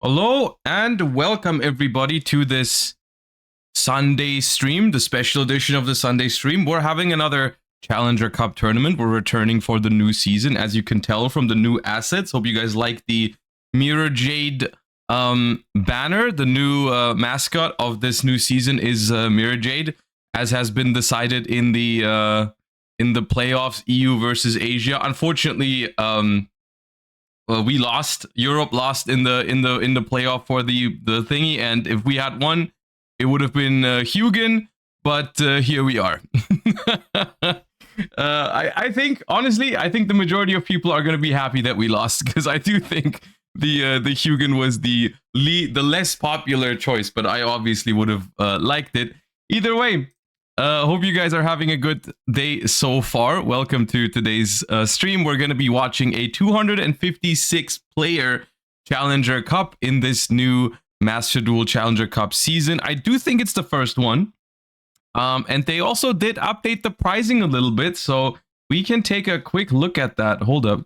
Hello and welcome everybody to this Sunday stream, the special edition of the Sunday stream. We're having another Challenger Cup tournament. We're returning for the new season, as you can tell from the new assets. Hope you guys like the Mirror Jade banner. The new mascot of this new season is Mirror Jade, as has been decided in the playoffs, EU versus Asia. Unfortunately, we lost. Europe lost in the playoff for the thingy, and if we had won, it would have been Hugin. But here we are. I think honestly, I think the majority of people are going to be happy that we lost, because I do think the Hugin was the less popular choice, but I obviously would have liked it either way. Hope you guys are having a good day so far. Welcome to today's stream. We're going to be watching a 256 player Challenger Cup in this new Master Duel Challenger Cup season. I do think it's the first one. And they also did update the pricing a little bit, so we can take a quick look at that. Hold up.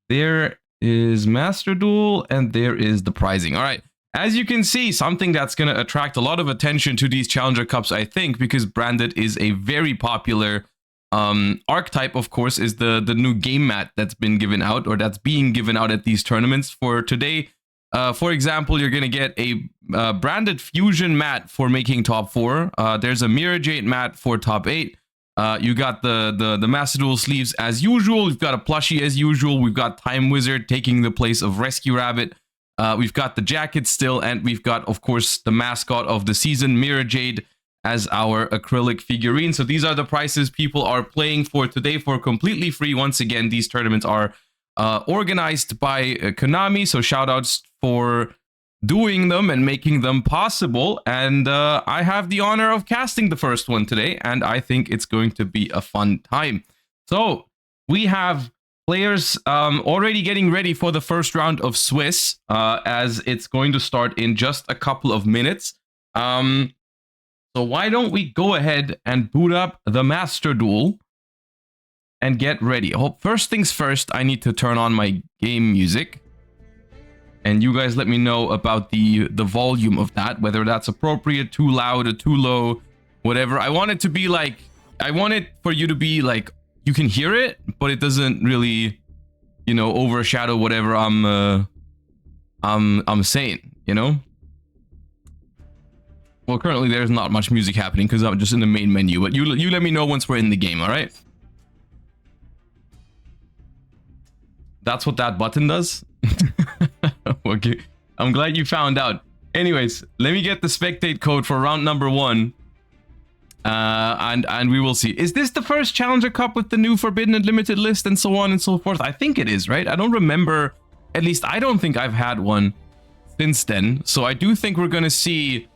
There is Master Duel and there is the pricing. All right. As you can see, something that's going to attract a lot of attention to these Challenger Cups, I think, because Branded is a very popular archetype, of course, is the new game mat that's been given out, or that's being given out at these tournaments. For today, for example, you're going to get a Branded Fusion mat for making top 4. There's a Mirror Jade mat for top 8. You got the Master Duel sleeves as usual. You've got a plushie as usual. We've got Time Wizard taking the place of Rescue Rabbit. We've got the jacket still, and we've got, of course, the mascot of the season, Mirror Jade, as our acrylic figurine. So these are the prices people are playing for today for completely free. Once again, these tournaments are organized by Konami, so shoutouts for doing them and making them possible. And I have the honor of casting the first one today, and I think it's going to be a fun time. So we have players already getting ready for the first round of Swiss, as it's going to start in just a couple of minutes. So why don't we go ahead and boot up the Master Duel and get ready. First things first, I need to turn on my game music. And you guys let me know about the volume of that, whether that's appropriate, too loud or too low, whatever. I want it to be like, I want it for you to be like, you can hear it, but it doesn't really, you know, overshadow whatever I'm saying, you know? Well, currently there's not much music happening because I'm just in the main menu, but you let me know once we're in the game, all right? That's what that button does? Okay, I'm glad you found out. Anyways, let me get the spectate code for round number 1. And we will see. Is this the first Challenger Cup with the new Forbidden and Limited list and so on and so forth? I think it is, right? I don't remember. At least I don't think I've had one since then. So I do think we're going to see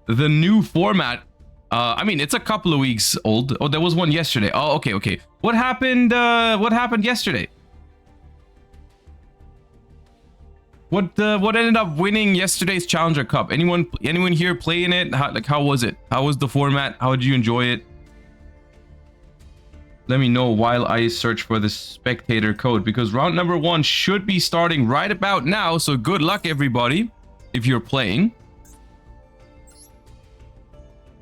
the new format. I mean, it's a couple of weeks old. Oh, there was one yesterday. Oh, okay. What happened? What happened yesterday? What ended up winning yesterday's Challenger Cup? Anyone here playing it? How was it? How was the format? How did you enjoy it? Let me know while I search for the spectator code, because round number 1 should be starting right about now. So good luck, everybody, if you're playing.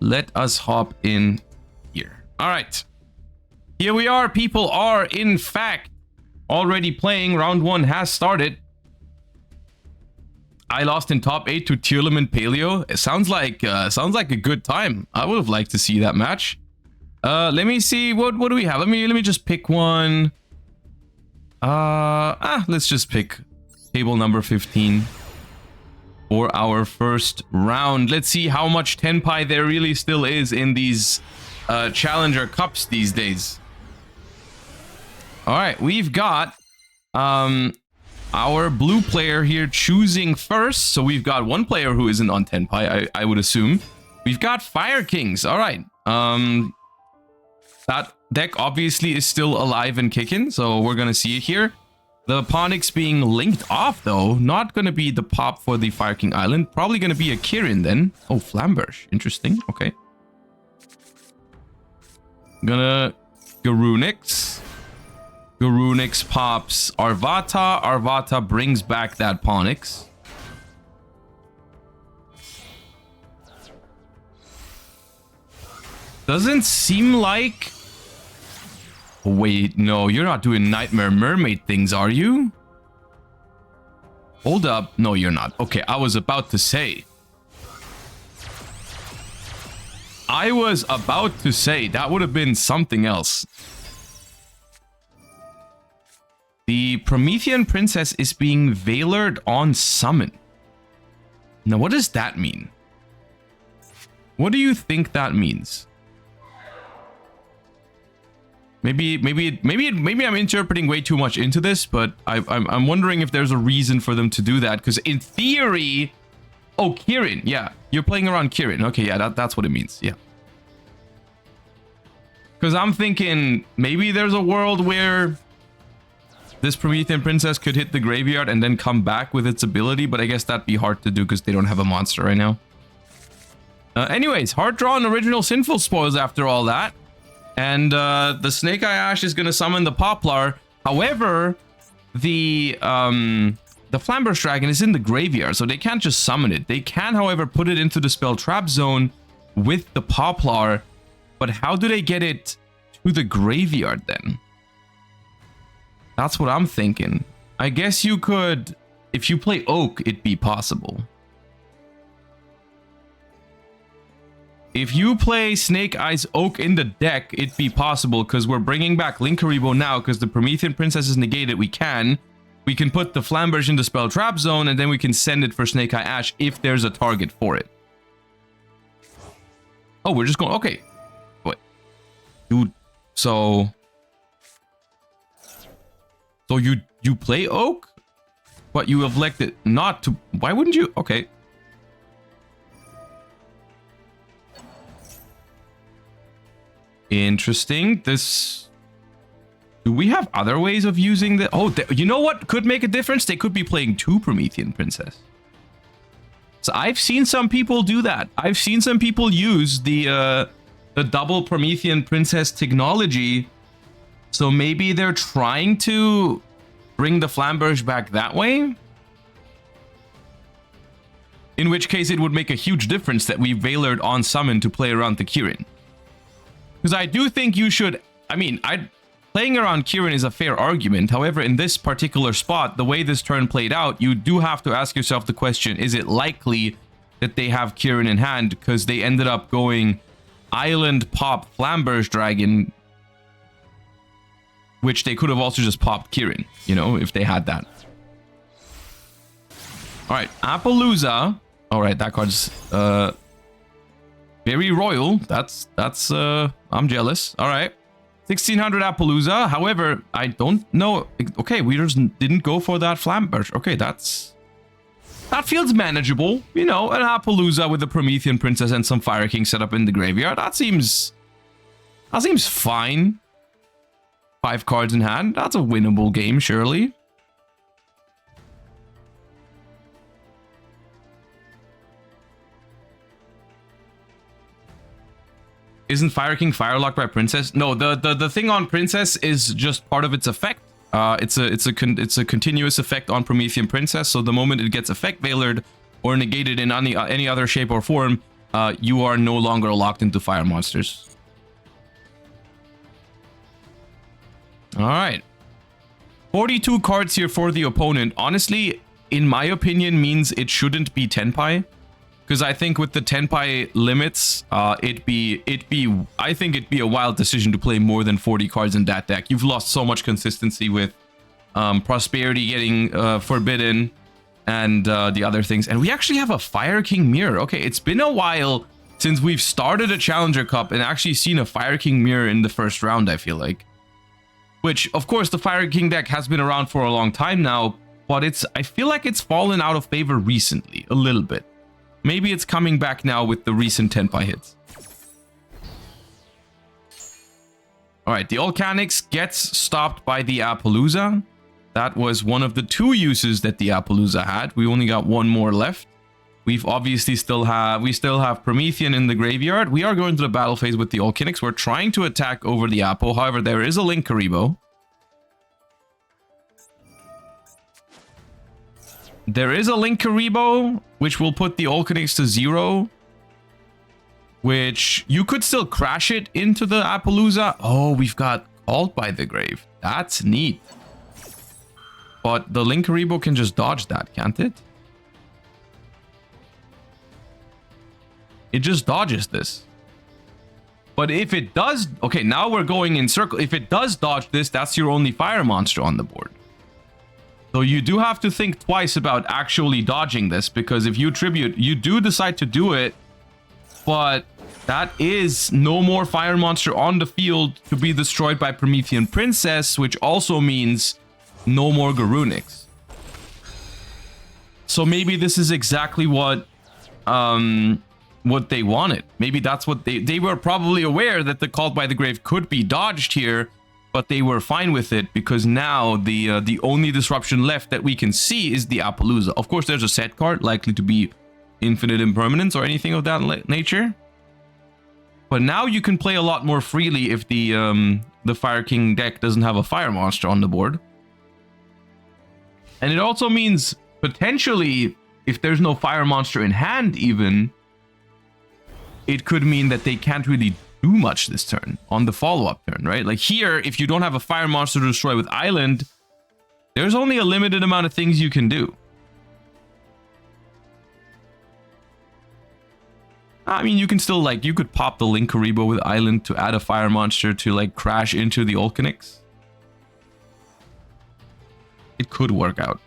Let us hop in here. All right. Here we are. People are, in fact, already playing. Round 1 has started. I lost in top 8 to Tierlim and Paleo. It sounds like a good time. I would have liked to see that match. Let me see, what do we have? Let me just pick one. Let's just pick table number 15 for our first round. Let's see how much Tenpai there really still is in these Challenger Cups these days. All right, we've got our blue player here choosing first. So we've got one player who isn't on Tenpai, I would assume. We've got Fire Kings. All right. That deck obviously is still alive and kicking, so we're going to see it here. The Ponix being linked off, though. Not going to be the pop for the Fire King Island. Probably going to be a Kirin then. Oh, Flamberge. Interesting. Okay. Gonna Garunix. Garunix pops Arvata. Arvata brings back that Ponix. Doesn't seem like... Wait, no, you're not doing Nightmare Mermaid things, are you? Hold up. No, you're not. Okay, I was about to say. That would have been something else. The Promethean Princess is being Veilered on summon. Now, what does that mean? What do you think that means? Maybe I'm interpreting way too much into this, but I'm wondering if there's a reason for them to do that. Because in theory, oh, Kirin, yeah, you're playing around Kirin. Okay, yeah, that's what it means. Yeah. Because I'm thinking maybe there's a world where this Promethean Princess could hit the graveyard and then come back with its ability, but I guess that'd be hard to do because they don't have a monster right now. Anyways, hard draw and original Sinful Spoils after all that. And the Snake Eye Ash is going to summon the Poplar. However, the Flamberge Dragon is in the graveyard, so they can't just summon it. They can, however, put it into the spell trap zone with the Poplar. But how do they get it to the graveyard then? That's what I'm thinking. I guess you could, if you play Oak, it'd be possible. If you play Snake Eyes Oak in the deck, it'd be possible because we're bringing back Linkuriboh now because the Promethean Princess is negated. We can put the Flamberge in the spell trap zone and then we can send it for Snake Eye Ash if there's a target for it. Oh, we're just going, okay. Wait. Dude, so you play Oak, but you have elected not to. Why wouldn't you? Okay. Interesting. This... Do we have other ways of using the... Oh, you know what could make a difference? They could be playing 2 Promethean Princess. So I've seen some people do that. I've seen some people use the double Promethean Princess technology. So maybe they're trying to bring the Flamberge back that way? In which case it would make a huge difference that we Veilered on summon to play around the Kirin. Because I do think you should... I mean, playing around Kirin is a fair argument. However, in this particular spot, the way this turn played out, you do have to ask yourself the question, is it likely that they have Kirin in hand? Because they ended up going Island Pop Flamberge Dragon, which they could have also just popped Kirin, you know, if they had that. Alright, Appaloosa. Alright, that card's... very royal. That's I'm jealous. All right. 1600 Appaloosa. However, I don't know. Okay, we just didn't go for that Flamberge. Okay, that feels manageable. You know, an Appaloosa with the Promethean Princess and some Fire King set up in the graveyard. That seems fine. 5 cards in hand. That's a winnable game, surely. Isn't Fire King Firelocked by Princess? No, the thing on Princess is just part of its effect. It's a continuous effect on Promethean Princess. So the moment it gets effect veilered or negated in any other shape or form, you are no longer locked into fire monsters. All right, 42 cards here for the opponent. Honestly, in my opinion, means it shouldn't be Tenpai. Because I think with the Tenpai limits, I think it'd be a wild decision to play more than 40 cards in that deck. You've lost so much consistency with Prosperity getting forbidden and the other things. And we actually have a Fire King Mirror. Okay, it's been a while since we've started a Challenger Cup and actually seen a Fire King Mirror in the first round, I feel like. Which, of course, the Fire King deck has been around for a long time now, but I feel like it's fallen out of favor recently, a little bit. Maybe it's coming back now with the recent Tenpai hits. Alright, the Volcanics gets stopped by the Appaloosa. That was one of the 2 uses that the Appaloosa had. We only got 1 more left. We've obviously still have Promethean in the graveyard. We are going to the battle phase with the Volcanics. We're trying to attack over the Apple. However, there is a Linkuriboh. There is a Linkaribo, which will put the Olconix to 0. Which you could still crash it into the Appaloosa. Oh, we've got Called by the Grave. That's neat. But the Linkaribo can just dodge that, can't it? It just dodges this. But if it does... Okay, now we're going in circle. If it does dodge this, that's your only fire monster on the board. So you do have to think twice about actually dodging this. Because if you tribute, you do decide to do it. But that is no more fire monster on the field to be destroyed by Promethean Princess, which also means no more Garunix. So maybe this is exactly what they wanted. Maybe that's what they were probably aware that the Called by the Grave could be dodged here, but they were fine with it because now the only disruption left that we can see is the Appaloosa. Of course, there's a set card likely to be Infinite Impermanence or anything of that nature. But now you can play a lot more freely if the Fire King deck doesn't have a fire monster on the board. And it also means potentially, if there's no fire monster in hand even, it could mean that they can't really do much this turn on the follow-up turn, right? Like here, if you don't have a fire monster to destroy with Island, there's only a limited amount of things you can do. I mean, you can still, like, you could pop the Linkaribo with Island to add a fire monster to, like, crash into the Olconix. It could work out.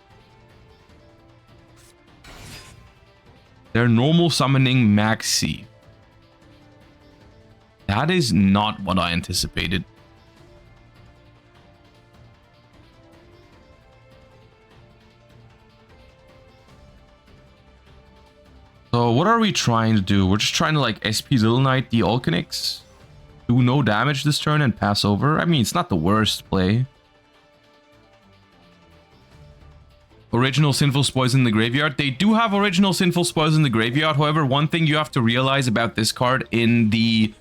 They're normal summoning Maxi. That is not what I anticipated. So what are we trying to do? We're just trying to like SP Little Knight the Olconix, do no damage this turn and pass over. I mean, it's not the worst play. Original Sinful Spoils in the graveyard. They do have original Sinful Spoils in the graveyard. However, one thing you have to realize about this card in the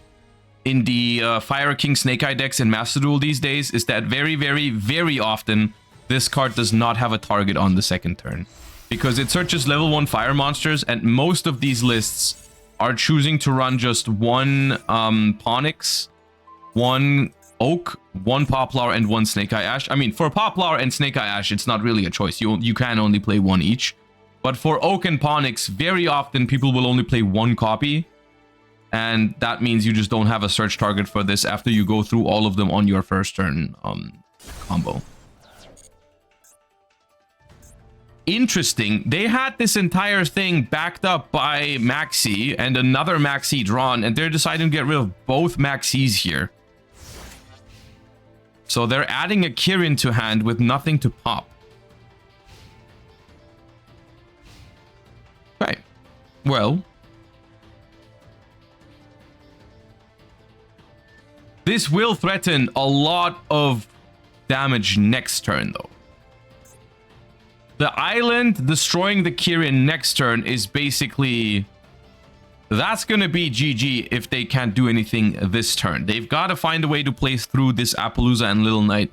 Fire King Snake Eye decks and Master Duel these days is that very, very, very often this card does not have a target on the second turn. Because it searches level 1 fire monsters, and most of these lists are choosing to run just one Ponix, one Oak, one Poplar, and one Snake Eye Ash. I mean, for Poplar and Snake Eye Ash, it's not really a choice. You can only play one each. But for Oak and Ponix, very often people will only play one copy. And that means you just don't have a search target for this after you go through all of them on your first turn combo. Interesting. They had this entire thing backed up by Maxi and another Maxi drawn, and they're deciding to get rid of both Maxis here. So they're adding a Kirin to hand with nothing to pop. Right. Well, this will threaten a lot of damage next turn, though. The Island destroying the Kirin next turn is basically... That's going to be GG if they can't do anything this turn. They've got to find a way to play through this Appaloosa and Little Knight.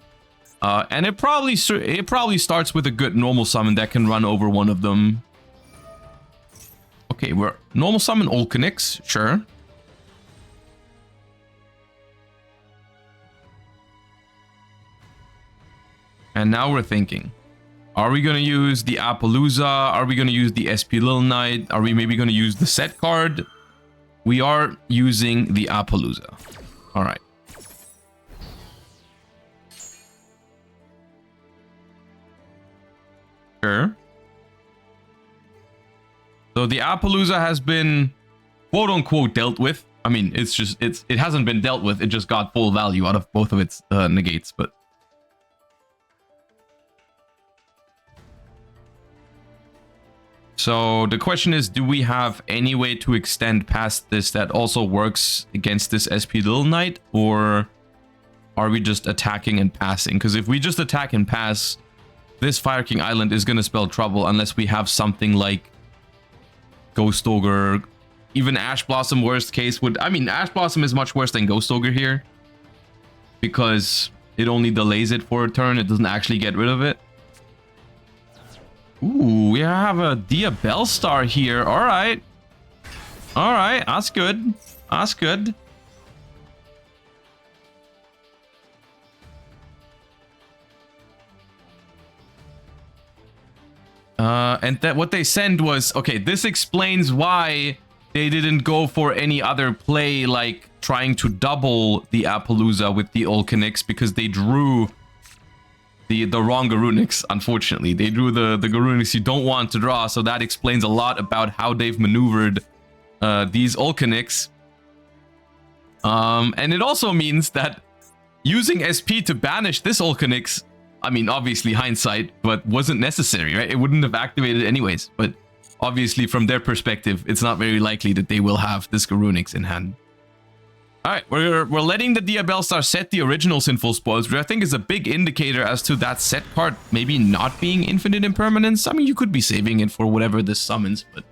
And it probably starts with a good normal summon that can run over one of them. Okay, we're normal summon Olconix, sure. And now we're thinking. Are we going to use the Appaloosa? Are we going to use the SP Little Knight? Are we maybe going to use the set card? We are using the Appaloosa. All right. Sure. So the Appaloosa has been quote unquote dealt with. I mean, it hasn't been dealt with. It just got full value out of both of its negates, but so the question is, do we have any way to extend past this that also works against this SP Little Knight? Or are we just attacking and passing? Because if we just attack and pass, this Fire King Island is going to spell trouble unless we have something like Ghost Ogre. Even Ash Blossom, worst case, would... I mean, Ash Blossom is much worse than Ghost Ogre here. Because it only delays it for a turn. It doesn't actually get rid of it. Ooh, we have a Dia Bellstar here. All right. All right, that's good. That's good. And that what they sent was, okay, this explains why they didn't go for any other play like trying to double the Appaloosa with the Olcanix, because they drew the wrong Garunix, unfortunately. They drew the Garunix you don't want to draw, so that explains a lot about how they've maneuvered these Olcanix. And it also means that using SP to banish this Olcanix, I mean, obviously hindsight, but wasn't necessary, right? It wouldn't have activated anyways, but obviously from their perspective, it's not very likely that they will have this Garunix in hand. All right, we're letting the Dia Bellstar set the original Sinful Spoils, which I think is a big indicator as to that set card maybe not being infinite impermanence. I mean, you could be saving it for whatever this summons, but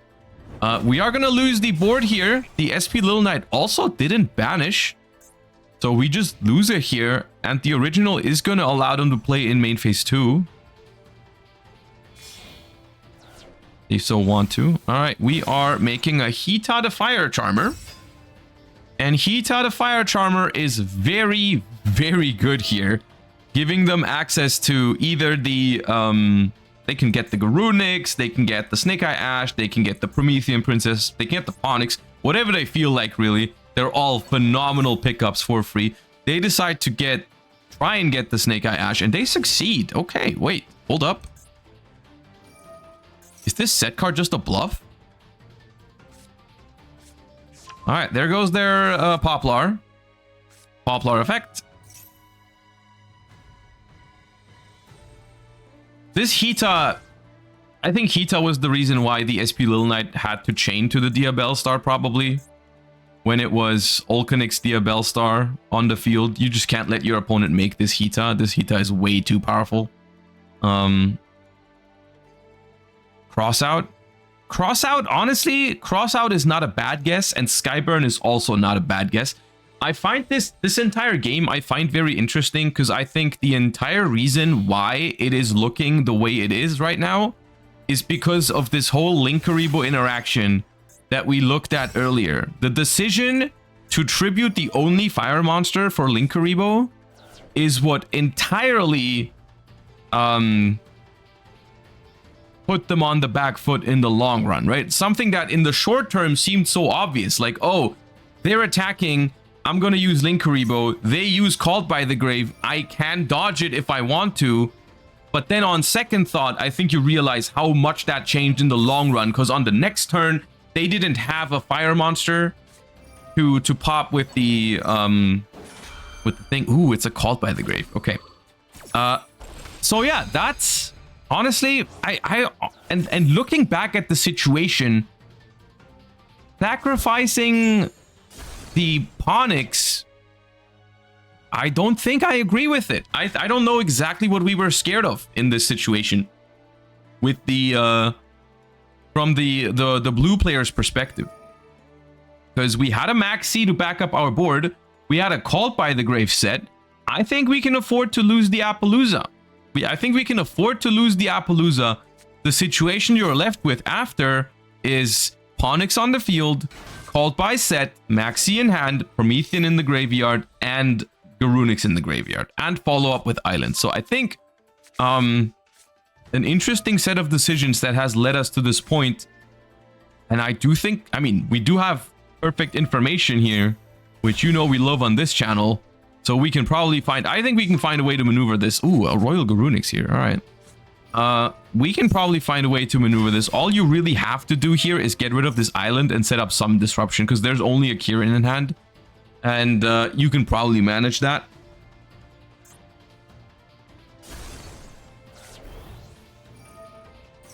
we are going to lose the board here. The SP Little Knight also didn't banish, so we just lose it here, and the original is going to allow them to play in main phase 2. They so want to. All right, we are making a Hita the Fire Charmer. And Hita the Fire Charmer is very, very good here, giving them access to either the, they can get the Garunix, they can get the Snake Eye Ash, they can get the Promethean Princess, they can get the Ponix, whatever they feel like, really. They're all phenomenal pickups for free. They decide to try and get the Snake Eye Ash, and they succeed. Okay, wait, hold up. Is this set card just a bluff? All right, there goes their Poplar. Poplar effect. This Hita, I think Hita was the reason why the SP Little Knight had to chain to the Dia Bellstar, probably. When it was Olcanix Dia Bellstar on the field, you just can't let your opponent make this Hita. This Hita is way too powerful. Crossout. Crossout, honestly, Crossout is not a bad guess, and Skyburn is also not a bad guess. I find this entire game, I find very interesting, because I think the entire reason why it is looking the way it is right now is because of this whole Linkuriboh interaction that we looked at earlier. The decision to tribute the only fire monster for Linkuriboh is what entirely put them on the back foot in the long run, right? Something that in the short term seemed so obvious, like, oh, they're attacking, I'm gonna use Linkuriboh, they use Called by the Grave, I can dodge it if I want to. But then on second thought, I think you realize how much that changed in the long run, because on the next turn, they didn't have a fire monster to pop with the thing. Ooh, it's a Called by the Grave. Okay. So yeah, that's honestly, and looking back at the situation, sacrificing the Ponix, I don't think I agree with it. I don't know exactly what we were scared of in this situation with the from the blue player's perspective, because we had a Maxi to back up our board, we had a Called by the Grave set. I think we can afford to lose the Appaloosa. I think we can afford to lose the Appaloosa. The situation you're left with after is Ponix on the field, Called by set, Maxi in hand, Promethean in the graveyard, and Garunix in the graveyard, and follow up with Island. So I think an interesting set of decisions that has led us to this point. And I do think, I mean, we do have perfect information here, which you know we love on this channel. So we can probably I think we can find a way to maneuver this. Ooh, a Royal Garunix here. All right. We can probably find a way to maneuver this. All you really have to do here is get rid of this island and set up some disruption, because there's only a Kirin in hand. And you can probably manage that.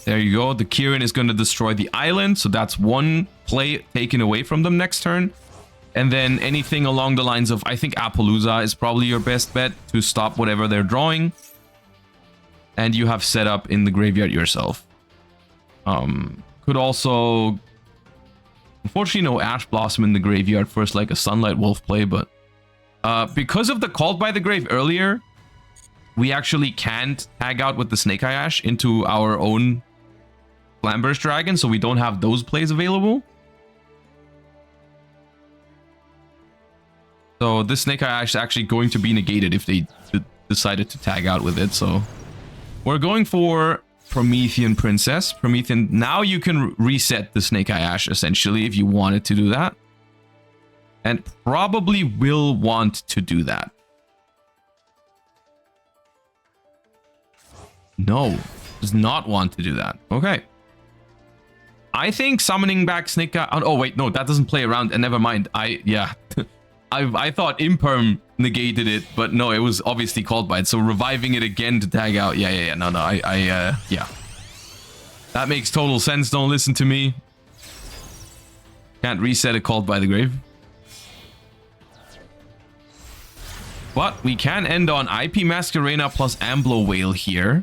There you go. The Kirin is going to destroy the island. So that's one play taken away from them next turn. And then anything along the lines of, I think Appaloosa is probably your best bet to stop whatever they're drawing. And you have set up in the graveyard yourself. Could also... Unfortunately, no Ash Blossom in the graveyard first, like a Sunlight Wolf play, but... because of the Called by the Grave earlier, we actually can't tag out with the Snake Eye Ash into our own Flamber's Dragon, so we don't have those plays available. So this Snake Eye Ash is actually going to be negated if they decided to tag out with it. So we're going for Promethean Princess. Promethean. Now you can reset the Snake Eye Ash essentially if you wanted to do that. And probably will want to do that. No, does not want to do that. Okay. I think summoning back Snake Eye... Oh, wait, no, that doesn't play around. And never mind. Yeah. I thought Imperm negated it, but no, it was obviously called by it. So reviving it again to tag out. Yeah. No, yeah. That makes total sense. Don't listen to me. Can't reset it called by the grave. But we can end on IP Masquerena plus Amblo Whale here.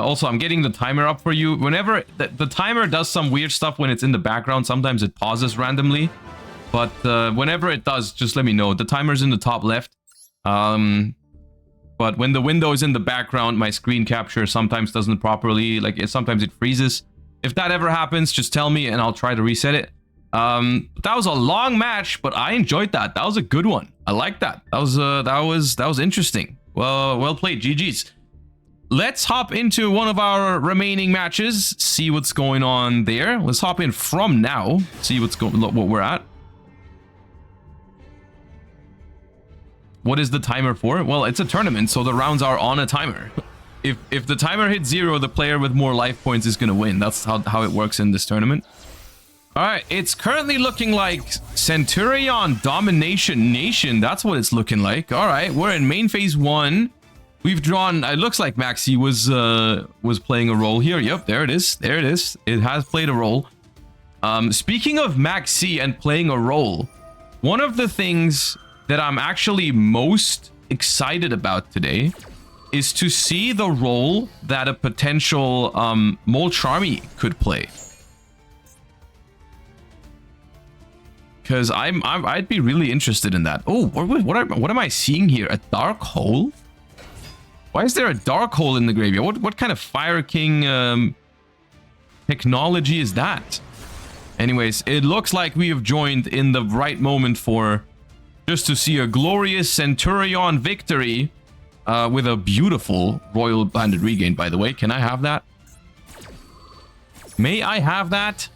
Also, I'm getting the timer up for you. Whenever the timer does some weird stuff when it's in the background, sometimes it pauses randomly. But whenever it does, just let me know. The timer's in the top left. But when the window is in the background, my screen capture sometimes doesn't properly, sometimes it freezes. If that ever happens, just tell me and I'll try to reset it. That was a long match, but I enjoyed that. That was a good one. I like that. That was interesting. Well played. GG's. Let's hop into one of our remaining matches, see what's going on there. Let's hop in from now, see what we're at. What is the timer for? Well, it's a tournament, so the rounds are on a timer. If the timer hits 0, the player with more life points is going to win. That's how it works in this tournament. All right, it's currently looking like Centurion Domination Nation. That's what it's looking like. All right, we're in main phase 1. We've drawn, it looks like Maxi was playing a role here. Yep, there it is. There it is. It has played a role. Speaking of Maxi and playing a role, one of the things that I'm actually most excited about today is to see the role that a potential Molcharmy could play. Because I'd be really interested in that. Oh, what am I seeing here? A dark hole? Why is there a dark hole in the graveyard? What kind of Fire King technology is that? Anyways, it looks like we have joined in the right moment for just to see a glorious Centurion victory with a beautiful Royal Banded Regain, by the way. Can I have that? May I have that?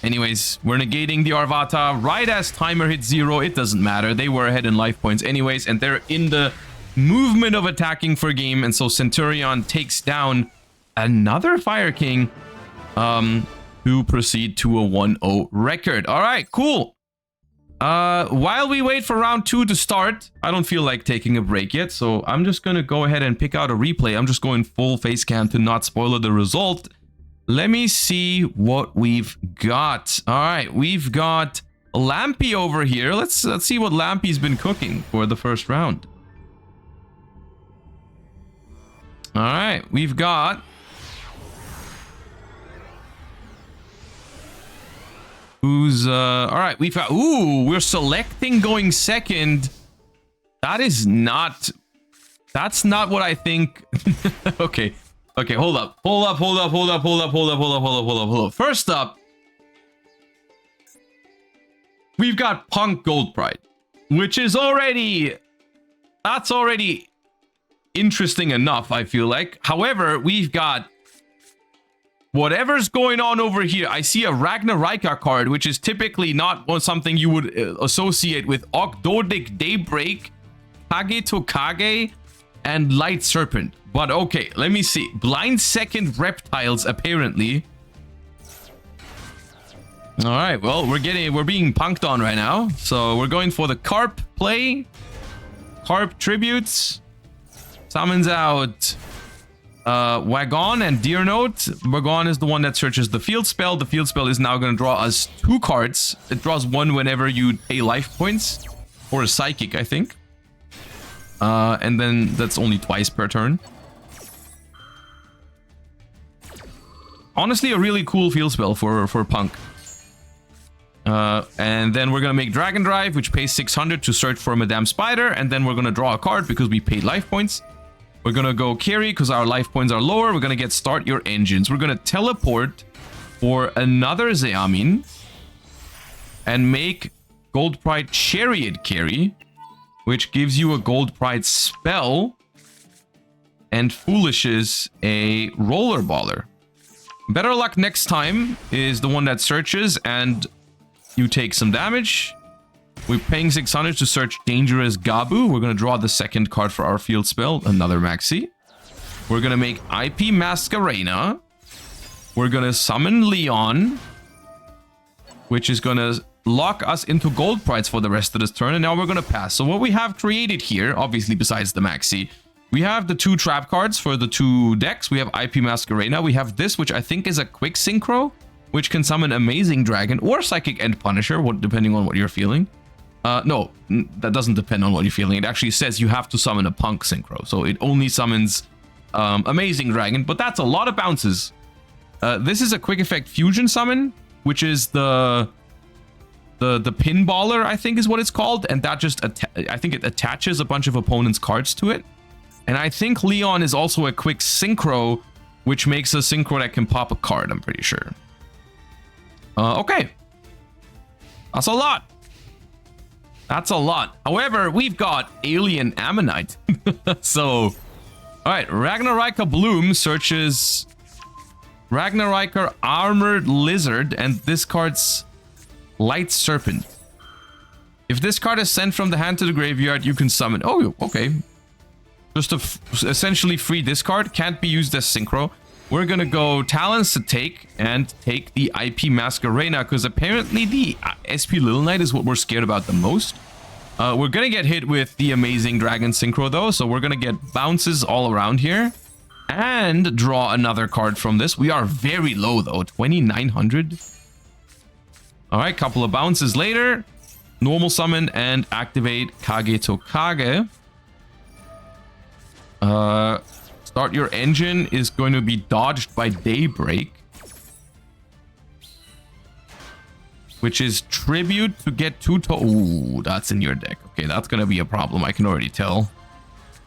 Anyways, we're negating the Arvata right as timer hits 0. It doesn't matter. They were ahead in life points anyways, and they're in the movement of attacking for game. And so Centurion takes down another Fire King to proceed to a 1-0 record. All right, cool. While we wait for round 2 to start, I don't feel like taking a break yet, so I'm just going to go ahead and pick out a replay. I'm just going full face cam to not spoil the result. Let me see what we've got. All right, we've got Lampy over here. Let's see what Lampy's been cooking for the first round. All right, we've got who's all right, we've got we're selecting going second. That's not what I think. Okay. Okay, hold up. First up, we've got Punk Gold Pride, which is that's already interesting enough, I feel like. However, we've got whatever's going on over here. I see a Ragnarika card, which is typically not something you would associate with Ogdodic Daybreak, Kage to Kage, and Light Serpent. But okay, let me see. Blind Second Reptiles, apparently. All right, well, we're being punked on right now. So we're going for the Carp play. Carp Tributes. Summons out Wagon and Deer Note. Wagon is the one that searches the field spell. The field spell is now going to draw us 2 cards. It draws 1 whenever you pay life points. Or a Psychic, I think. And then that's only twice per turn. Honestly, a really cool field spell for Punk. And then we're gonna make Dragon Drive, which pays 600 to search for Madame Spider, and then we're gonna draw a card because we paid life points. We're gonna go carry because our life points are lower. We're gonna get Start Your Engines. We're gonna teleport for another Zeamin and make Gold Pride Chariot carry, which gives you a Gold Pride spell and foolishes a Roller Baller. Better Luck next time is the one that searches and you take some damage. We're paying 600 to search Dangerous Gabu. We're going to draw the second card for our field spell, another Maxi. We're going to make IP Masquerena. We're going to summon Leon, which is going to lock us into Gold Prides for the rest of this turn. And now we're going to pass. So what we have created here, obviously besides the Maxi, we have the 2 trap cards for the 2 decks. We have IP Masquerena. We have this, which I think is a quick synchro, which can summon Amazing Dragon or Psychic End Punisher, depending on what you're feeling. No, that doesn't depend on what you're feeling. It actually says you have to summon a Punk synchro. So it only summons Amazing Dragon, but that's a lot of bounces. This is a quick effect fusion summon, which is the pinballer, I think is what it's called. And that just, I think it attaches a bunch of opponents' cards to it. And I think Leon is also a quick synchro, which makes a synchro that can pop a card, I'm pretty sure. Okay. That's a lot. That's a lot. However, we've got Alien Ammonite. So, all right. Ragnarika Bloom searches Ragnarika Armored Lizard and discards Light Serpent. If this card is sent from the hand to the graveyard, you can summon... Oh, okay. Just to essentially free this card. Can't be used as synchro. We're gonna go Talons to take and take the IP Masquerena because apparently the SP Little Knight is what we're scared about the most. We're gonna get hit with the Amazing Dragon Synchro though, so we're gonna get bounces all around here and draw another card from this. We are very low though, 2,900. All right, couple of bounces later, normal summon and activate Kage to Kage. Start Your Engine is going to be dodged by Daybreak, which is tribute to get 2 to... Ooh, that's in your deck. Okay, that's going to be a problem. I can already tell.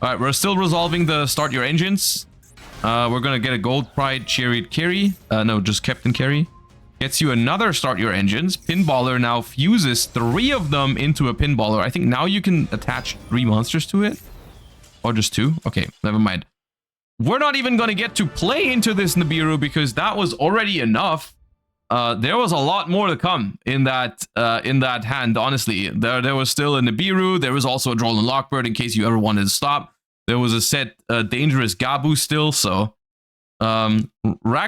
All right, we're still resolving the Start Your Engines. We're going to get a Gold Pride Chariot carry. No, just Captain carry. Gets you another Start Your Engines. Pinballer now fuses 3 of them into a Pinballer. I think now you can attach 3 monsters to it. Or just 2. Okay, never mind. We're not even going to get to play into this Nibiru because that was already enough. There was a lot more to come in that hand, honestly. There was still a Nibiru. There was also a Droll and Lockbird in case you ever wanted to stop. There was a set Dangerous Gabu still, so... Ragnarika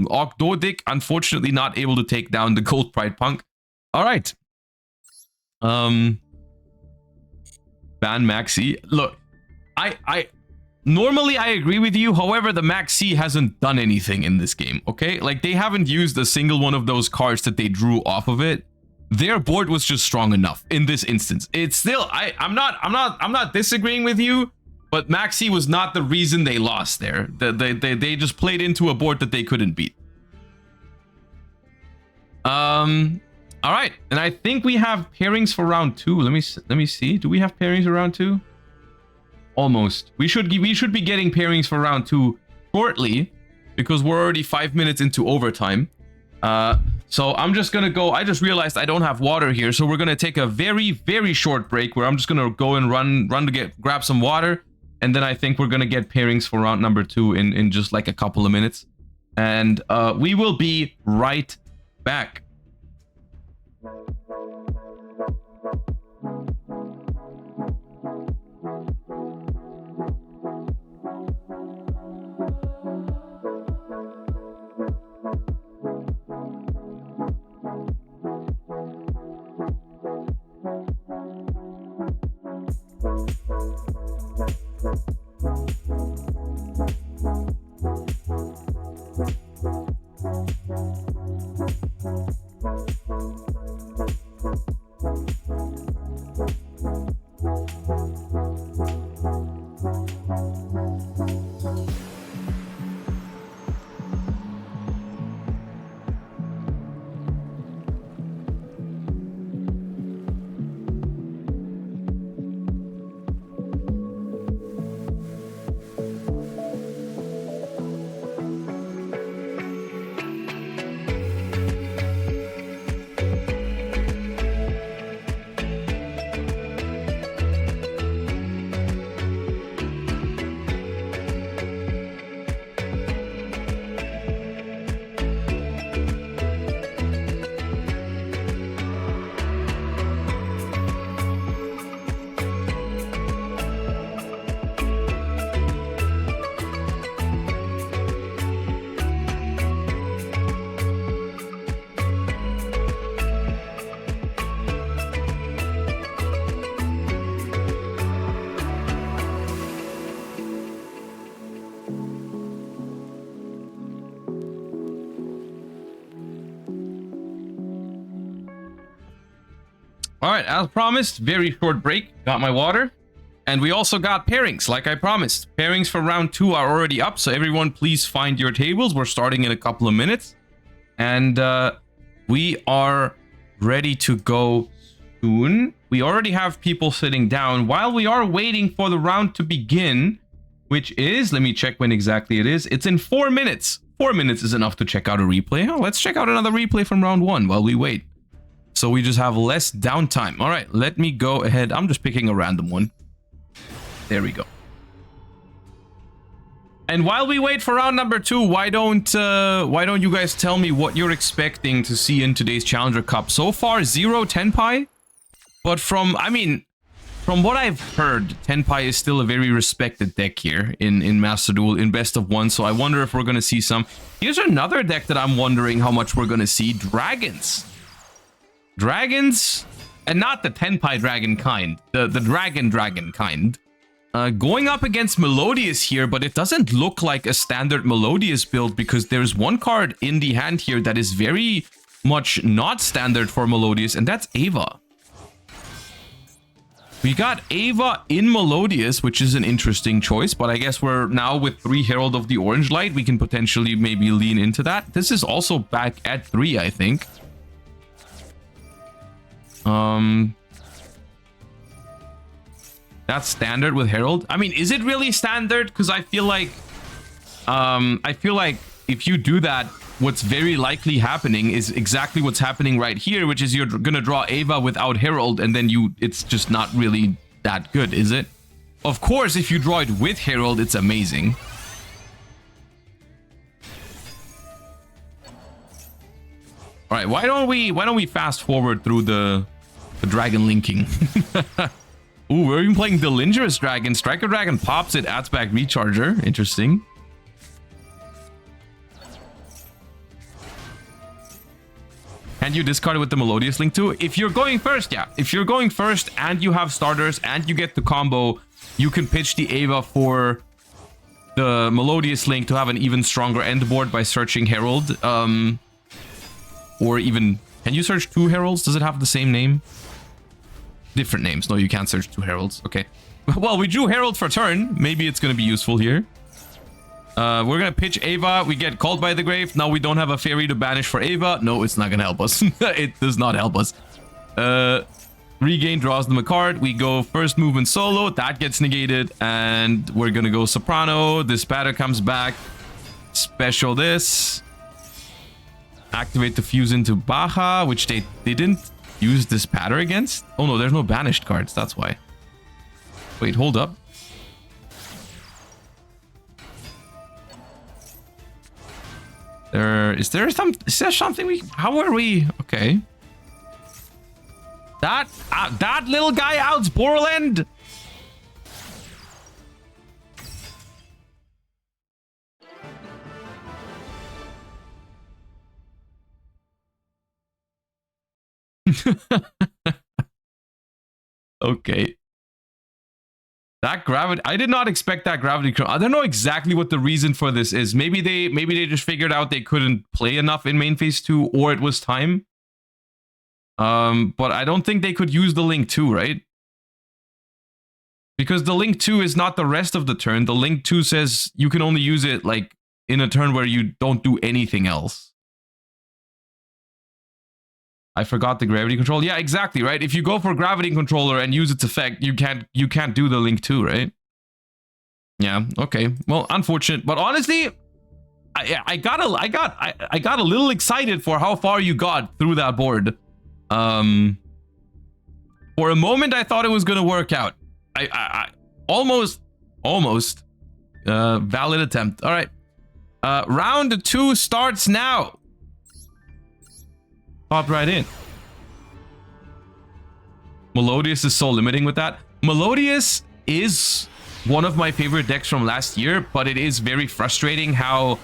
Ogdodik, unfortunately not able to take down the Gold Pride Punk. Alright. Ban Maxi. Look, normally I agree with you. However, the Maxi hasn't done anything in this game, okay? Like, they haven't used a single one of those cards that they drew off of it. Their board was just strong enough in this instance. It's still, I'm not disagreeing with you, but Maxi was not the reason they lost there. They just played into a board that they couldn't beat. All right, and I think we have pairings for round 2. Let me see. Do we have pairings for round 2? Almost. We should be getting pairings for round 2 shortly because we're already 5 minutes into overtime. So I'm just gonna go. I just realized I don't have water here, so we're gonna take a very, very short break where I'm just gonna go and run to grab some water, and then I think we're gonna get pairings for round number 2 in just like a couple of minutes, and we will be right back. All right, as promised, very short break. Got my water. And we also got pairings, like I promised. Pairings for round 2 are already up, so everyone please find your tables. We're starting in a couple of minutes. And we are ready to go soon. We already have people sitting down while we are waiting for the round to begin, which is, let me check when exactly it is. It's in 4 minutes. 4 minutes is enough to check out a replay. Oh, let's check out another replay from round 1 while we wait. So we just have less downtime. All right, let me go ahead. I'm just picking a random one. There we go. And while we wait for round number 2, why don't you guys tell me what you're expecting to see in today's Challenger Cup? So far, 0 Tenpai. But from what I've heard, Tenpai is still a very respected deck here in Master Duel, in best of 1. So I wonder if we're going to see some. Here's another deck that I'm wondering how much we're going to see. Dragons. Dragons, and not the Tenpai Dragon kind, the Dragon kind. Going up against Melodious here, but it doesn't look like a standard Melodious build because there's one card in the hand here that is very much not standard for Melodious, and that's Ava. We got Ava in Melodious, which is an interesting choice, but I guess we're now with 3 Herald of the Orange Light. We can potentially maybe lean into that. This is also back at 3, I think. That's standard with Herald. I mean, is it really standard? Because I feel like if you do that, what's very likely happening is exactly what's happening right here, which is you're gonna draw Ava without Herald, and then it's just not really that good, is it? Of course, if you draw it with Herald, it's amazing. All right, why don't we fast forward through the dragon linking? Ooh, we're even playing Delingerous Dragon. Striker Dragon pops it, adds back Recharger. Interesting. And you discard it with the Melodious Link too. If you're going first, yeah. If you're going first and you have starters and you get the combo, you can pitch the Ava for the Melodious Link to have an even stronger end board by searching Herald. Or even, can you search 2 Heralds? Does it have the same name? Different names. No, you can't search 2 Heralds. Okay. Well, we drew Herald for turn. Maybe it's going to be useful here. We're going to pitch Ava. We get called by the grave. Now we don't have a fairy to banish for Ava. No, it's not going to help us. It does not help us. Regain draws them a card. We go first movement solo. That gets negated. And we're going to go Soprano. This batter comes back. Special this. Activate the fuse into Baja, which they didn't use this patter against. Oh no, there's no banished cards. That's why. Wait, hold up. Is there something we? How are we? Okay. That little guy outs Borland. Okay. That gravity, I did not expect that gravity. I don't know exactly what the reason for this is. Maybe they just figured out they couldn't play enough in main phase 2, or it was time. But I don't think they could use the Link 2, right? Because the Link 2 is not the rest of the turn. The Link 2 says you can only use it like in a turn where you don't do anything else. I forgot the gravity control. Yeah, exactly, right? If you go for gravity controller and use its effect, you can't do the Link 2, right? Yeah, okay. Well, unfortunate, but honestly, I got a little excited for how far you got through that board. For a moment I thought it was going to work out. I almost valid attempt. All right. Round 2 starts now. Popped right in. Melodious is so limiting with that. Melodious is one of my favorite decks from last year, but it is very frustrating how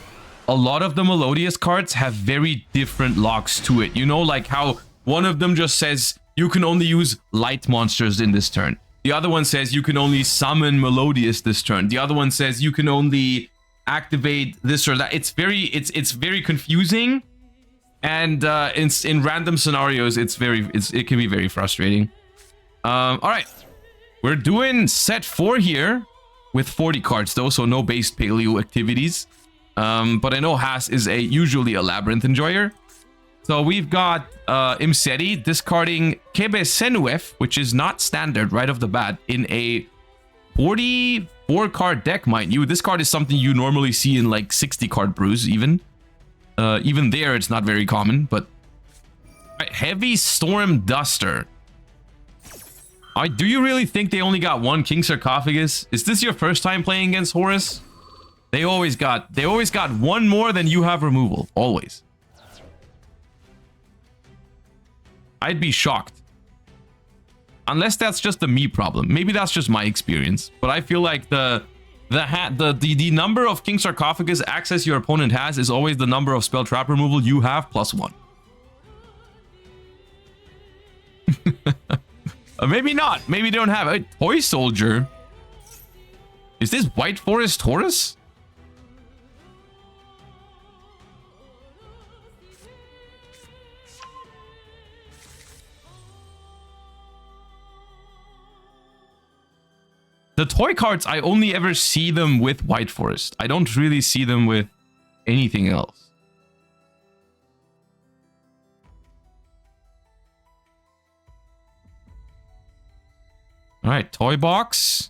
a lot of the Melodious cards have very different locks to it. You know, like how one of them just says you can only use light monsters in this turn. The other one says you can only summon Melodious this turn. The other one says you can only activate this or that. It's very confusing. And in random scenarios, it can be very frustrating. All right, we're doing set 4 here with 40 cards though, so no base paleo activities. But I know Haas is usually a labyrinth enjoyer. So we've got Imseti discarding Kebe Senuef, which is not standard right off the bat in a 44 card deck, mind you. This card is something you normally see in like 60 card brews even. Even there, it's not very common, but... Right, Heavy Storm Duster. Do you really think they only got one King Sarcophagus? Is this your first time playing against Horus? They always got one more than you have removal. Always. I'd be shocked. Unless that's just a me problem. Maybe that's just my experience. But I feel like the number of King Sarcophagus access your opponent has is always the number of spell trap removal you have plus 1. Maybe not. Maybe they don't have a Toy Soldier. Is this White Forest Taurus? The toy cards, I only ever see them with White Forest. I don't really see them with anything else. All right, toy box.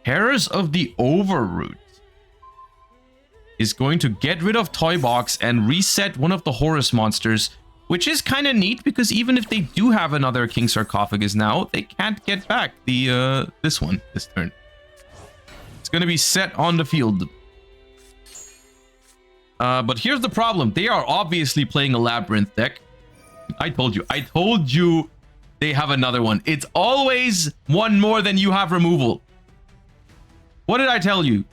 Terrors of the Overroot is going to get rid of Toy Box and reset one of the Horus monsters, which is kind of neat because even if they do have another King Sarcophagus now, they can't get back the this turn. It's going to be set on the field. But here's the problem. They are obviously playing a Labyrinth deck. I told you they have another one. It's always one more than you have removal. What did I tell you?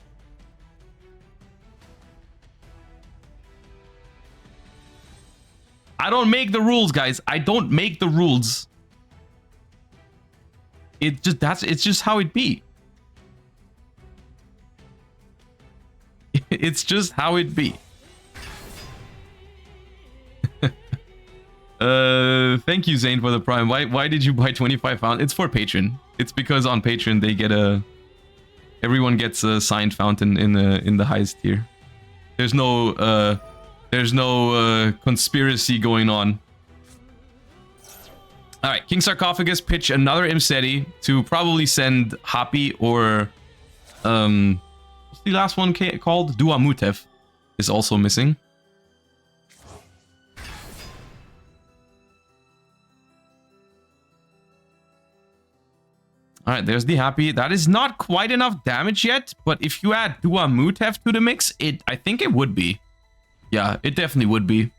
I don't make the rules, guys. I don't make the rules. It's just how it be. It's just how it be. Thank you, Zane, for the prime. Why did you buy 25 fountain? It's for Patreon. It's because on Patreon they get everyone gets a signed fountain in the highest tier. There's no conspiracy going on. All right, King Sarcophagus pitch another Imseti to probably send Happy or what's the last one called? Duamutef is also missing. All right, there's the Happy. That is not quite enough damage yet, but if you add Duamutef to the mix, I think it would be. Yeah, it definitely would be.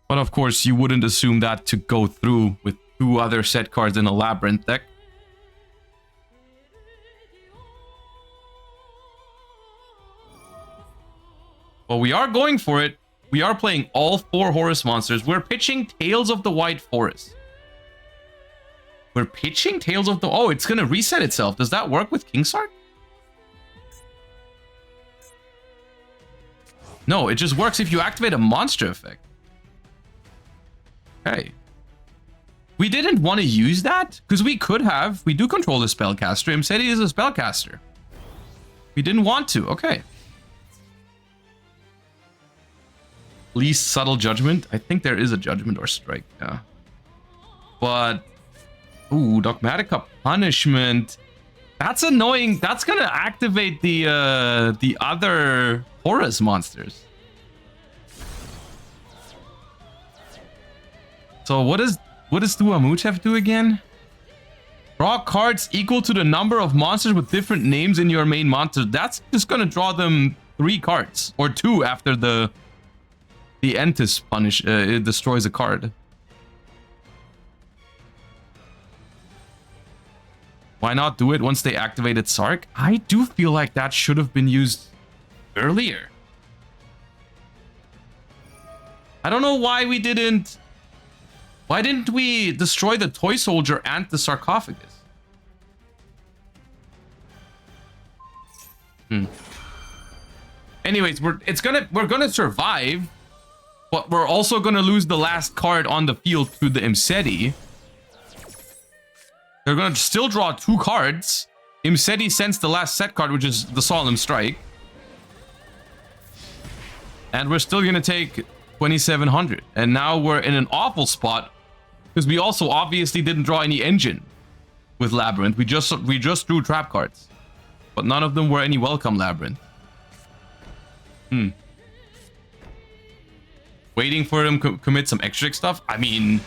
But of course, you wouldn't assume that to go through with 2 other set cards in a Labyrinth deck. Well, we are going for it. We are playing all 4 Horus monsters. We're pitching Tales of the White Forest. We're pitching Tales of the... Oh, it's going to reset itself. Does that work with King Sark? No, it just works if you activate a monster effect. Okay. We didn't want to use that because we could have. We do control the spellcaster. Imseti is a spellcaster. We didn't want to. Okay. Least subtle judgment. I think there is a judgment or strike. Yeah. But ooh, Dogmatica punishment. That's annoying. That's gonna activate the other Horus monsters. So what does Duamutef do again? Draw cards equal to the number of monsters with different names in your main monster. That's just gonna draw them 3 cards or 2 after the Entis punish. It destroys a card. Why not do it once they activated Sark? I do feel like that should have been used earlier. I don't know why we didn't Why didn't we destroy the toy soldier and the sarcophagus? Anyways, we're gonna survive, but we're also gonna lose the last card on the field to the Imseti. They're gonna still draw 2 cards. Imseti sends the last set card, which is the Solemn Strike. And we're still gonna take 2,700. And now we're in an awful spot because we also obviously didn't draw any engine with Labyrinth. We just drew trap cards, but none of them were any welcome Labyrinth. Waiting for him to commit some extra stuff. I mean,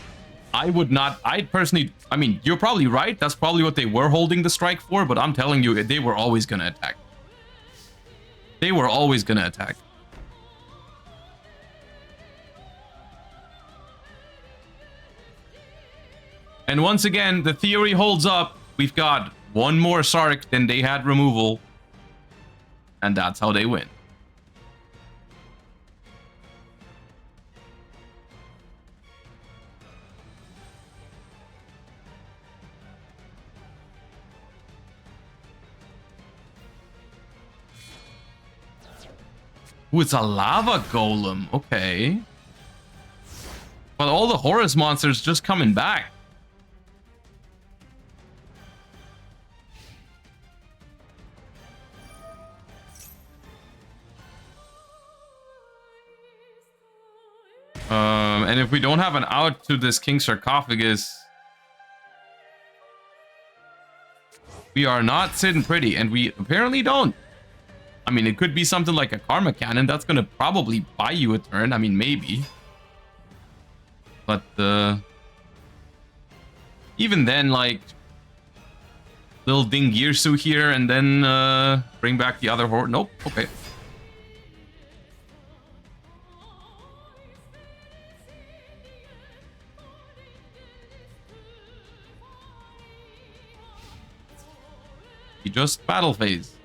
I would not. I personally. I mean, you're probably right. That's probably what they were holding the strike for. But I'm telling you, they were always gonna attack. They were always gonna attack. And once again, the theory holds up. We've got 1 more Sark than they had removal. And that's how they win. Ooh, it's a lava golem. Okay. But all the Horus monsters just coming back. And if we don't have an out to this King Sarcophagus, we are not sitting pretty, and we apparently don't. I mean, it could be something like a Karma Cannon. That's going to probably buy you a turn. I mean, maybe. But even then, like, little Dingirsu here, and then bring back the other horde. Nope. Okay. You just battle phase.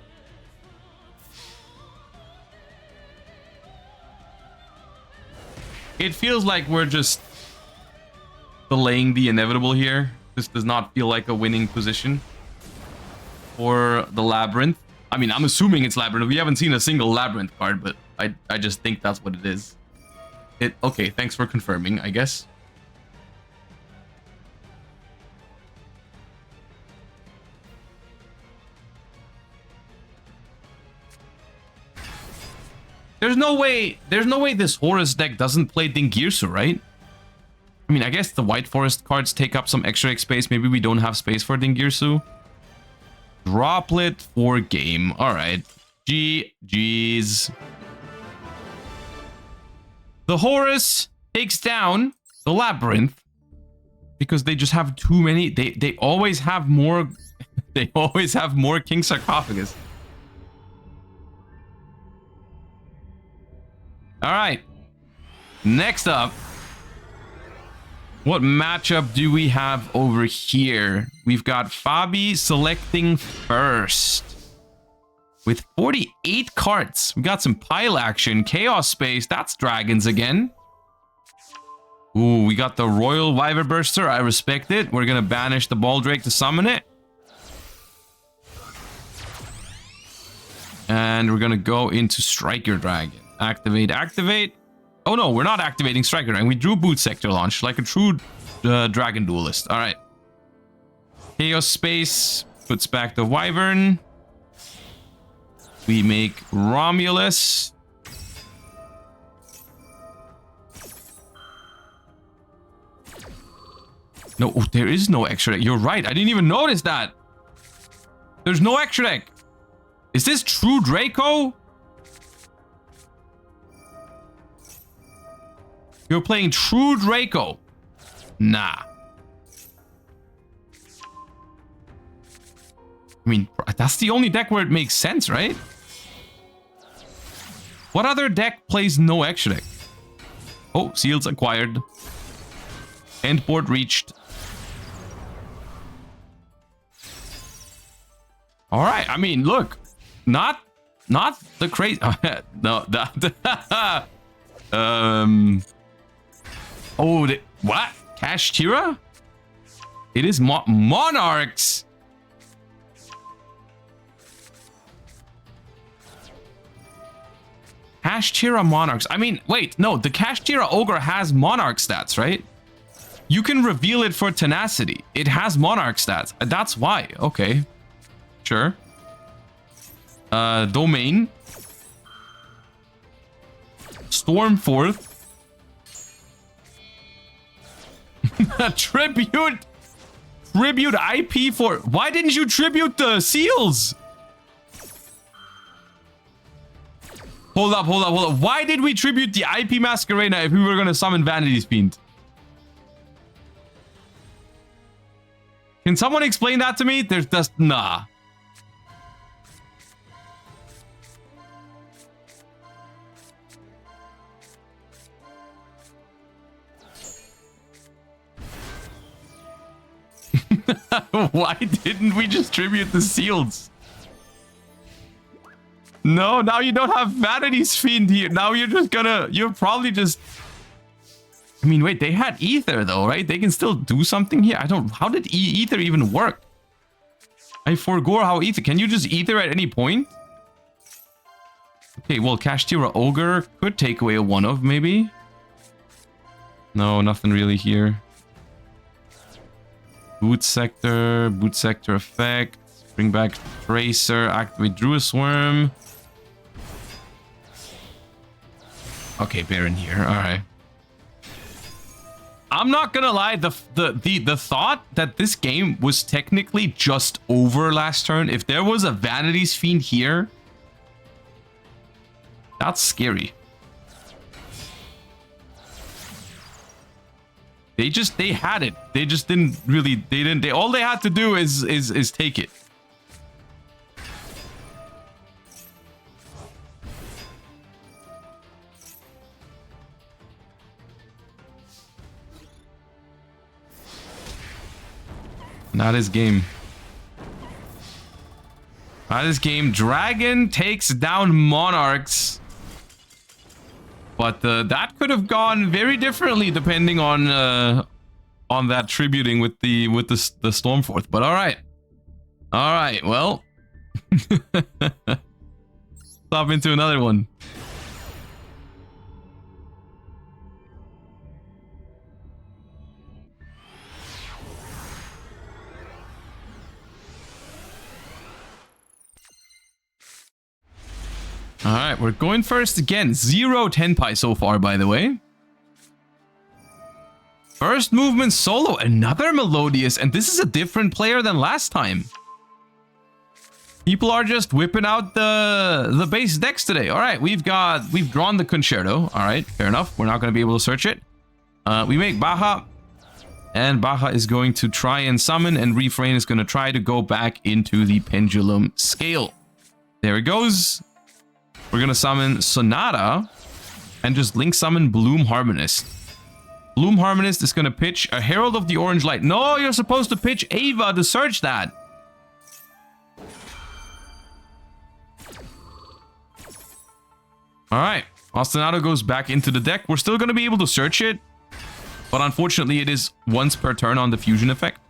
It feels like we're just delaying the inevitable here. This does not feel like a winning position for the Labyrinth. I mean, I'm assuming it's Labyrinth. We haven't seen a single Labyrinth card, but I just think that's what it is. Okay, thanks for confirming, I guess. There's no way this Horus deck doesn't play Dingirsu, right? I mean, I guess the White Forest cards take up some extra space. Maybe we don't have space for Dingirsu. Droplet for game. All right. GG's. The Horus takes down the Labyrinth because they just have too many. They always have more. They always have more King Sarcophagus. All right. Next up, what matchup do we have over here? We've got Fabi selecting first with 48 cards. We got some pile action, Chaos Space. That's dragons again. Ooh, we got the Royal Wyverburster. I respect it. We're gonna banish the Baldrake to summon it. And we're gonna go into Striker Dragon. Activate. Oh no, we're not activating Striker Dragon. We drew Boot Sector Launch like a true Dragon Duelist. All right. Chaos Space puts back the Wyvern. We make Romulus. No, oh, there is no extra deck. You're right. I didn't even notice that. There's no extra deck. Is this true Draco? You're playing true Draco. Nah. I mean, that's the only deck where it makes sense, right? What other deck plays no extra deck? Oh, seals acquired. Endboard reached. All right. I mean, look, not the crazy. No, that. Oh, what? Kashtira? It is Monarchs. Kashtira Monarchs. I mean, wait, no, the Kashtira Ogre has Monarch stats, right? You can reveal it for Tenacity. It has Monarch stats. That's why. Okay. Sure. Domain. Stormforth. Tribute. Tribute IP for... Why didn't you tribute the seals? Hold up. Why did we tribute the IP Masquerena if we were going to summon Vanity's Fiend? Can someone explain that to me? There's just... Nah. Why didn't we just tribute the seals? No, now you don't have Vanity's Fiend here. Now you're just gonna... You're probably just... I mean, wait, they had Ether though, right? They can still do something here. I don't... How did Ether even work? I forgot how Ether... Can you just Ether at any point? Okay, well, Kashtira Ogre could take away a one-of, maybe. No, nothing really here. Boot sector effect. Bring back Tracer, activate Druid Worm. Okay, Baron here. All right. I'm not gonna lie. The thought that this game was technically just over last turn. If there was a Vanity's Fiend here, that's scary. They had it. They just didn't really. All they had to do is take it. Not his game. Not his game. Dragon takes down Monarchs. But that could have gone very differently depending on that tributing with the Stormforth. But all right. Well, stop into another one. All right, we're going first again. 0 Tenpai so far, by the way. First movement solo, another Melodious, and this is a different player than last time. People are just whipping out the base decks today. All right, we've drawn the Concerto. All right, fair enough. We're not going to be able to search it. We make Baja, and Baja is going to try and summon, and Refrain is going to try to go back into the Pendulum Scale. There it goes. We're going to summon Sonata and just link summon Bloom Harmonist. Bloom Harmonist is going to pitch a Herald of the Orange Light. No, you're supposed to pitch Ava to search that. All right. Ostinato goes back into the deck. We're still going to be able to search it, but unfortunately it is once per turn on the fusion effect.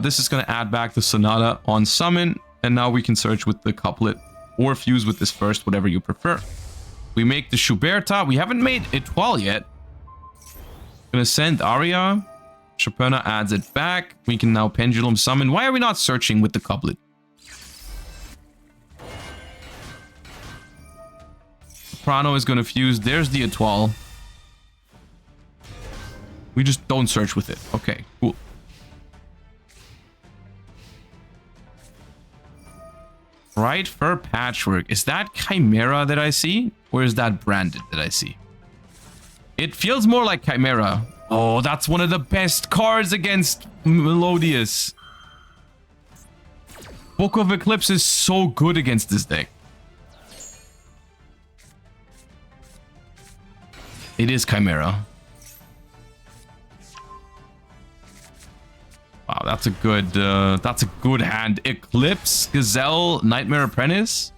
This is going to add back the Sonata on summon, and now we can search with the couplet or fuse with this first, whatever you prefer. We make the Schuberta. We haven't made Etoile yet. Gonna send Aria. Chopina adds it back. We can now Pendulum summon. Why are we not searching with the couplet? Prano is gonna fuse. There's the Etoile. We just don't search with it. Okay, cool. Right for Patchwork. Is that Chimera that I see? Or is that Branded that I see? It feels more like Chimera. Oh, that's one of the best cards against Melodious. Book of Eclipse is so good against this deck. It is Chimera. Wow, that's a good hand. Eclipse, Gazelle, Nightmare Apprentice.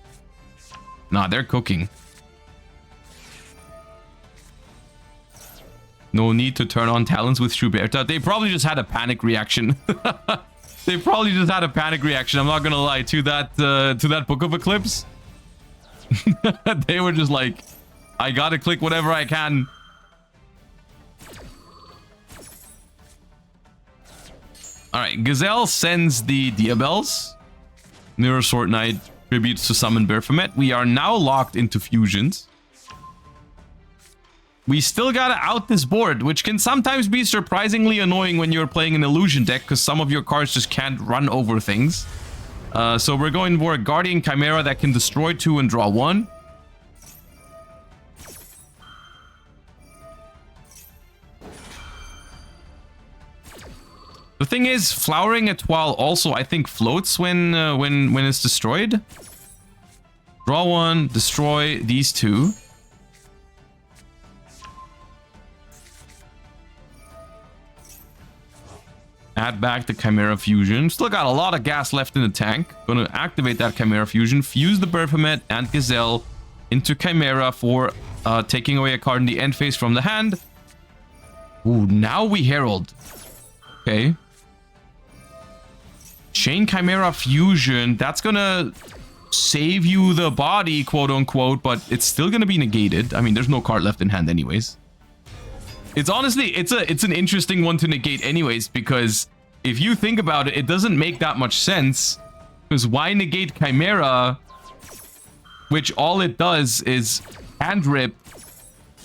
Nah, they're cooking. No need to turn on talents with Schuberta. They probably just had a panic reaction. They probably just had a panic reaction. I'm not gonna lie to that Book of Eclipse. They were just like, I gotta click whatever I can. All right, Gazelle sends the Diabels. Mirror Sword Knight tributes to summon Baphomet. We are now locked into fusions. We still gotta out this board, which can sometimes be surprisingly annoying when you're playing an illusion deck, because some of your cards just can't run over things. So we're going for a Guardian Chimera that can destroy 2 and draw 1. The thing is, Flowering Etoile also, I think, floats when it's destroyed. Draw 1, destroy these 2. Add back the Chimera Fusion. Still got a lot of gas left in the tank. Gonna activate that Chimera Fusion. Fuse the Baphomet and Gazelle into Chimera for taking away a card in the end phase from the hand. Ooh, now we Herald. Okay. Chain Chimera Fusion. That's gonna save you the body, quote unquote, but it's still gonna be negated. I mean, there's no card left in hand anyways. It's honestly, it's an interesting one to negate anyways, because if you think about it, it doesn't make that much sense. Because why negate Chimera, which all it does is hand rip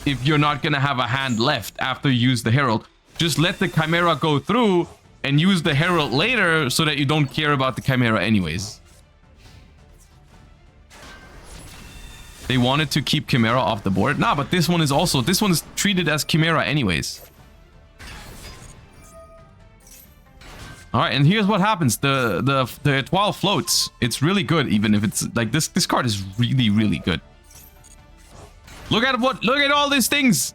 if you're not going to have a hand left after you use the Herald. Just let the Chimera go through and use the Herald later so that you don't care about the Chimera anyways. They wanted to keep Chimera off the board. Nah, but this one is treated as Chimera anyways. All right, and here's what happens. The Etoile floats. It's really good, even if it's like this card is really, really good. Look at all these things.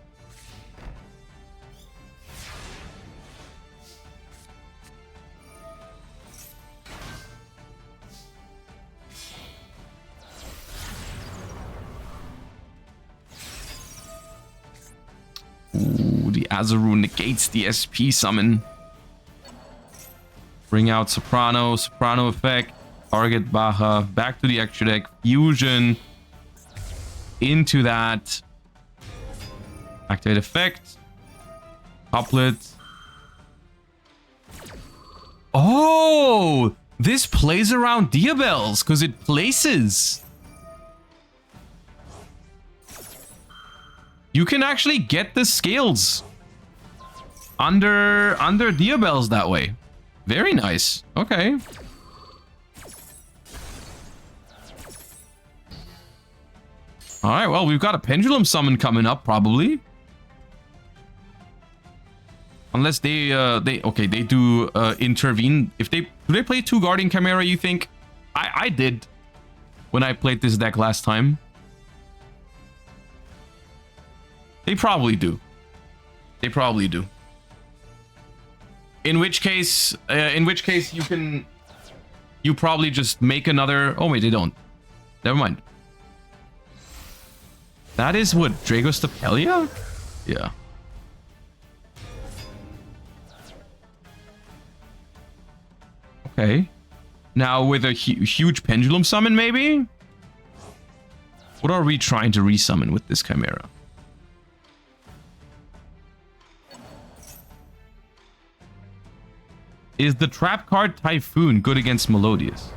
Ooh, the Azaru negates the SP summon. Bring out Soprano effect, target Baja, back to the extra deck, fusion into that. Activate effect, couplet. Oh, this plays around Diabels because it places. You can actually get the scales under Diabels that way. Very nice. Okay. All right. Well, we've got a pendulum summon coming up, probably. Unless they do intervene. If do they play 2 Guardian Chimera? You think? I did when I played this deck last time. They probably do. They probably do. In which case you probably just make another. Oh wait, they don't. Never mind. That is what, Dragostapelia? Yeah. Okay. Now with a huge pendulum summon, maybe? What are we trying to resummon with this Chimera? Is the trap card Typhoon good against Melodious?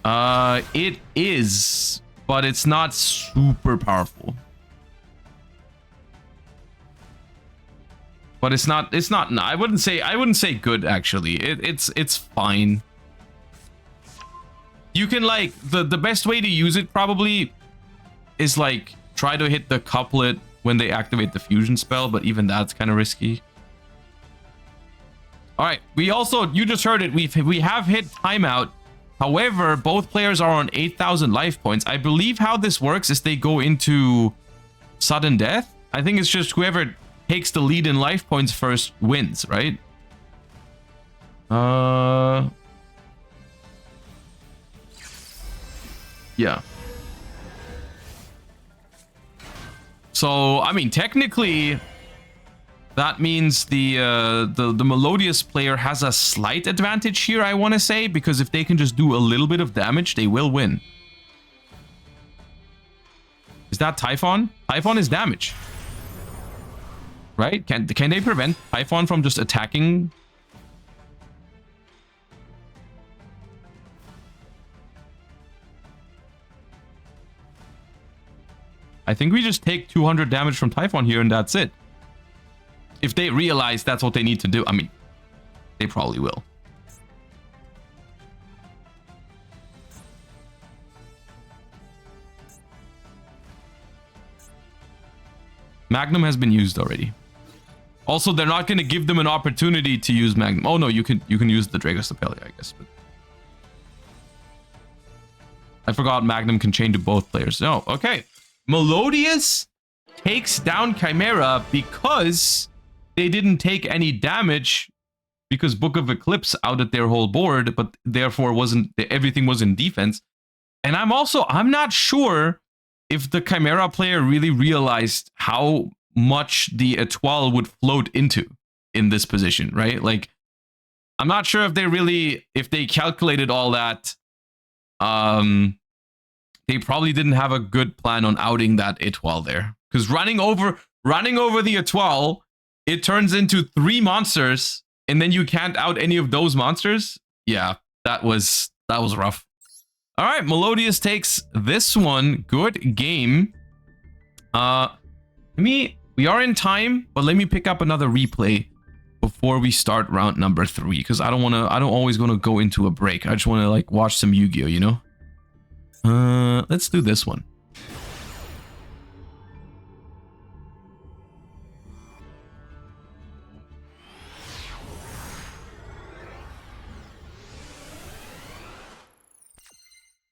It is, but it's not super powerful. But it's not, no, I wouldn't say good actually. It's fine. You can like, the best way to use it probably is like try to hit the couplet when they activate the fusion spell, but even that's kind of risky. All right, we also, you just heard it, we have hit timeout. However, both players are on 8,000 life points. I believe how this works is they go into sudden death. I think it's just whoever takes the lead in life points first wins, right? Yeah. So, I mean, technically, That means the Melodious player has a slight advantage here, I want to say, because if they can just do a little bit of damage, they will win. Is that Typhon? Typhon is damage. Right? Can they prevent Typhon from just attacking? I think we just take 200 damage from Typhon here and that's it. If they realize that's what they need to do. I mean, they probably will. Magnum has been used already. Also, they're not going to give them an opportunity to use Magnum. Oh no, you can use the Dragostapelia, I guess. But I forgot Magnum can chain to both players. No, okay. Melodious takes down Chimera because they didn't take any damage because Book of Eclipse outed their whole board, but therefore everything was in defense. And I'm not sure if the Chimera player really realized how much the Etoile would float into in this position, right? Like, I'm not sure if they calculated all that. They probably didn't have a good plan on outing that Etoile there. Because running over the Etoile, it turns into 3 monsters, and then you can't out any of those monsters. Yeah, that was rough. All right, Melodious takes this one. Good game. We are in time, but let me pick up another replay before we start round number 3, because I don't always want to go into a break. I just want to like watch some Yu-Gi-Oh, you know? Let's do this one.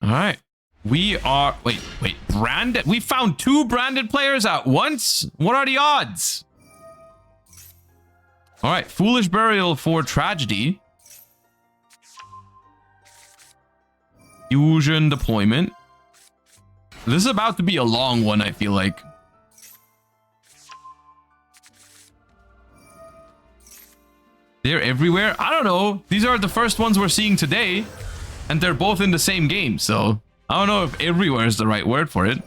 All right. We are... Wait. Branded? We found 2 branded players at once? What are the odds? All right. Foolish Burial for Tragedy. Fusion Deployment. This is about to be a long one, I feel like. They're everywhere? I don't know. These are the first ones we're seeing today. And they're both in the same game, so I don't know if everywhere is the right word for it.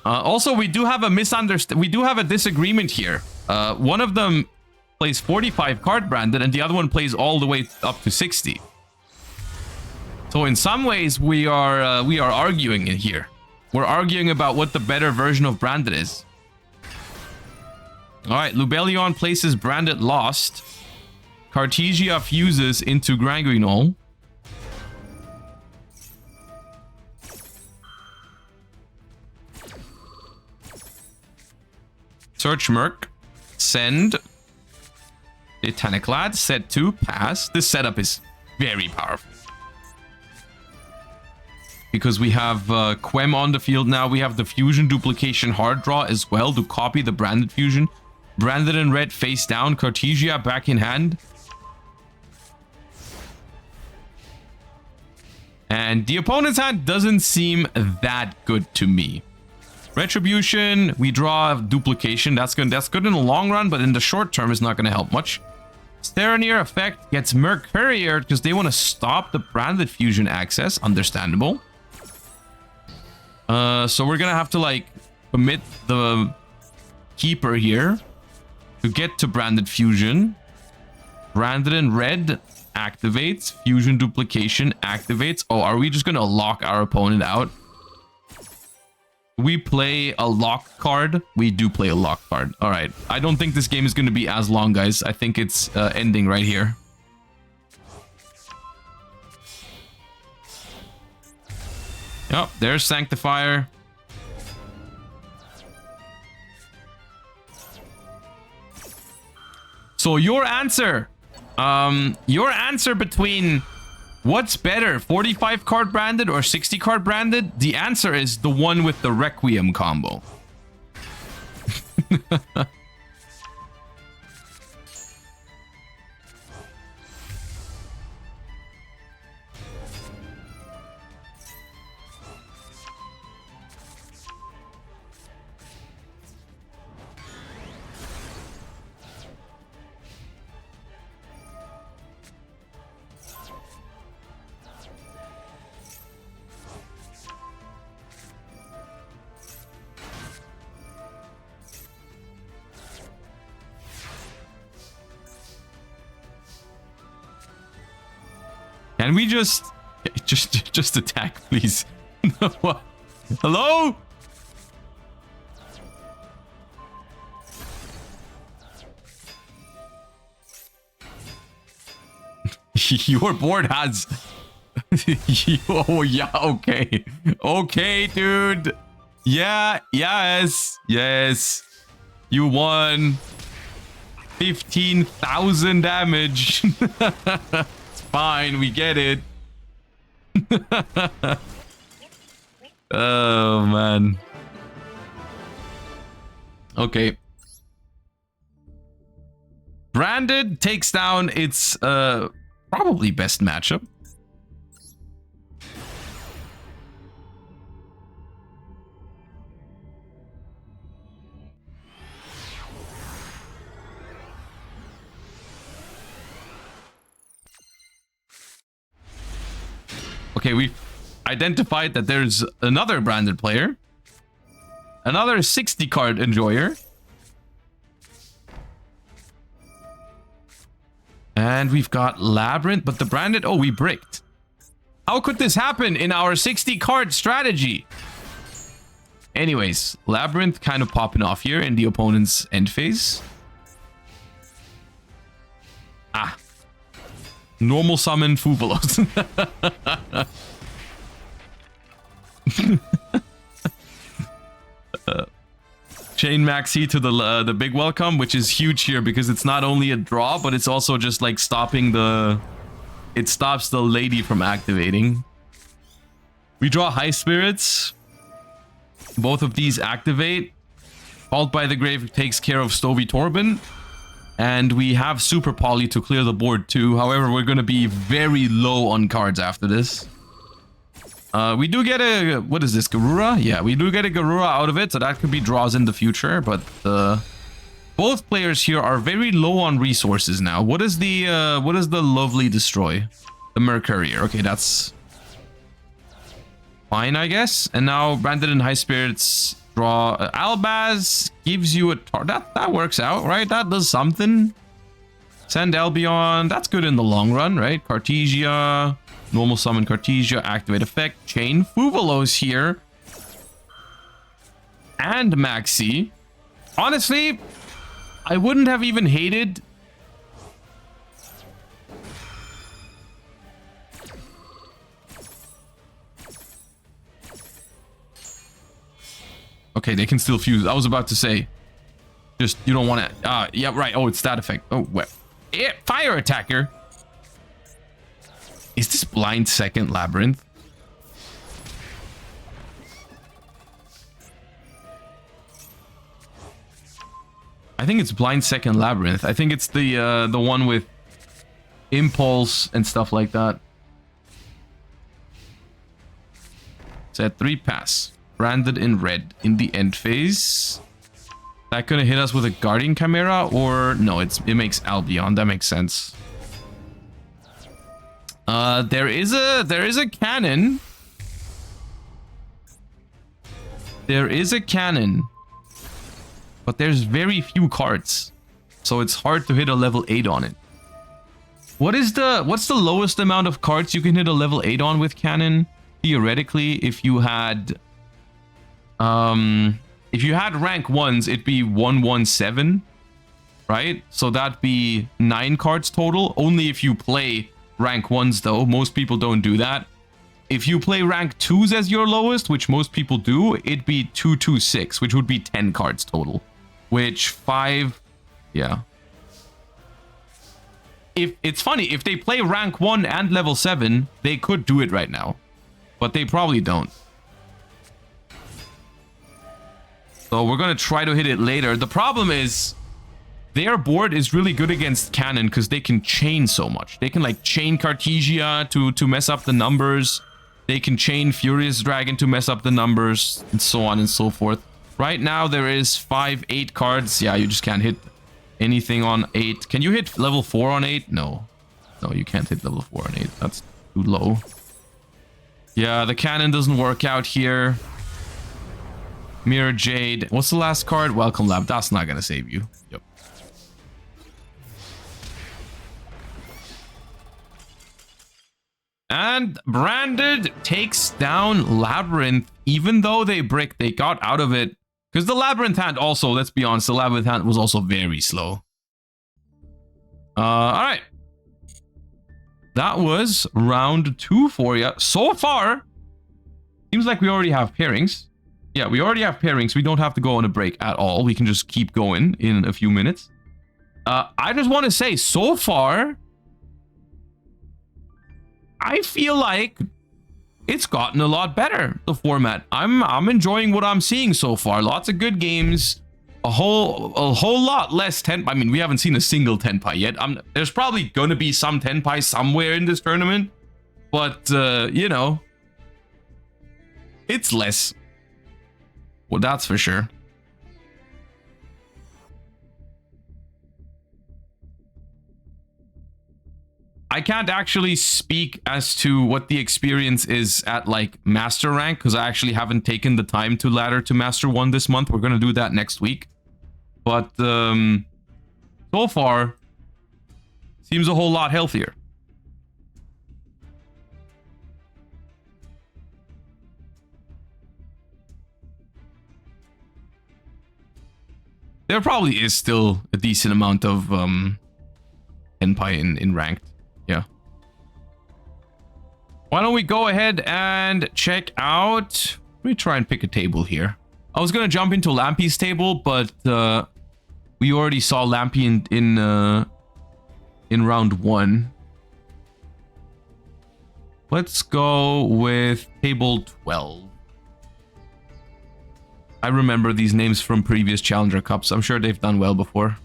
Also, we do have a disagreement here. One of them plays 45 card branded, and the other one plays all the way up to 60. So in some ways, we are arguing in here. We're arguing about what the better version of branded is. All right, Lubellion places branded Lost. Cartesia fuses into Granguinol. Search Merc, send Titaniclad, set 2, pass. This setup is very powerful. Because we have Quem on the field now. We have the Fusion Duplication hard draw as well to copy the Branded Fusion. Branded in red face down, Cartesia back in hand. And the opponent's hand doesn't seem that good to me. Retribution, we draw Duplication. That's good in the long run, but in the short term, it's not going to help much. Steronier effect gets Mercurier because they want to stop the Branded Fusion access. Understandable. So we're going to have to, like, commit the Keeper here to get to Branded Fusion. Branded in red activates. Fusion Duplication activates. Oh, are we just going to lock our opponent out? We play a lock card. We do play a lock card. All right. I don't think this game is going to be as long, guys. I think it's ending right here. Yep, there's Sanctifier. So your answer between what's better, 45 card branded or 60 card branded? The answer is the one with the Requiem combo. Can we just attack, please? Hello? Your board has... Oh, yeah, okay. Okay, dude. Yeah, yes, yes. You won. 15,000 damage. It's fine, we get it. Oh, man. Okay. Branded takes down its probably best matchup. Okay, we've identified that there's another branded player. Another 60 card enjoyer. And we've got Labyrinth, but the branded... Oh, we bricked. How could this happen in our 60 card strategy? Anyways, Labyrinth kind of popping off here in the opponent's end phase. Ah. Normal summon Fuvalos. Chain Maxi to the big welcome, which is huge here because it's not only a draw, but it's also just like stopping the... It stops the lady from activating. We draw High Spirits. Both of these activate. Halt by the Grave takes care of Stovey Torben. And we have Super Poly to clear the board too. However, we're going to be very low on cards after this. We do get a... What is this? Garura? Yeah, we do get a Garura out of it. So that could be draws in the future. But both players here are very low on resources now. What is the lovely destroy? The Mercurier. Okay, that's fine, I guess. And now Branded and High Spirits... Draw Albaz gives you a that works out, right? That does something. Send Albion, that's good in the long run, right? Cartesia, normal summon Cartesia, activate effect, chain Fuvalos here. And Maxi. Honestly, I wouldn't have even hated... Okay, they can still fuse. I was about to say, just you don't want to. Yeah, right. Oh, it's that effect. Oh, what? Yeah, fire attacker. Is this blind second Labyrinth? I think it's blind second Labyrinth. I think it's the one with impulse and stuff like that. Set 3 pass. Branded in red in the end phase. That gonna hit us with a Guardian Chimera or no? It makes Albion. That makes sense. There is a cannon. There is a cannon, but there's very few cards, so it's hard to hit a level 8 on it. What's the lowest amount of cards you can hit a level 8 on with cannon? Theoretically, if you had rank 1s, it'd be 117, right? So that'd be 9 cards total. Only if you play rank 1s though. Most people don't do that. If you play rank 2s as your lowest, which most people do, it'd be 226, which would be 10 cards total. Which 5, yeah. If it's funny, if they play rank 1 and level 7, they could do it right now. But they probably don't. So we're going to try to hit it later. The problem is their board is really good against cannon because they can chain so much. They can like chain Cartesia to mess up the numbers. They can chain Furious Dragon to mess up the numbers and so on and so forth. Right now there is 5, 8 cards. Yeah, you just can't hit anything on 8. Can you hit level 4 on 8? No. No, you can't hit level 4 on 8. That's too low. Yeah, the cannon doesn't work out here. Mirror Jade. What's the last card? Welcome Lab. That's not gonna save you. Yep. And Branded takes down Labyrinth. Even though they bricked, they got out of it. Because the Labyrinth hand also, let's be honest, the Labyrinth hand was also very slow. Alright. That was round 2 for you. So far, seems like we already have pairings. Yeah, we already have pairings. We don't have to go on a break at all. We can just keep going in a few minutes. I just want to say, so far, I feel like it's gotten a lot better, the format. I'm enjoying what I'm seeing so far. Lots of good games. A whole lot less Tenpai. I mean, we haven't seen a single Tenpai yet. There's probably gonna be some Tenpai somewhere in this tournament, but you know, it's less. Well, that's for sure. I can't actually speak as to what the experience is at like master rank because I actually haven't taken the time to ladder to master 1 this month. We're going to do that next week. But so far, seems a whole lot healthier. There probably is still a decent amount of Tenpai in ranked. Yeah. Why don't we go ahead and check out... Let me try and pick a table here. I was going to jump into Lampy's table, but we already saw Lampy in round 1. Let's go with table 12. I remember these names from previous Challenger Cups. I'm sure they've done well before.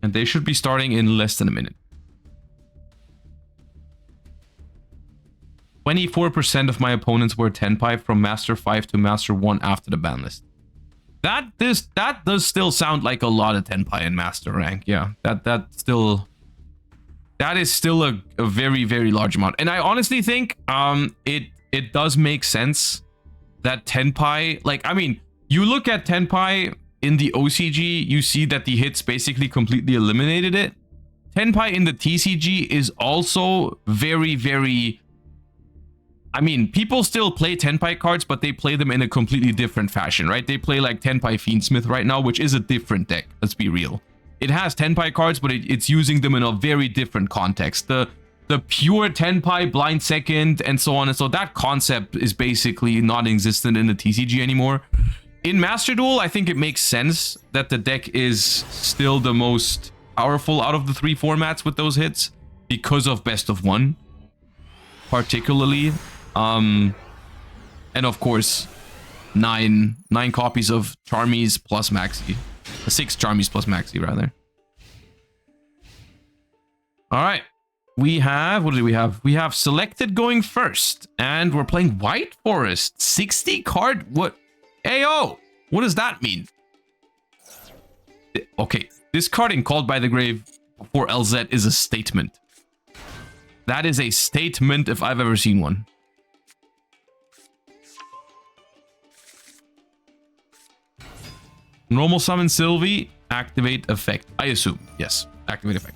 And they should be starting in less than a minute. 24% of my opponents were Tenpai from Master 5 to Master 1 after the ban list. That does still sound like a lot of Tenpai in Master rank. Yeah, that is still a very, very large amount. And I honestly think it does make sense that Tenpai, like, I mean, you look at Tenpai in the OCG, you see that the hits basically completely eliminated it. Tenpai in the TCG is also very, very... I mean, people still play Tenpai cards, but they play them in a completely different fashion, right? They play like Tenpai Fiendsmith right now, which is a different deck, let's be real. It has Tenpai cards, but it's using them in a very different context. The pure Tenpai, Blind Second, and so on and so that concept is basically non-existent in the TCG anymore. In Master Duel, I think it makes sense that the deck is still the most powerful out of the 3 formats with those hits because of Best of 1, particularly. And of course, 9 copies of Charmies plus Maxi. 6 Charmies plus Maxi, rather. Alright. We have... What do we have? We have Selected going first. And we're playing White Forest. 60 card... What? Ayo! What does that mean? Okay. This card in Called by the Grave for LZ is a statement. That is a statement if I've ever seen one. Normal summon Sylvie, activate effect. I assume. Yes, activate effect.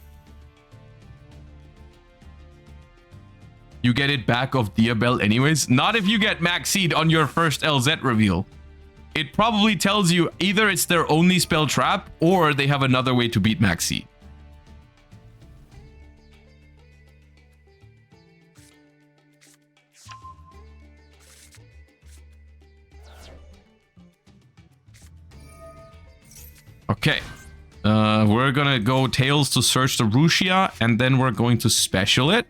You get it back of Diabel anyways. Not if you get Max Seed on your first LZ reveal. It probably tells you either it's their only spell trap or they have another way to beat Max Seed. Okay, we're gonna go Tails to search the Rushia, and then we're going to special it,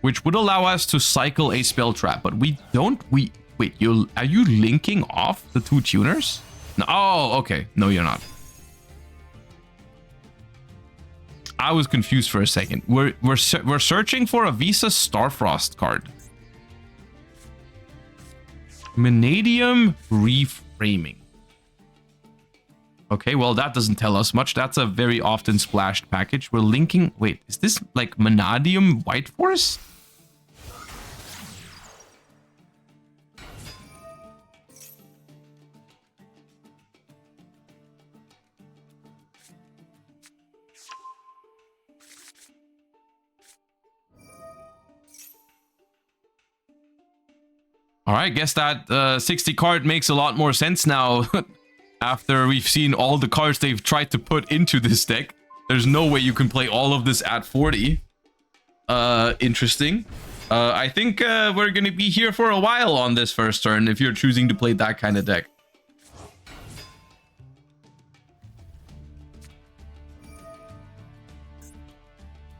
which would allow us to cycle a spell trap. But we don't. Wait, are you linking off the 2 tuners? No, oh, okay. No, you're not. I was confused for a second. We're searching for a Visa Starfrost card. Vanadium reframing. Okay, well, that doesn't tell us much. That's a very often splashed package. We're linking... Wait, is this like Vanadium White Forest? All right, guess that 60 card makes a lot more sense now. After we've seen all the cards they've tried to put into this deck. There's no way you can play all of this at 40. Interesting. I think we're gonna be here for a while on this first turn if you're choosing to play that kind of deck.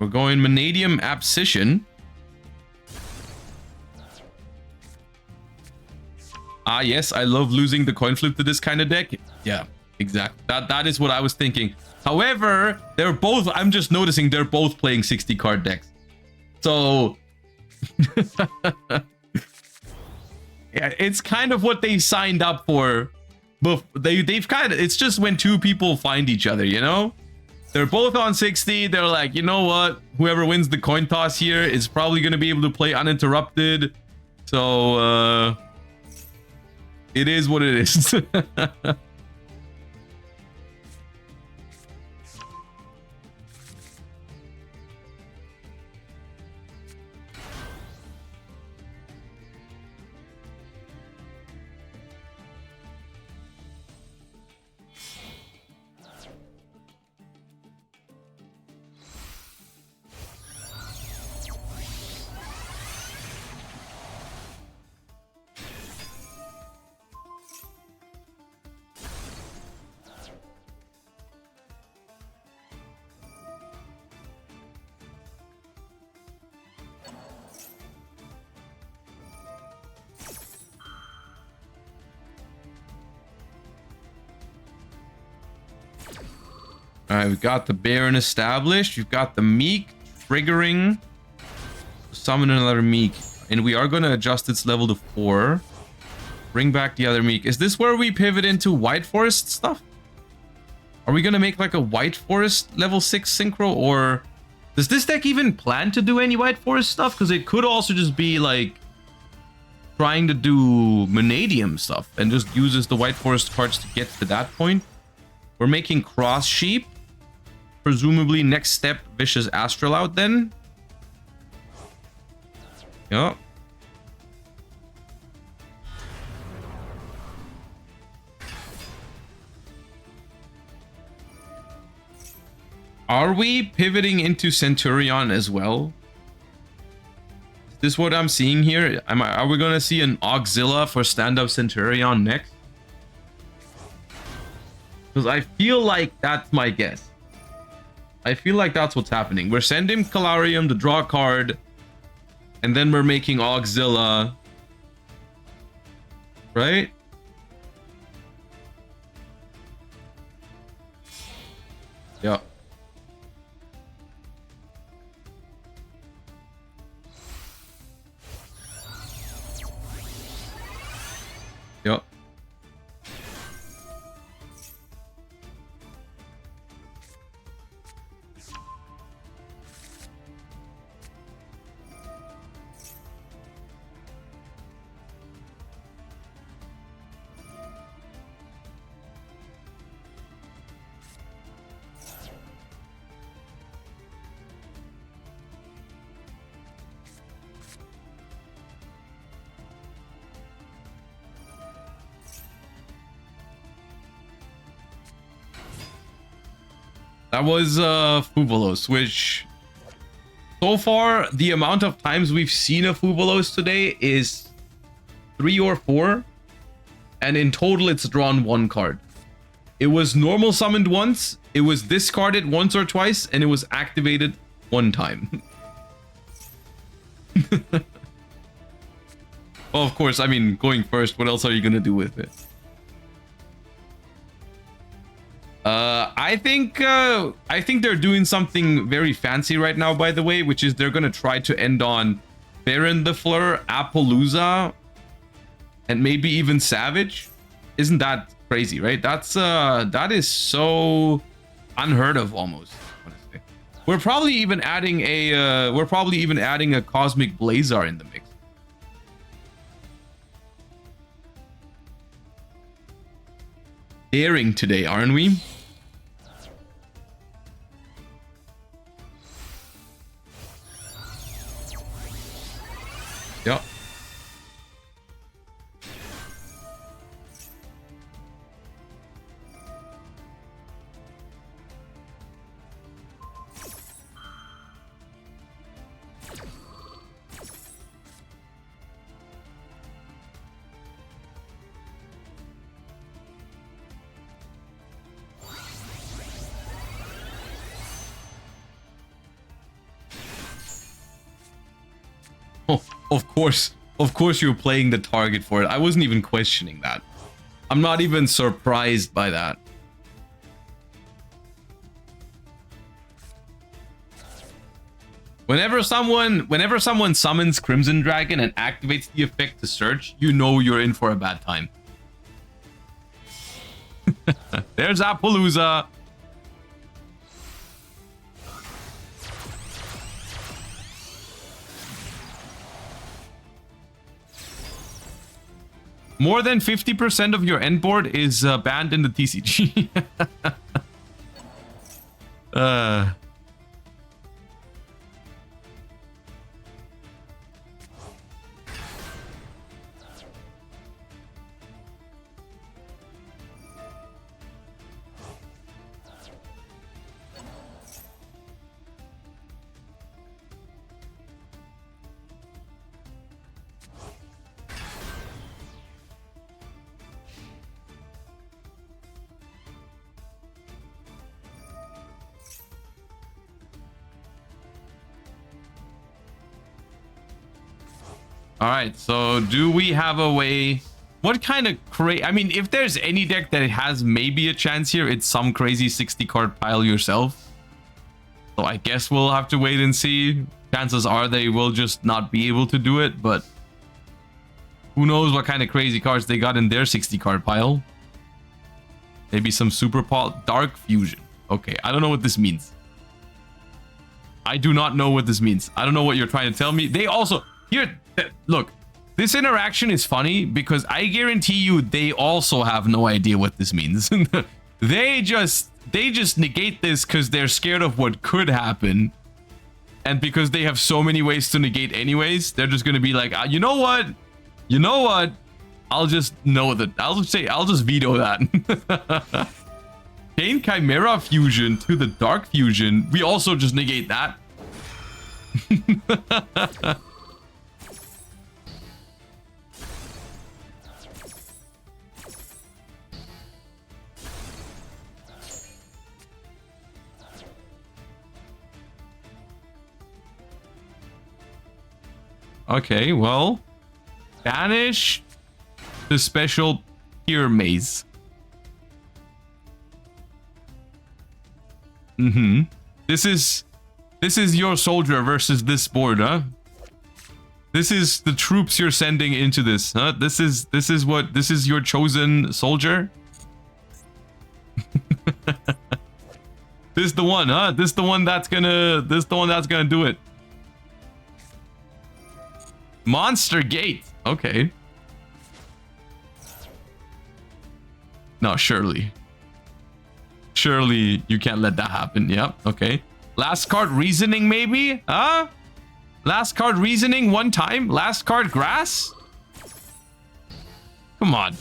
We're going Vanadium Abscission. Ah, yes, I love losing the coin flip to this kind of deck. Yeah, exactly. That is what I was thinking. However, they're both, I'm just noticing they're both playing 60 card decks. So, yeah, it's kind of what they signed up for. But they've kind of, it's just when two people find each other, you know? They're both on 60. They're like, you know what? Whoever wins the coin toss here is probably going to be able to play uninterrupted. So, it is what it is. All right, we've got the Baron established. We've got the Meek triggering. Summon another Meek. And we are going to adjust its level to 4. Bring back the other Meek. Is this where we pivot into White Forest stuff? Are we going to make like a White Forest level 6 synchro? Or does this deck even plan to do any White Forest stuff? Because it could also just be like trying to do Vanadium stuff and just uses the White Forest cards to get to that point. We're making Cross Sheep. Presumably next step, Vicious Astral out then. Yeah. Are we pivoting into Centurion as well? Is this what I'm seeing here? Are we going to see an Auxilla for stand-up Centurion next? Because I feel like that's my guess. I feel like that's what's happening. We're sending Calarium to draw a card. And then we're making Auxilla. Right? Yeah. Yeah. That was Fubulos, which so far the amount of times we've seen a Fubulos today is 3 or 4, and in total it's drawn 1 card. It was normal summoned once, it was discarded once or twice, and it was activated 1 time. Well, of course, I mean, going first, what else are you gonna do with it? I think they're doing something very fancy right now, by the way, which is they're gonna try to end on Baron the Fleur, Appaloosa, and maybe even Savage. Isn't that crazy, right? That is so unheard of almost, honestly. We're probably even adding a Cosmic Blazar in the mix. Daring today, aren't we? Yep. Of course you're playing the target for it. I wasn't even questioning that. I'm not even surprised by that. Whenever someone summons Crimson Dragon and activates the effect to search, you know you're in for a bad time. There's Appaloosa. More than 50% of your end board is banned in the TCG. All right, so do we have a way? What kind of I mean, if there's any deck that has maybe a chance here, it's some crazy 60 card pile yourself. So I guess we'll have to wait and see. Chances are they will just not be able to do it, but who knows what kind of crazy cards they got in their 60 card pile. Maybe some super dark fusion. Okay, I don't know what this means. I do not know what this means. I don't know what you're trying to tell me. They also here, look, this interaction is funny because I guarantee you they also have no idea what this means. they just negate this because they're scared of what could happen, and because they have so many ways to negate anyways, they're just gonna be like, you know what, I'll just veto that. Chain Chimera fusion to the dark fusion, we also just negate that. Okay, well, banish the special Pure Maze. This is your soldier versus this board, huh? This is the troops you're sending into this, huh? This is your chosen soldier. This is the one, huh? This is the one that's gonna do it. Monster Gate. Okay. No, surely you can't let that happen. Yep. Okay. Last card reasoning, maybe? Huh? Last card reasoning one time? Last card grass? Come on.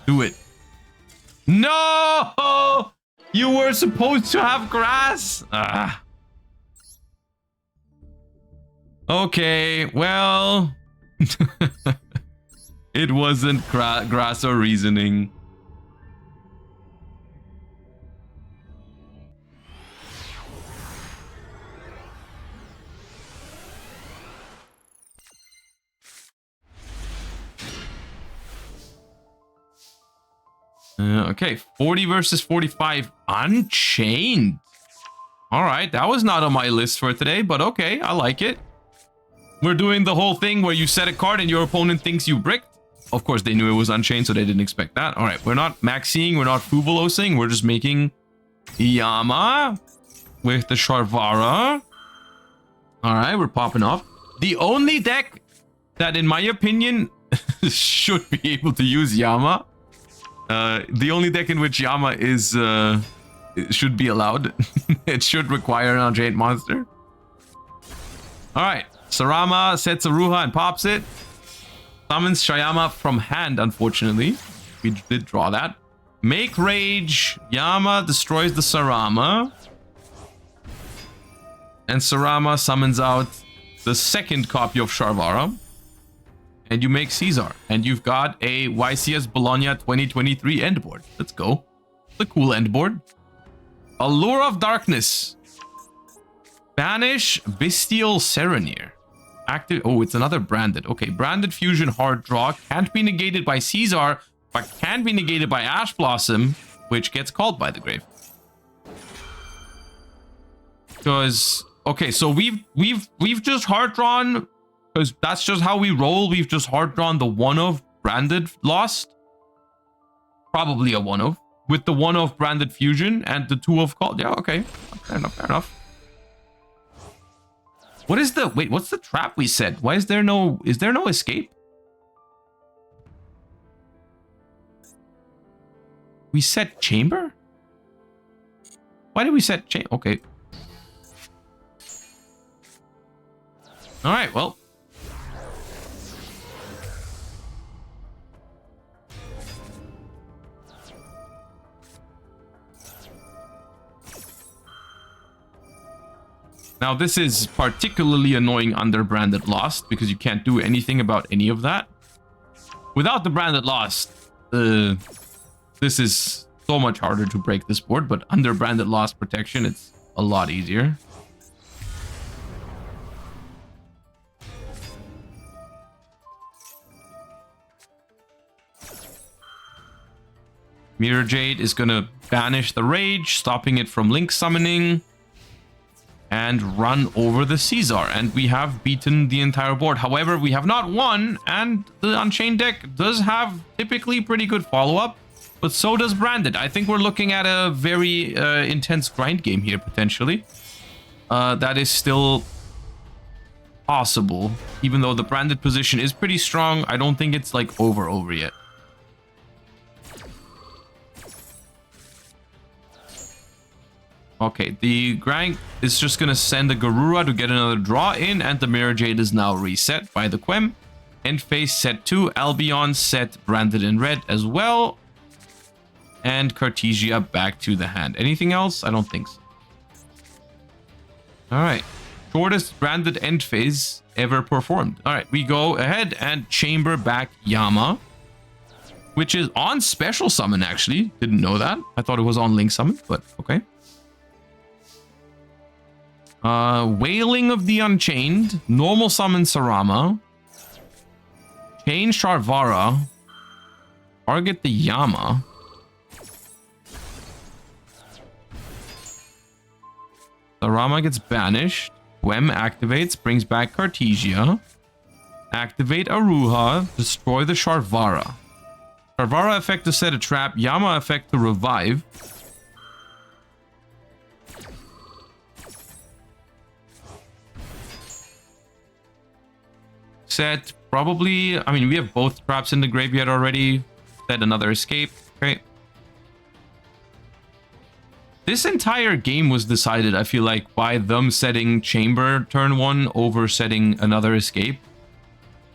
Do it. No! You were supposed to have grass? Ah. Okay, well... it wasn't grass or reasoning. Okay, 40 versus 45 Unchained. All right, that was not on my list for today, but okay, I like it. We're doing the whole thing where you set a card and your opponent thinks you bricked. Of course, they knew it was Unchained, so they didn't expect that. All right, we're not maxing, we're not Fuvolosing, we're just making Yama with the Sharvara. All right, we're popping off. The only deck that, in my opinion, should be able to use Yama. The only deck in which Yama is should be allowed. It should require an Unchained monster. All right, Sarama sets Aruha and pops it. Summons Shayama from hand, unfortunately. We did draw that. Make Rage. Yama destroys the Sarama. And Sarama summons out the second copy of Sharvara. And you make Caesar. And you've got a YCS Bologna 2023 end board. Let's go. It's a cool end board. Allure of Darkness. Banish Bestial Serenir. Active. Oh, it's another branded. Okay, branded fusion hard draw. Can't be negated by Caesar, but can be negated by Ash Blossom, which gets called by the grave. Because okay, so we've just hard drawn, because that's just how we roll. We've just hard drawn the one of branded lost. Probably a one of. With the one of branded fusion and the two of called. Yeah, okay. Fair enough, fair enough. What is the wait, what's the trap we set? Why is there no escape? We set chamber? Why did we set chamber? Okay. All right, well. Now, this is particularly annoying under branded lost because you can't do anything about any of that. Without the branded lost, this is so much harder to break this board, but under branded lost protection, it's a lot easier. Mirror Jade is gonna banish the rage, stopping it from link summoning, and run over the Caesar, and we have beaten the entire board. However, we have not won, and the Unchained deck does have typically pretty good follow-up, but so does Branded. I think we're looking at a very intense grind game here, potentially. That is still possible, even though the Branded position is pretty strong. I don't think it's like over yet. Okay, the Grang is just going to send a Garura to get another draw in, and the Mirror Jade is now reset by the Quem. End phase set 2, Albion set branded in red as well. And Cartesia back to the hand. Anything else? I don't think so. Alright, shortest branded end phase ever performed. Alright, we go ahead and chamber back Yama, which is on special summon actually. Didn't know that. I thought it was on link summon, but okay. Wailing of the Unchained, normal summon Sarama, chain Sharvara, target the Yama, Sarama gets banished, Quem activates, brings back Cartesia, activate Aruha, destroy the Sharvara. Sharvara effect to set a trap, Yama effect to revive. Set probably, I mean, we have both traps in the graveyard already. Set another escape. Okay. This entire game was decided, I feel like, by them setting chamber turn 1 over setting another escape.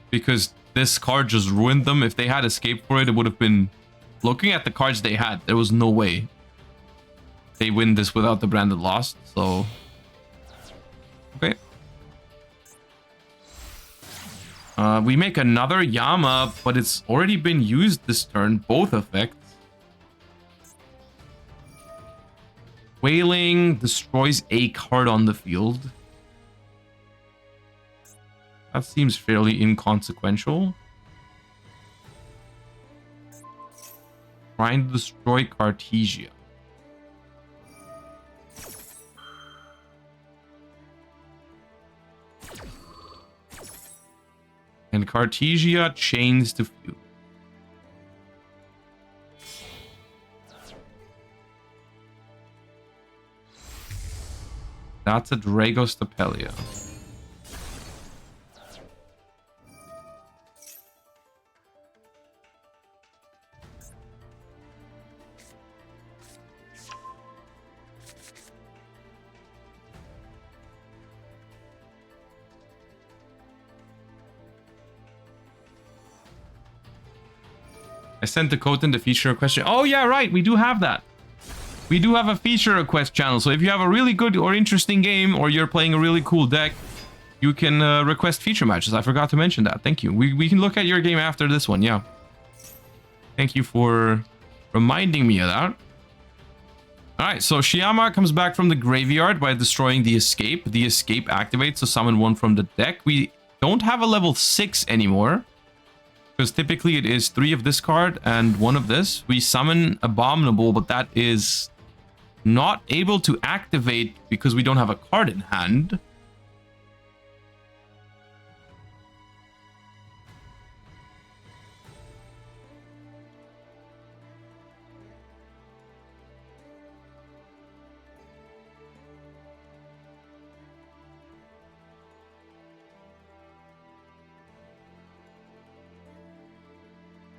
Because this card just ruined them. If they had escape for it, it would have been... Looking at the cards they had, there was no way they win this without the branded lost. So... Okay. We make another Yama, but it's already been used this turn, both effects. Wailing destroys a card on the field. That seems fairly inconsequential. Trying to destroy Cartesia. And Cartesia chains to field. That's a Dragos Tapelia. I sent the code in the feature request. Oh yeah, right. We do have that. We do have a feature request channel. So if you have a really good or interesting game, or you're playing a really cool deck, you can request feature matches. I forgot to mention that. Thank you. We can look at your game after this one. Yeah. Thank you for reminding me of that. All right. So Shiyama comes back from the graveyard by destroying the escape. The escape activates to summon one from the deck. We don't have a level 6 anymore. Because typically it is 3 of this card and 1 of this. We summon Abominable, but that is not able to activate because we don't have a card in hand.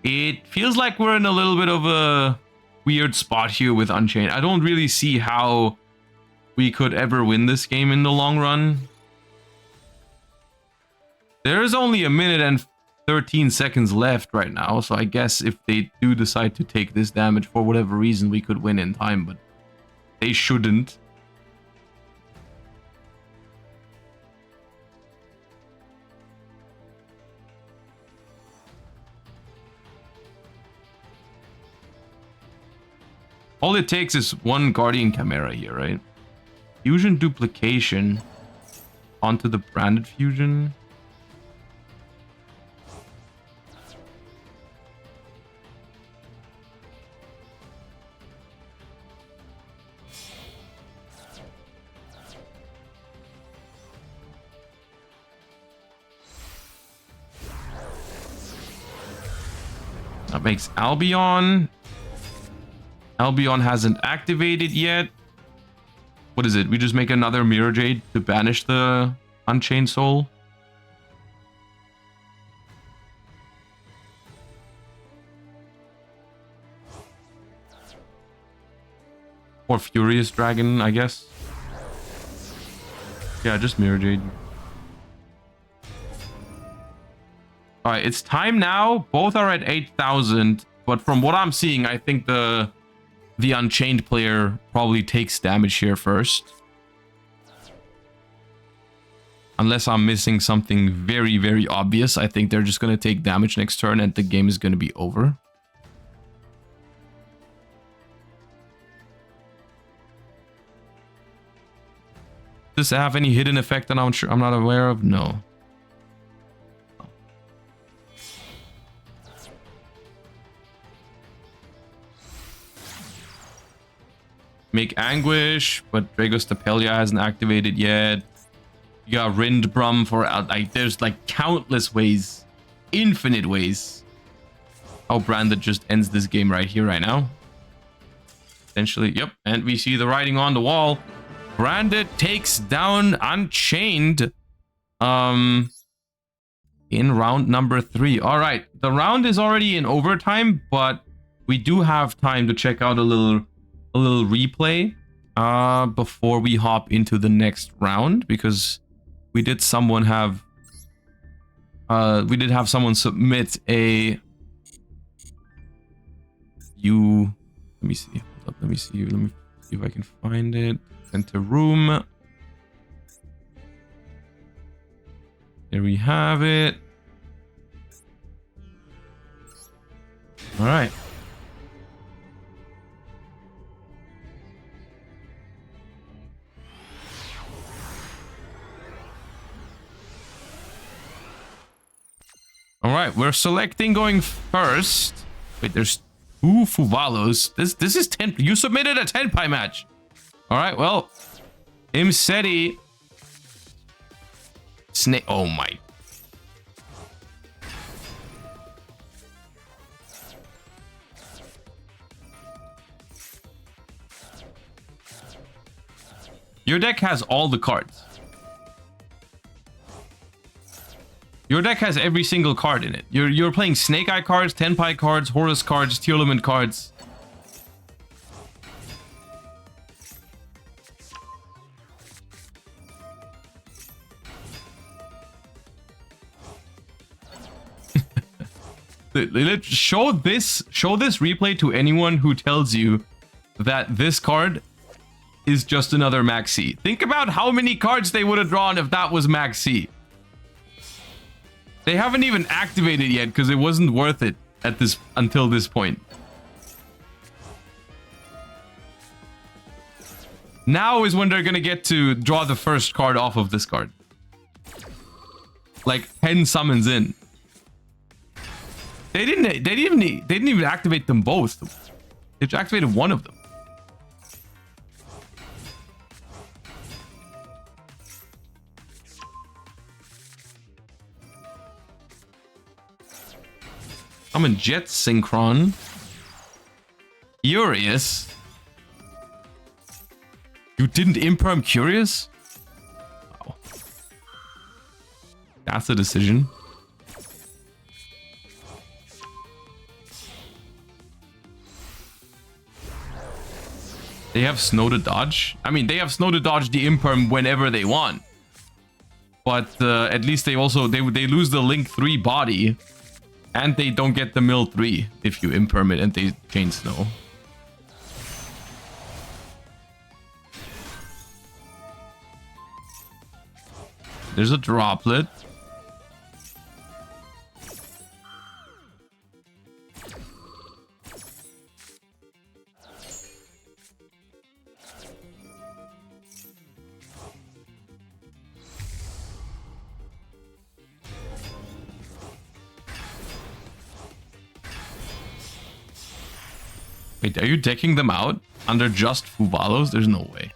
It feels like we're in a little bit of a weird spot here with Unchained. I don't really see how we could ever win this game in the long run. There's only a minute and 13 seconds left right now, so I guess if they do decide to take this damage for whatever reason, we could win in time, but they shouldn't. All it takes is 1 Guardian Chimera here, right? Fusion Duplication onto the Branded Fusion. That makes Albion. Albion hasn't activated yet. What is it? We just make another Mirror Jade to banish the Unchained Soul. Or Furious Dragon, I guess. Yeah, just Mirror Jade. Alright, it's time now. Both are at 8,000. But from what I'm seeing, I think the Unchained player probably takes damage here first. Unless I'm missing something very, very obvious. I think they're just going to take damage next turn and the game is going to be over. Does it have any hidden effect that I'm not aware of? No. Make Anguish, but Drago's Tapelia hasn't activated yet. You got Rindbrum for like there's like countless ways, infinite ways how Branded just ends this game right here, right now. Essentially, yep, and we see the writing on the wall. Branded takes down Unchained in round number 3. All right, the round is already in overtime, but we do have time to check out a little replay before we hop into the next round, because we did have someone submit a let me see if I can find it. Enter room. There we have it. All right. All right, we're selecting going first. Wait, there's 2 Fuvalos. This is 10. You submitted a Tenpai match. All right, well, Imseti. Snake. Oh my. Your deck has all the cards. Your deck has every single card in it. You're playing Snake Eye cards, Tenpai cards, Horus cards, Tearlament cards. Show this replay to anyone who tells you that this card is just another Max C. Think about how many cards they would have drawn if that was Max C. They haven't even activated yet because it wasn't worth it until this point. Now is when they're gonna get to draw the first card off of this card. like 10 summons in. They didn't even activate them both. They just activated one of them. Summon Jet Synchron. Furious. You didn't imperm Curious? Wow. That's a decision. They have Snow to dodge. I mean, they have Snow to dodge the imperm whenever they want. But at least they also they lose the Link 3 body. And they don't get the Mill 3 if you imperm it and they chain Snow. There's a Droplet. Wait, are you decking them out under just Fuvalos? There's no way.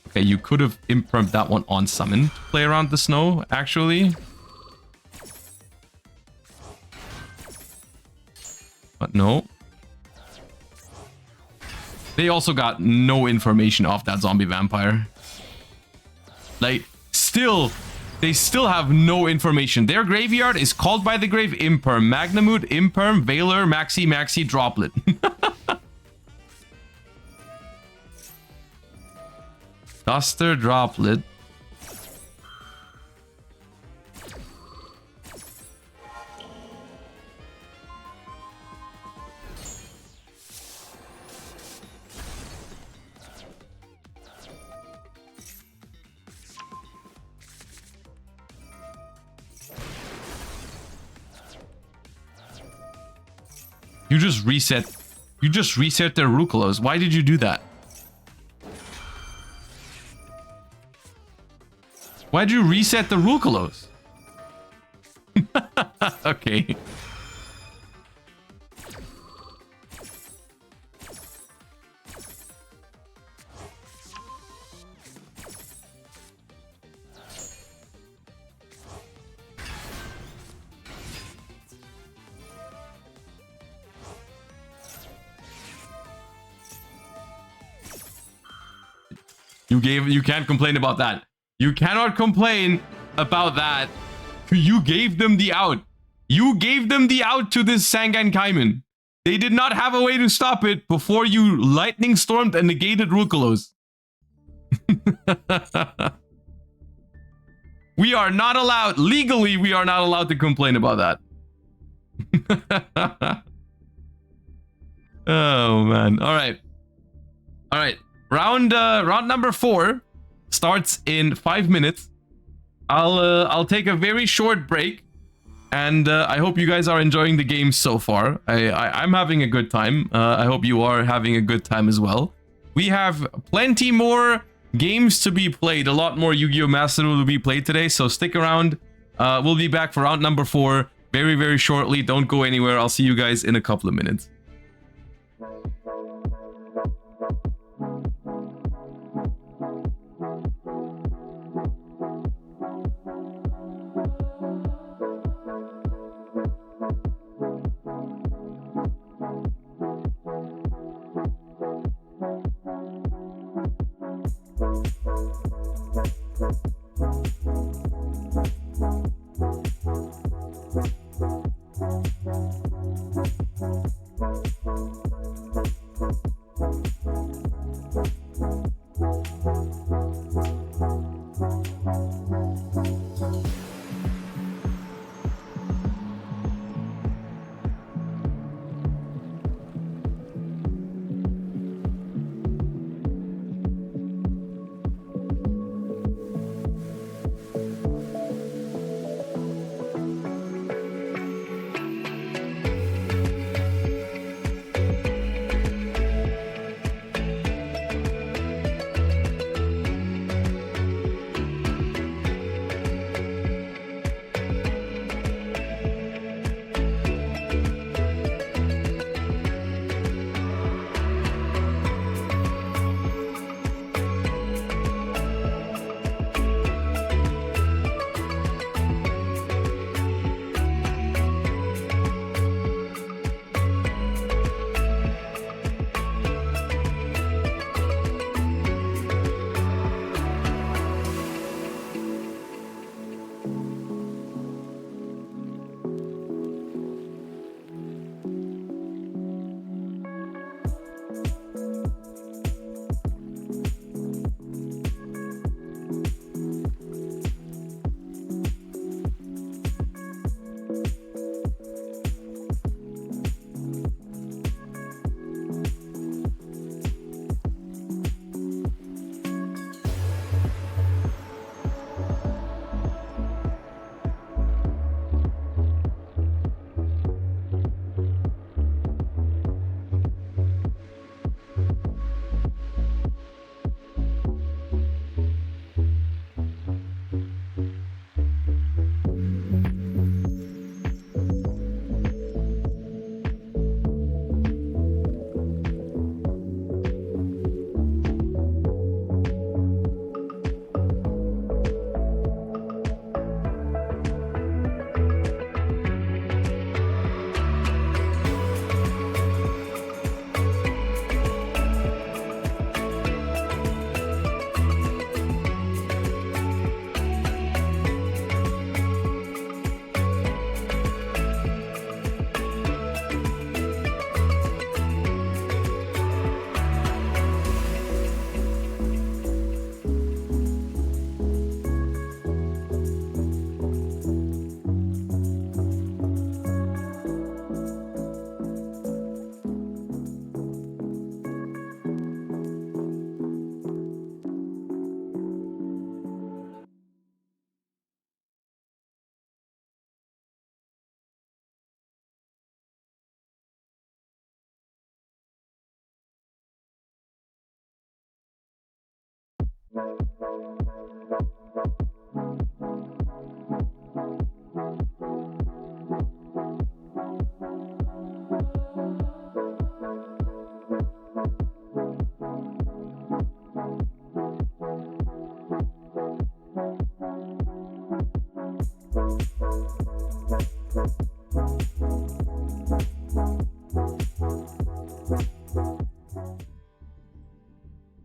Okay, you could have impermed that one on summon to play around the Snow, actually. But no. They also got no information off that zombie vampire. Like, still... They still have no information. Their graveyard is called by the grave imperm. Magnamood, imperm, Veiler, Maxi, Droplet. Duster, Droplet. You just reset their Rucolos. Why did you do that? Why'd you reset the Rucolos? Okay. You can't complain about that. You cannot complain about that. You gave them the out. You gave them the out to this Sangan Kaiman. They did not have a way to stop it before you lightning stormed and negated Rucolos. We are not allowed, legally, we are not allowed to complain about that. Oh man. All right. Round number 4 starts in 5 minutes. I'll take a very short break, and I hope you guys are enjoying the game so far. I'm having a good time. I hope you are having a good time as well. We have plenty more games to be played. A lot more Yu-Gi-Oh! Master Duel will be played today, so stick around. We'll be back for round number 4 very, very shortly. Don't go anywhere. I'll see you guys in a couple of minutes.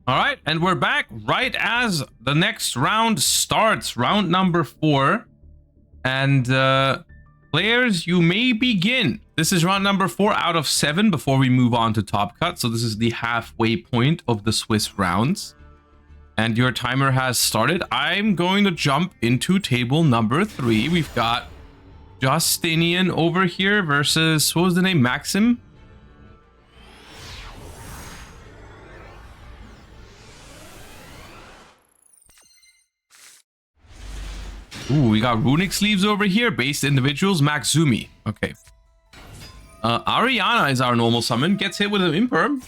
All right, and we're back right as the next round starts, round number 4. And players, you may begin. This is round number 4 out of 7 before we move on to Top Cut. So this is the halfway point of the Swiss rounds. And your timer has started. I'm going to jump into table number 3. We've got Justinian over here versus, what was the name? Maxim? Ooh, we got runic sleeves over here. Based individuals, Maxumi. Okay. Ariana is our normal summon. Gets hit with an imperm.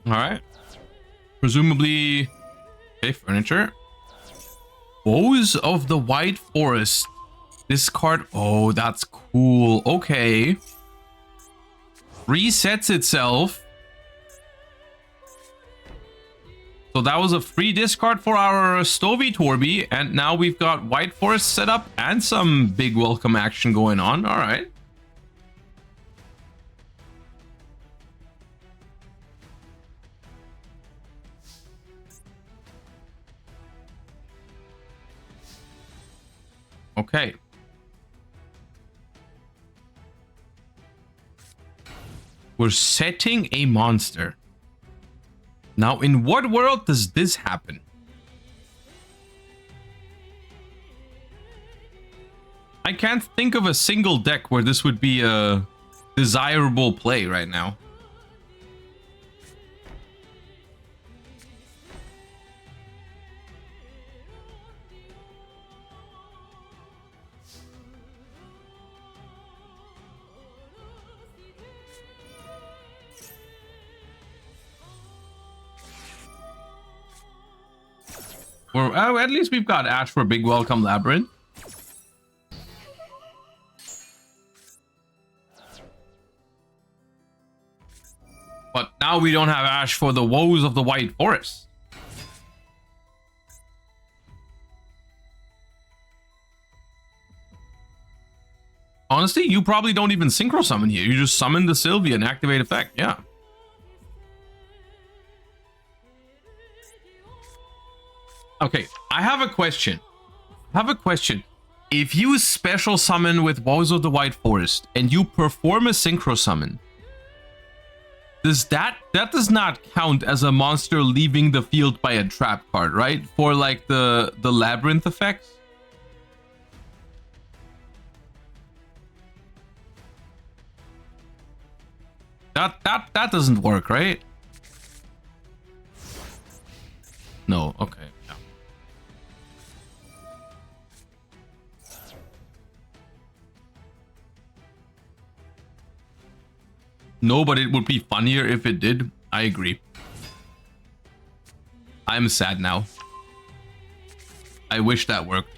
Alright. Presumably... Okay, furniture. Woes of the White Forest. This card... Oh, that's cool. Okay. Resets itself. So that was a free discard for our Stovey Torby, and now we've got White Forest set up and some big welcome action going on. All right. Okay. We're setting a monster. Now, in what world does this happen? I can't think of a single deck where this would be a desirable play right now. Or at least we've got Ash for Big Welcome Labyrinth. But now we don't have Ash for the Woes of the White Forest. Honestly, you probably don't even synchro summon here. You just summon the Sylvia and activate effect. Yeah. Okay, I have a question. If you special summon with Woes of the White Forest and you perform a synchro summon, does that does not count as a monster leaving the field by a trap card, right? For like the labyrinth effects? That doesn't work, right? No, okay. No, but it would be funnier if it did. I agree. I'm sad now. I wish that worked.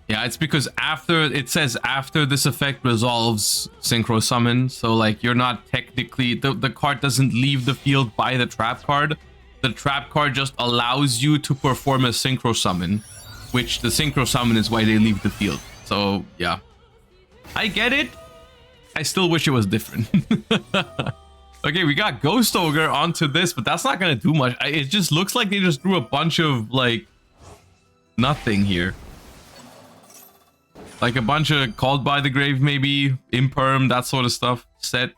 Yeah, it's because after it says after this effect resolves synchro summon, so like you're not technically the card doesn't leave the field by the trap card. The trap card just allows you to perform a synchro summon, which the synchro summon is why they leave the field. So yeah, I get it. I still wish it was different. Okay, we got Ghost Ogre onto this, but that's not gonna do much. It just looks like they just drew a bunch of like nothing here. Like a bunch of Called by the Grave, maybe Imperm, that sort of stuff. Set.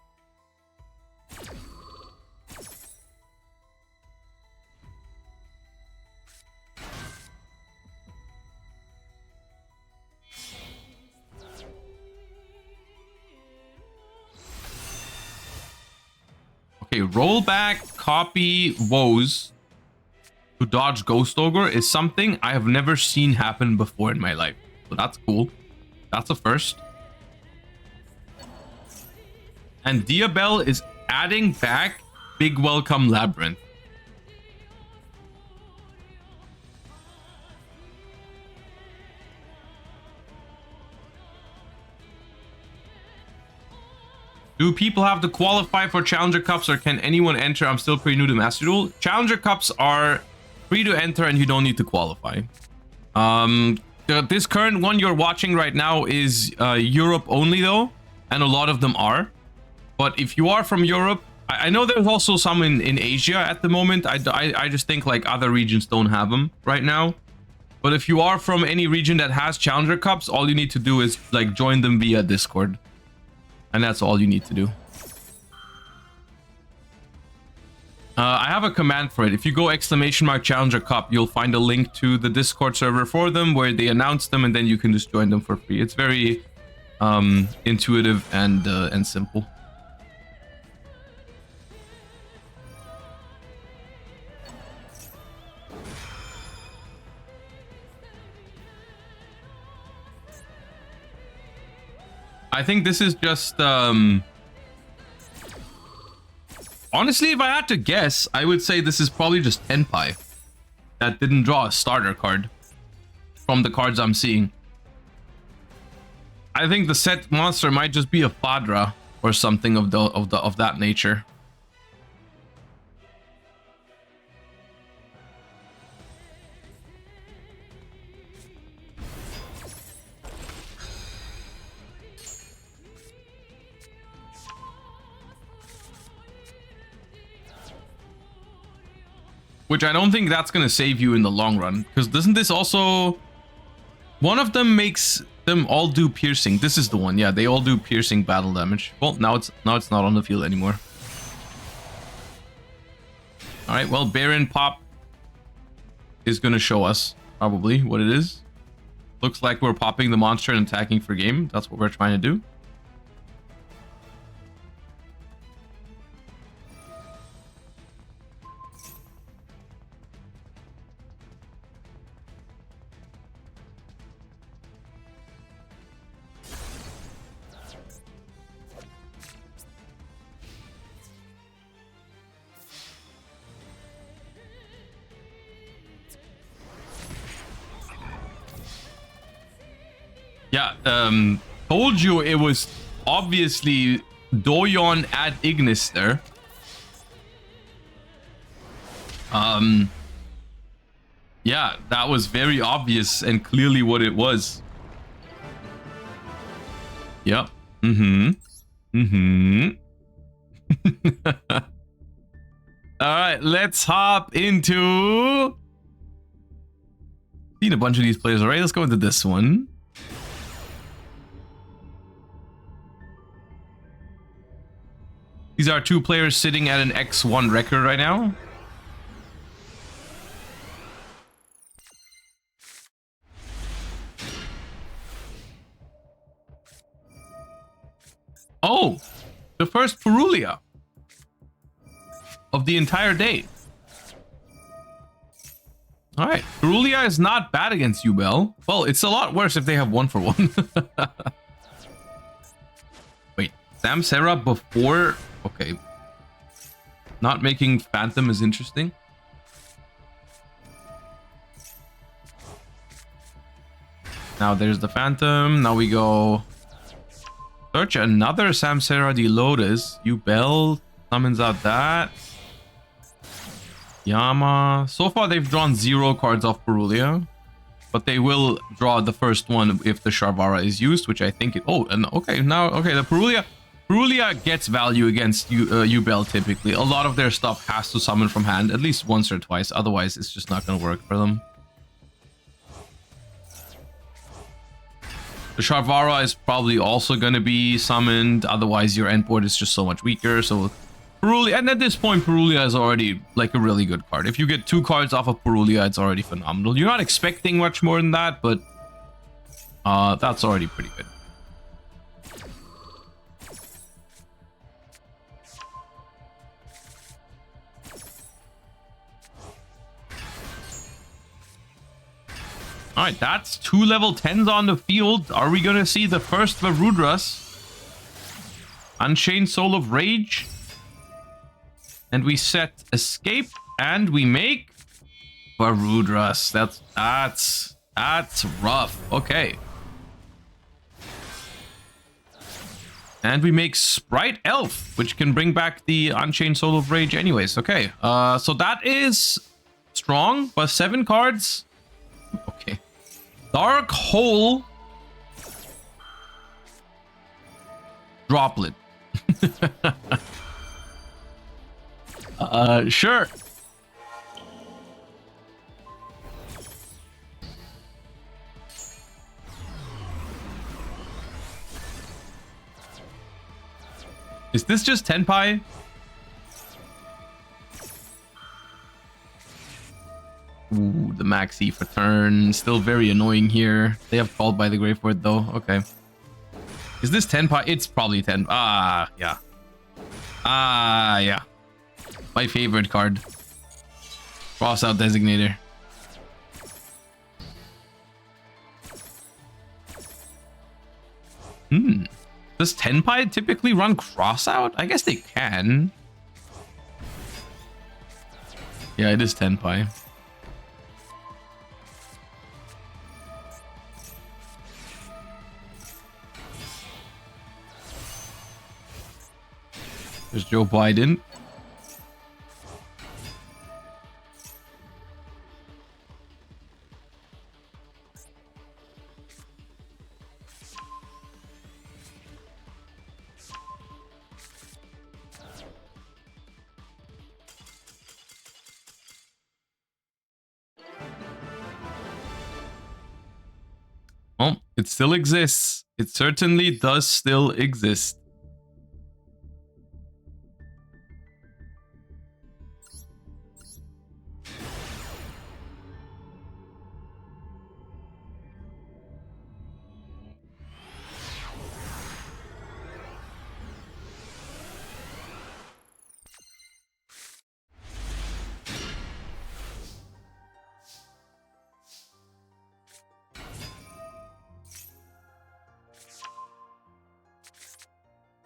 Okay, roll back, copy Woes to dodge Ghost Ogre is something I have never seen happen before in my life. So that's cool. That's a first. And Diabell is adding back Big Welcome Labyrinth. Do people have to qualify for Challenger Cups or can anyone enter? I'm still pretty new to Master Duel. Challenger Cups are free to enter and you don't need to qualify. This current one you're watching right now is Europe only though, and a lot of them are. But if you are from Europe, I know there's also some in Asia at the moment. I just think like other regions don't have them right now. But if you are from any region that has Challenger Cups, all you need to do is like join them via Discord. And that's all you need to do. I have a command for it. If you go !Challenger Cup, you'll find a link to the Discord server for them where they announce them, and then you can just join them for free. It's very intuitive and simple. I think this is just honestly, if I had to guess, I would say this is probably just Tenpai that didn't draw a starter card from the cards I'm seeing. I think the set monster might just be a Fadra or something of that nature. Which I don't think that's going to save you in the long run. Because doesn't this also... One of them makes them all do piercing. This is the one. Yeah, they all do piercing battle damage. Well, now it's not on the field anymore. Alright, well, Baron Pop is going to show us probably what it is. Looks like we're popping the monster and attacking for game. That's what we're trying to do. Yeah, told you it was obviously Doyon at Ignis there. Yeah, that was very obvious and clearly what it was. Yep. All right, let's hop into... Seen a bunch of these players already. Let's go into this one. These are two players sitting at an X1 record right now. Oh, the first Purulia of the entire day. All right, Purulia is not bad against Yubel. Well, it's a lot worse if they have 1-for-1. Wait, Samsara before... Okay. Not making Phantom is interesting. Now there's the Phantom. Now we go... Search another Samsara de Lotus. Yubel summons out that. Yama. So far they've drawn 0 cards off Purulia. But they will draw the first one if the Sharvara is used, which I think... Oh, and okay, now... Okay, the Purulia gets value against Yubel typically. A lot of their stuff has to summon from hand at least once or twice. Otherwise, it's just not going to work for them. The Sharvara is probably also going to be summoned. Otherwise, your end board is just so much weaker. So Purulia, and at this point, Purulia is already like a really good card. If you get 2 cards off of Purulia, it's already phenomenal. You're not expecting much more than that, but that's already pretty good. All right, that's 2 level 10s on the field. Are we going to see the first Varudras? Unchained Soul of Rage. And we set Escape. And we make Varudras. That's rough. Okay. And we make Sprite Elf, which can bring back the Unchained Soul of Rage anyways. Okay. So that is strong, but 7 cards. Okay. Dark Hole. Droplet. Sure. Is this just Tenpai? Ooh, the Maxi for turn. Still very annoying here. They have Called by the Graveward though. Okay. Is this Tenpai? It's probably Tenpai. Ah, yeah. Ah, yeah. My favorite card. Cross out Designator. Does Tenpai typically run Crossout? I guess they can. Yeah, it is Tenpai. There's Joe Biden. Oh, it still exists. It certainly does still exist.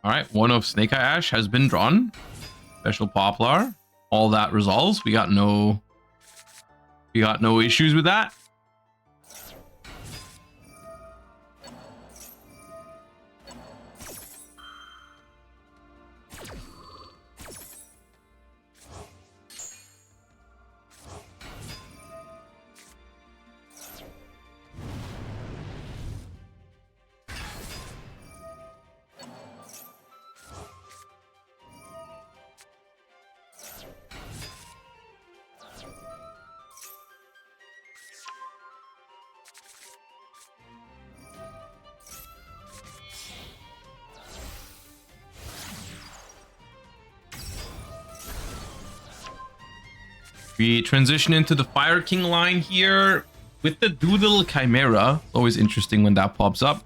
All right, one of Snake Eye Ash has been drawn. Special Poplar. All that resolves. We got no issues with that. We transition into the Fire King line here with the Doodle Chimera. Always interesting when that pops up.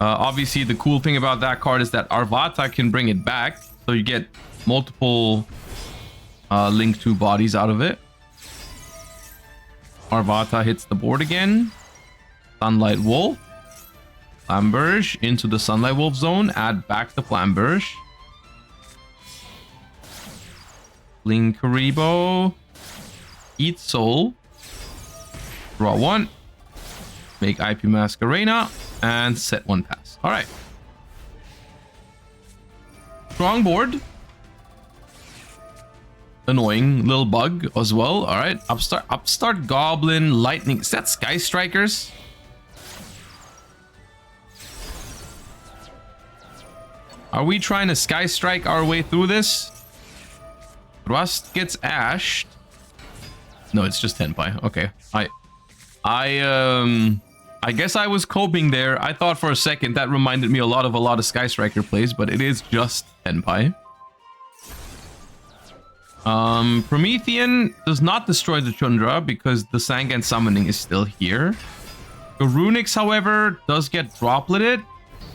Obviously, the cool thing about that card is that Arvata can bring it back. So you get multiple Link 2 bodies out of it. Arvata hits the board again. Sunlight Wolf. Flamberge into the Sunlight Wolf zone. Add back the Flamberge. Linkuriboh. Eat Soul. Draw 1. Make IP Masquerena. And set 1 pass. Alright. Strong board. Annoying little bug as well. Alright. Upstart Goblin. Lightning. Is that Sky Strikers? Are we trying to Sky Strike our way through this? Rust gets ashed. No, it's just Tenpai. Okay. I guess I was coping there. I thought for a second that reminded me a lot of Sky Striker plays, but it is just Tenpai. Promethean does not destroy the Chundra because the Sangan summoning is still here. The Runix, however, does get dropleted,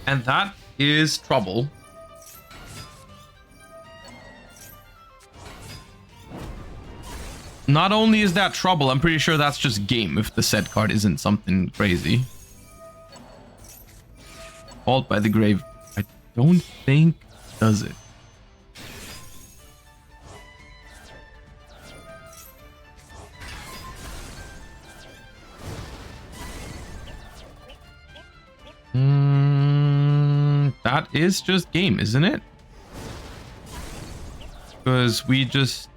and that is trouble. Not only is that trouble, I'm pretty sure that's just game if the set card isn't something crazy. Fault by the Grave. I don't think does it. That is just game, isn't it? Because we just...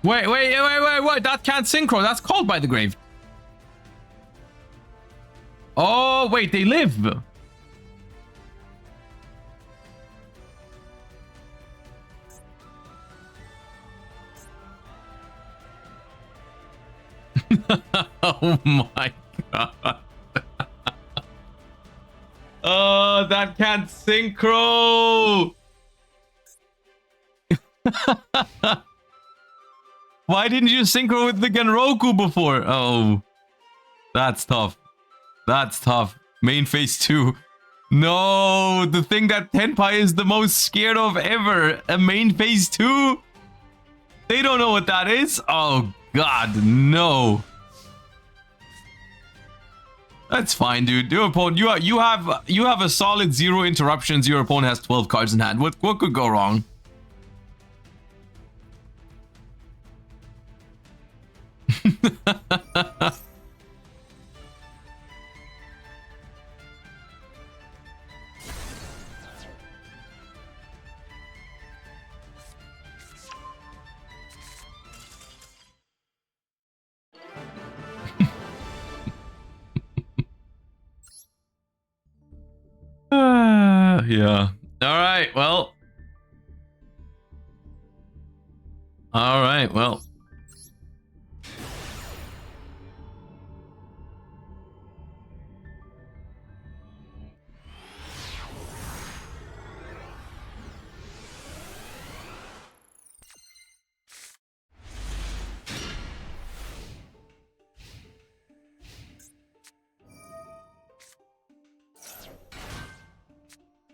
Wait, that can't synchro. That's called by the Grave. Oh, wait, they live. Oh my god. Oh, that can't synchro. Why didn't you synchro with the Genroku before? Oh, that's tough. That's tough. Main phase 2. No, the thing that Tenpai is the most scared of ever. A main phase 2? They don't know what that is? Oh god, no. That's fine, dude. Your opponent, you have a solid 0 interruptions. Your opponent has 12 cards in hand. What could go wrong? Yeah. All right. Well. All right. Well.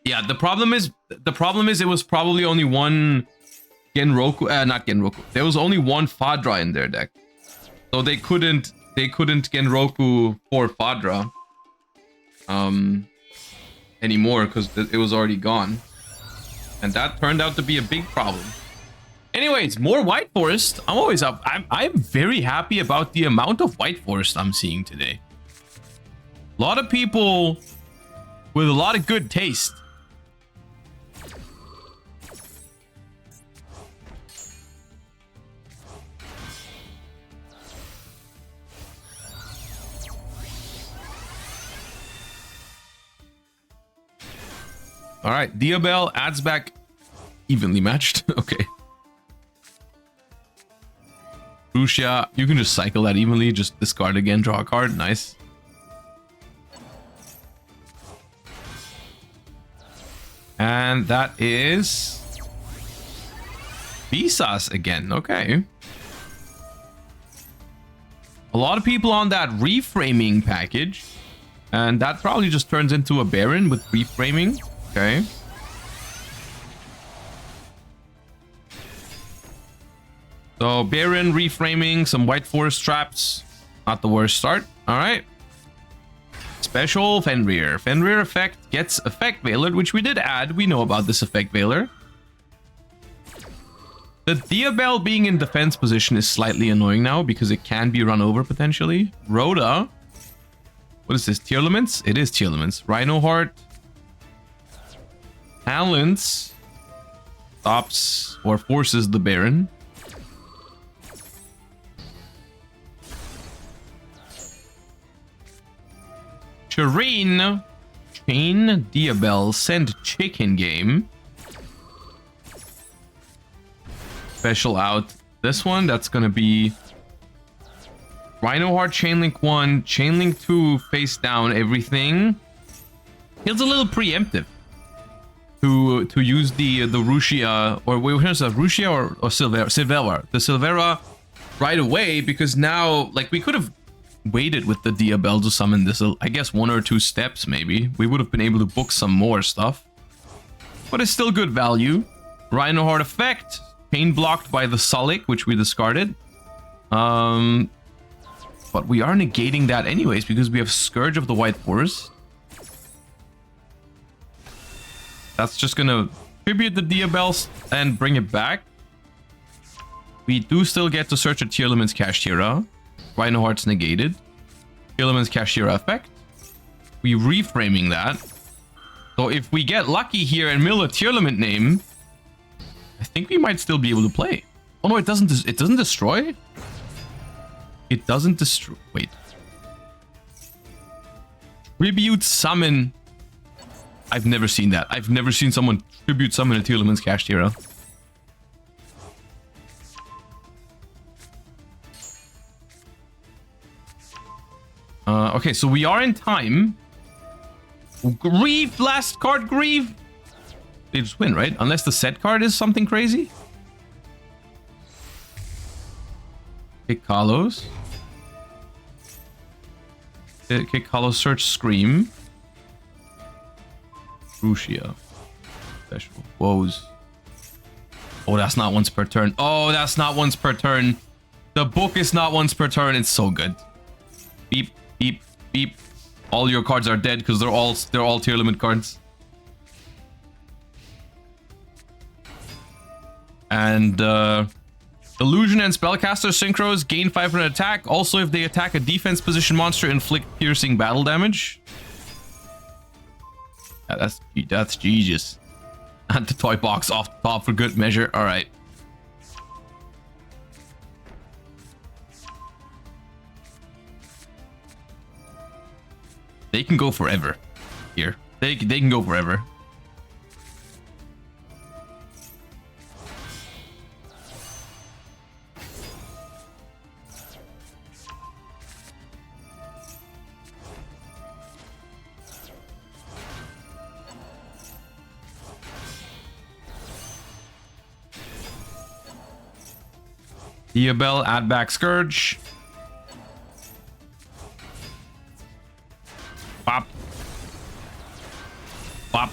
Yeah, the problem is it was probably only one Genroku, not Genroku. There was only one Fadra in their deck. So they couldn't Genroku for Fadra anymore because it was already gone. And that turned out to be a big problem. Anyways, more White Forest. I'm always up. I'm very happy about the amount of White Forest I'm seeing today. A lot of people with a lot of good taste. All right, Diabel adds back evenly matched. Okay. Rushia, you can just cycle that evenly. Just discard again, draw a card. Nice. And that is Visas again. Okay. A lot of people on that reframing package. And that probably just turns into a Baron with reframing. Okay. So Baron reframing, some White Forest traps. Not the worst start. All right. Special Fenrir. Fenrir effect gets Effect Veiler, which we did add. We know about this Effect Veiler. The Diabel being in defense position is slightly annoying now because it can be run over potentially. Rhoda. What is this? Tearlaments? It is Tearlaments. Rhino Heart. Talents stops or forces the Baron. Shireen, Chain, Diabel, send Chicken Game. Special out this one. That's gonna be Rhino Heart, Chainlink 1, Chainlink 2, face down everything. Feels a little preemptive to use the Rushia, or here's a Rushia or Silvera. The Silvera right away, because now, like, we could have waited with the Diabel to summon this, I guess 1 or 2 steps maybe. We would have been able to book some more stuff. but it's still good value. Rhinoheart effect, pain blocked by the Sulik, which we discarded. But we are negating that anyways because we have Scourge of the White Forest. That's just gonna tribute the Diabels and bring it back. We do still get to search a Tearlaman's Kashtira. Rhinoheart's negated. Tearlaman's Kashtira effect. We reframing that. So if we get lucky here and mill a Tearlament name, I think we might still be able to play. Oh no, it doesn't. It doesn't destroy. It doesn't destroy. Wait. Tribute summon. I've never seen that. I've never seen someone tribute summon a Tearlaman's Kashtira. Okay, so we are in time. Grieve, last card, Grieve. They just win, right? Unless the set card is something crazy. Kick Kalos. Kick Kalos, search Scream. Crucia. Special. Woes. Oh, that's not once per turn. Oh, that's not once per turn. The book is not once per turn. It's so good. Beep, beep, beep. All your cards are dead because they're all Tearlament cards. And Illusion and Spellcaster Synchros gain 500 attack. Also, if they attack a defense position monster, inflict piercing battle damage. Yeah, that's Jesus. And the toy box off the top for good measure. All right. They can go forever. Here, they can go forever. Diabel, add back Scourge. Pop. Pop.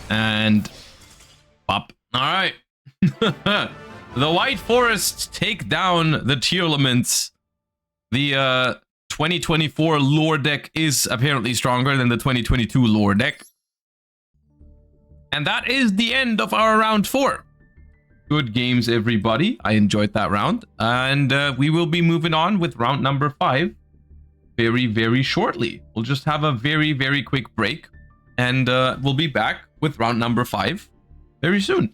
And pop. Alright. The White Forests take down the Tearlaments. The 2024 lore deck is apparently stronger than the 2022 lore deck. And that is the end of our round 4. Good games, everybody. I enjoyed that round. And we will be moving on with round number 5 very, very shortly. We'll just have a very, very quick break. And we'll be back with round number 5 very soon.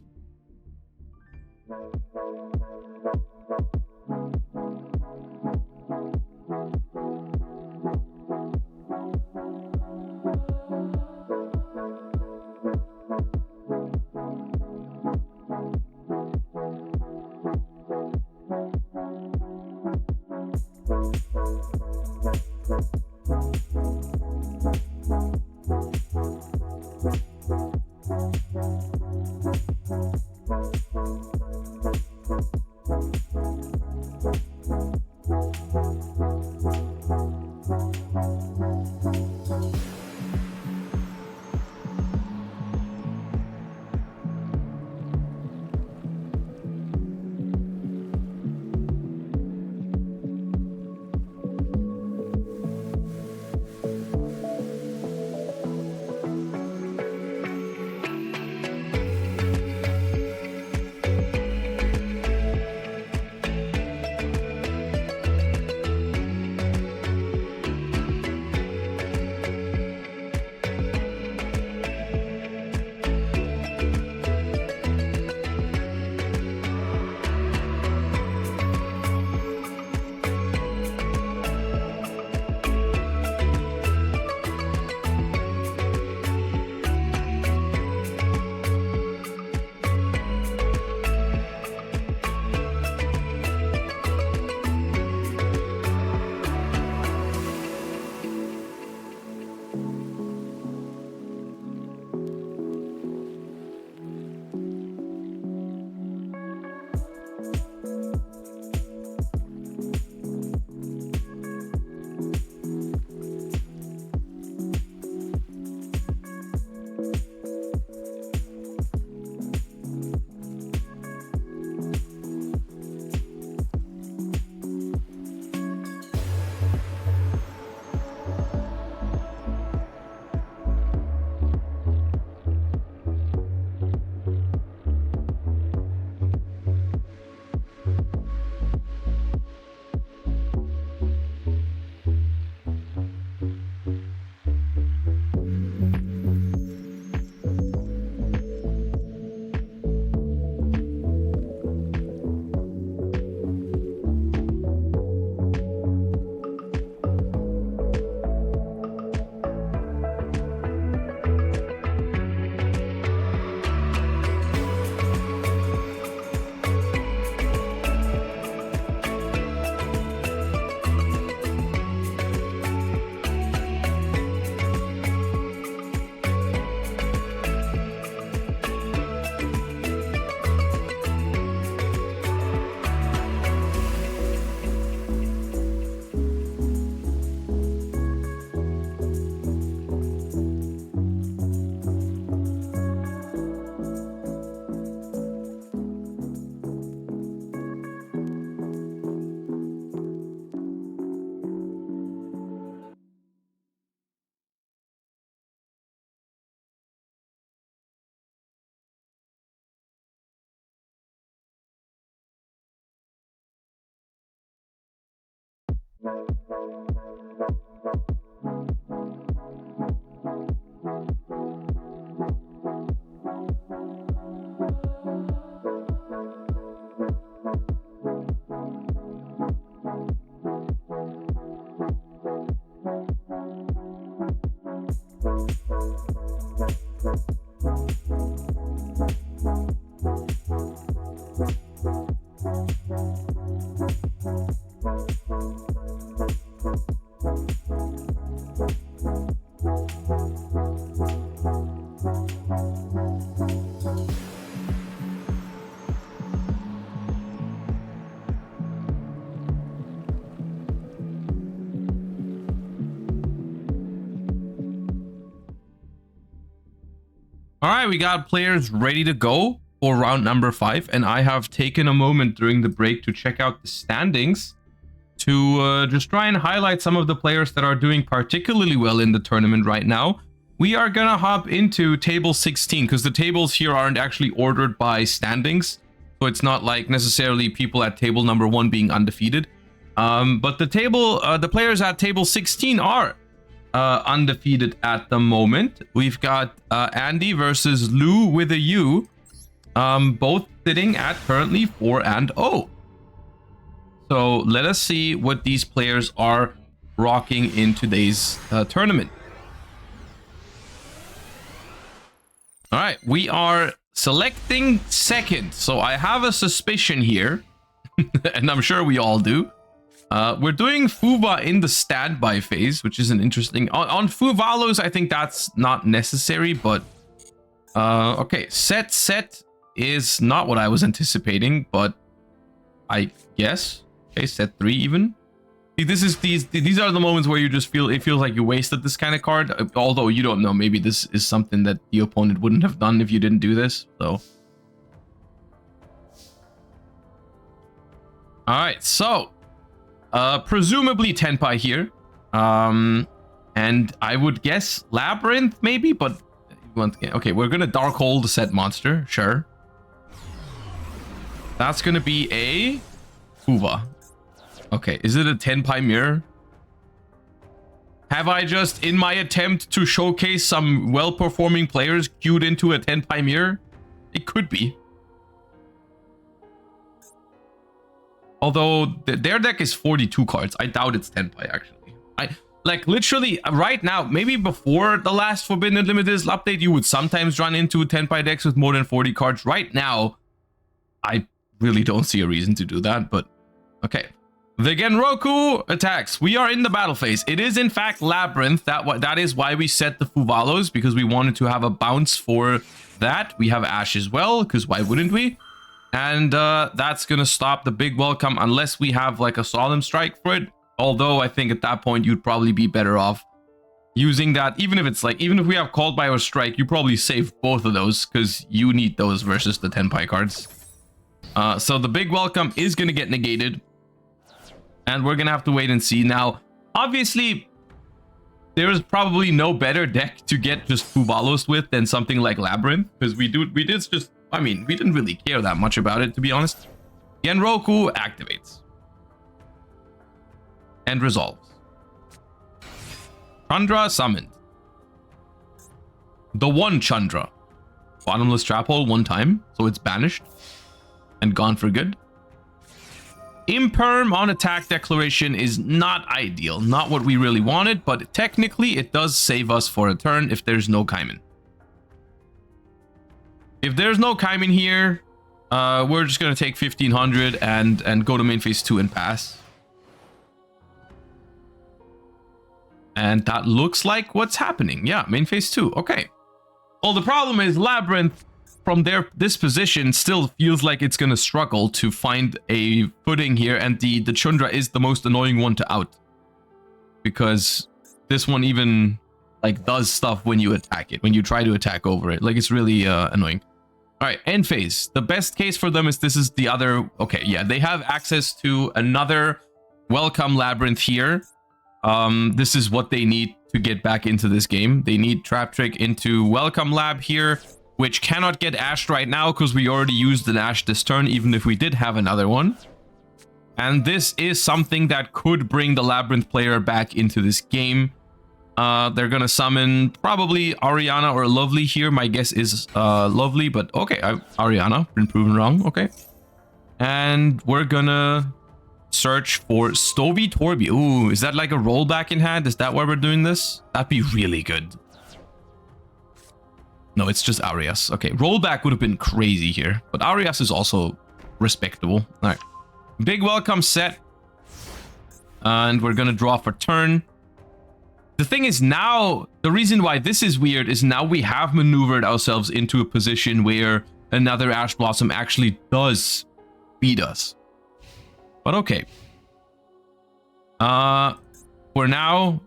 All right, we got players ready to go for round number 5, and I have taken a moment during the break to check out the standings to just try and highlight some of the players that are doing particularly well in the tournament right now. We are gonna hop into table 16 because the tables here aren't actually ordered by standings, so it's not like necessarily people at table number 1 being undefeated. But the players at table 16 are undefeated at the moment. We've got Andy versus Lou with a U, both sitting at currently 4-0. So let us see what these players are rocking in today's tournament. All right, we are selecting second. So I have a suspicion here, and I'm sure we all do. We're doing Fuva in the standby phase, which is an interesting... On Fuvalos, I think that's not necessary, but... okay, set is not what I was anticipating, but I guess... Okay, set 3 even. See, these are the moments where you just feel... It feels like you wasted this kind of card, although you don't know. Maybe this is something that the opponent wouldn't have done if you didn't do this, so... Alright, so... presumably Tenpai here. And I would guess Labyrinth, maybe, but... Okay, we're gonna Dark Hole the set monster, sure. That's gonna be a... Fuva. Okay, is it a Tenpai mirror? Have I just, in my attempt to showcase some well-performing players, queued into a Tenpai mirror? It could be. Although their deck is 42 cards. I doubt it's Tenpai, actually. Like, literally, right now, maybe before the last Forbidden Unlimited update, you would sometimes run into Tenpai decks with more than 40 cards. Right now, I really don't see a reason to do that, but okay. The Genroku attacks. We are in the battle phase. It is, in fact, Labyrinth. That is why we set the Fuvalos, because we wanted to have a bounce for that. We have Ash as well, because why wouldn't we? And that's going to stop the big welcome unless we have like a Solemn Strike for it. Although I think at that point you'd probably be better off using that. Even if we have Called by or Strike, you probably save both of those because you need those versus the Tenpai cards. So the big welcome is going to get negated. And we're going to have to wait and see. Now, obviously, there is probably no better deck to get just Fuvalos with than something like Labyrinth. Because we didn't really care that much about it, to be honest. Genroku activates. And resolves. Chandra summoned. The one Chandra. Bottomless trap hole 1 time, so it's banished. And gone for good. Imperm on attack declaration is not ideal. Not what we really wanted, but technically it does save us for a turn if there's no Kaimin. If there's no Kaimin here, we're just going to take 1500 and go to main phase 2 and pass. And that looks like what's happening. Yeah, main phase 2. Okay. Well, the problem is Labyrinth from this position still feels like it's going to struggle to find a footing here. And the Chandra is the most annoying one to out. Because this one even like does stuff when you attack it, when you try to attack over it. Like it's really annoying. All right, end phase. The best case for them is this is the other... Okay, yeah, they have access to another welcome Labyrinth here. This is what they need to get back into this game. They need Trap Trick into Welcome Lab here, which cannot get Ashed right now because we already used an Ash this turn, even if we did have another one. And this is something that could bring the Labyrinth player back into this game. They're gonna summon probably Ariana or Lovely here. My guess is Lovely, but okay, Ariana, been proven wrong. Okay. And we're gonna search for Stovey Torby. Ooh, is that like a rollback in hand? Is that why we're doing this? That'd be really good. No, it's just Arias. Okay, rollback would have been crazy here, but Arias is also respectable. All right, big welcome set. And we're gonna draw for turn. The thing is now, the reason why this is weird is now we have maneuvered ourselves into a position where another Ash Blossom actually does beat us. But okay. For now,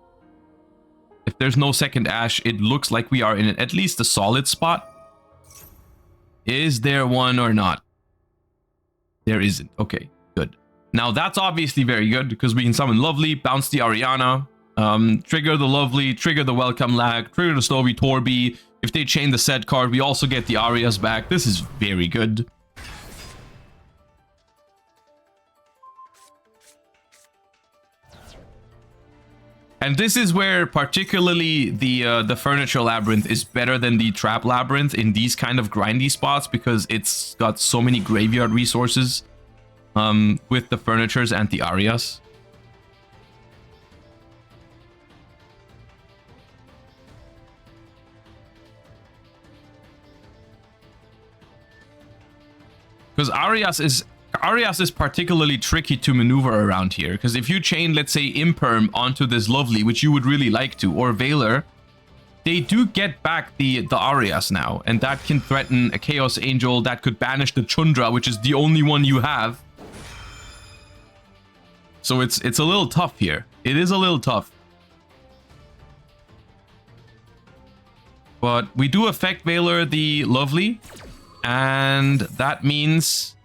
if there's no second Ash, it looks like we are in at least a solid spot. Is there one or not? There isn't. Okay, good. Now that's obviously very good because we can summon Lovely, bounce the Ariana, trigger the Lovely, trigger the Welcome Lag, trigger the Stovey Torby. If they chain the set card, we also get the Arias back. This is very good. And this is where particularly the Furniture Labyrinth is better than the Trap Labyrinth in these kind of grindy spots because it's got so many graveyard resources with the Furnitures and the Arias. Because Arias is particularly tricky to maneuver around here, because if you chain, let's say, Imperm onto this Lovely, which you would really like to, or Veiler, they do get back the Arias now, and that can threaten a Chaos Angel, that could banish the Chundra, which is the only one you have. So it's a little tough here. It is a little tough. But we do affect Veiler the Lovely, and that means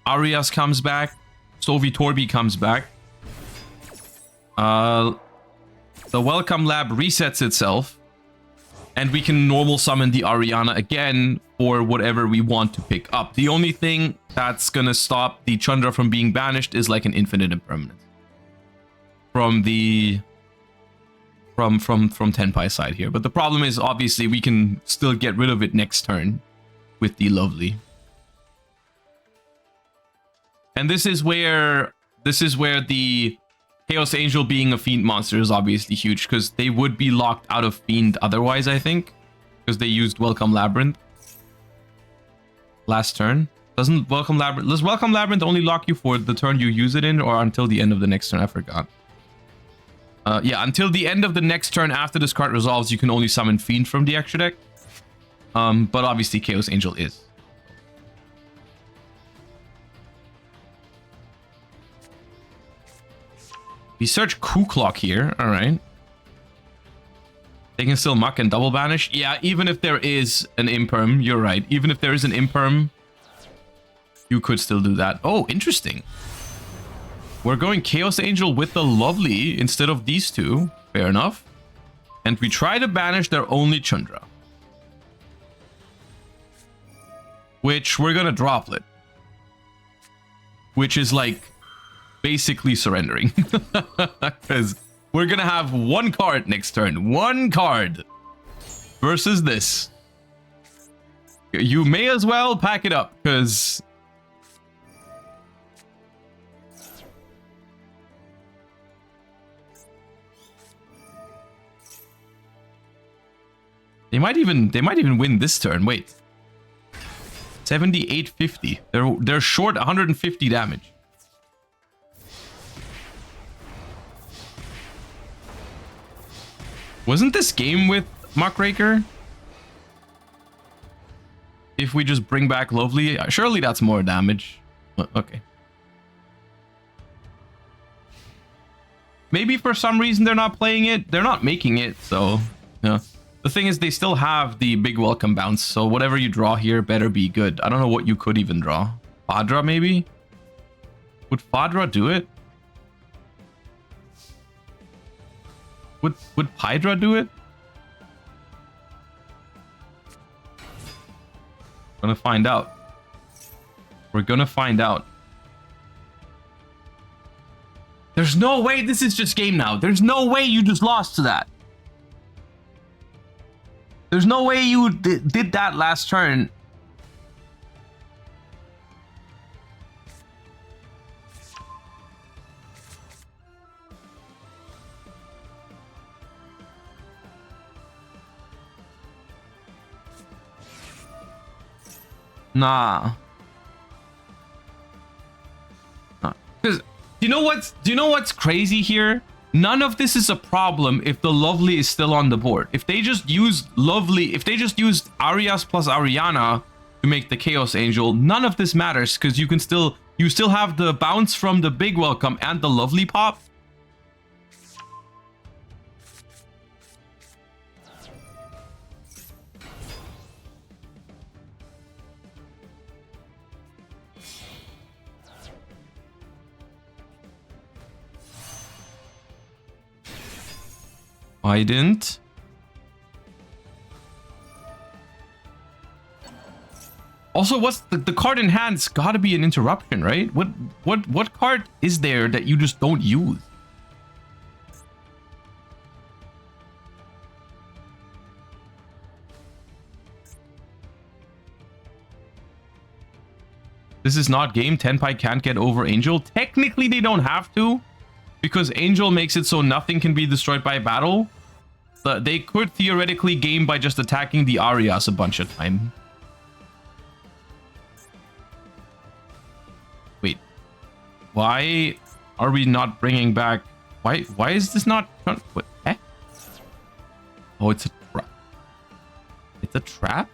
Arias comes back, Stovey Torby comes back. The Welcome Lab resets itself, and we can normal summon the Ariana again for whatever we want to pick up. The only thing that's gonna stop the Chundra from being banished is like an infinite impermanence from the from Tenpai side here. But the problem is obviously we can still get rid of it next turn with the Lovely. And this is where the Chaos Angel being a Fiend monster is obviously huge, because they would be locked out of Fiend otherwise, I think, because they used Welcome Labyrinth last turn. Does Welcome Labyrinth only lock you for the turn you use it in, or until the end of the next turn? I forgot. Yeah, until the end of the next turn after this card resolves, you can only summon Fiend from the extra deck. But obviously Chaos Angel is. We search Ku-Clock here. All right. They can still muck and double banish. Yeah, even if there is an Imperm, you're right. Even if there is an Imperm, you could still do that. Oh, interesting. We're going Chaos Angel with the Lovely instead of these two. Fair enough. And we try to banish their only Chundra, which we're gonna Droplet, which is like basically surrendering, because we're gonna have one card next turn. One card versus this. You may as well pack it up, because they might even win this turn. Wait. 7850. They're short 150 damage. Wasn't this game with Muckraker? If we just bring back Lovely, surely that's more damage. Okay. Maybe for some reason they're not playing it. They're not making it, so yeah. The thing is, they still have the big welcome bounce, so whatever you draw here better be good. I don't know what you could even draw. Fadra, maybe? Would Fadra do it? Would Hydra do it? We're gonna find out. We're gonna find out. There's no way this is just game now. There's no way you just lost to that. There's no way you did that last turn. Nah. Because do you know what's crazy here? None of this is a problem if the Lovely is still on the board. If they just used Lovely, if they just used Arias plus Ariana to make the Chaos Angel, none of this matters, because you still have the bounce from the big welcome and the Lovely pop. Bident. Also, what's the card in hand's got to be an interruption, right? What card is there that you just don't use? This is not game. Tenpai can't get over Angel. Technically, they don't have to, because Angel makes it so nothing can be destroyed by battle. But they could theoretically game by just attacking the Arias a bunch of time. Wait, why are we not bringing back? Why is this not? What? Eh? Oh, it's a trap. It's a trap.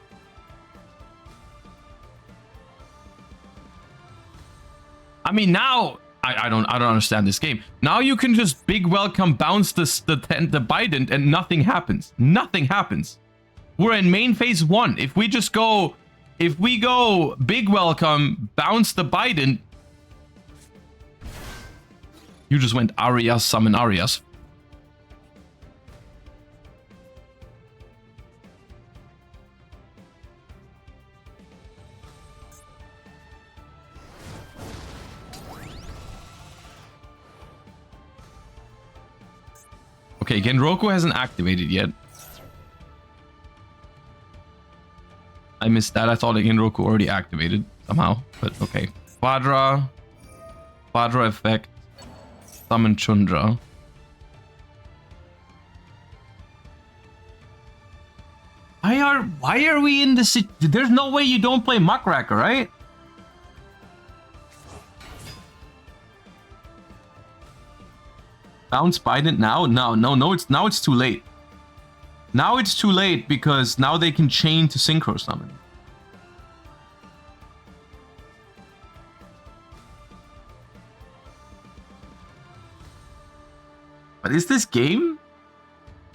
I mean, now I don't understand this game. Now you can just big welcome bounce the Bident and nothing happens. Nothing happens. We're in main phase 1. If we go big welcome bounce the Bident, you just went Arias, summon Arias. Okay, Genroku hasn't activated yet. I missed that. I thought Genroku already activated somehow, but okay. Quadra effect, summon Chundra. Why are we in this? There's no way you don't play Muckracker, right? Bounce Bident now? No, it's too late. Now it's too late because now they can chain to Synchro Summon. But is this game?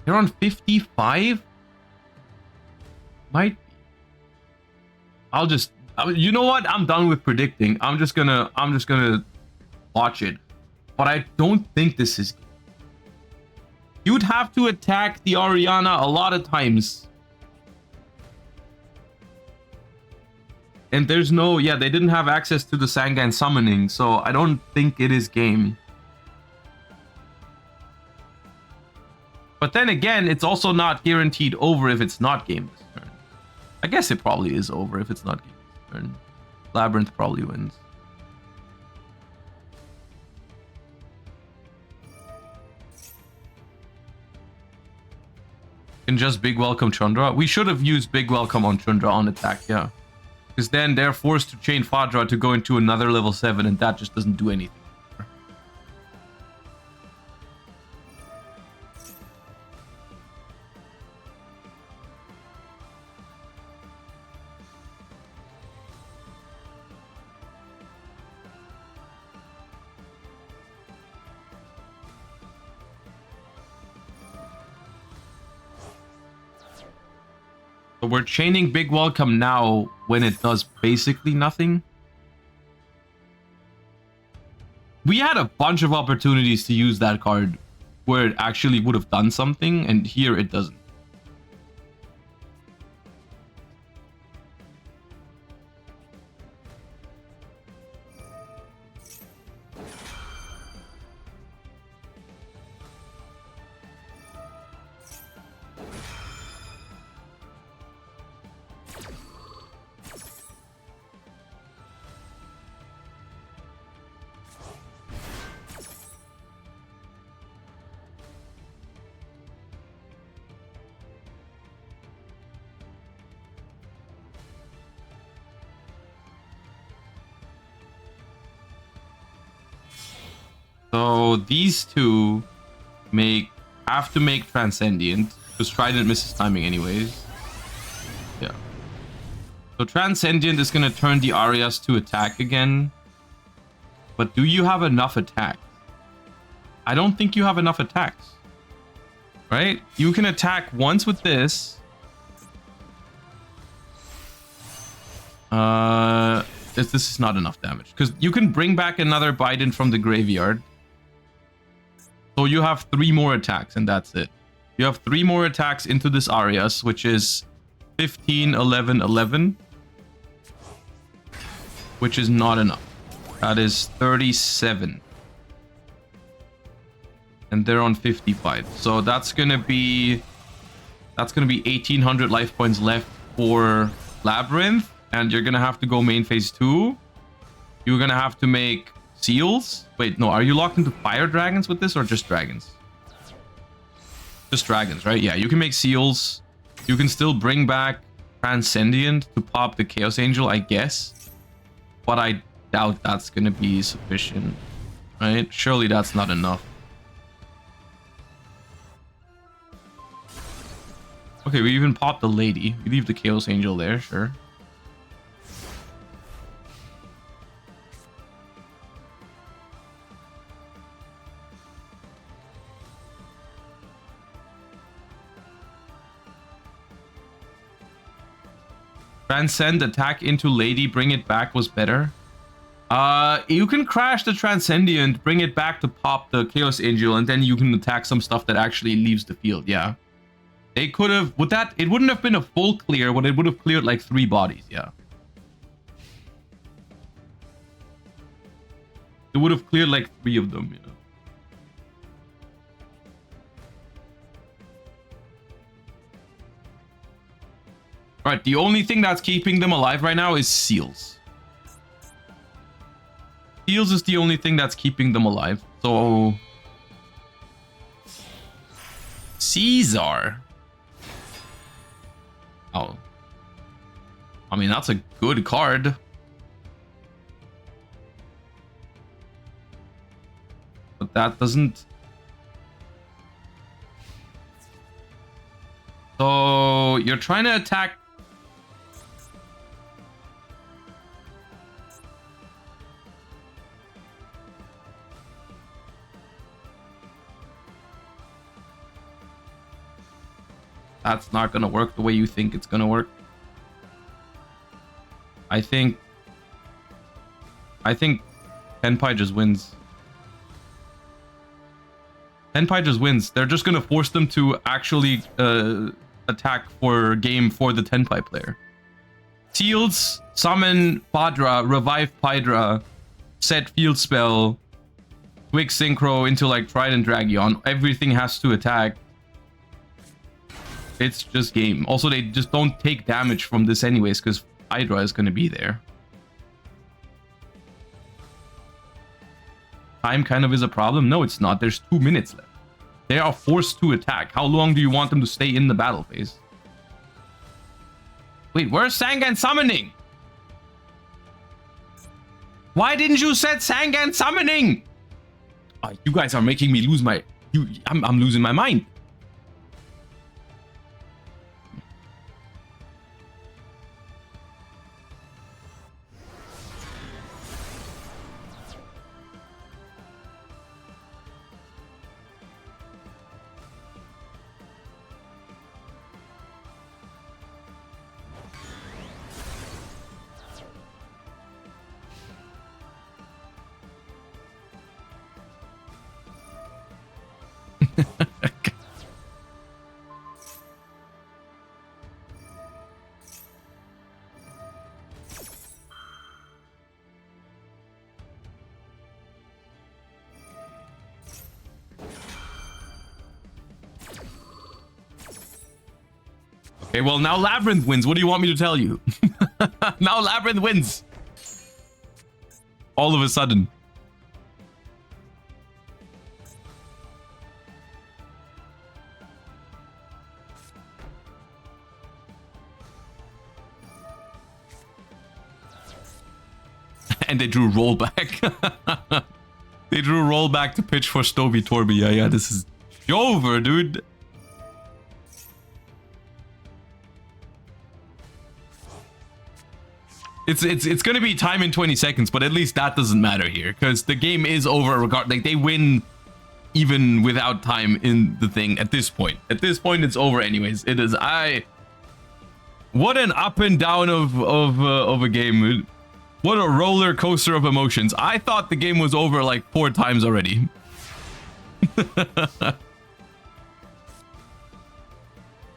You're on 55? Might be. You know what? I'm done with predicting. I'm just gonna watch it. But I don't think this is. You'd have to attack the Oriana a lot of times. And there's no, yeah, they didn't have access to the Sangan summoning, so I don't think it is game. But then again, it's also not guaranteed over if it's not game this turn. I guess it probably is over if it's not game this turn. Labyrinth probably wins. And just big welcome Chandra. We should have used big welcome on Chandra on attack, yeah. Because then they're forced to chain Fadra to go into another level 7, and that just doesn't do anything. So we're chaining big welcome now when it does basically nothing. We had a bunch of opportunities to use that card where it actually would have done something, and here it doesn't. So these two have to make Transcendent, because Trident misses timing anyways. Yeah. So Transcendent is gonna turn the Arias to attack again. But do you have enough attacks? I don't think you have enough attacks. Right? You can attack once with this. This is not enough damage. Because you can bring back another Bident from the graveyard. So you have 3 more attacks, and that's it. You have 3 more attacks into this Arias, which is 15, 11, 11. Which is not enough. That is 37. And they're on 55. So that's gonna be 1800 life points left for Labyrinth. And you're gonna have to go main phase 2. You're gonna have to make seals. Wait, no, are you locked into fire dragons with this or just dragons? Just dragons, right? Yeah, you can make seals. You can still bring back Transcendent to pop the Chaos Angel, I guess. But I doubt that's gonna be sufficient, right? Surely that's not enough. Okay, we even popped the lady. We leave the Chaos Angel there, sure. Transcend, attack into lady, bring it back was better. You can crash the Transcendent, bring it back to pop the Chaos Angel, and then you can attack some stuff that actually leaves the field, yeah. They could have, with that, it wouldn't have been a full clear, but it would have cleared like 3 bodies, yeah. It would have cleared like 3 of them, yeah. Alright, the only thing that's keeping them alive right now is seals. Seals is the only thing that's keeping them alive. So... Caesar. Oh. I mean, that's a good card. But that doesn't... So, you're trying to attack... That's not gonna work the way you think it's gonna work. I think Tenpai just wins. Tenpai just wins. They're just gonna force them to actually attack for game for the Tenpai player. Seals, summon Padra, revive Pydra, set field spell, quick synchro into like Trident Dragion. Everything has to attack. It's just game. Also, they just don't take damage from this anyways, because Hydra is going to be there. Time kind of is a problem. No, it's not. There's 2 minutes left. They are forced to attack. How long do you want them to stay in the battle phase? Wait, where's Sangan summoning? Why didn't you set Sangan summoning? You guys are making me lose my... I'm losing my mind. Okay, well, now Labyrinth wins. What do you want me to tell you? Now Labyrinth wins. All of a sudden. And they drew rollback. They drew rollback to pitch for Stovey Torby. Yeah, this is over, dude. It's gonna be time in 20 seconds, but at least that doesn't matter here, because the game is over like they win even without time in the thing at this point. At this point, it's over anyways. It is what an up and down of a game. What a roller coaster of emotions. I thought the game was over like 4 times already.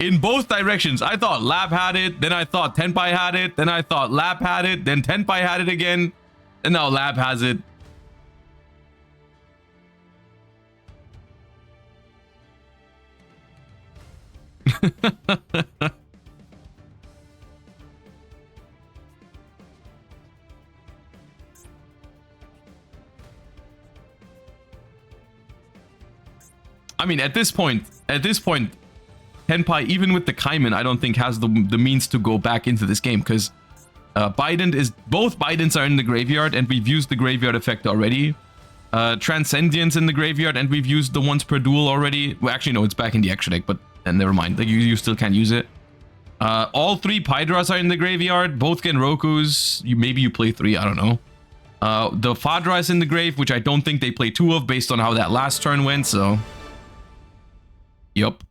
in both directions. I thought Lab had it, then I thought Tenpai had it, then I thought Lab had it, then Tenpai had it again, and now Lab has it. I mean, at this point, Tenpai, even with the Kaiman, I don't think has the means to go back into this game, because both Bidens are in the graveyard, and we've used the graveyard effect already. Transcendience in the graveyard, and we've used the once per duel already. Well, actually, no, it's back in the extra deck, but never mind. Like, you still can't use it. All three Pydras are in the graveyard. Both Genrokus. Maybe you play 3. I don't know. The Fadra is in the grave, which I don't think they play 2 of based on how that last turn went. So, yup.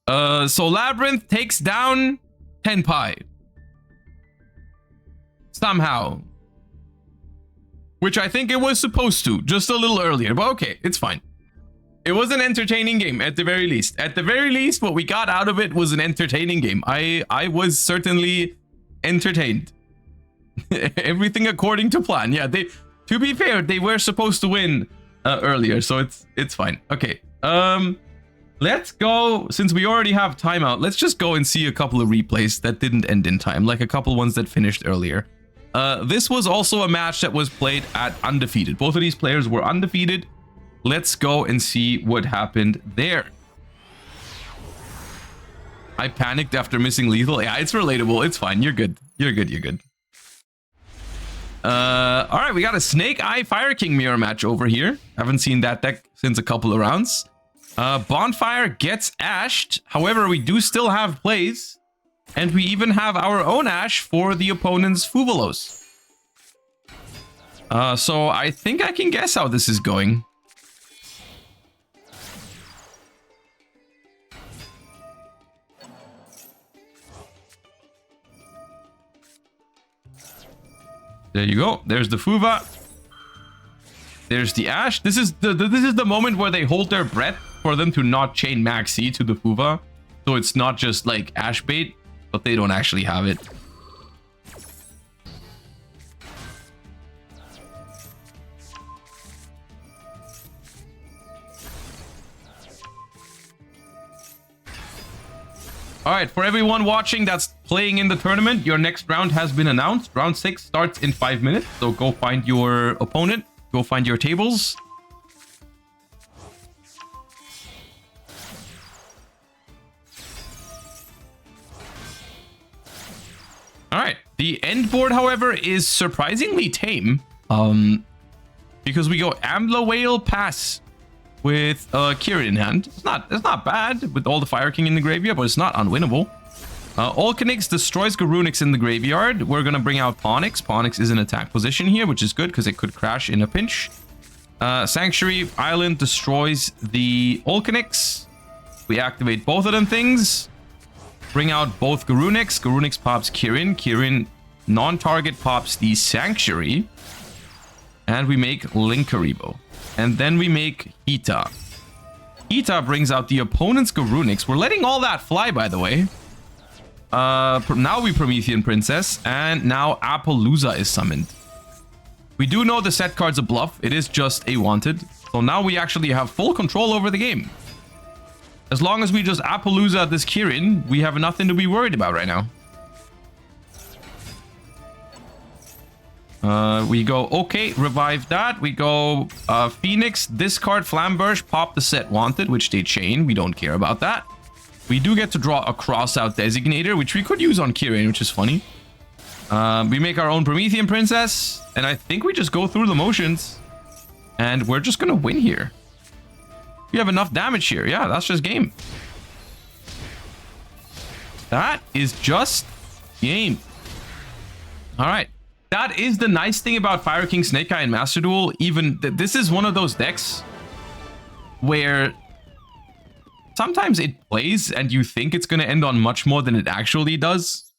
So Labyrinth takes down Tenpai. Somehow. Which I think it was supposed to, just a little earlier. But okay, it's fine. It was an entertaining game, at the very least. At the very least, what we got out of it was an entertaining game. I was certainly entertained. Everything according to plan. Yeah, to be fair, they were supposed to win earlier, so it's fine. Okay. Let's go, since we already have timeout, let's just go and see a couple of replays that didn't end in time, like a couple ones that finished earlier. This was also a match that was played at undefeated. Both of these players were undefeated. Let's go and see what happened there. I panicked after missing lethal. Yeah, it's relatable. It's fine. You're good. You're good. You're good. All right, we got a Snake Eye Fire King mirror match over here. Haven't seen that deck since a couple of rounds. Bonfire gets ashed. However, we do still have plays. And we even have our own ash for the opponent's Fuvalos. So I think I can guess how this is going. There you go. There's the Fuva. There's the Ash. This is the moment where they hold their breath for them to not chain Maxi to the Fuva. So it's not just like Ash bait, but they don't actually have it. All right, for everyone watching that's playing in the tournament, your next round has been announced. Round 6 starts in 5 minutes. So go find your opponent. Go find your tables. All right. The end board, however, is surprisingly tame. Because we go Amla Whale Pass with Kirin in hand. It's not bad with all the Fire King in the graveyard, but it's not unwinnable. Olkinix destroys Garunix in the graveyard. We're gonna bring out Ponix. Ponix is in attack position here, which is good because it could crash in a pinch. Sanctuary Island destroys the Olkinix. We activate both of them things. Bring out both Garunix. Garunix pops Kirin. Kirin non-target pops the Sanctuary. And we make Linkaribo. And then we make Ita. Ita brings out the opponent's Garunix. We're letting all that fly, by the way. Now we Promethean Princess. And now Appaloosa is summoned. We do know the set card's a bluff. It is just a wanted. So now we actually have full control over the game. As long as we just Appaloosa this Kirin, we have nothing to be worried about right now. We go, okay, revive that. We go, Phoenix, discard Flamberge, pop the set wanted, which they chain. We don't care about that. We do get to draw a cross-out designator, which we could use on Kirin, which is funny. We make our own Promethean Princess, and I think we just go through the motions. And we're just gonna win here. We have enough damage here. Yeah, that's just game. That is just game. All right. That is the nice thing about Fire King, Snake Eye, and Master Duel. Even this is one of those decks where sometimes it plays and you think it's going to end on much more than it actually does.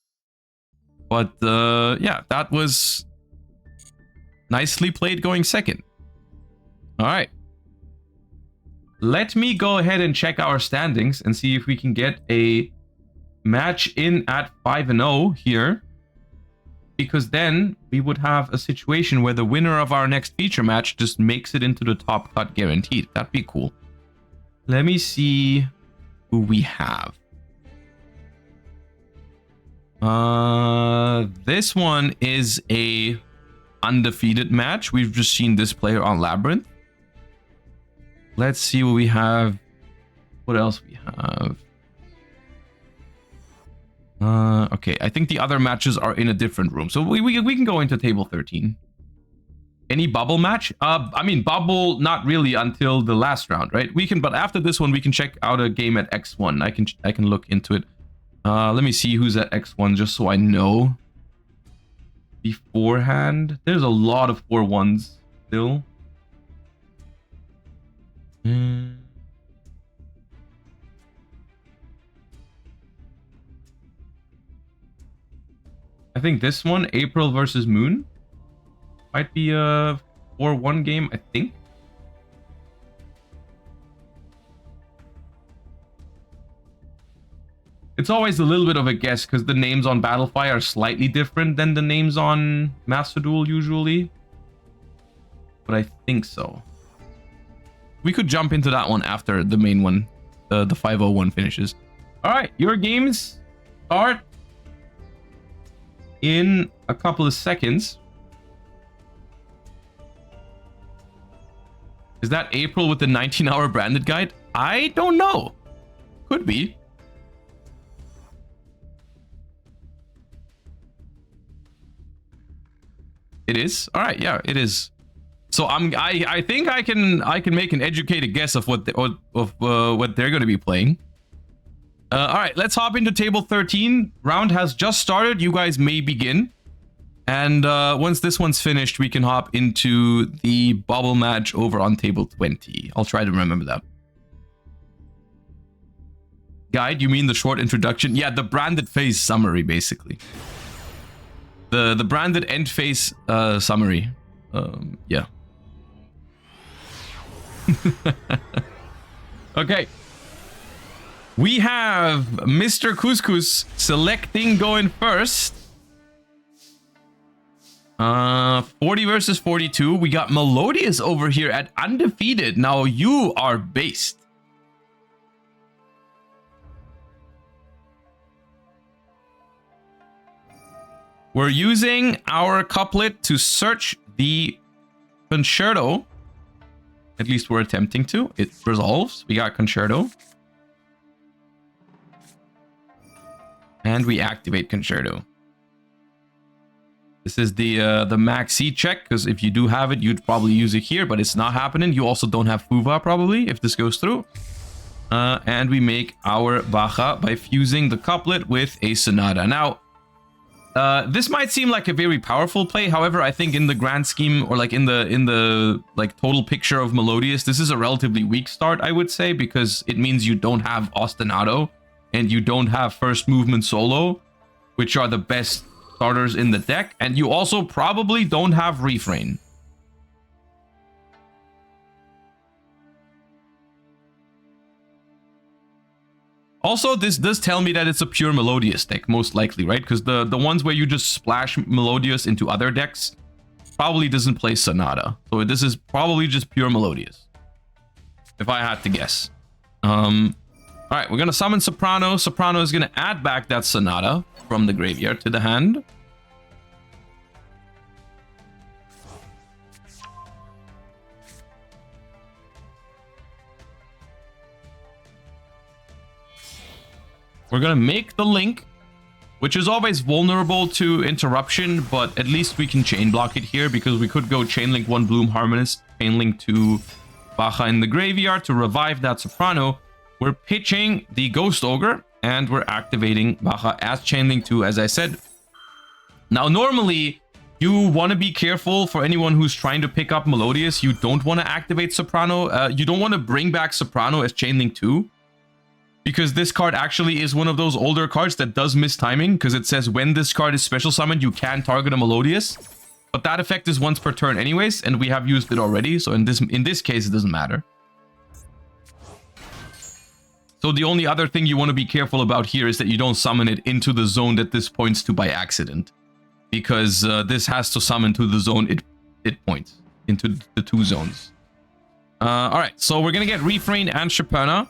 But yeah, that was nicely played going second. All right. let me go ahead and check our standings and see if we can get a match in at 5-0 here. Because then we would have a situation where the winner of our next feature match just makes it into the top cut guaranteed. That'd be cool. Let me see who we have. This one is a undefeated match. We've just seen this player on Labyrinth. Let's see what we have. What else we have? Okay, I think the other matches are in a different room. So we can go into table 13. Any bubble match? I mean, bubble, not really until the last round, right? We can, but after this one, we can check out a game at X1. I can look into it. Let me see who's at X1 just so I know beforehand. There's a lot of 4-1s still. I think this one, April versus Moon, might be a 4-1 game, I think. It's always a little bit of a guess because the names on Battlefy are slightly different than the names on Master Duel usually. But I think so. We could jump into that one after the main one, the 501 finishes. All right, your games start in a couple of seconds. Is that April with the 19-hour branded guide? I don't know. Could be. It is? All right, yeah, it is. So I think I can make an educated guess of what what they're going to be playing. All right, let's hop into table 13. Round has just started. You guys may begin. And once this one's finished, we can hop into the bubble match over on table 20. I'll try to remember that. Guide, you mean the short introduction? Yeah, the branded phase summary, basically. The branded end phase summary. Yeah. Okay. We have Mr. Couscous selecting going first. 40 versus 42. We got Melodious over here at undefeated. Now you are based. We're using our couplet to search the concerto. At least we're attempting to. It resolves. We got concerto. And we activate concerto. This is the max C check, because if you do have it, you'd probably use it here, but it's not happening. You also don't have Fuva probably, if this goes through. And we make our Baja by fusing the couplet with a Sonata. Now, this might seem like a very powerful play. However, I think in the grand scheme, or like in the like total picture of Melodious, this is a relatively weak start, I would say, because it means you don't have Ostinato and you don't have first movement solo, which are the best starters in the deck, and you also probably don't have Refrain. Also, this does tell me that it's a pure Melodious deck, most likely, right? Because the ones where you just splash Melodious into other decks probably doesn't play Sonata. So this is probably just pure Melodious, if I had to guess. All right, we're going to summon Soprano. Soprano is going to add back that Sonata from the graveyard to the hand. We're going to make the link, which is always vulnerable to interruption, but at least we can chain block it here, because we could go chain link 1 Bloom Harmonist, chain link 2 Baja in the graveyard to revive that Soprano. We're pitching the Ghost Ogre, and we're activating Baja as chain link 2, as I said. Now, normally, you want to be careful for anyone who's trying to pick up Melodious. You don't want to activate Soprano. You don't want to bring back Soprano as chain link 2. Because this card actually is one of those older cards that does miss timing, because it says when this card is special summoned, you can target a Melodious. But that effect is once per turn anyways, and we have used it already, so in this case, it doesn't matter. So the only other thing you want to be careful about here is that you don't summon it into the zone that this points to by accident. Because this has to summon to the zone it points, into the 2 zones. Alright, so we're going to get Refrain and Sharpena.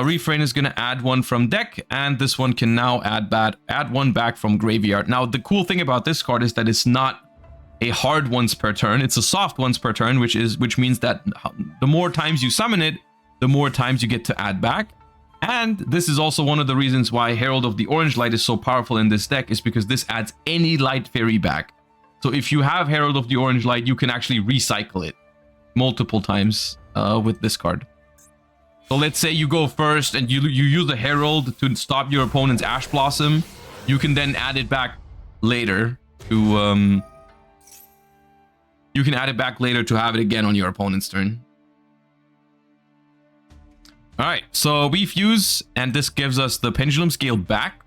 Refrain is going to add 1 from deck, and this one can now add 1 back from graveyard. Now, the cool thing about this card is that it's not a hard once per turn. It's a soft once per turn, which means that the more times you summon it, the more times you get to add back. And this is also one of the reasons why Herald of the Orange Light is so powerful in this deck, is because this adds any light fairy back. So if you have Herald of the Orange Light, you can actually recycle it multiple times with this card. So let's say you go first and you use the Herald to stop your opponent's Ash Blossom. You can then add it back later to you can add it back later to have it again on your opponent's turn. All right, so we fuse, and this gives us the Pendulum Scale back.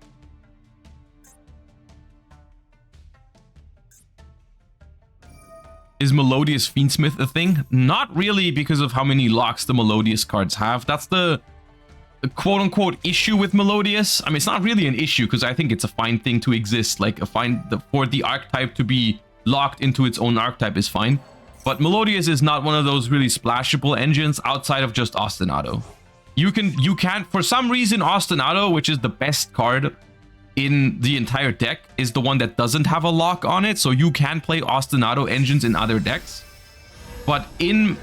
Is Melodious Fiendsmith a thing? Not really, because of how many locks the Melodious cards have. That's the quote-unquote issue with Melodious. I mean, it's not really an issue, because I think it's a fine thing to exist. Like, for the archetype to be locked into its own archetype is fine. But Melodious is not one of those really splashable engines outside of just Ostinato. You can, for some reason, Ostinato, which is the best card in the entire deck, is the one that doesn't have a lock on it. So you can play Ostinato engines in other decks. But in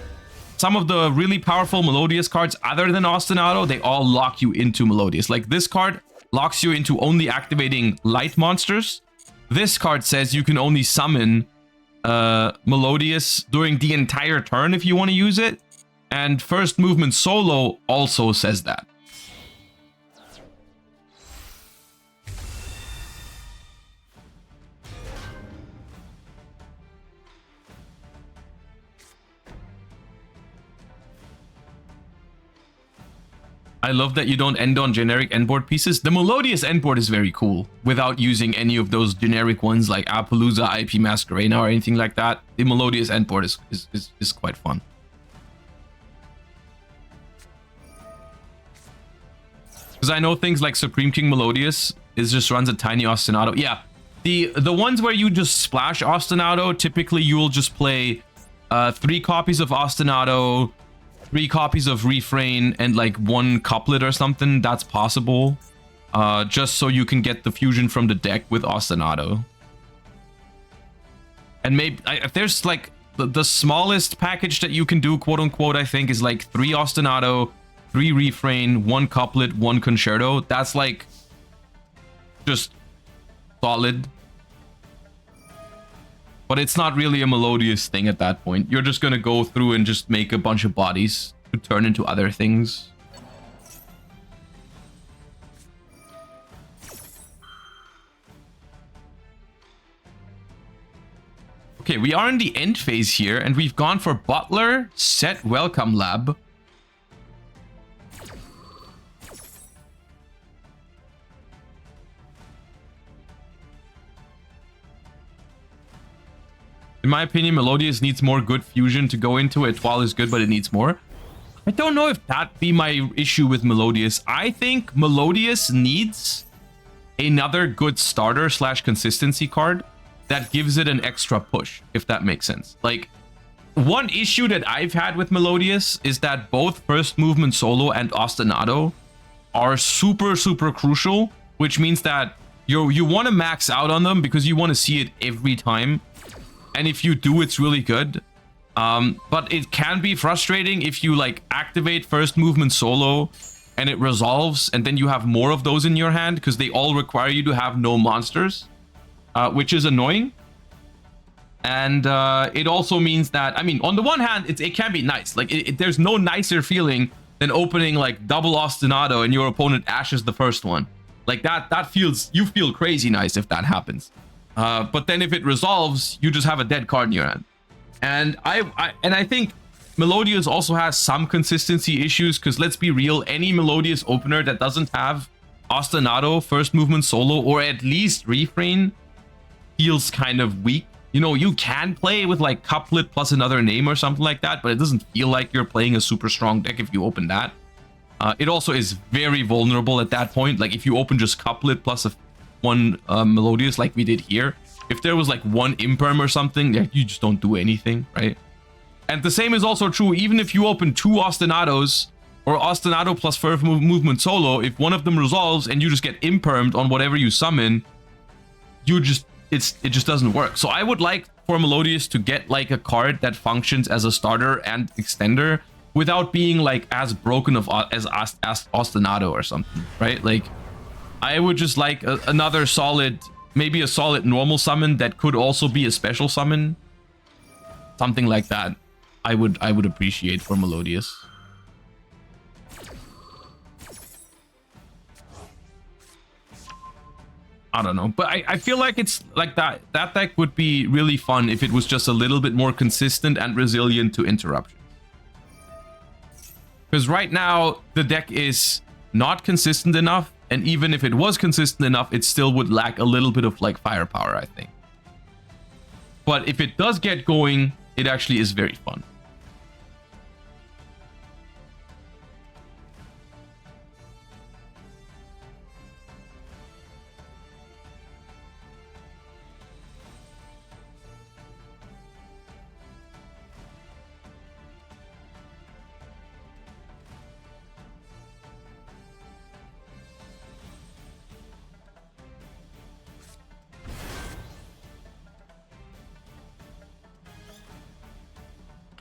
some of the really powerful Melodious cards other than Ostinato, they all lock you into Melodious. Like this card locks you into only activating light monsters. This card says you can only summon Melodious during the entire turn if you want to use it. And First Movement Solo also says that. I love that you don't end on generic endboard pieces. The Melodious endboard is very cool without using any of those generic ones like Appaloosa, IP Masquerena, or anything like that. The Melodious endboard is quite fun. Because I know things like Supreme King Melodious just runs a tiny Ostinato. Yeah, the ones where you just splash Ostinato, typically you will just play 3 copies of Ostinato, 3 copies of Refrain, and like 1 couplet or something. That's possible. Just so you can get the fusion from the deck with Ostinato. And maybe if there's like the smallest package that you can do, quote unquote, I think is like 3 Ostinato, 3 Refrain, 1 couplet, 1 concerto. That's like just solid. But it's not really a Melodious thing at that point. You're just gonna go through and just make a bunch of bodies to turn into other things. Okay, we are in the end phase here, and we've gone for Butler, Set Welcome Lab. In my opinion, Melodious needs more good fusion to go into it. Toile is good, but it needs more. I don't know if that'd be my issue with Melodious. I think Melodious needs another good starter / consistency card that gives it an extra push, if that makes sense. Like, one issue that I've had with Melodious is that both First Movement Solo and Ostinato are super, super crucial, which means that you want to max out on them because you want to see it every time. And if you do, it's really good. But it can be frustrating if you like activate First Movement Solo and it resolves, and then you have more of those in your hand because they all require you to have no monsters, which is annoying. And it also means that, I mean, on the one hand, it can be nice. Like, there's no nicer feeling than opening like double Ostinato and your opponent ashes the first one. Like that feels, you feel crazy nice if that happens. But then if it resolves, you just have a dead card in your hand. And I think Melodious also has some consistency issues, because let's be real, any Melodious opener that doesn't have Ostinato, First Movement Solo, or at least Refrain feels kind of weak. You know, you can play with like Couplet plus another name or something like that, but it doesn't feel like you're playing a super strong deck if you open that. It also is very vulnerable at that point. Like if you open just couplet plus one Melodious like we did here, if there was like one imperm or something, you just don't do anything, right? And the same is also true even if you open 2 Ostinatos or Ostinato plus first movement solo. If one of them resolves and you just get impermed on whatever you summon, it just doesn't work. So I would like for Melodious to get like a card that functions as a starter and extender without being like as broken as Ostinato or something, right? Like I would just like another solid, maybe a solid normal summon that could also be a special summon, something like that. I would appreciate for Melodious. I don't know, but I feel like it's like that deck would be really fun if it was just a little bit more consistent and resilient to interruptions. Because right now the deck is not consistent enough, and even if it was consistent enough, it still would lack a little bit of like firepower, I think. But if it does get going, it actually is very fun.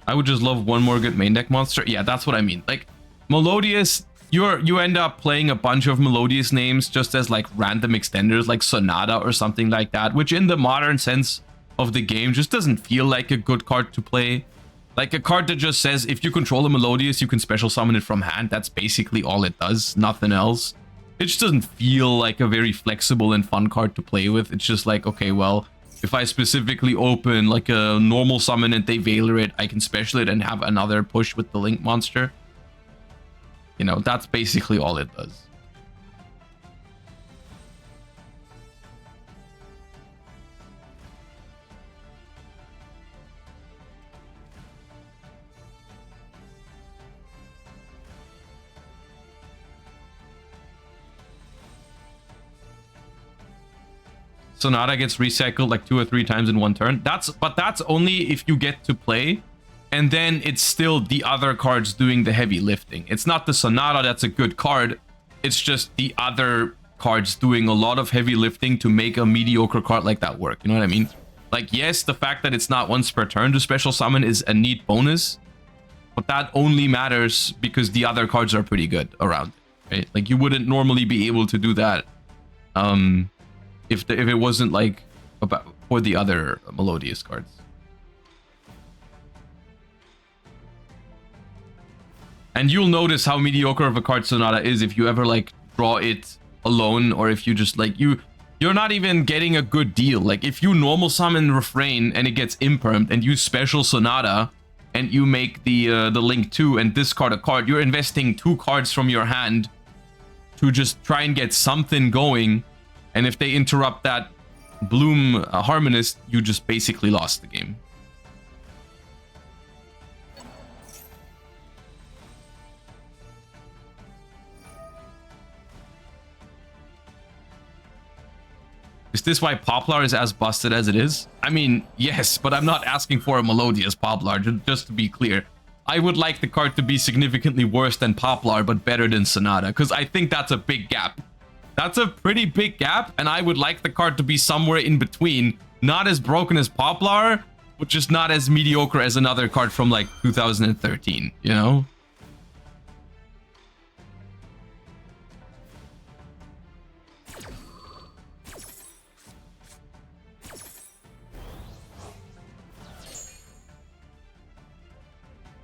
I would just love one more good main deck monster. Yeah, that's what I mean. Like Melodious, you end up playing a bunch of Melodious names just as like random extenders like Sonata or something like that, which in the modern sense of the game just doesn't feel like a good card to play. Like a card that just says if you control a Melodious, you can special summon it from hand. That's basically all it does, nothing else. It just doesn't feel like a very flexible and fun card to play with. It's just like, okay, well, if I specifically open like a normal summon and they Veiler it, I can special it and have another push with the Link monster. You know, that's basically all it does. Sonata gets recycled like 2 or 3 times in one turn. But that's only if you get to play, and then it's still the other cards doing the heavy lifting. It's not the Sonata that's a good card. It's just the other cards doing a lot of heavy lifting to make a mediocre card like that work. You know what I mean? Like, yes, the fact that it's not once per turn to special summon is a neat bonus, but that only matters because the other cards are pretty good around it, right? Like, you wouldn't normally be able to do that if it wasn't like about for the other Melodious cards. And you'll notice how mediocre of a card Sonata is if you ever like draw it alone, or if you just like you're not even getting a good deal. Like if you normal summon Refrain and it gets impermed, and you special Sonata and you make the Link 2 and discard a card, you're investing 2 cards from your hand to just try and get something going. And if they interrupt that Bloom Harmonist, you just basically lost the game. Is this why Poplar is as busted as it is? I mean, yes, but I'm not asking for a Melodious Poplar, just to be clear. I would like the card to be significantly worse than Poplar, but better than Sonata, because I think that's a big gap. That's a pretty big gap, and I would like the card to be somewhere in between. Not as broken as Poplar, but just not as mediocre as another card from like 2013, you know?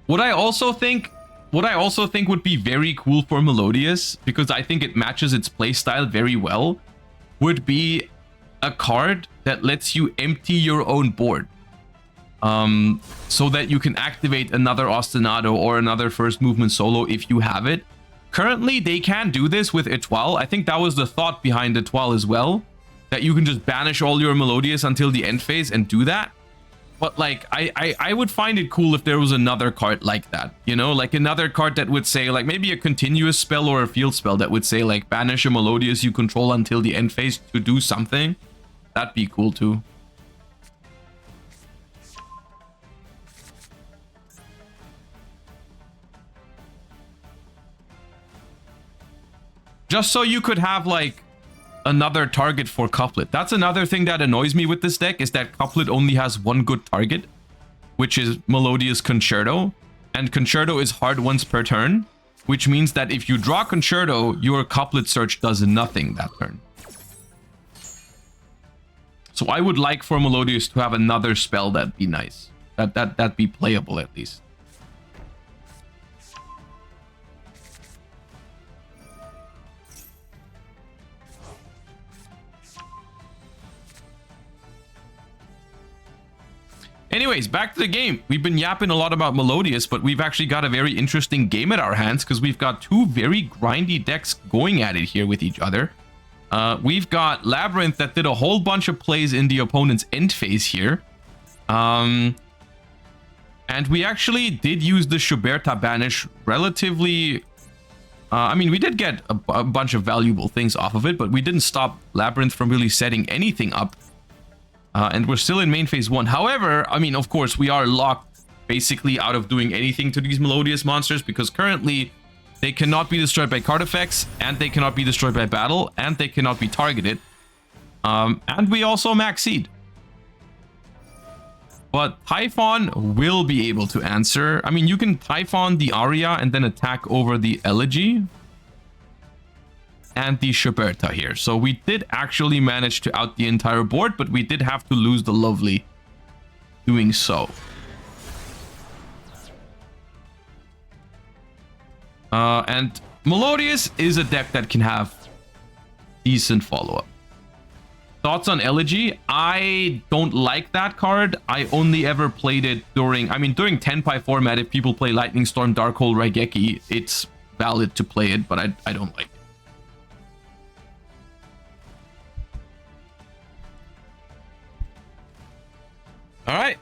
What I also think would be very cool for Melodious, because I think it matches its playstyle very well, would be a card that lets you empty your own board. So that you can activate another Ostinato or another first movement solo if you have it. Currently, they can do this with Etoile. I think that was the thought behind Etoile as well, that you can just banish all your Melodious until the end phase and do that. But like, I would find it cool if there was another card like that, you know, like another card that would say like maybe a continuous spell or a field spell that would say like banish a Melodious you control until the end phase to do something. That'd be cool too. Just so you could have like another target for Couplet. That's another thing that annoys me with this deck, is that Couplet only has one good target, which is Melodious Concerto. And Concerto is hard once per turn, which means that if you draw Concerto, your Couplet search does nothing that turn. So I would like for Melodious to have another spell that'd be nice. That'd be playable at least. Anyways, back to the game. We've been yapping a lot about Melodious, but we've actually got a very interesting game at our hands because we've got two very grindy decks going at it here with each other. We've got Labyrinth that did a whole bunch of plays in the opponent's end phase here. And we actually did use the Schuberta banish relatively... I mean, we did get a bunch of valuable things off of it, but we didn't stop Labyrinth from really setting anything up. And we're still in main phase 1. However, I mean, of course, we are locked basically out of doing anything to these Melodious monsters because currently they cannot be destroyed by card effects, and they cannot be destroyed by battle, and they cannot be targeted. And we also max seed. But Typhon will be able to answer. I mean, you can Typhon the Aria and then attack over the Elegy and the Schuberta here. So we did actually manage to out the entire board, but we did have to lose the Lovely doing so. And Melodious is a deck that can have decent follow-up. Thoughts on Elegy? I don't like that card. I only ever played it during... I mean, during Tenpai format, if people play Lightning Storm, Darkhold, Raigeki, it's valid to play it, but I don't like it. All right.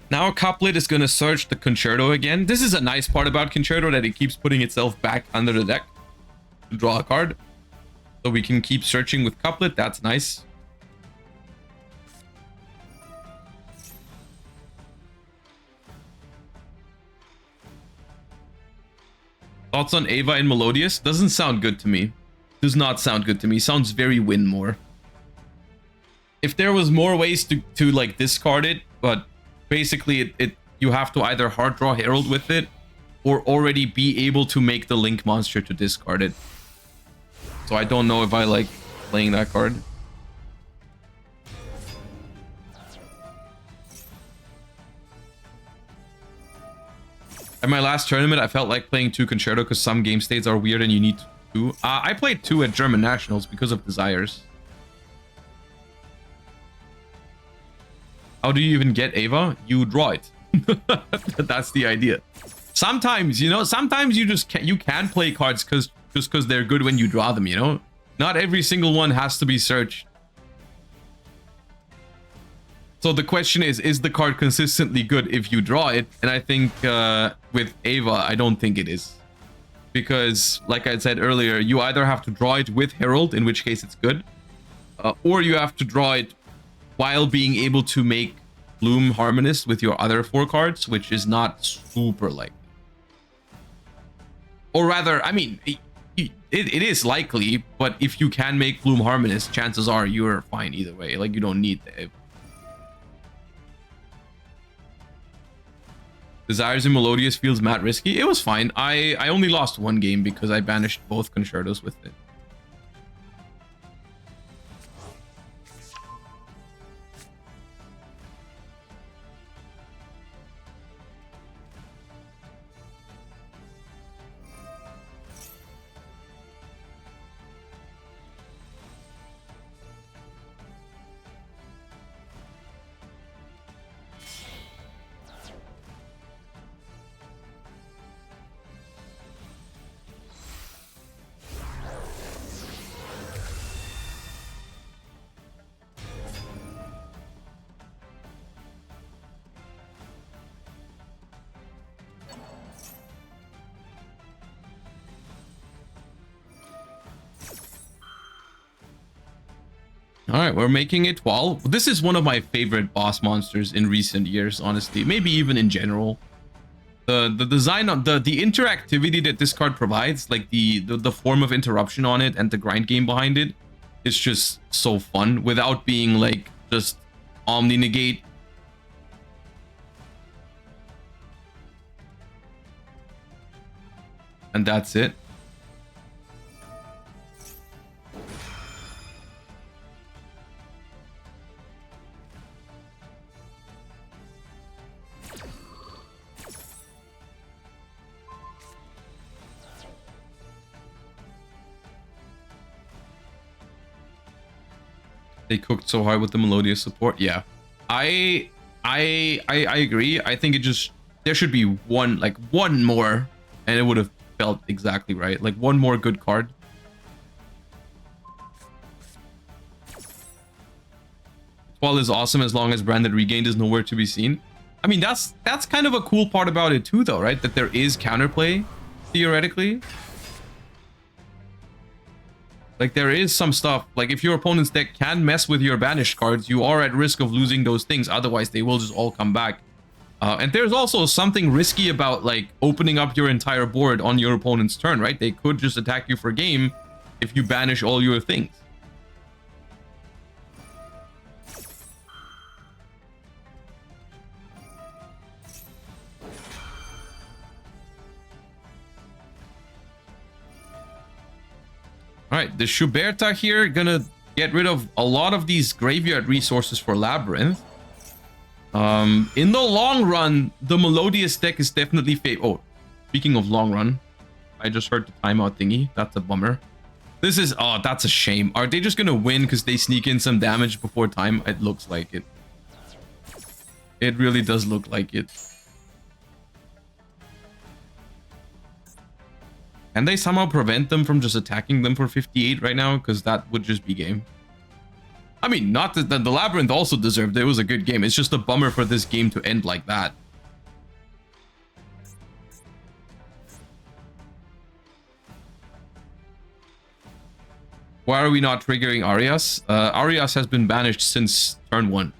Now Couplet is going to search the Concerto again. This is a nice part about Concerto, that it keeps putting itself back under the deck to draw a card. So we can keep searching with Couplet. That's nice. Thoughts on Ava and Melodious? Doesn't sound good to me. Does not sound good to me. Sounds very win more. If there was more ways to like discard it, but basically you have to either hard draw Herald with it or already be able to make the Link monster to discard it. So I don't know if I like playing that card. At my last tournament, I felt like playing 2 Concerto because some game states are weird and you need 2. I played 2 at German Nationals because of Desires. How do you even get Ava? You draw it. That's the idea. Sometimes, you know, sometimes you just can play cards just because they're good when you draw them, you know? Not every single one has to be searched. So the question is the card consistently good if you draw it? And I think with Ava, I don't think it is. Because, like I said earlier, you either have to draw it with Herald, in which case it's good, or you have to draw it while being able to make Bloom Harmonist with your other 4 cards, which is not super likely. Or rather, I mean, it is likely, but if you can make Bloom Harmonist, chances are you're fine either way. Like, you don't need the Desires and Melodious feels mad risky. It was fine. I only lost 1 game because I banished both Concertos with it. All right, we're making it 12. This is one of my favorite boss monsters in recent years, honestly. Maybe even in general. The design of the interactivity that this card provides, like the form of interruption on it and the grind game behind it, is just so fun without being like just omni negate. And that's it. They cooked so hard with the melodious support. Yeah, I agree. I think there should be one more, and it would have felt exactly right. Like one more good card. Well, is awesome as long as branded regained is nowhere to be seen. I mean, that's kind of a cool part about it too, though, right? That there is counterplay theoretically. Like, there is some stuff, like, if your opponent's deck can mess with your banished cards, you are at risk of losing those things. Otherwise, they will just all come back. And there's also something risky about, like, opening up your entire board on your opponent's turn, right? They could just attack you for game if you banish all your things. All right, the Schuberta here gonna get rid of a lot of these graveyard resources for Labyrinth. In the long run, the Melodious deck is definitely oh, speaking of long run, I just heard the timeout thingy. That's a bummer. This is, oh, that's a shame. Are they just gonna win because they sneak in some damage before time? It looks like it. It really does look like it. Can they somehow prevent them from just attacking them for 58 right now? Because that would just be game. I mean, not that the Labyrinth also deserved it. It was a good game. It's just a bummer for this game to end like that. Why are we not triggering Arias? Arias has been banished since turn 1.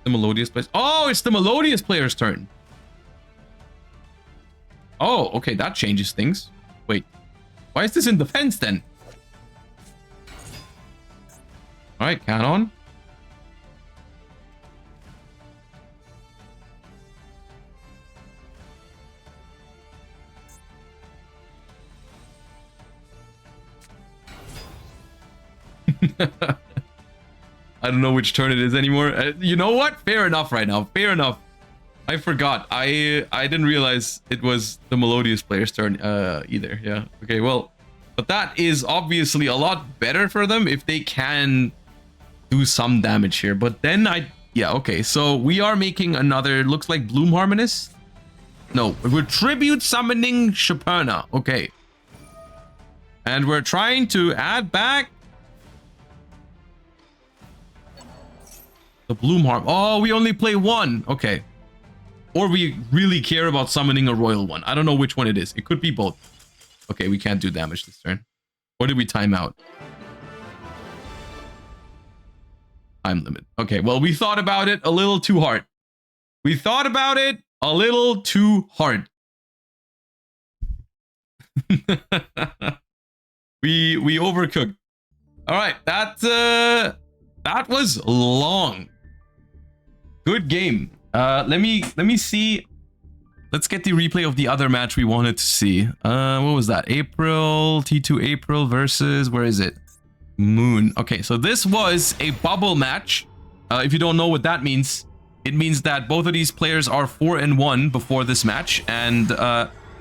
The Melodious player. Oh, it's the Melodious player's turn. Oh, okay, that changes things. Wait, why is this in defense then? All right, Canon. I don't know which turn it is anymore. You know what? Fair enough right now. Fair enough. I forgot. I didn't realize it was the Melodious player's turn either. Yeah. Okay, well, but that is obviously a lot better for them if they can do some damage here. But then yeah, okay. So we are making another, looks like Bloom Harmonist. No, we're tribute summoning Schuberta. Okay. And we're trying to add back the Bloom Harm. Oh, we only play one. Okay. Or we really care about summoning a royal one. I don't know which one it is. It could be both. Okay, we can't do damage this turn. Or did we time out? Time limit. Okay, well, we thought about it a little too hard. We thought about it a little too hard. we overcooked. All right, that was long. Good game. Let me see. Let's get the replay of the other match we wanted to see. What was that? April, T2 April versus, where is it? Moon. Okay, so this was a bubble match. If you don't know what that means, it means that both of these players are 4-1 before this match, and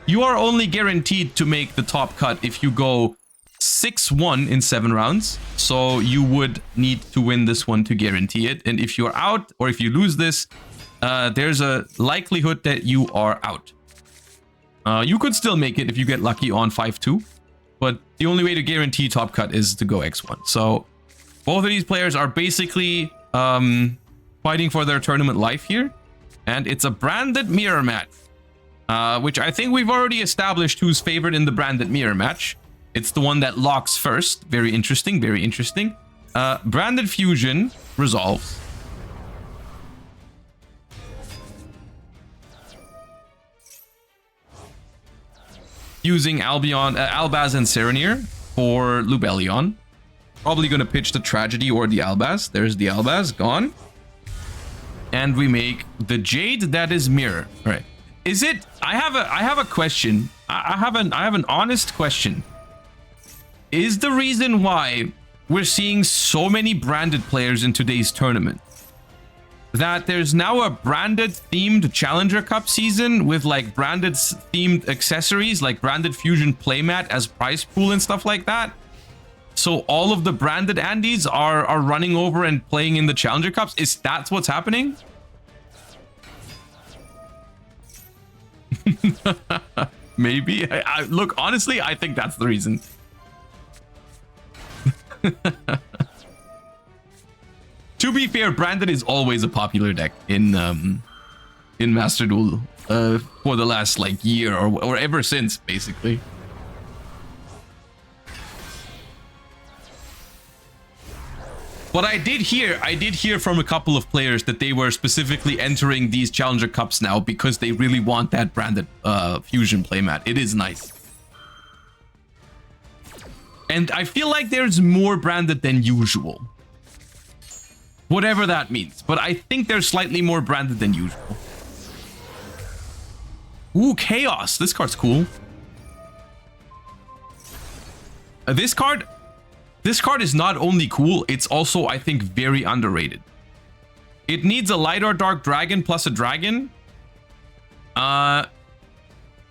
you are only guaranteed to make the top cut if you go 6-1 in 7 rounds. So you would need to win this one to guarantee it. And if you're out, or if you lose this, there's a likelihood that you are out. You could still make it if you get lucky on 5-2, but the only way to guarantee top cut is to go X1. So both of these players are basically fighting for their tournament life here, and it's a branded mirror match. which I think we've already established who's favored in the branded mirror match. It's the one that locks first. Very interesting, very interesting. Branded fusion resolves. Using Albion, Albaz and Serenir for Lubellion. Probably going to pitch the Tragedy or the Albaz. There's the Albaz, gone. And we make the Jade that is mirror. All right. Is it? I have a question. I have an honest question. Is the reason why we're seeing so many branded players in today's tournament that there's now a branded themed Challenger Cup season with like branded themed accessories like branded fusion playmat as prize pool and stuff like that? So all of the branded Andes are running over and playing in the Challenger Cups. Is that what's happening? Maybe. Look, honestly, I think that's the reason. To be fair, branded is always a popular deck in Master Duel for the last like year or ever since, basically. But I did hear from a couple of players that they were specifically entering these Challenger Cups now because they really want that branded fusion playmat. It is nice. And I feel like there's more branded than usual. Whatever that means. But I think they're slightly more branded than usual. Ooh, Chaos. This card's cool. This card is not only cool, it's also, I think, very underrated. It needs a light or dark dragon plus a dragon. And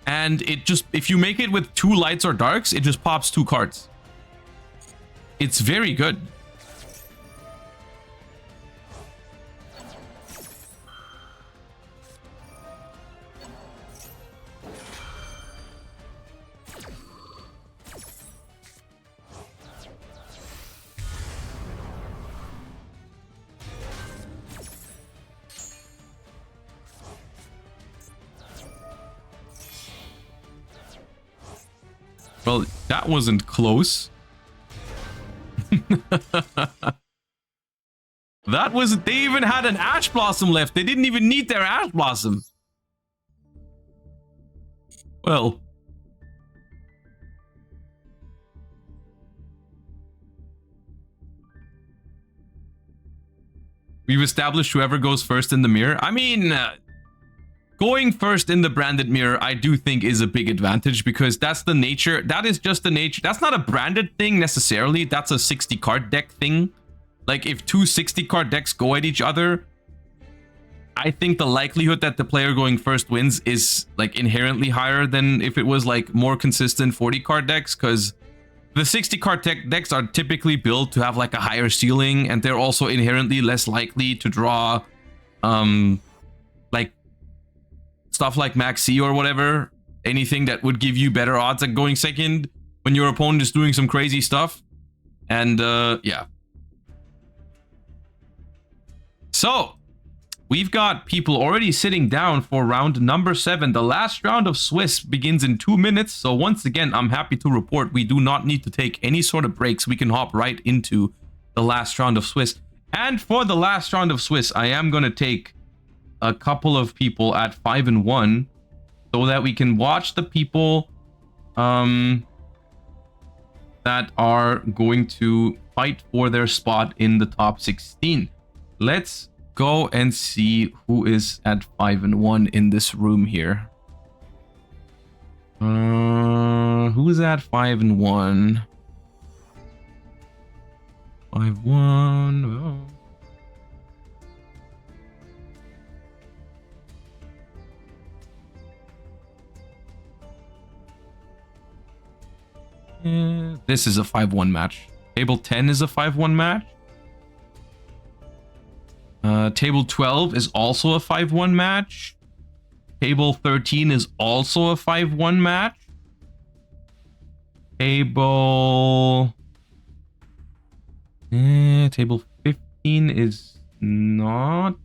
it just, if you make it with 2 lights or darks, it just pops 2 cards. It's very good. Well, that wasn't close. That was... They even had an Ash Blossom left. They didn't even need their Ash Blossom. Well... We've established whoever goes first in the mirror. I mean... going first in the branded mirror, I do think is a big advantage because that's the nature. That is just the nature. That's not a branded thing necessarily. That's a 60 card deck thing. Like if 2 60 card decks go at each other, I think the likelihood that the player going first wins is like inherently higher than if it was like more consistent 40 card decks, because the 60 card decks are typically built to have like a higher ceiling, and they're also inherently less likely to draw like stuff like Max C or whatever, anything that would give you better odds at going second when your opponent is doing some crazy stuff. And yeah. So we've got people already sitting down for round number 7. The last round of Swiss begins in 2 minutes. So once again, I'm happy to report we do not need to take any sort of breaks. We can hop right into the last round of Swiss. And for the last round of Swiss, I am going to take a couple of people at 5 and 1 so that we can watch the people that are going to fight for their spot in the top 16. Let's go and see who is at 5 and 1 in this room here. Who is at 5 and 1? 5-1. Oh. Yeah, this is a 5-1 match. Table 10 is a 5-1 match. Table 12 is also a 5-1 match. Table 13 is also a 5-1 match. Table 15 is not.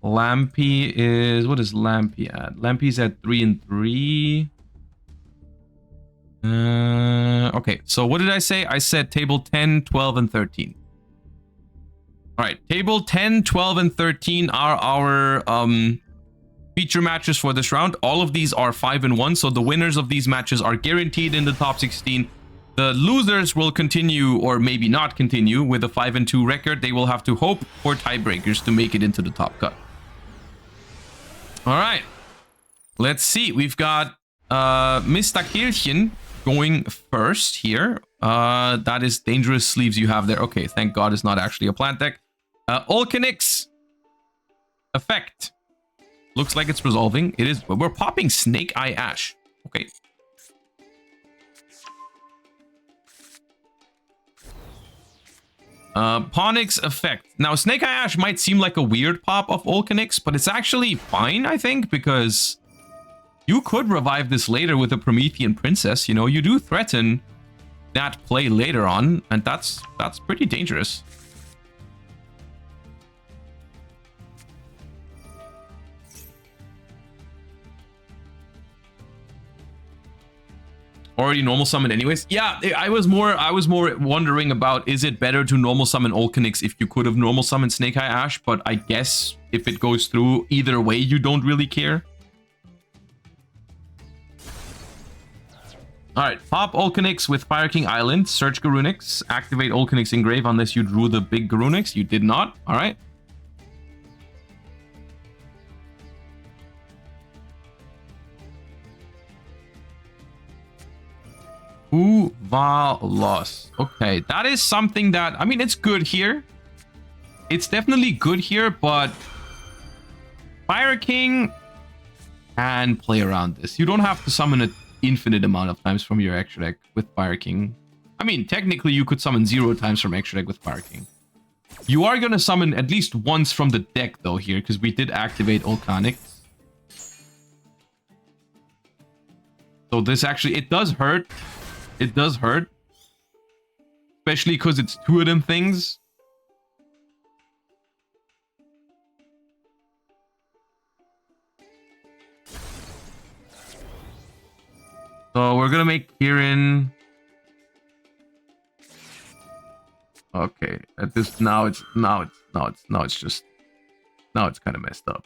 Lampy is... What is Lampy at? Lampy's at 3 and 3. Okay, so what did I say? I said table 10, 12, and 13. All right, table 10, 12, and 13 are our feature matches for this round. All of these are 5 and 1, so the winners of these matches are guaranteed in the top 16. The losers will continue, or maybe not continue, with a 5 and 2 record. They will have to hope for tiebreakers to make it into the top cut. All right, let's see. We've got Mr. Kirchen going first here. That is dangerous sleeves you have there. Okay, thank God it's not actually a plant deck. Olcanix effect. Looks like it's resolving. It is. We're popping Snake Eye Ash. Okay. Ponix effect. Now, Snake Eye Ash might seem like a weird pop of Olcanix, but it's actually fine, I think, because you could revive this later with a Promethean Princess. You know, you do threaten that play later on, and that's pretty dangerous. Already normal summon anyways. Yeah, I was more wondering about, is it better to normal summon Olcanix if you could have normal summoned Snake Eye Ash, but I guess if it goes through either way, you don't really care. Alright, pop Olcanix with Fire King Island, search Garunix, activate Olcanix Engrave unless you drew the big Garunix. You did not. Alright. Uvalos. Okay, that is something that, I mean, it's good here. It's definitely good here, but Fire King can play around this. You don't have to summon an infinite amount of times from your extra deck with Fire King. I mean, technically, you could summon 0 times from extra deck with Fire King. You are going to summon at least once from the deck, though, here, because we did activate Olcanix. So this actually, it does hurt. It does hurt. Especially because it's 2 of them things. So we're gonna make Kieran. Okay, at this now it's kind of messed up.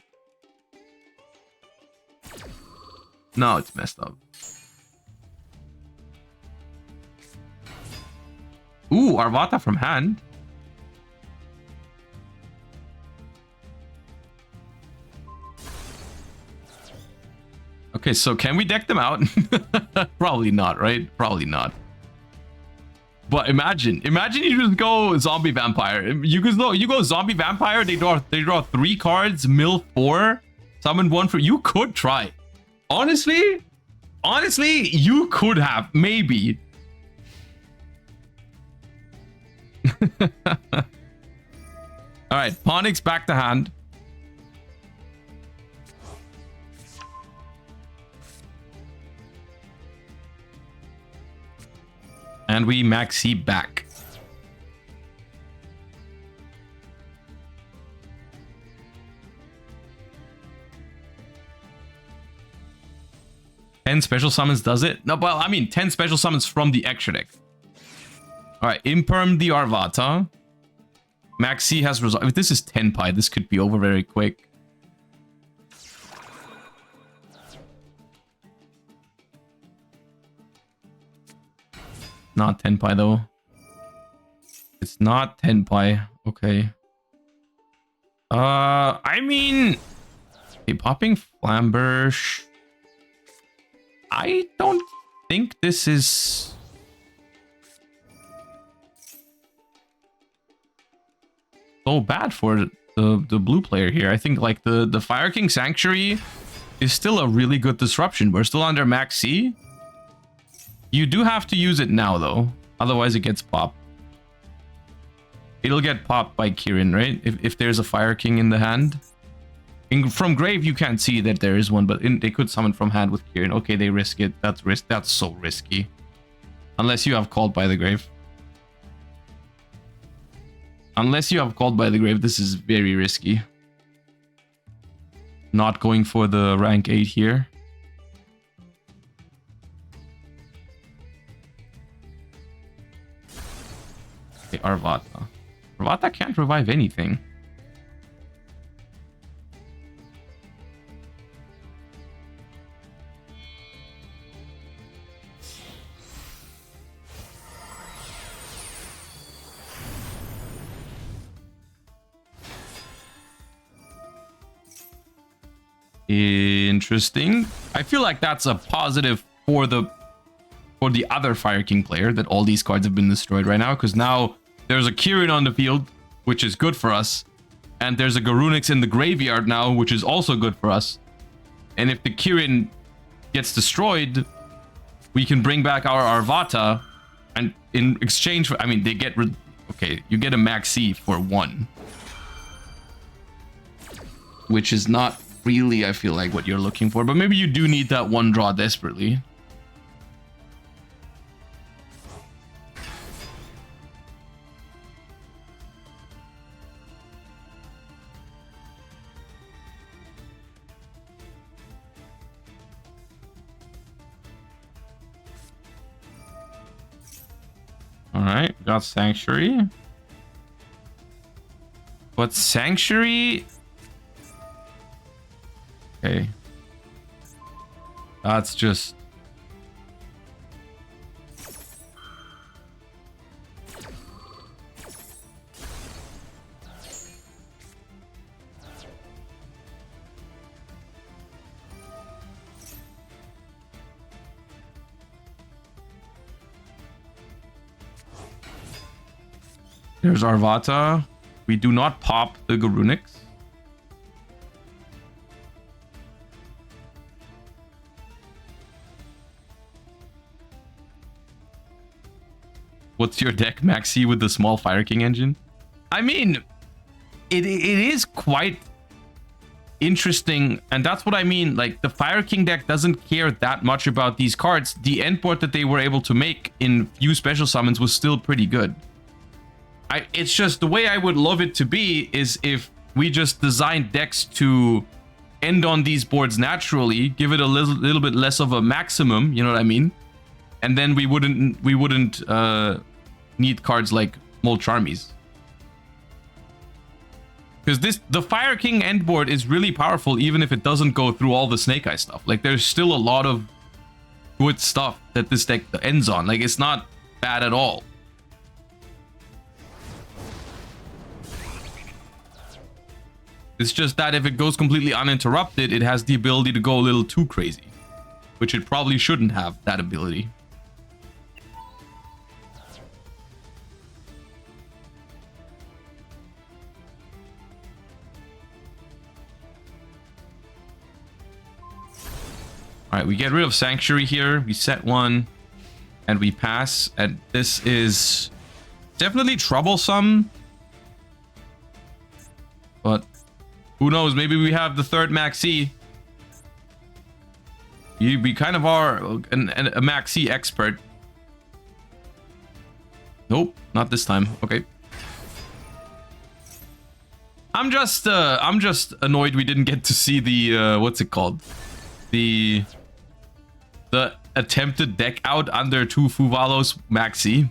Now it's messed up. Ooh, Arvata from hand. Okay, so can we deck them out? Probably not, right? Probably not. But imagine you just go zombie vampire. You go zombie vampire. They draw 3 cards, mill 4, summon 1 for. You could try. Honestly, you could have maybe. All right, Ponix back to hand. And we maxi back. Ten special summons does it? No, well, I mean 10 special summons from the extra deck. Alright, Imperm the Arvata. Maxi has resolved. If this is Tenpai, this could be over very quick. Not Tenpai though. It's not Tenpai. Okay. I mean, okay, popping Flamberge. I don't think this is so bad for the blue player here. I think like the Fire King Sanctuary is still a really good disruption. We're still under max C. You do have to use it now though, otherwise it gets popped. It'll get popped by Kieran, right? If there's a Fire King in the hand. From grave you can't see that there is one, but they could summon from hand with Kieran. Okay, they risk it. That's so risky. Unless you have called by the grave. Unless you have called by the grave, this is very risky. Not going for the rank 8 here. Okay, Arvata. Arvata can't revive anything. Interesting. I feel like that's a positive for the other Fire King player, that all these cards have been destroyed right now, because now there's a Kirin on the field, which is good for us, and there's a Garunix in the graveyard now, which is also good for us. And if the Kirin gets destroyed, we can bring back our Arvata, and in exchange for, I mean, they get okay, you get a Maxi for 1, which is not really, I feel like, what you're looking for, but maybe you do need that 1 draw desperately. All right, got Sanctuary. But Sanctuary... Okay. That's just... There's Arvata. We do not pop the Garunix. What's your deck, Maxi, with the small Fire King engine? I mean, it is quite interesting, and that's what I mean. Like, the Fire King deck doesn't care that much about these cards. The endboard that they were able to make in few special summons was still pretty good. It's just the way I would love it to be is if we just designed decks to end on these boards naturally, give it a little bit less of a maximum, you know what I mean? And then we wouldn't need cards like Molch Armies. Because the Fire King endboard is really powerful, even if it doesn't go through all the Snake Eye stuff. Like, there's still a lot of good stuff that this deck ends on. Like, it's not bad at all. It's just that if it goes completely uninterrupted, it has the ability to go a little too crazy, which it probably shouldn't have that ability. All right, we get rid of Sanctuary here. We set 1 and we pass. And this is definitely troublesome. But who knows? Maybe we have the 3rd Maxi. We kind of are a Maxi expert. Nope, not this time. Okay. I'm just annoyed we didn't get to see the what's it called? The attempted deck out under 2 Fuvalos Maxi.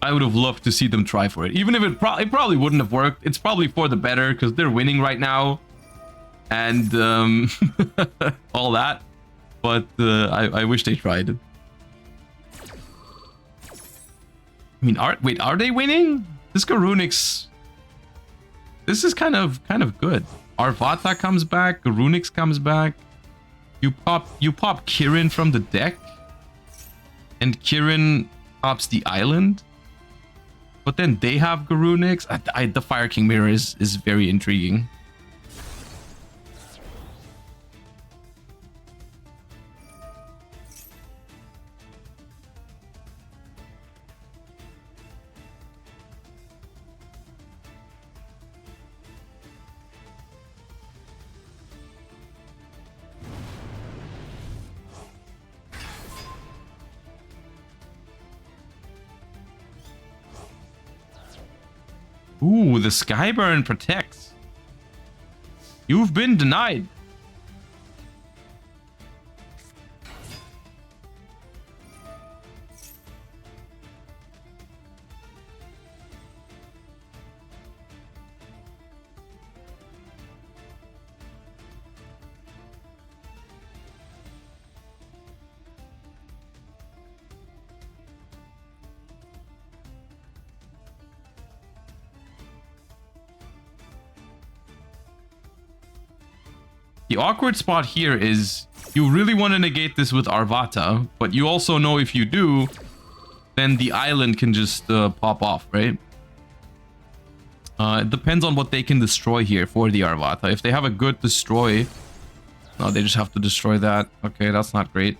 I would have loved to see them try for it. Even if it probably wouldn't have worked. It's probably for the better because they're winning right now. And all that. But I wish they tried. I mean, are they winning? This Garunix... This is kind of good. Arvata comes back. Garunix comes back. You pop Kirin from the deck. And Kirin pops the island. But then they have Garunix. The Fire King mirror is very intriguing. Ooh, the Skyburn protects. You've been denied. The awkward spot here is you really want to negate this with Arvata, but you also know if you do, then the island can just pop off, right? It depends on what they can destroy here for the Arvata. If they have a good destroy... No, they just have to destroy that. Okay, that's not great.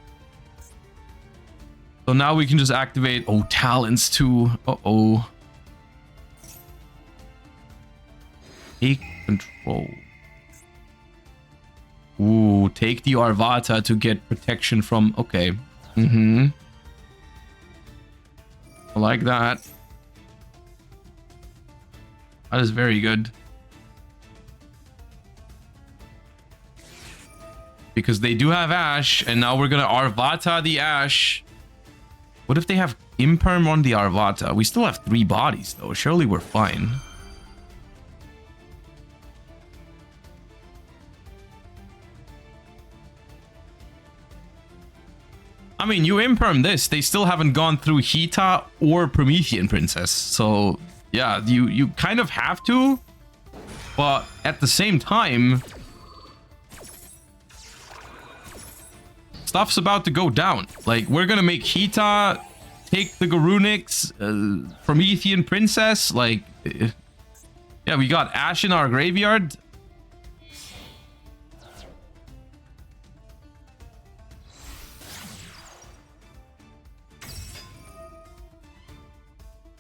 So now we can just activate... Oh, Talons too. Uh-oh. Take control. Ooh, take the Arvata to get protection from... Okay. I like that. That is very good. Because they do have Ash, and now we're gonna Arvata the Ash. What if they have Imperm on the Arvata? We still have 3 bodies, though. Surely we're fine. I mean, you Imperm this, they still haven't gone through Hita or Promethean Princess. So, yeah, you kind of have to. But at the same time, stuff's about to go down. Like, we're gonna make Hita take the Garunix, Promethean Princess. Like, yeah, we got Ash in our graveyard.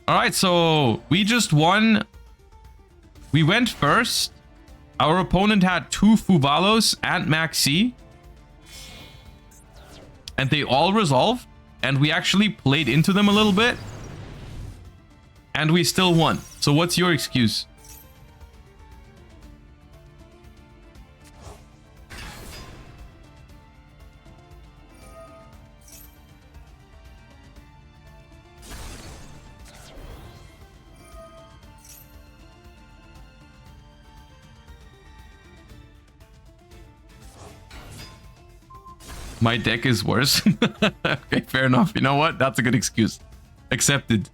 All right, so we just won. We went first. Our opponent had 2 Fuvalos and Maxi. And they all resolved. And we actually played into them a little bit. And we still won. So what's your excuse? My deck is worse. Okay, fair enough. You know what? That's a good excuse. Accepted.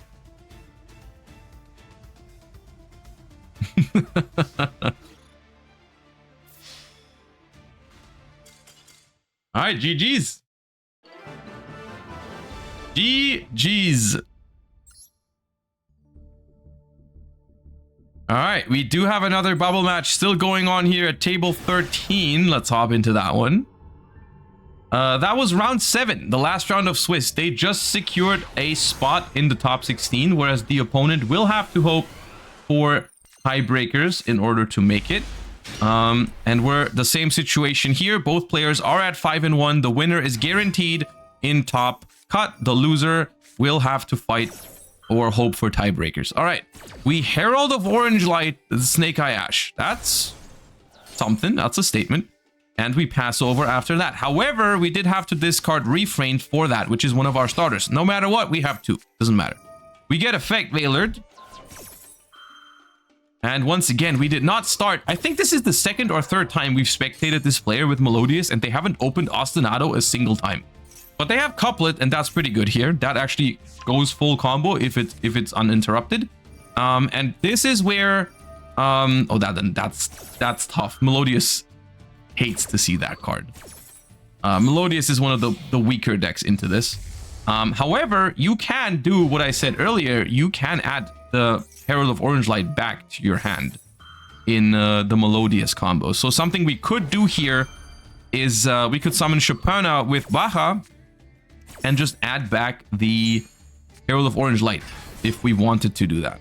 All right, GG's. GG's. All right, we do have another bubble match still going on here at table 13. Let's hop into that one. That was round 7, the last round of Swiss. They just secured a spot in the top 16, whereas the opponent will have to hope for tiebreakers in order to make it. And we're the same situation here. Both players are at 5-1. The winner is guaranteed in top cut. The loser will have to fight or hope for tiebreakers. All right, we Herald of Orange Light the Snake Eye Ash. That's something. That's a statement. And we pass over after that. However, we did have to discard Refrain for that, which is one of our starters. No matter what, we have 2. Doesn't matter. We get Effect Veiled. And once again, we did not start. I think this is the 2nd or 3rd time we've spectated this player with Melodious, and they haven't opened Ostinato a single time. But they have Couplet, and that's pretty good here. That actually goes full combo if it's uninterrupted. And this is where... oh, that's tough. Melodious hates to see that card. Melodious is one of the weaker decks into this. However, you can do what I said earlier. You can add the Herald of Orange Light back to your hand in the Melodious combo. So something we could do here is we could summon Chopina with Baja and just add back the Herald of Orange Light if we wanted to do that.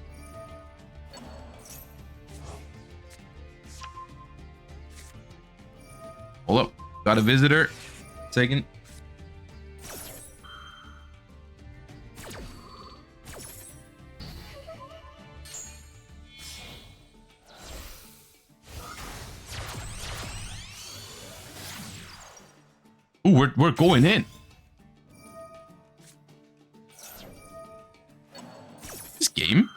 Hold up, got a visitor. Second. Ooh, we're going in. This game.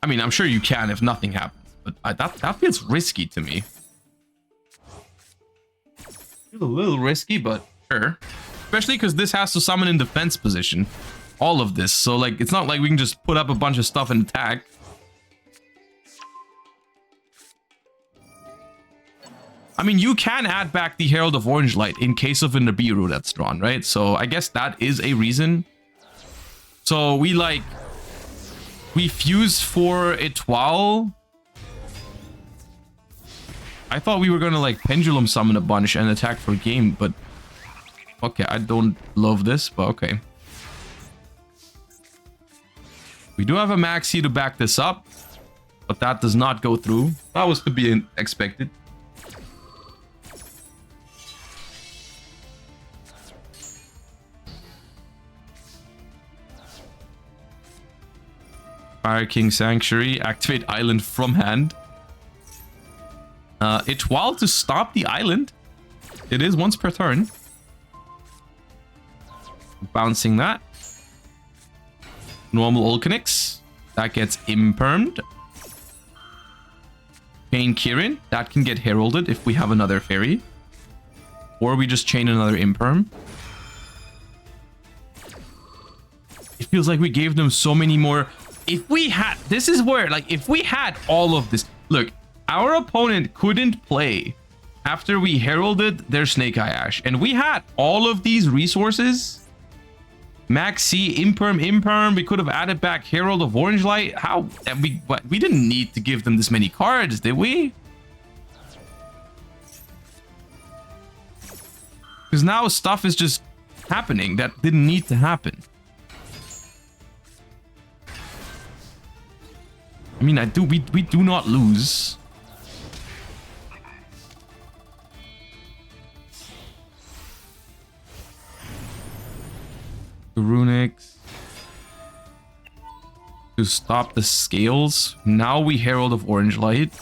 I mean, I'm sure you can if nothing happens, but that feels risky to me. Feels a little risky, but sure. Especially because this has to summon in defense position. All of this, so like it's not like we can just put up a bunch of stuff and attack. I mean, you can add back the Herald of Orange Light in case of a Nibiru that's drawn, right? So I guess that is a reason. So we fuse for Etoile. I thought we were gonna like pendulum summon a bunch and attack for game, but okay, I don't love this, but okay. We do have a Maxi to back this up, but that does not go through. That was to be expected. Fire King Sanctuary, activate island from hand. Etoile to stop the island. It is once per turn. Bouncing that. Normal Ulcanix. That gets impermed. Chain Kirin. That can get heralded if we have another fairy. Or we just chain another imperm. It feels like we gave them so many more. If we had... This is where, like, if we had all of this... Look, our opponent couldn't play after we heralded their Snake Eye Ash. And we had all of these resources... Maxi, Imperm, we could have added back Herald of Orange Light. How? We didn't need to give them this many cards, did we? Because now stuff is just happening that didn't need to happen. I mean, we do not lose. Runics to stop the scales. Now we Herald of Orange Light.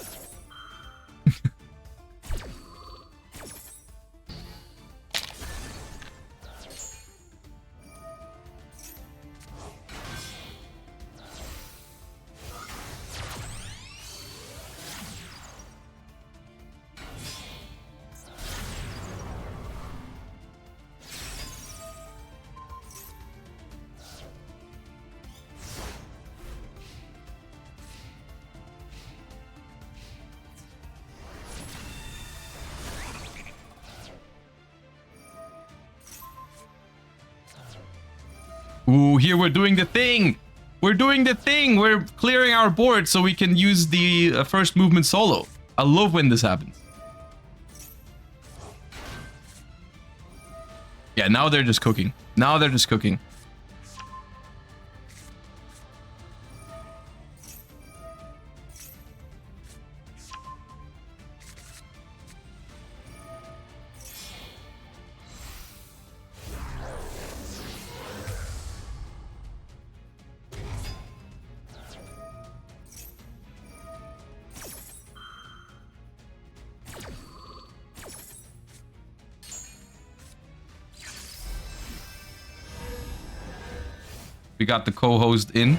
Ooh, here we're doing the thing. We're doing the thing. We're clearing our board so we can use the first movement solo. I love when this happens. Yeah, now they're just cooking. Now they're just cooking. We got the co-host in.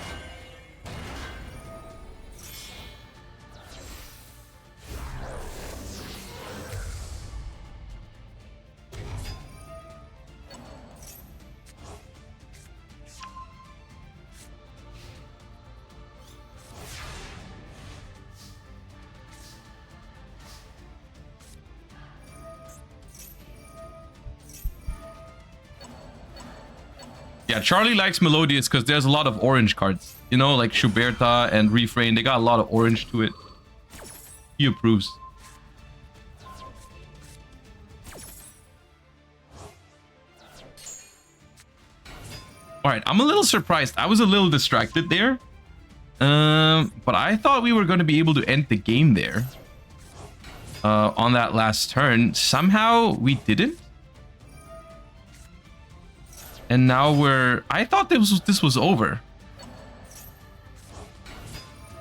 Yeah, Charlie likes Melodious because there's a lot of orange cards. You know, like Schuberta and Refrain. They got a lot of orange to it. He approves. Alright, I'm a little surprised. I was a little distracted there. But I thought we were going to be able to end the game there. On that last turn. Somehow we didn't. And now we're... I thought this was over.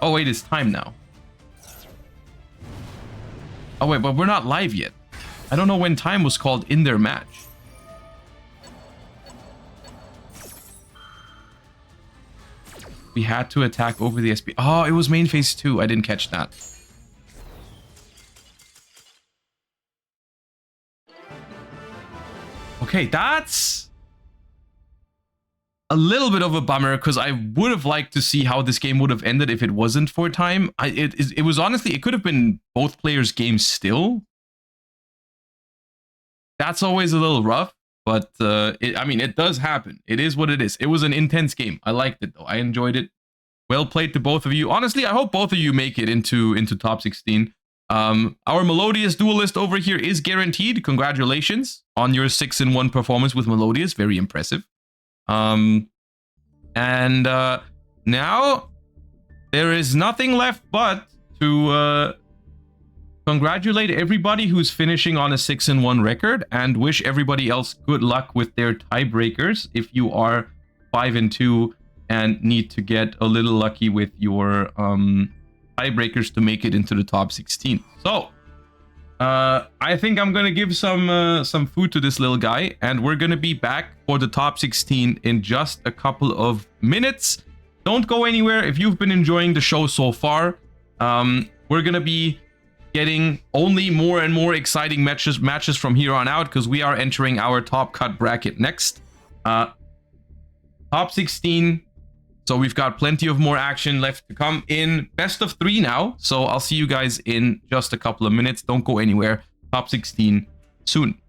Oh, wait, it's time now. Oh, wait, but we're not live yet. I don't know when time was called in their match. We had to attack over the SP. Oh, it was main phase 2. I didn't catch that. Okay, that's a little bit of a bummer because I would have liked to see how this game would have ended if it wasn't for time. It was honestly, it could have been both players' games still. That's always a little rough, but I mean, it does happen. It is what it is. It was an intense game. I liked it though. I enjoyed it. Well played to both of you. Honestly, I hope both of you make it into top 16. Our Melodious duelist over here is guaranteed. Congratulations on your 6-in-1 performance with Melodious. Very impressive. And now there is nothing left but to congratulate everybody who's finishing on a 6-in-1 record and wish everybody else good luck with their tiebreakers if you are 5-2 and need to get a little lucky with your tiebreakers to make it into the top 16. So I think I'm gonna give some food to this little guy, and we're gonna be back for the top 16 in just a couple of minutes. Don't go anywhere if you've been enjoying the show so far. We're gonna be getting only more and more exciting matches from here on out because we are entering our top cut bracket next. Top 16. So we've got plenty of more action left to come in best of 3 now. So I'll see you guys in just a couple of minutes. Don't go anywhere. Top 16 soon.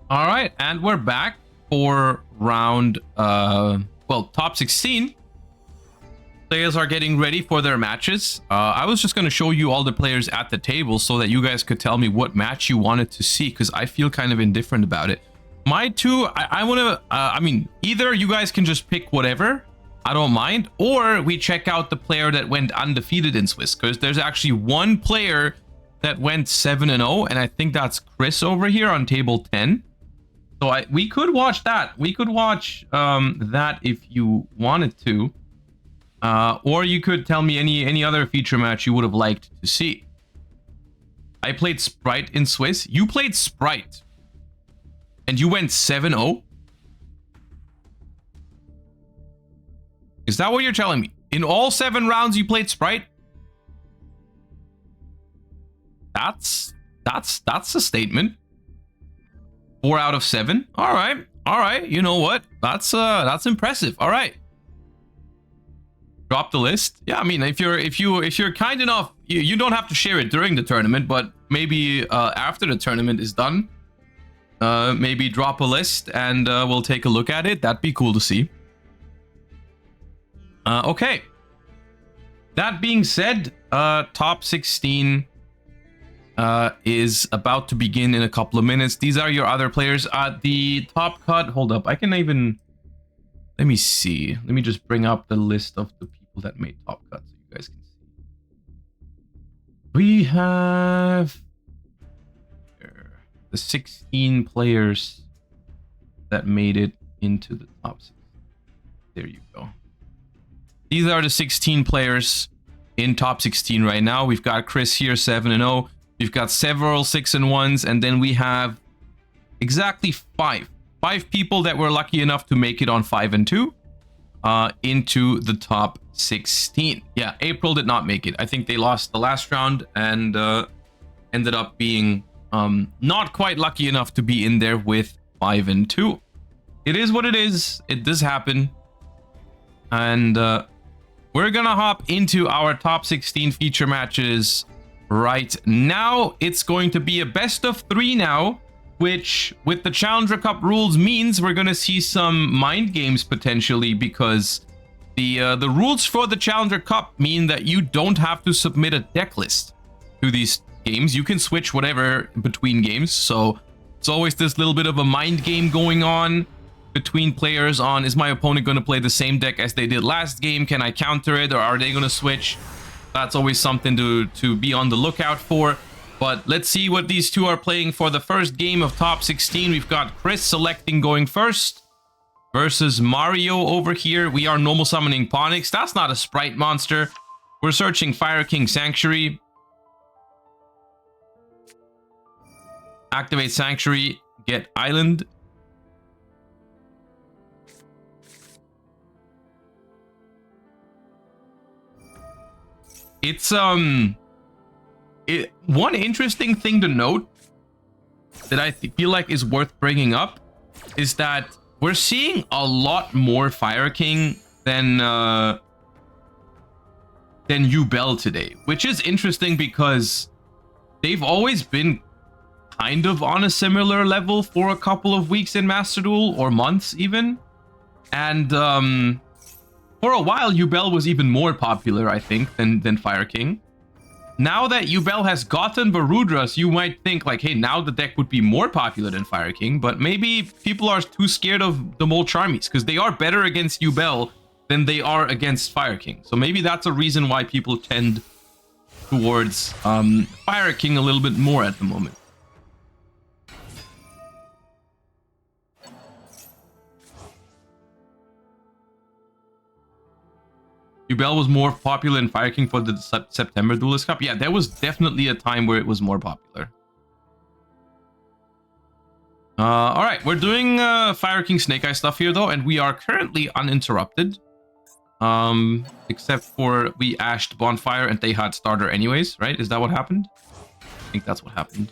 All right, and we're back for round, well, top 16. Players are getting ready for their matches. I was just going to show you all the players at the table so that you guys could tell me what match you wanted to see, because I feel kind of indifferent about it. My two, I want to, I mean, either you guys can just pick whatever, I don't mind, or we check out the player that went undefeated in Swiss, because there's actually one player that went 7-0, and I think that's Chris over here on table 10. So we could watch that. We could watch that if you wanted to. Or you could tell me any other feature match you would have liked to see. I played Sprite in Swiss. You played Sprite. And you went 7-0? Is that what you're telling me? In all 7 rounds you played Sprite? That's a statement. 4 out of 7. All right. All right, you know what? That's impressive. All right. Drop the list. Yeah, I mean, if you're kind enough, you don't have to share it during the tournament, but maybe after the tournament is done, maybe drop a list and we'll take a look at it. That'd be cool to see. Okay. That being said, top 16 is about to begin in a couple of minutes. These are your other players. The top cut, hold up. I can even, let me see. Let me just bring up the list of the people that made top cuts so you guys can see. We have the 16 players that made it into the top 16. There you go. These are the 16 players in top 16 right now. We've got Chris here, 7-0. We've got several 6-1s, and then we have exactly five people that were lucky enough to make it on 5-2 into the top 16. Yeah, April did not make it. I think they lost the last round and ended up being not quite lucky enough to be in there with 5-2. It is what it is. It does happen. And we're gonna hop into our top 16 feature matches right now. It's going to be a best of 3 now, which with the Challenger Cup rules means we're gonna see some mind games potentially, because the rules for the Challenger Cup mean that you don't have to submit a deck list to these games. You can switch whatever between games, so it's always this little bit of a mind game going on between players on, is my opponent going to play the same deck as they did last game? Can I counter it, or are they going to switch? That's always something to be on the lookout for. But let's see what these two are playing for the first game of top 16. We've got Chris selecting going first versus Mario over here. We are normal summoning Ponix. That's not a sprite monster. We're searching Fire King Sanctuary. Activate Sanctuary, get Island. It's one interesting thing to note that I feel like is worth bringing up is that we're seeing a lot more Fire King than Yubel today, which is interesting because they've always been kind of on a similar level for a couple of weeks in Master Duel, or months even, and for a while, Yubel was even more popular, I think, than Fire King. Now that Yubel has gotten Varudras, you might think like, hey, now the deck would be more popular than Fire King, but maybe people are too scared of the Mole Charmies because they are better against Yubel than they are against Fire King. So maybe that's a reason why people tend towards Fire King a little bit more at the moment. Yubel was more popular in Fire King for the September Duelist Cup. Yeah, there was definitely a time where it was more popular. All right, we're doing Fire King Snake Eye stuff here though, and we are currently uninterrupted. Except for we ashed Bonfire and they had starter anyways, right? Is that what happened? I think that's what happened.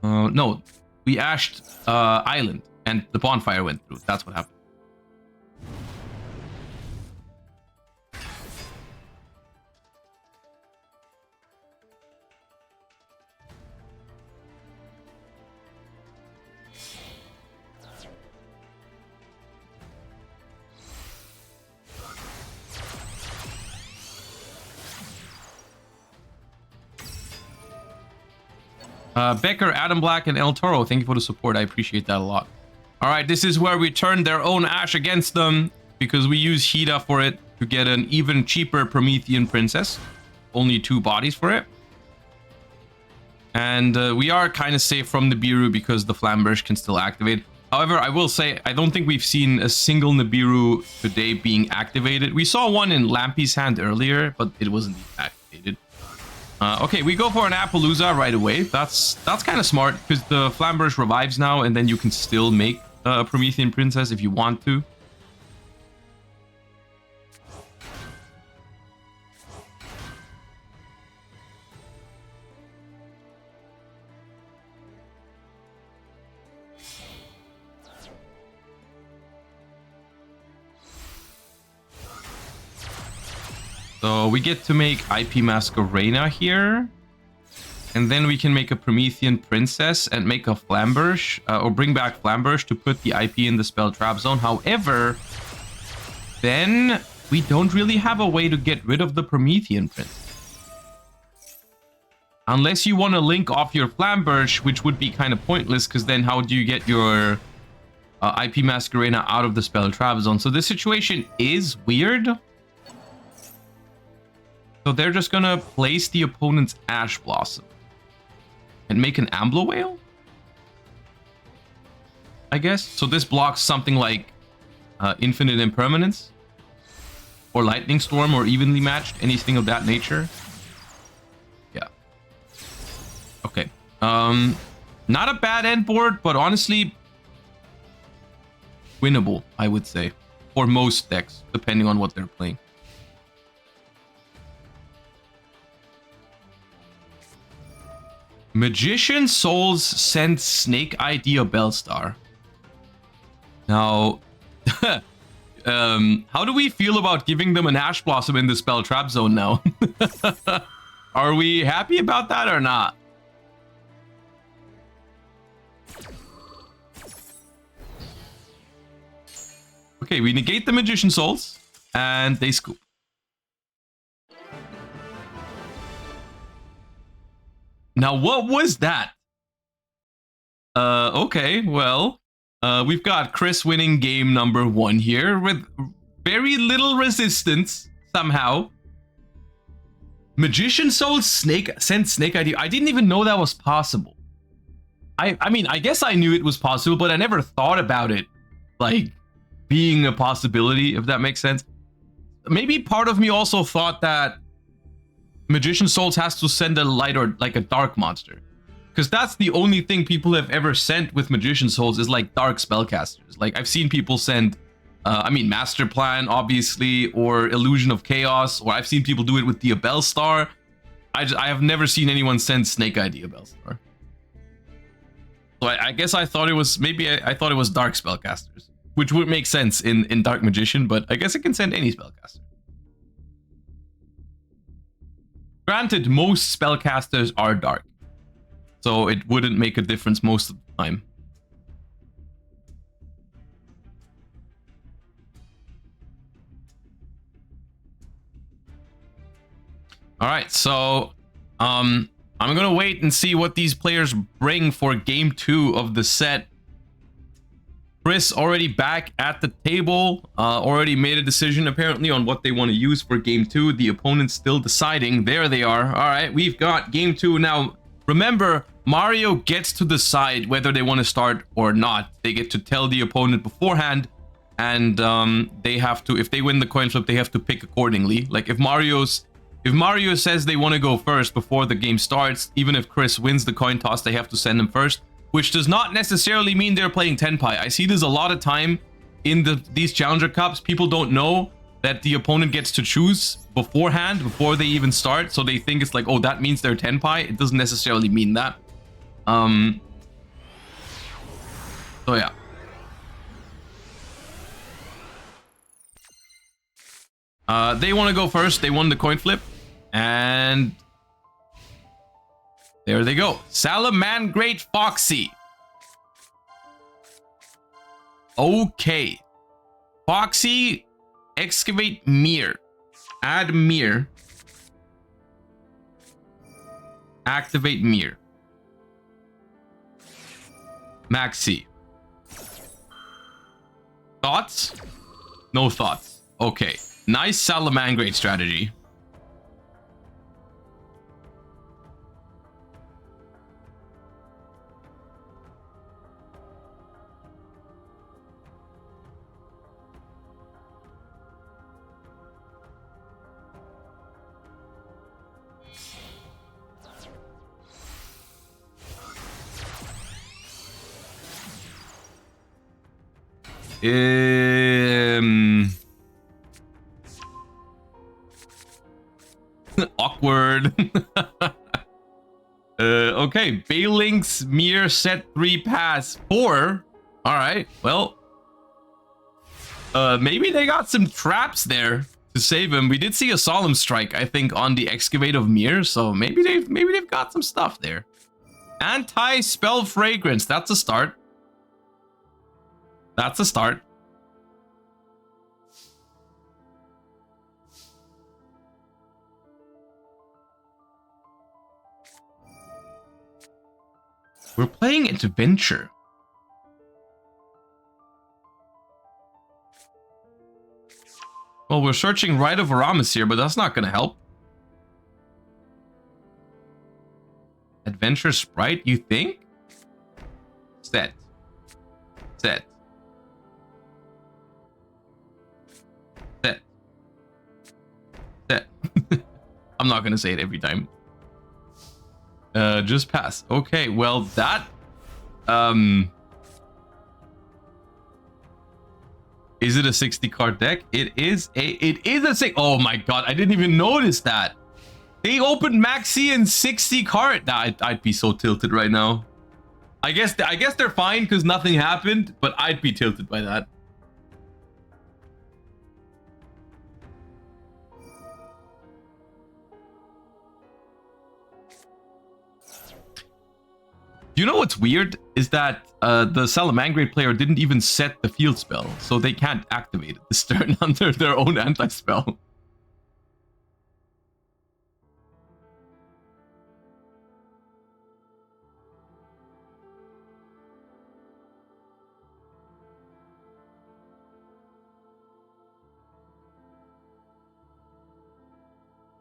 No, we ashed Island and the Bonfire went through. That's what happened. Becker, Adam Black, and El Toro, thank you for the support. I appreciate that a lot. All right, this is where we turn their own Ash against them because we use Hida for it to get an even cheaper Promethean Princess. Only 2 bodies for it. And we are kind of safe from Nibiru because the Flamberge can still activate. However, I will say, I don't think we've seen a single Nibiru today being activated. We saw one in Lampy's hand earlier, but it wasn't activated. Okay, we go for an Appaloosa right away. That's kind of smart because the Flamberge revives now, and then you can still make a Promethean Princess if you want to. So we get to make IP Masquerena here. And then we can make a Promethean Princess and make a Flamberge, or bring back Flamberge to put the IP in the spell trap zone. However, then we don't really have a way to get rid of the Promethean Princess. Unless you want to link off your Flamberge, which would be kind of pointless, because then how do you get your IP Masquerena out of the spell trap zone? So this situation is weird. So they're just gonna place the opponent's Ash Blossom and make an Ambler Whale, I guess. So this blocks something like Infinite Impermanence or Lightning Storm or Evenly Matched, anything of that nature. Yeah. Okay. Not a bad end board, but honestly winnable, I would say, for most decks, depending on what they're playing. Magician Souls sent Snake Idea Bellstar. Now, how do we feel about giving them an Ash Blossom in the spell trap zone now? Are we happy about that or not? Okay, we negate the Magician Souls and they scoop. Now, what was that? Okay, well, we've got Chris winning game number 1 here with very little resistance, somehow. Magician Soul sent Snake ID. I didn't even know that was possible. I mean, I guess I knew it was possible, but I never thought about it, like, being a possibility, if that makes sense. Maybe part of me also thought that Magician Souls has to send a light or like a dark monster, because that's the only thing people have ever sent with Magician Souls is like dark spellcasters. Like I've seen people send I mean Master Plan obviously, or Illusion of Chaos, or I've seen people do it with the Bellstar. I have never seen anyone send Snake Idea Bellstar. So I guess I thought it was, maybe I thought it was dark spellcasters, which would make sense in Dark Magician, but I guess it can send any spellcaster. Granted, most spellcasters are dark, so it wouldn't make a difference most of the time. All right, so I'm gonna wait and see what these players bring for game 2 of the set. Chris already back at the table, already made a decision apparently on what they want to use for game 2. The opponent's still deciding. There they are. All right, we've got game 2 now. Remember, Mario gets to decide whether they want to start or not. They get to tell the opponent beforehand, and they have to, if they win the coin flip, they have to pick accordingly. Like if Mario says they want to go first before the game starts, even if Chris wins the coin toss, they have to send him first. Which does not necessarily mean they're playing Tenpai. I see this a lot of time in these Challenger Cups. People don't know that the opponent gets to choose beforehand, before they even start. So they think it's like, oh, that means they're Tenpai. It doesn't necessarily mean that. So yeah. They want to go first. They won the coin flip. And there they go. Salamangreat Foxy. Okay. Foxy, excavate Mir. Add Mir. Activate Mir. Maxi. Thoughts? No thoughts. Okay. Nice Salamangreat strategy. Awkward. Okay, Balinks Mir set 3 pass 4. All right, well, maybe they got some traps there to save him. We did see a Solemn Strike, I think, on the Excavate of Mir, so maybe they've got some stuff there. Anti-Spell Fragrance, that's a start. That's a start. We're playing Adventure. Well, we're searching Rite of Aramis here, but that's not going to help. Adventure Sprite, you think? Set. Set. Set. Set. I'm not going to say it every time. Just pass. Okay, well, that... Is it a 60 card deck? It is a 6. Oh my god, I didn't even notice that. They opened Maxi and 60 card. Nah, I'd be so tilted right now. I guess they're fine because nothing happened, but I'd be tilted by that. You know what's weird is that the Salamangreat player didn't even set the field spell, so they can't activate it this turn under their own anti-spell.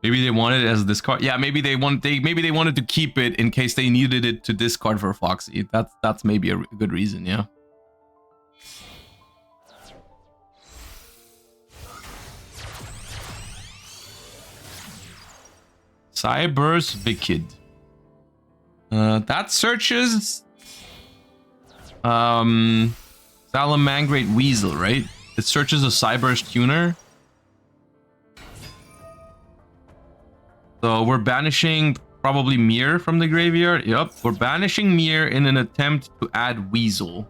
Maybe they wanted it as a discard. Yeah, maybe they wanted to keep it in case they needed it to discard for Foxy. That's maybe a good reason, yeah. Cyber's Wicked. That searches Salamangreat Weasel, right? It searches a Cyber's Tuner. So we're banishing probably Mir from the graveyard. Yep, we're banishing Mir in an attempt to add Weasel.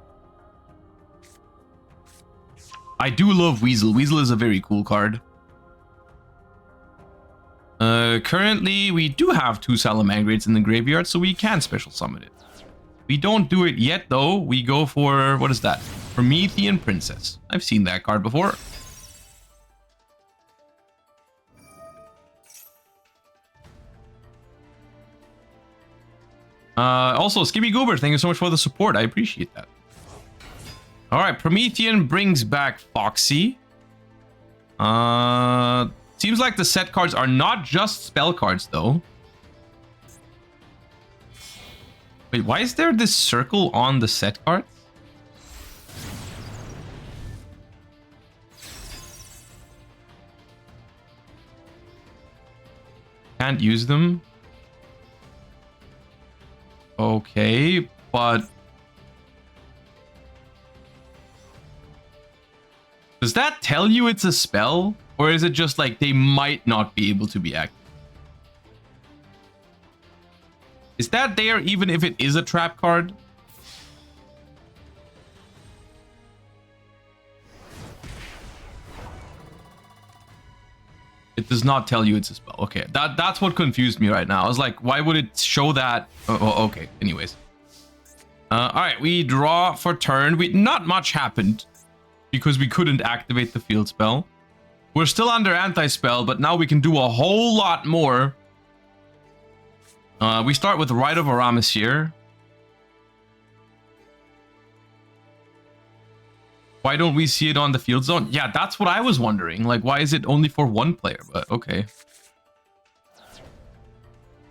I do love Weasel. Weasel is a very cool card. Currently, we do have 2 Salamangreats in the graveyard, so we can special summon it. We don't do it yet, though. We go for, what is that? Promethean Princess. I've seen that card before. Also, Skibby Goober, thank you so much for the support. I appreciate that. All right, Promethean brings back Foxy. Seems like the set cards are not just spell cards, though. Wait, why is there this circle on the set cards? Can't use them. Okay, but does that tell you it's a spell? Or is it just like they might not be able to be active? Is that there even if it is a trap card? It does not tell you it's a spell. Okay, that's what confused me right now. I was like, why would it show that? Oh, okay. Anyways. All right, we draw for turn. Not much happened because we couldn't activate the field spell. We're still under anti-spell, but now we can do a whole lot more. We start with Rite of Aramis here. Why don't we see it on the field zone? Yeah, that's what I was wondering. Like, why is it only for one player? But okay.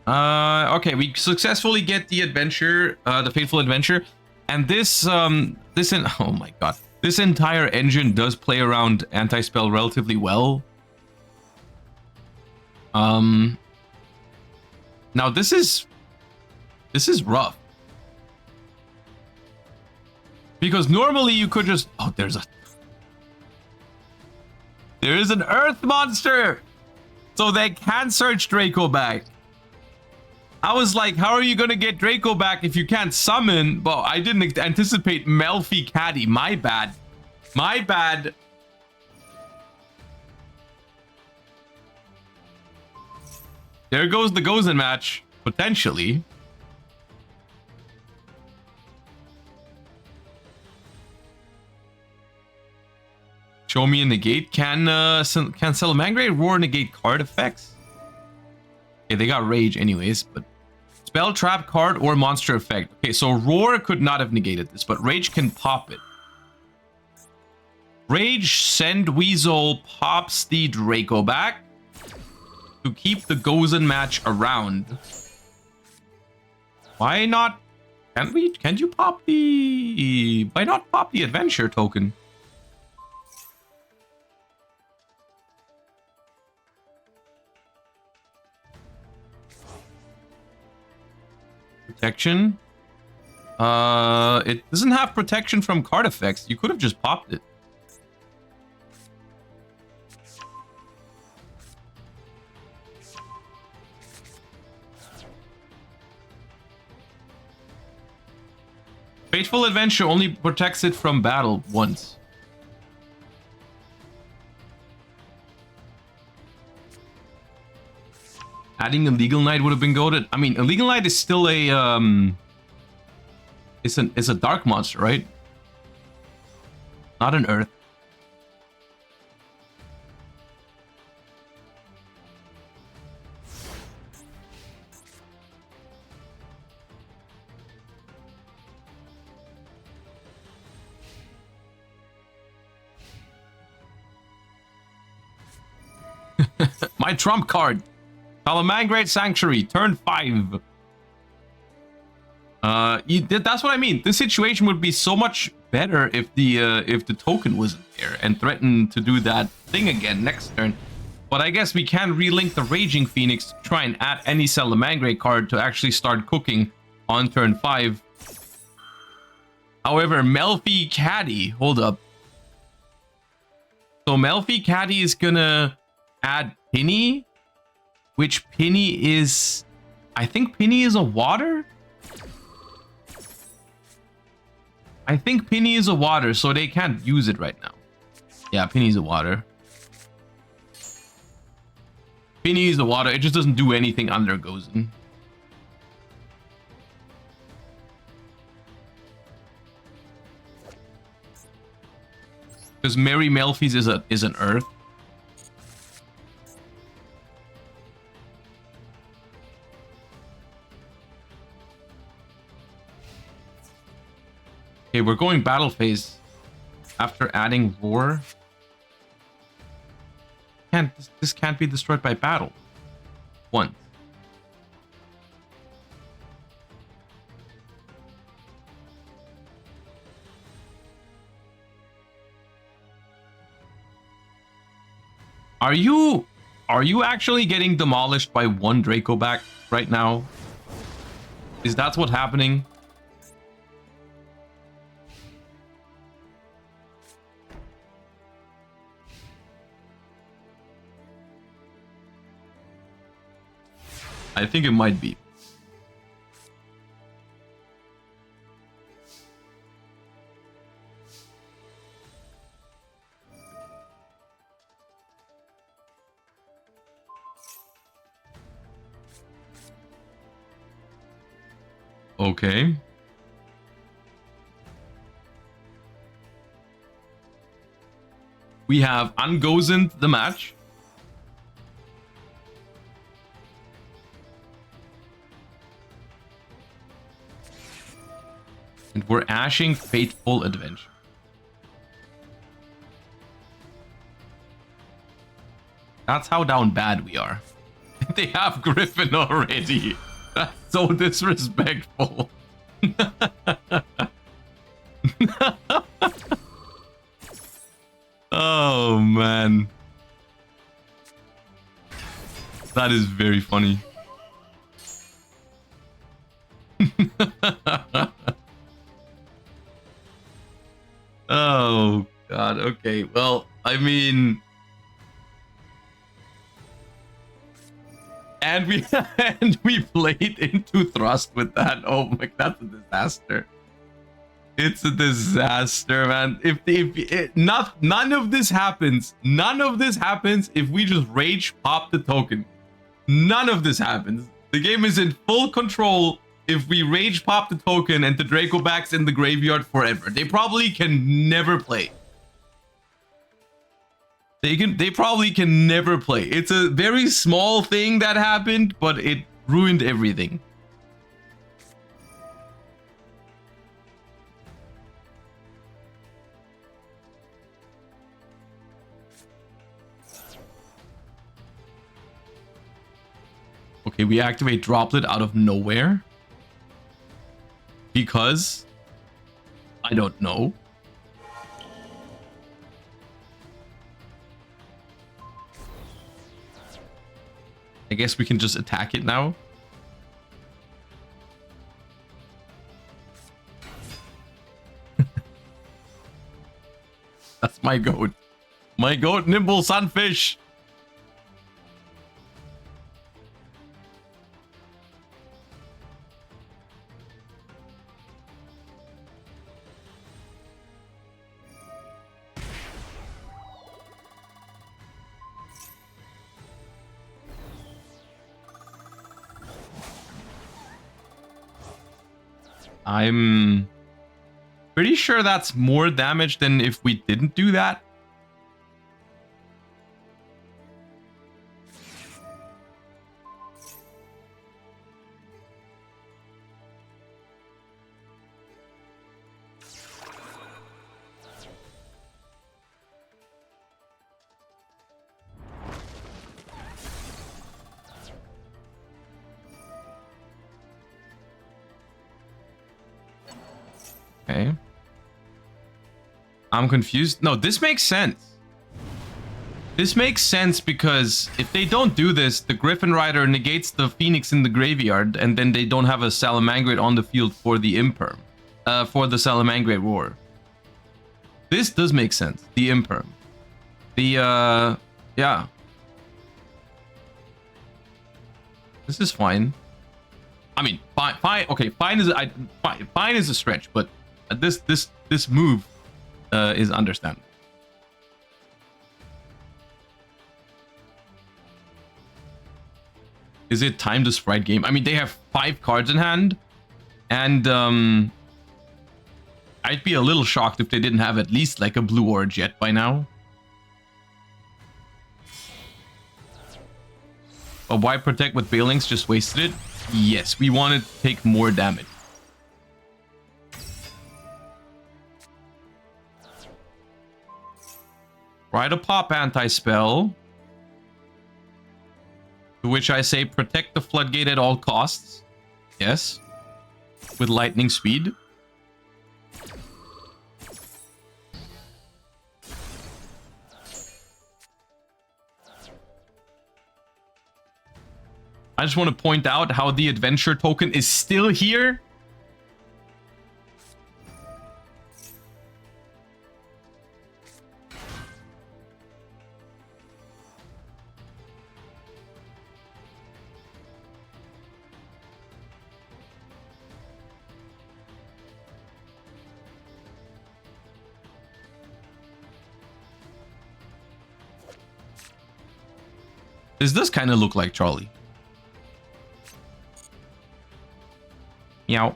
Okay, we successfully get the adventure, the Fateful Adventure. And this, oh my god. This entire engine does play around anti-spell relatively well. Now this is rough. Because normally you could just... Oh, there is an Earth monster! So they can search Draco back. I was like, how are you going to get Draco back if you can't summon? Well, I didn't anticipate Melfi Caddy. My bad. My bad. There goes the Gozen match, potentially. Show me a negate. Can Salamangreat Roar negate card effects? Okay, they got Rage anyways, but spell, trap, card, or monster effect. Okay, so Roar could not have negated this, but Rage can pop it. Rage, send Weasel, pops the Draco back to keep the Gozen match around. Why not? Can't you pop the... Why not pop the adventure token? Protection. It doesn't have protection from card effects. You could have just popped it. Fateful Adventure only protects it from battle once. Adding Illegal Knight would have been goated. I mean, Illegal Knight is still a it's a dark monster, right? Not an earth. My trump card. Salamangreat Sanctuary, turn 5. That's what I mean. This situation would be so much better if the token wasn't there and threatened to do that thing again next turn. But I guess we can relink the Raging Phoenix to try and add any Salamangreat card to actually start cooking on turn 5. However, Melfi Caddy, hold up. So Melfi Caddy is gonna add Penny, which Penny is... I think Penny is a water? I think Penny is a water, so they can't use it right now. Yeah, Penny is a water. Penny is a water, it just doesn't do anything under Gozen. Because Mary Melfi's is an earth. Okay, we're going battle phase after adding Roar. This can't be destroyed by battle. Once. Are you actually getting demolished by one Draco back right now? Is that what's happening? I think it might be. Okay. We have ungozened the match. And we're ashing Fateful Adventure. That's how down bad we are. They have Griffin already. That's so disrespectful. Oh, man. That is very funny. Oh, God. Okay. Well, I mean... And we played into Thrust with that. Oh my, that's a disaster. It's a disaster, man. None of this happens. None of this happens if we just rage pop the token. None of this happens. The game is in full control if we rage pop the token and the Draco backs in the graveyard forever. They probably can never play. They probably can never play. It's a very small thing that happened, but it ruined everything. Okay, we activate Droplet out of nowhere. Because I don't know. I guess we can just attack it now. That's my goat. My goat, Nimble Sunfish. I'm pretty sure that's more damage than if we didn't do that. Okay. I'm confused. No, this makes sense. This makes sense because if they don't do this, the Griffin Rider negates the Phoenix in the graveyard, and then they don't have a Salamangreat on the field for the Imperm. For the Salamangreat Roar. This does make sense. The Imperm. The, yeah. This is fine. I mean, fine. Okay, fine is a stretch, but this move is understandable. Is it time to Sprite game? I mean, they have 5 cards in hand, and I'd be a little shocked if they didn't have at least like a blue or a jet by now. But why protect with Balinks? Just wasted it? Yes, we wanted to take more damage. Try to pop anti-spell. To which I say protect the floodgate at all costs. Yes. With lightning speed. I just want to point out how the adventure token is still here. This does kind of look like Charlie. Meow.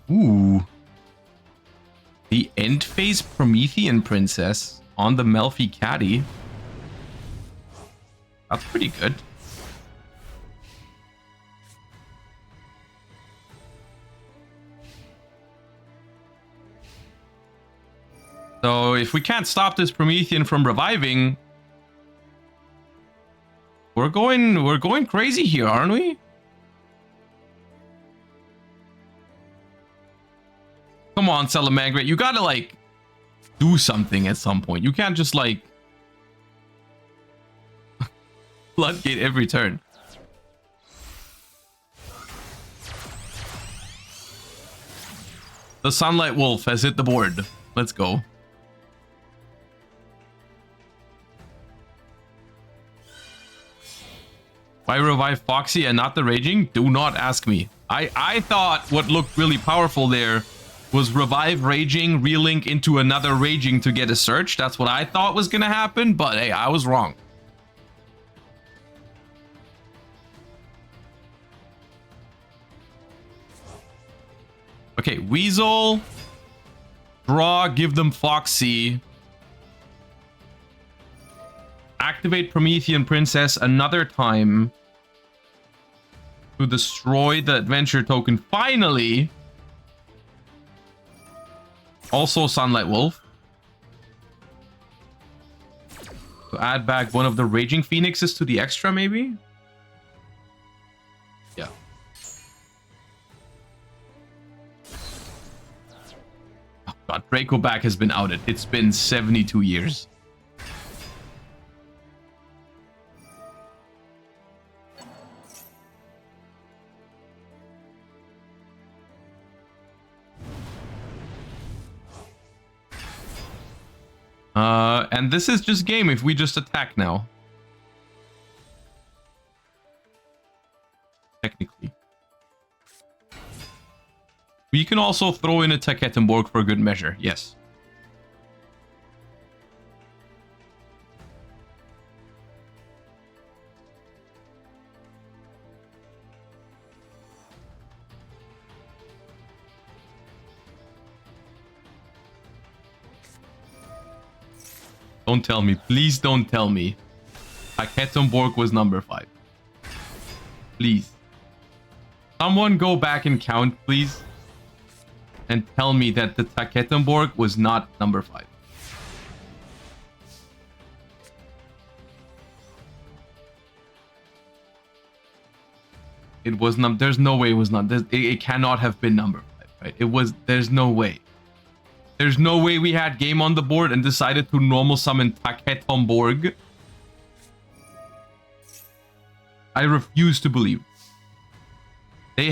Ooh. The end phase Promethean Princess on the Melfi Caddy. That's pretty good. So if we can't stop this Promethean from reviving, we're going crazy here, aren't we? Come on, Salamangreat, you gotta like do something at some point. You can't just like floodgate every turn. The Sunlight Wolf has hit the board. Let's go. Why revive Foxy and not the Raging? Do not ask me. I thought what looked really powerful there was revive Raging, relink into another Raging to get a search. That's what I thought was gonna happen, but hey, I was wrong. Okay, Weasel, draw, give them Foxy. Activate Promethean Princess another time to destroy the adventure token. Finally! Also Sunlight Wolf. To add back one of the Raging Phoenixes to the extra, maybe? Yeah. Oh god, Draco back has been outed. It's been 72 years. And this is just game if we just attack now. Technically. We can also throw in a Takettenborg for good measure, yes. Don't tell me. Please don't tell me. Takettenborg was number 5. Please. Someone go back and count, please. And tell me that the Takettenborg was not number 5. It was not. There's no way it was not. It cannot have been number 5, right? It was. There's no way. There's no way we had game on the board and decided to normal summon Takettenborg. I refuse to believe. They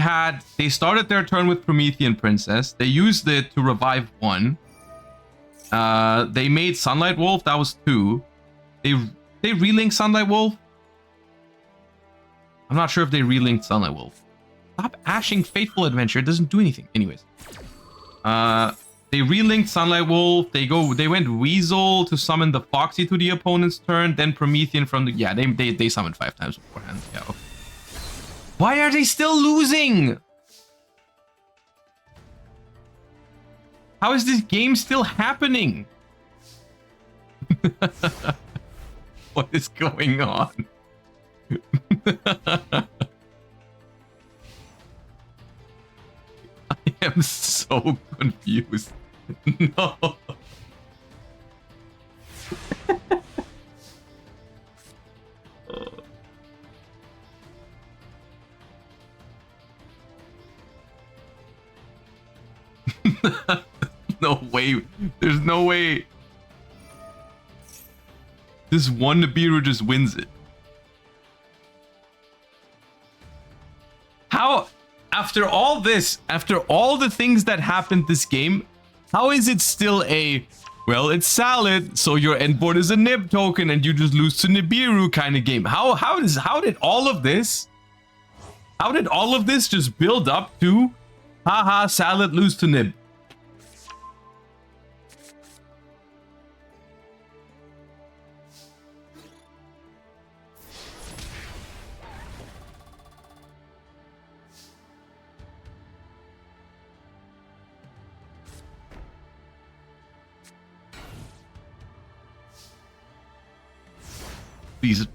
started their turn with Promethean Princess. They used it to revive 1. They made Sunlight Wolf. That was 2. They relinked Sunlight Wolf. I'm not sure if they relinked Sunlight Wolf. Stop ashing Fateful Adventure. It doesn't do anything. Anyways. They relinked Sunlight Wolf. They went Weasel to summon the Foxy to the opponent's turn. Then Promethean from the... Yeah, they summoned 5 times beforehand. Yeah, okay. Why are they still losing? How is this game still happening? What is going on? I am so confused. No. No way. There's no way. This one Nibiru just wins it. How, after all this, after all the things that happened this game, how is it still a, well, it's Salad, so your endboard is a Nib token and you just lose to Nibiru kind of game? How did all of this just build up to, haha, Salad lose to Nib?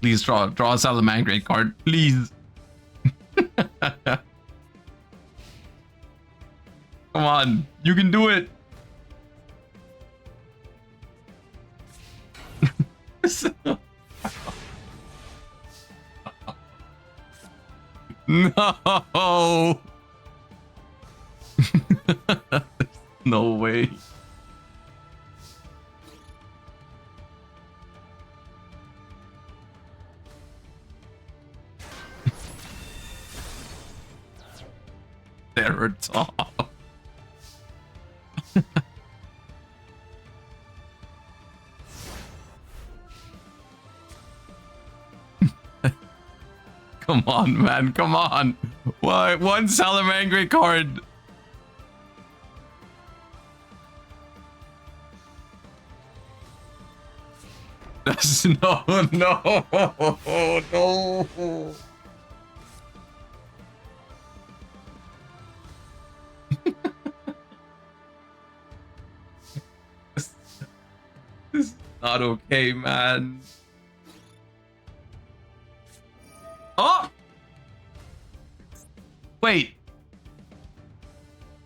Please draw a Salamangreat card, please. Come on, you can do it. No. No way. Terror top. Come Come on, man. Come on. Why? One Salamangre card. That's no. This is not okay, man. Oh! Wait.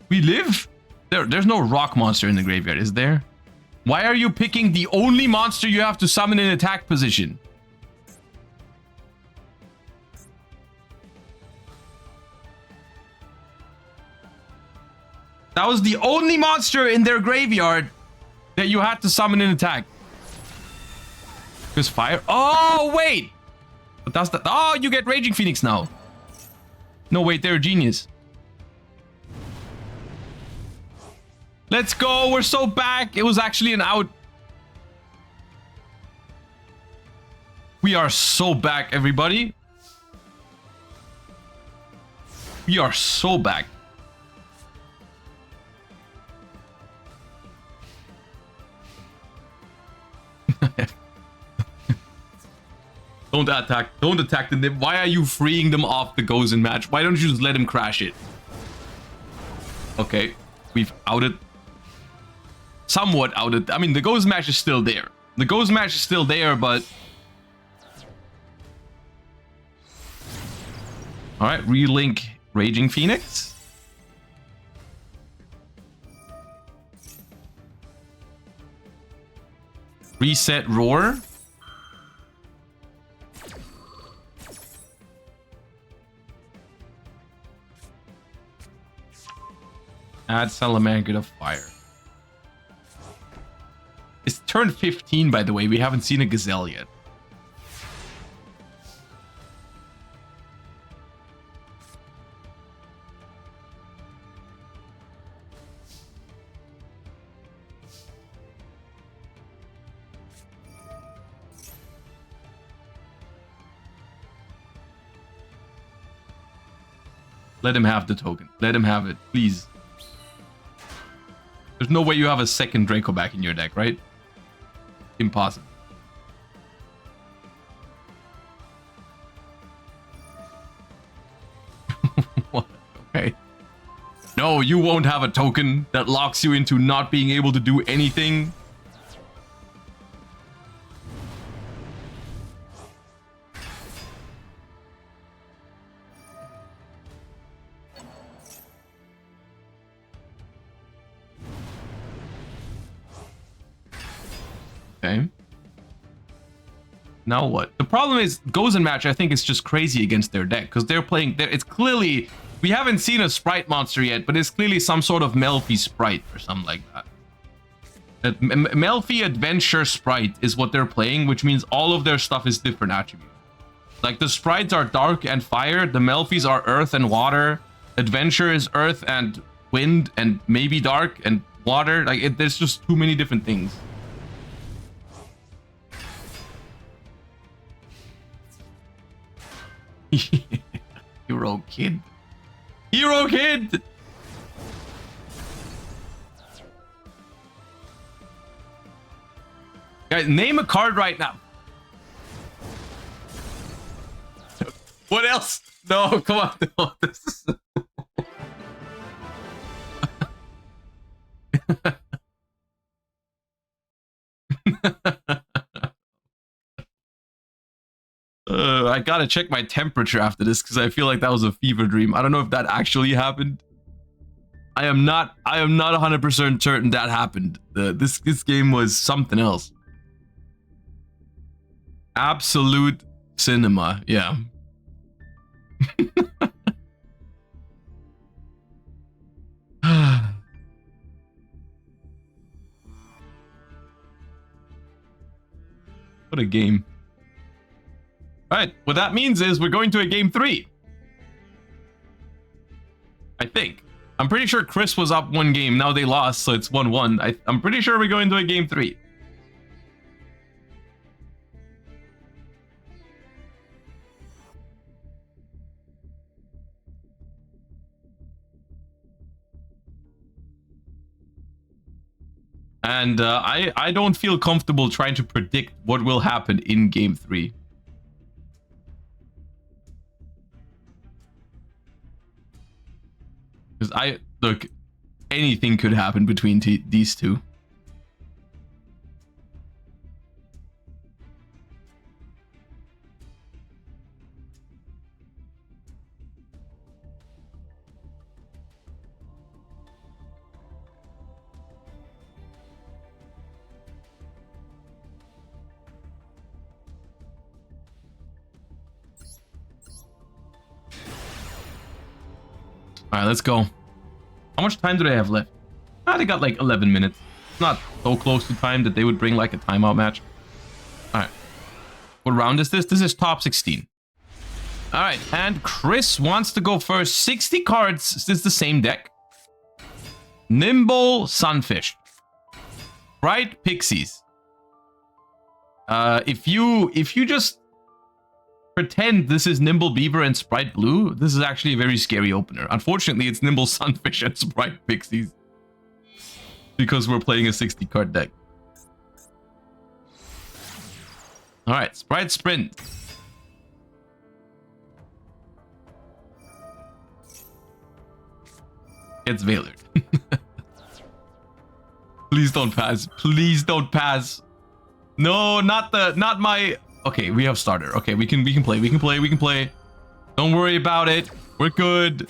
We live? There's no rock monster in the graveyard, is there? Why are you picking the only monster you have to summon in attack position? That was the only monster in their graveyard that you had to summon in attack. Because fire... Oh, wait! But that's the... Oh, you get Raging Phoenix now. No, wait, they're a genius. Let's go, we're so back. It was actually an out. We are so back, everybody. We are so back. Don't attack the nib. Why are you freeing them off the Gozen match? Why don't you just let him crash it? Okay, we've outed. Somewhat outed. I mean, the Gozen match is still there. The Gozen match is still there, but... Alright, relink Raging Phoenix. Reset Roar. Add Salamander to fire. It's turn 15, by the way. We haven't seen a Gazelle yet. Let him have the token. Let him have it, please. There's no way you have a second Draco back in your deck, right? Impossible. What? Okay. No, you won't have a token that locks you into not being able to do anything. Okay. Now what? The problem is Gozen match, I think, is just crazy against their deck because they're playing. It's clearly, we haven't seen a sprite monster yet, but it's clearly some sort of Melfi sprite or something like that. Melfi Adventure Sprite is what they're playing, which means all of their stuff is different attributes. Like the sprites are dark and fire, the Melfis are earth and water, Adventure is earth and wind and maybe dark and water. Like there's just too many different things. Hero Kid. Hero Kid! Guys, name a card right now. What else? No, come on. No, this is... I gotta check my temperature after this because I feel like that was a fever dream. I don't know if that actually happened. I am not 100% certain that happened. This game was something else. Absolute cinema, yeah. What a game. Alright, what that means is we're going to a game 3. I think. I'm pretty sure Chris was up one game. Now they lost, so it's 1-1. I'm pretty sure we're going to a game 3. And I don't feel comfortable trying to predict what will happen in game 3. Because look, anything could happen between these two. All right, let's go. How much time do they have left? Ah, they got like 11 minutes. Not so close to time that they would bring like a timeout match. All right. What round is this? This is top 16. All right, and Chris wants to go first. 60 cards. Is this the same deck? Nimble Sunfish. Bright Pixies. If you just pretend this is Nimble Beaver and Sprite Blue, this is actually a very scary opener. Unfortunately, it's Nimble Sunfish and Sprite Pixies, because we're playing a 60 card deck. All right, Sprite Sprint. It's Valor. Please don't pass. Please don't pass. No, not my. Okay, we have starter. Okay, we can play. We can play. Don't worry about it. We're good.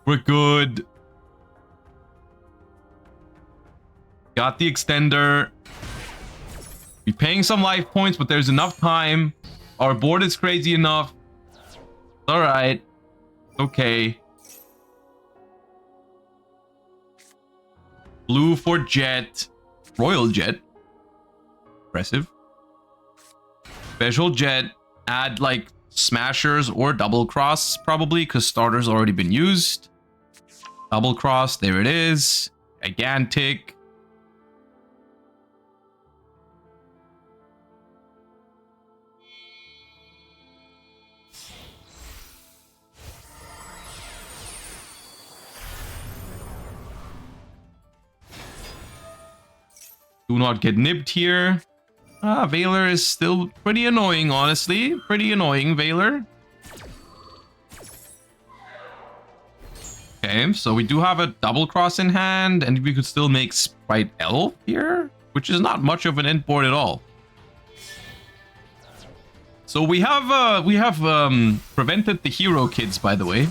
We're good. Got the extender. We're paying some life points, but there's enough time. Our board is crazy enough. All right. Okay. Blue for Jet. Royal Jet. Impressive. Special Jet. Add like Smashers or Double Cross probably, because starter's already been used. Double Cross. There it is. Gigantic. Do not get nipped here. Valor is still pretty annoying, honestly. Pretty annoying, Valor. Okay, so we do have a double cross in hand, and we could still make Sprite Elf here, which is not much of an end board at all. So we have prevented the hero kids, by the way.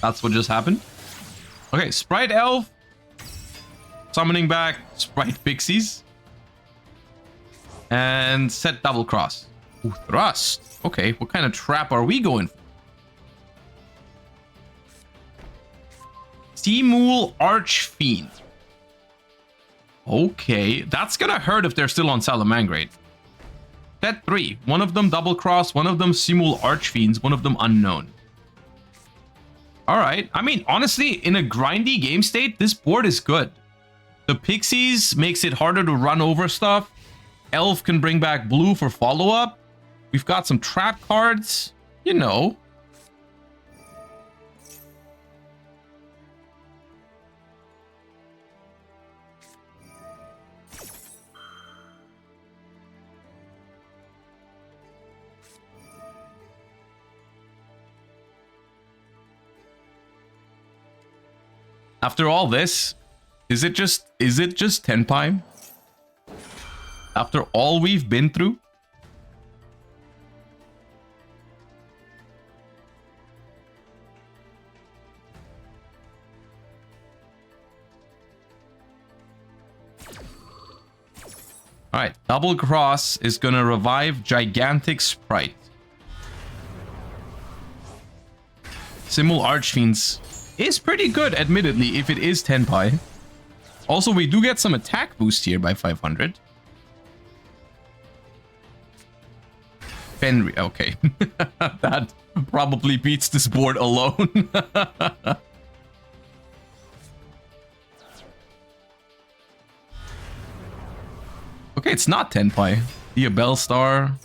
That's what just happened. Okay, Sprite Elf. Summoning back Sprite Pixies. And set double cross. Ooh, thrust. Okay, what kind of trap are we going for? Seamool Archfiend. Okay, that's gonna hurt if they're still on Salamangrate. Set 3. One of them double cross, one of them Seamool Archfiends, one of them unknown. Alright, I mean, honestly, in a grindy game state, this board is good. The Pixies makes it harder to run over stuff. Elf can bring back blue for follow-up. We've got some trap cards. You know. After all this, is it just Tenpai? After all we've been through? Alright, double cross is gonna revive Gigantic Sprite. Simul Archfiends is pretty good, admittedly, if it is Tenpai. Also, we do get some attack boost here by 500. Fenrir, okay. That probably beats this board alone. Okay, it's not Tenpai. The Bellstar.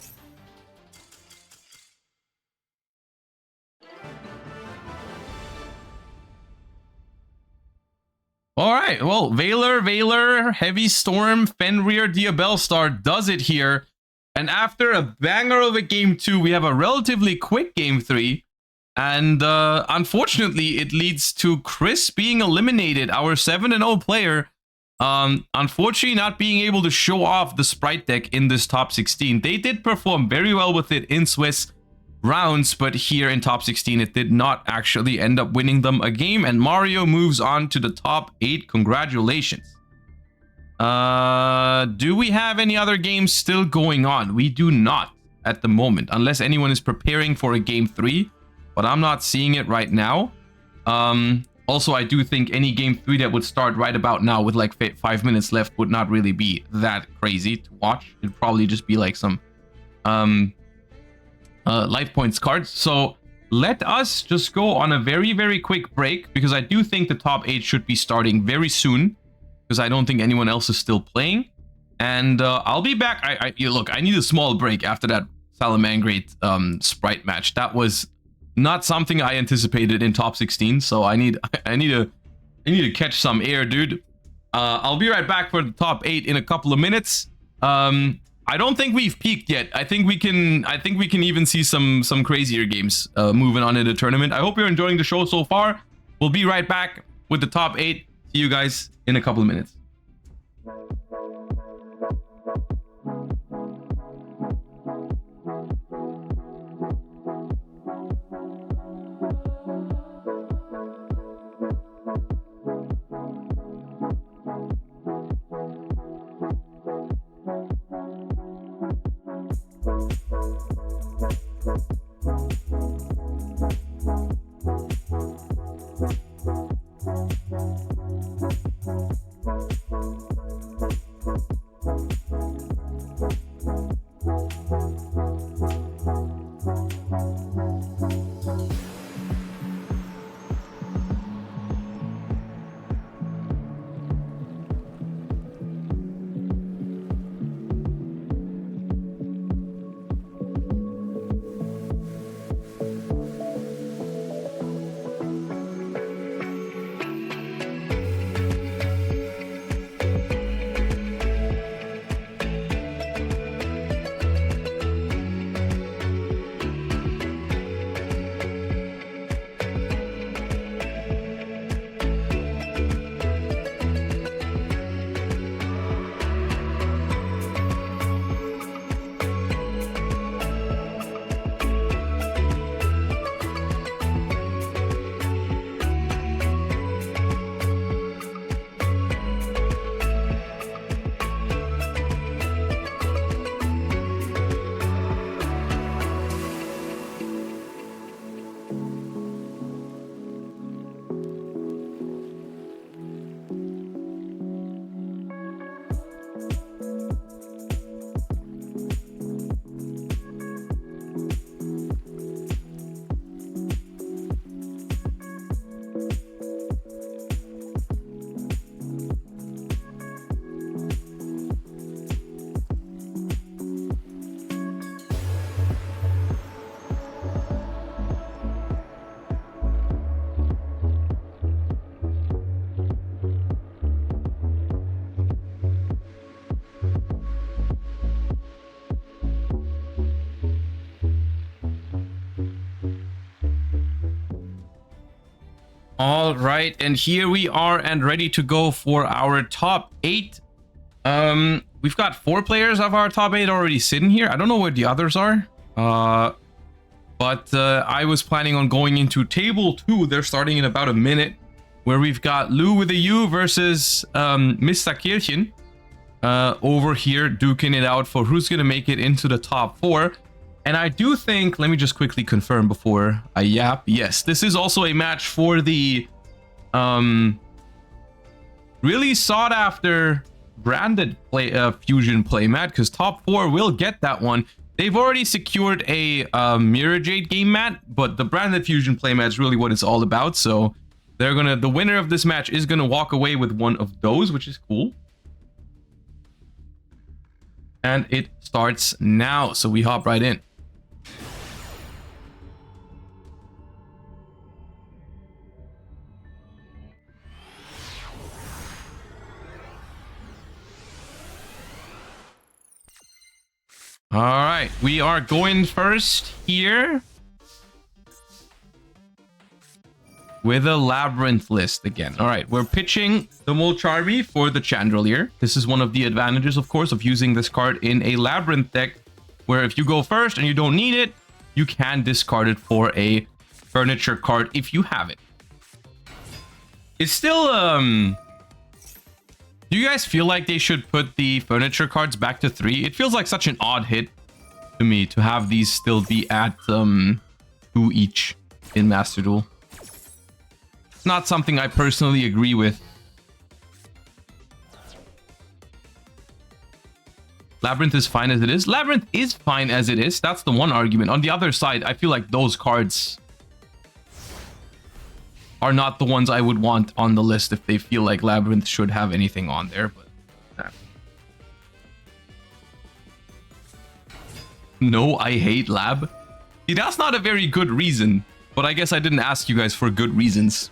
All right, well, Valor, Heavy Storm, Fenrir, Diabellstar does it here. And after a banger of a game 2, we have a relatively quick game 3. And unfortunately, it leads to Chris being eliminated, our 7-0 player. Unfortunately, not being able to show off the Sprite deck in this top 16. They did perform very well with it in Swiss rounds, but here in top 16 it did not actually end up winning them a game, and Mario moves on to the top 8. Congratulations. Do we have any other games still going on? We do not at the moment, unless anyone is preparing for a game 3, but I'm not seeing it right now. Also, I do think any game 3 that would start right about now with like 5 minutes left would not really be that crazy to watch. It'd probably just be like some life points cards. So let us just go on a very quick break, because I do think the top 8 should be starting very soon, because I don't think anyone else is still playing. And I'll be back. Look, I need a small break after that Salamangreat Sprite match. That was not something I anticipated in top 16, so I need to catch some air, dude. I'll be right back for the top 8 in a couple of minutes. I don't think we've peaked yet. I think we can even see some crazier games moving on in the tournament. I hope you're enjoying the show so far. We'll be right back with the top 8. See you guys in a couple of minutes. All right, and here we are and ready to go for our top 8. We've got 4 players of our top 8 already sitting here. I don't know where the others are. But I was planning on going into table 2. They're starting in about a minute, where we've got Lou with a U versus Mr. Kirchen over here duking it out for who's going to make it into the top 4. And I do think, let me just quickly confirm before I yap. Yes, this is also a match for the really sought after branded fusion playmat, because top 4 will get that one. They've already secured a Mirror Jade game mat, but the branded fusion playmat is really what it's all about. So the winner of this match is gonna walk away with one of those, which is cool. And it starts now, so we hop right in. All right, we are going first here with a Labyrinth list again. All right, we're pitching the Molcharmi for the Chandelier. This is one of the advantages, of course, of using this card in a Labyrinth deck, where if you go first and you don't need it, you can discard it for a furniture card if you have it. It's still, do you guys feel like they should put the furniture cards back to 3? It feels like such an odd hit to me to have these still be at 2 each in Master Duel. It's not something I personally agree with. Labyrinth is fine as it is. Labyrinth is fine as it is. That's the one argument. On the other side, I feel like those cards are not the ones I would want on the list if they feel like Labyrinth should have anything on there. But no, I hate Lab. See, that's not a very good reason, but I guess I didn't ask you guys for good reasons.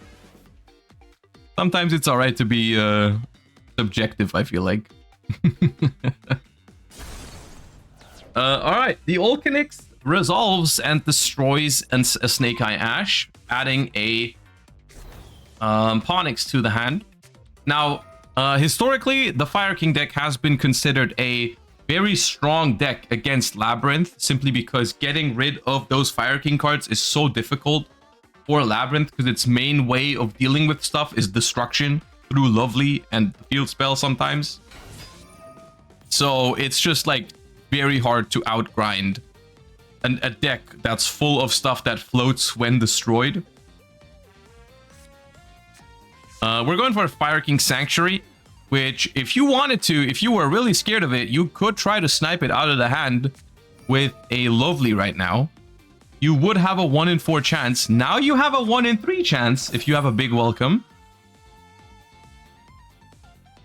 Sometimes it's alright to be subjective, I feel like. Alright, the Olkinix resolves and destroys a Snake Eye Ash, adding a Ponix to the hand. Now, historically, the Fire King deck has been considered a very strong deck against Labyrinth, simply because getting rid of those Fire King cards is so difficult for Labyrinth, because its main way of dealing with stuff is destruction through Lovely and Field Spell sometimes. So it's just like very hard to outgrind a deck that's full of stuff that floats when destroyed. We're going for a Fire King Sanctuary, which if you wanted to, if you were really scared of it, you could try to snipe it out of the hand with a Lovely right now. You would have a 1 in 4 chance. Now you have a 1 in 3 chance if you have a Big Welcome.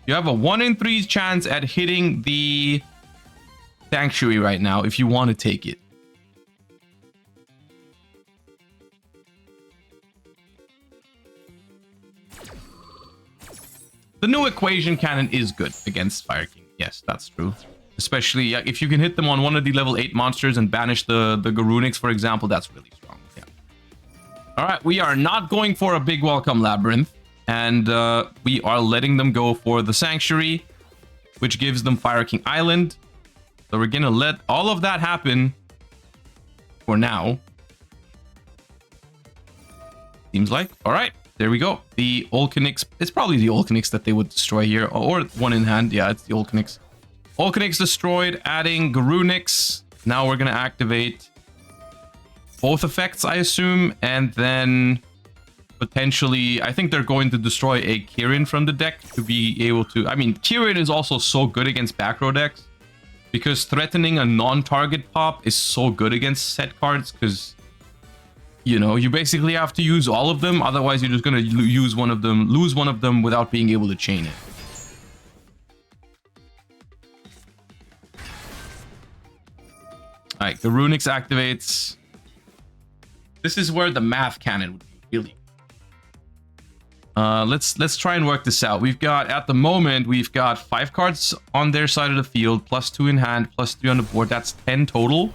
You have a 1 in 3 chance at hitting the Sanctuary right now if you want to take it. The new Equation Cannon is good against Fire King. Yes, that's true. Especially if you can hit them on one of the level 8 monsters and banish the Garunix, for example, that's really strong. Yeah. All right, we are not going for a Big Welcome Labyrinth, and we are letting them go for the Sanctuary, which gives them Fire King Island. So we're gonna let all of that happen for now. Seems like. All right. There we go. The Olkinix. It's probably the Olkinix that they would destroy here. Or 1 in hand. Yeah, it's the Olkinix. Olkinix destroyed, adding Garunix. Now we're going to activate both effects, I assume. And then potentially, I think they're going to destroy a Kirin from the deck to be able to... I mean, Kirin is also so good against back row decks, because threatening a non-target pop is so good against set cards, because... you know, you basically have to use all of them. Otherwise, you're just going to lose one of them without being able to chain it. All right, the Runix activates. This is where the math cannon would be really. Let's try and work this out. We've got, at the moment, we've got 5 cards on their side of the field, +2 in hand, +3 on the board. That's 10 total.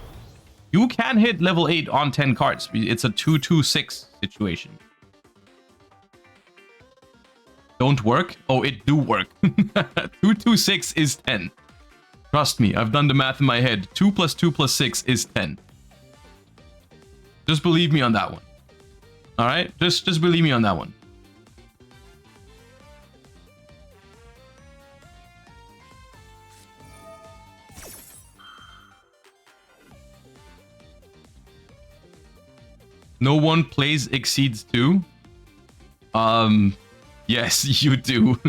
You can hit level 8 on 10 cards. It's a 2-2-6 situation. Don't work? Oh, it do work. 2-2-6 is 10. Trust me, I've done the math in my head. 2 + 2 + 6 is 10. Just believe me on that one. All right? Just believe me on that one. No one plays exceeds 2. Yes, you do.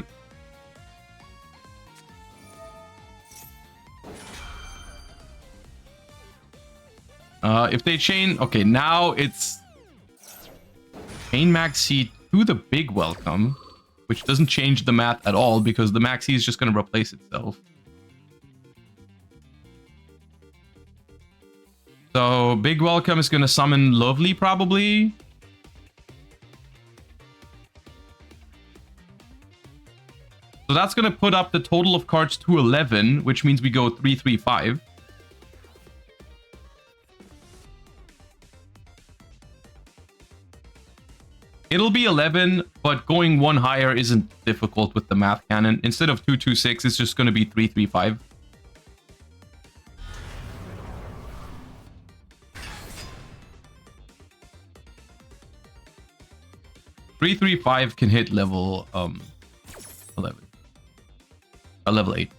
If they chain, okay, now it's chain Maxi to the Big Welcome, which doesn't change the math at all because the Maxi is just going to replace itself. So Big Welcome is going to summon Lovely probably. So that's going to put up the total of cards to 11, which means we go 3-3-5. It'll be 11, but going one higher isn't difficult with the math cannon. Instead of 226, it's just going to be 335. .335 can hit level 11. Level 8.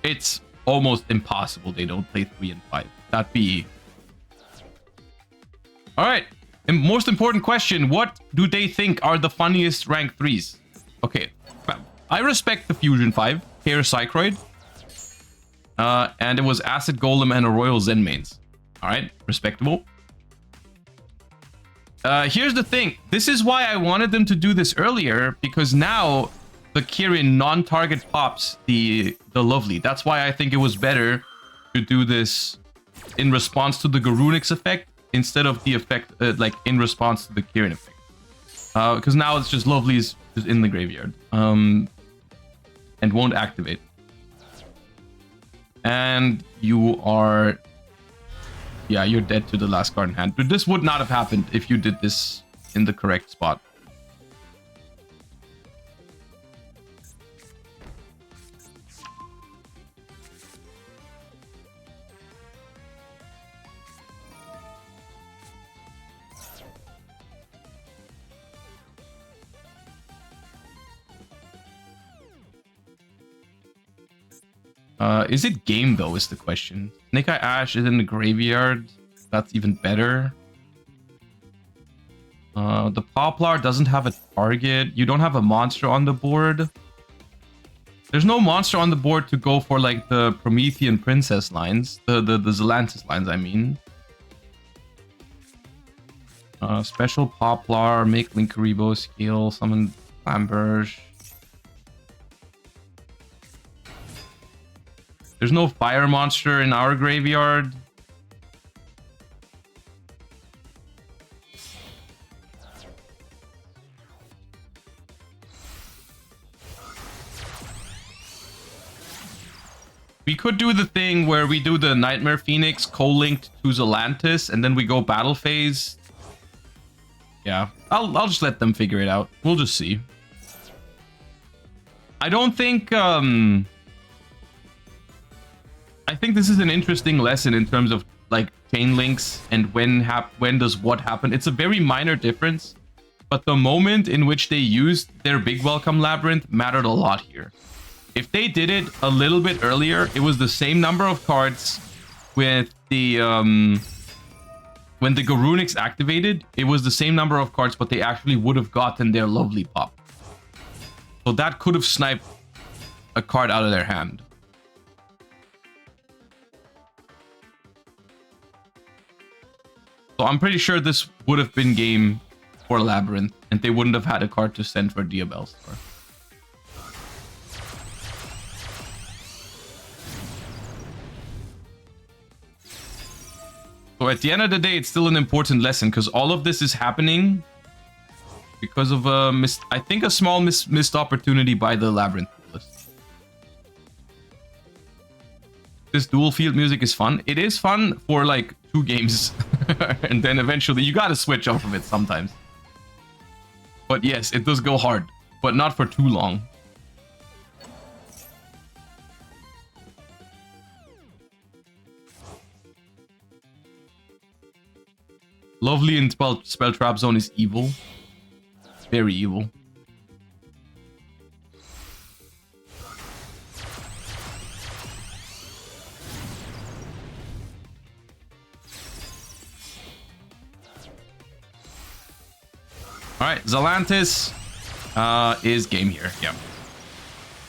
It's almost impossible they don't play 3 and 5. That'd be... Alright. And most important question, what do they think are the funniest rank 3s? Okay. I respect the Fusion 5, Hair Psychroid. And it was Acid Golem and a Royal Zen mains. Alright, respectable. Here's the thing. This is why I wanted them to do this earlier, because now the Kirin non-target pops the Lovely. That's why I think it was better to do this in response to the Garunix effect instead of the effect, like in response to the Kirin effect. Because now it's just Lovely's just in the graveyard. And won't activate. And you are... Yeah, you're dead to the last card in hand. But this would not have happened if you did this in the correct spot. Is it game though is the question. Snake Eye Ash is in the graveyard. That's even better. The Poplar doesn't have a target. You don't have a monster on the board. There's no monster on the board to go for like the Promethean Princess lines. The Zelantis lines, I mean. Special Poplar, make Linkuriboh scale, summon Flamberge. There's no fire monster in our graveyard. We could do the thing where we do the Nightmare Phoenix co-linked to Zelantis and then we go battle phase. Yeah, I'll just let them figure it out. We'll just see. I don't think I think this is an interesting lesson in terms of like chain links and when does what happen. It's a very minor difference, but the moment in which they used their Big Welcome Labyrinth mattered a lot here. If they did it a little bit earlier, it was the same number of cards with the when the Garunix activated, it was the same number of cards, but they actually would have gotten their Lovely pop. So that could have sniped a card out of their hand. So I'm pretty sure this would have been game for Labyrinth, and they wouldn't have had a card to send for Diabellstar. So at the end of the day, it's still an important lesson, because all of this is happening because of a I think a small missed opportunity by the Labyrinth list. This dual field music is fun. It is fun for like 2 games. And then eventually you gotta switch off of it sometimes. But yes, it does go hard, but not for too long. Lovely in spell trap zone is evil. Very evil. Alright, Zelantis is game here. Yeah.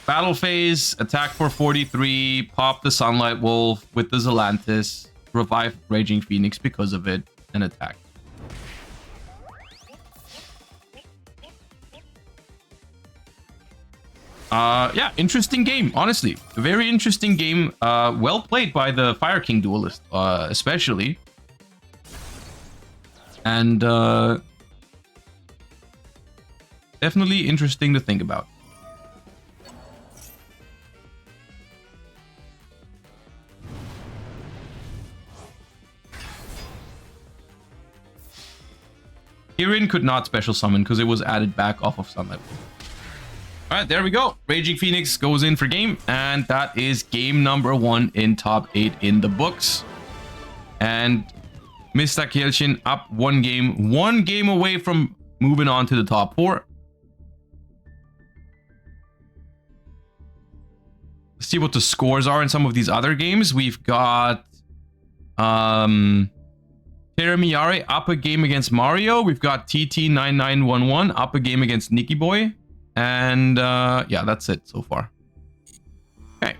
Battle phase, attack for 43, pop the Sunlight Wolf with the Zelantis, revive Raging Phoenix because of it, and attack. Yeah, interesting game, honestly. A very interesting game. Well played by the Fire King duelist, especially. And definitely interesting to think about. Kirin could not special summon because it was added back off of Sunlight. All right, there we go. Raging Phoenix goes in for game, and that is game number 1 in top 8 in the books. And Mr. Kielchin up 1 game away from moving on to the top 4. Let's see what the scores are in some of these other games. We've got Teremiare up a game against Mario. We've got TT9911 up a game against Nicky Boy. And yeah, that's it so far. Okay.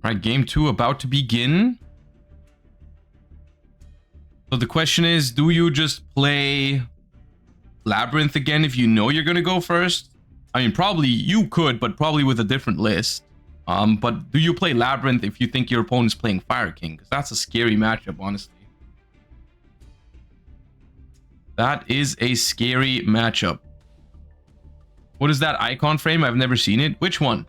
All right, game 2 about to begin. So the question is, do you just play Labyrinth again if you know you're going to go first? I mean, probably you could, but probably with a different list. But do you play Labyrinth if you think your opponent's playing Fire King? Because that's a scary matchup, honestly. That is a scary matchup. What is that icon frame? I've never seen it. Which one?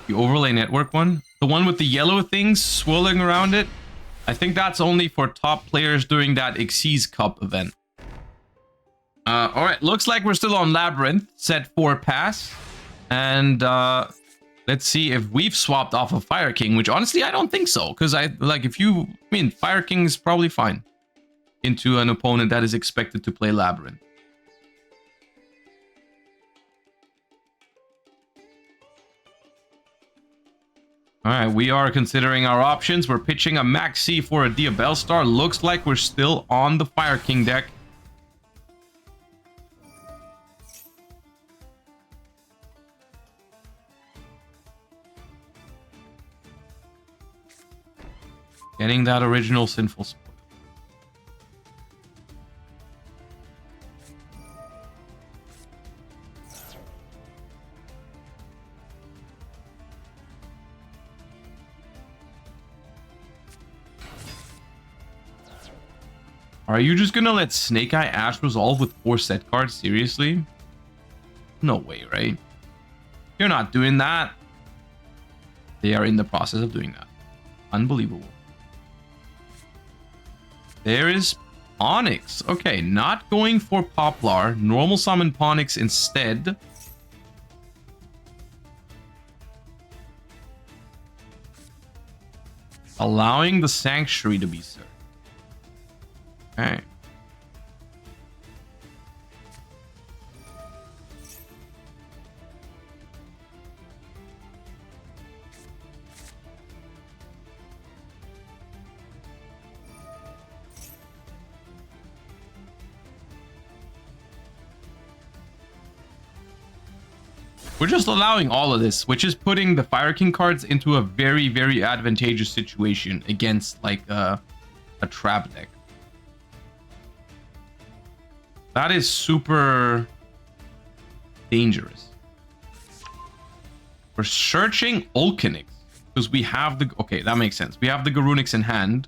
The overlay network one? The one with the yellow things swirling around it? I think that's only for top players during that Xyz Cup event. Alright, looks like we're still on Labyrinth. Set 4 pass. And let's see if we've swapped off of Fire King, which honestly I don't think so. Because Fire King is probably fine into an opponent that is expected to play Labyrinth. All right, we are considering our options. We're pitching a Maxi for a Diabellstar. Looks like we're still on the Fire King deck. Getting that original Sinful Spoil. Are you just gonna let Snake Eye Ash resolve with 4 set cards? Seriously? No way, right? You're not doing that. They are in the process of doing that. Unbelievable. There is Onyx. Okay, not going for Poplar. Normal summon Ponix instead. Allowing the Sanctuary to be served. Okay. We're just allowing all of this, which is putting the Fire King cards into a very, very advantageous situation against like a trap deck. That is super dangerous. We're searching Ulcanix because we have the... Okay, that makes sense. We have the Garunix in hand.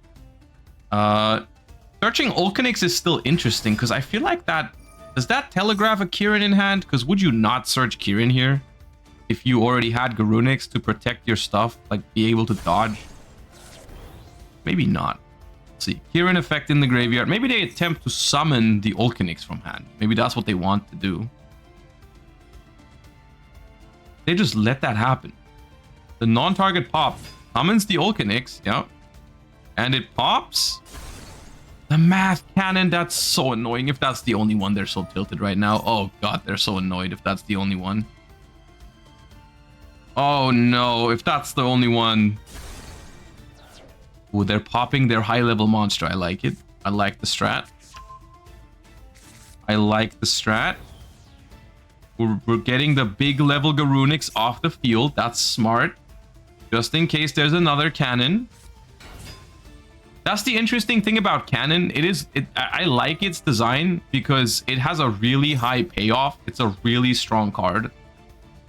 Searching Ulcanix is still interesting because I feel like that... Does that telegraph a Kirin in hand? Because would you not search Kirin here if you already had Garunix to protect your stuff? Like, be able to dodge? Maybe not. See, Kirin effect in the graveyard. Maybe they attempt to summon the Ulcanix from hand. Maybe that's what they want to do. They just let that happen. The non-target pop summons the Ulcanix, yeah. And it pops. The math cannon, that's so annoying. If that's the only one, they're so tilted right now. Oh god, they're so annoyed if that's the only one. Oh no, if that's the only one. Ooh, they're popping their high-level monster. I like it. I like the strat. I like the strat. We're getting the big level Garunix off the field. That's smart. Just in case there's another cannon. That's the interesting thing about cannon. I like its design because it has a really high payoff. It's a really strong card.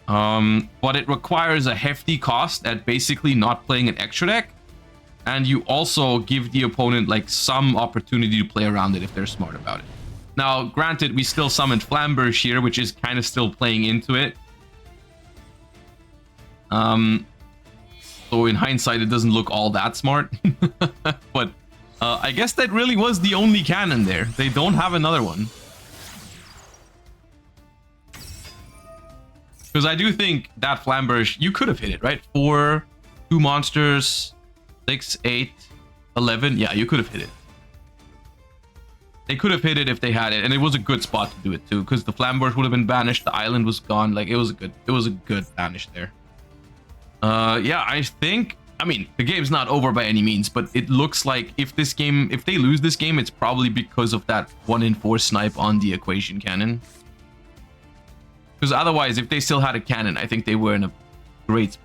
But it requires a hefty cost at basically not playing an extra deck. And you also give the opponent like some opportunity to play around it if they're smart about it. Now, granted, we still summoned Flamberge here, which is kind of still playing into it. So in hindsight, it doesn't look all that smart. But I guess that really was the only cannon there. They don't have another one. Because I do think that Flamberge, you could have hit it, right? 4, 2 monsters, 6, 8, 11. Yeah, you could have hit it. They could have hit it if they had it, and it was a good spot to do it too, because the Flamberge would have been banished, the island was gone. Like it was a good banish there. Yeah, I mean, the game's not over by any means, but it looks like if they lose this game, it's probably because of that 1 in 4 snipe on the equation cannon. Because otherwise, if they still had a cannon, I think they were in a great spot.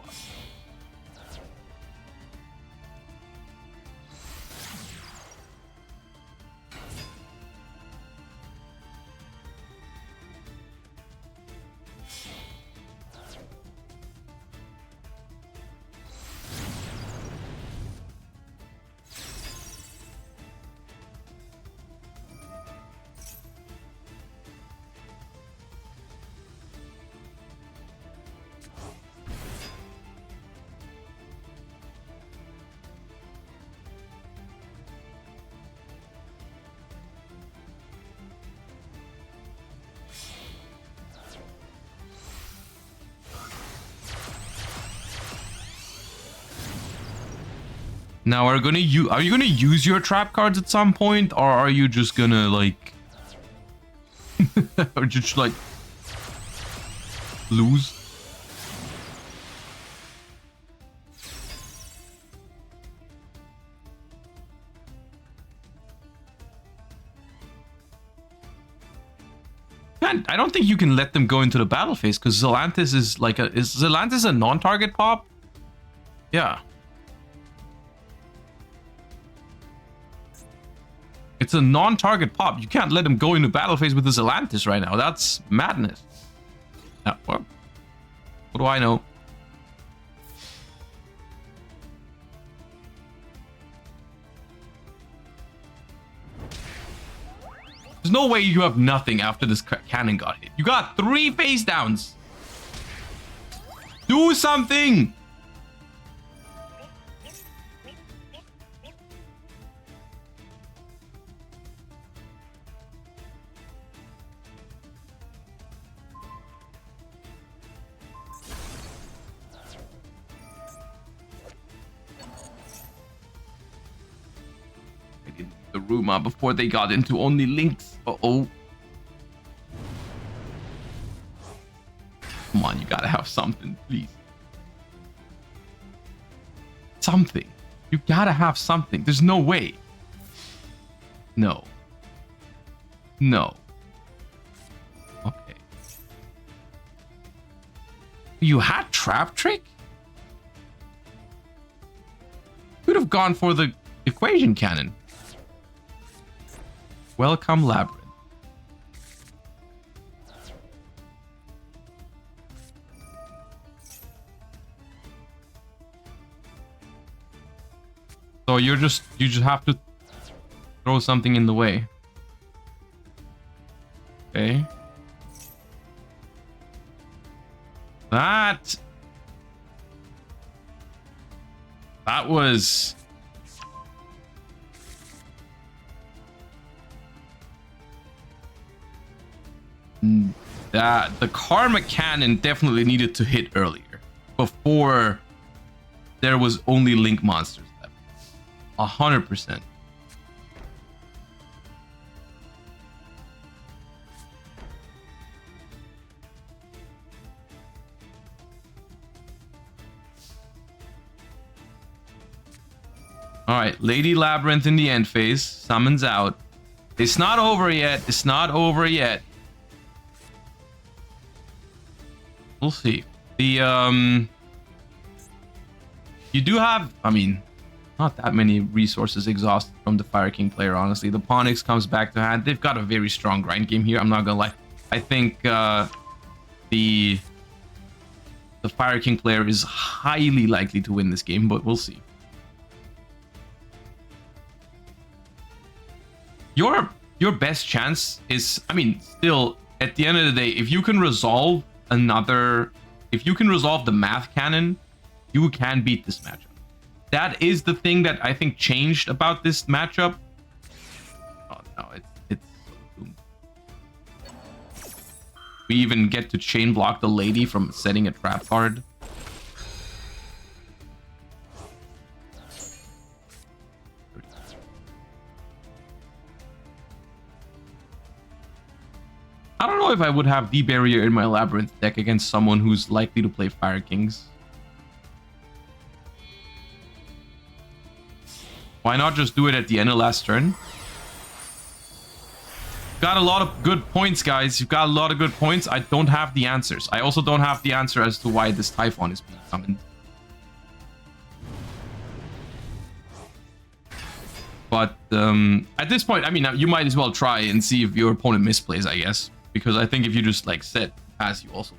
Now, are you gonna use your trap cards at some point, or are you just gonna like, or just like lose? Man, I don't think you can let them go into the battle phase because Zelantis is like is Zelantis a non-target pop? Yeah. It's a non-target pop. You can't let him go into battle phase with the Zelantis right now. That's madness. Yeah, well, what do I know? There's no way you have nothing after this cannon got hit. You got 3 face downs. Do something. The rumor before they got into only links. Uh-oh. Come on, you gotta have something, please. Something. You gotta have something. There's no way. No. No. Okay. You had Trap Trick? Could have gone for the equation cannon. Welcome, Labyrinth. So you just have to throw something in the way. Okay. That was the Karma Cannon definitely needed to hit earlier before there was only Link monsters left. 100%. All right, Lady Labyrinth in the end phase. Summons out. It's not over yet. It's not over yet. We'll see. The you do have, I mean, not that many resources exhausted from the Fire King player, honestly. The Ponix comes back to hand. They've got a very strong grind game here. I'm not gonna lie. I think the Fire King player is highly likely to win this game, but we'll see. Your best chance is, I mean, still, at the end of the day, if you can resolve the math cannon, you can beat this matchup. That is the thing that I think changed about this matchup. Oh no, it's so doomed. We even get to chain block the lady from setting a trap card. I don't know if I would have the barrier in my Labyrinth deck against someone who's likely to play Fire Kings. Why not just do it at the end of last turn? Got a lot of good points, guys. You've got a lot of good points. I don't have the answers. I also don't have the answer as to why this Typhon is being summoned. But at this point, I mean, you might as well try and see if your opponent misplays, I guess. Because I think if you just, like, set pass, you also...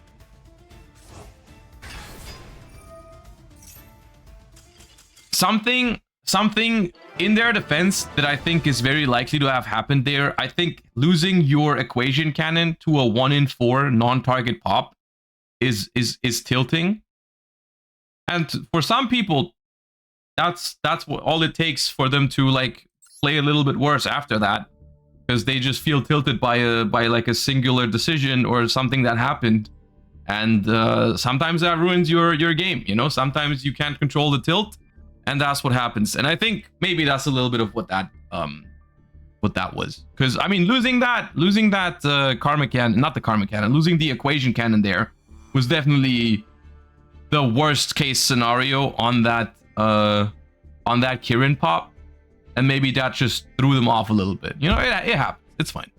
Something in their defense that I think is very likely to have happened there. I think losing your equation cannon to a 1-in-4 non-target pop is tilting. And for some people, that's what all it takes for them to like play a little bit worse after that, because they just feel tilted by like a singular decision or something that happened. And sometimes that ruins your game, you know. Sometimes you can't control the tilt, and that's what happens. And I think maybe that's a little bit of what that was. Because I mean, losing that karma cannon, not the karma cannon, losing the equation cannon there was definitely the worst case scenario on that Kirin pop, and maybe that just threw them off a little bit. You know, it happens. It's fine.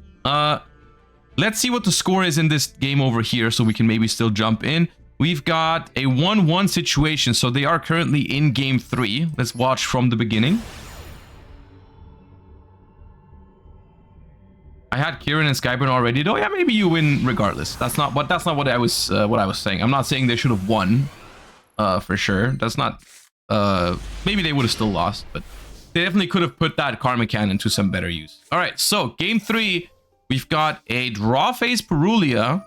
Let's see what the score is in this game over here, so we can maybe still jump in. We've got a 1-1 situation, so they are currently in game 3. Let's watch from the beginning. I had Kirin and Skyburn already, though. Yeah, maybe you win regardless. That's not what I was saying. I'm not saying they should have won, for sure. That's not. Maybe they would have still lost, but they definitely could have put that Karma Cannon to some better use. All right, so game 3, we've got a draw phase Perulia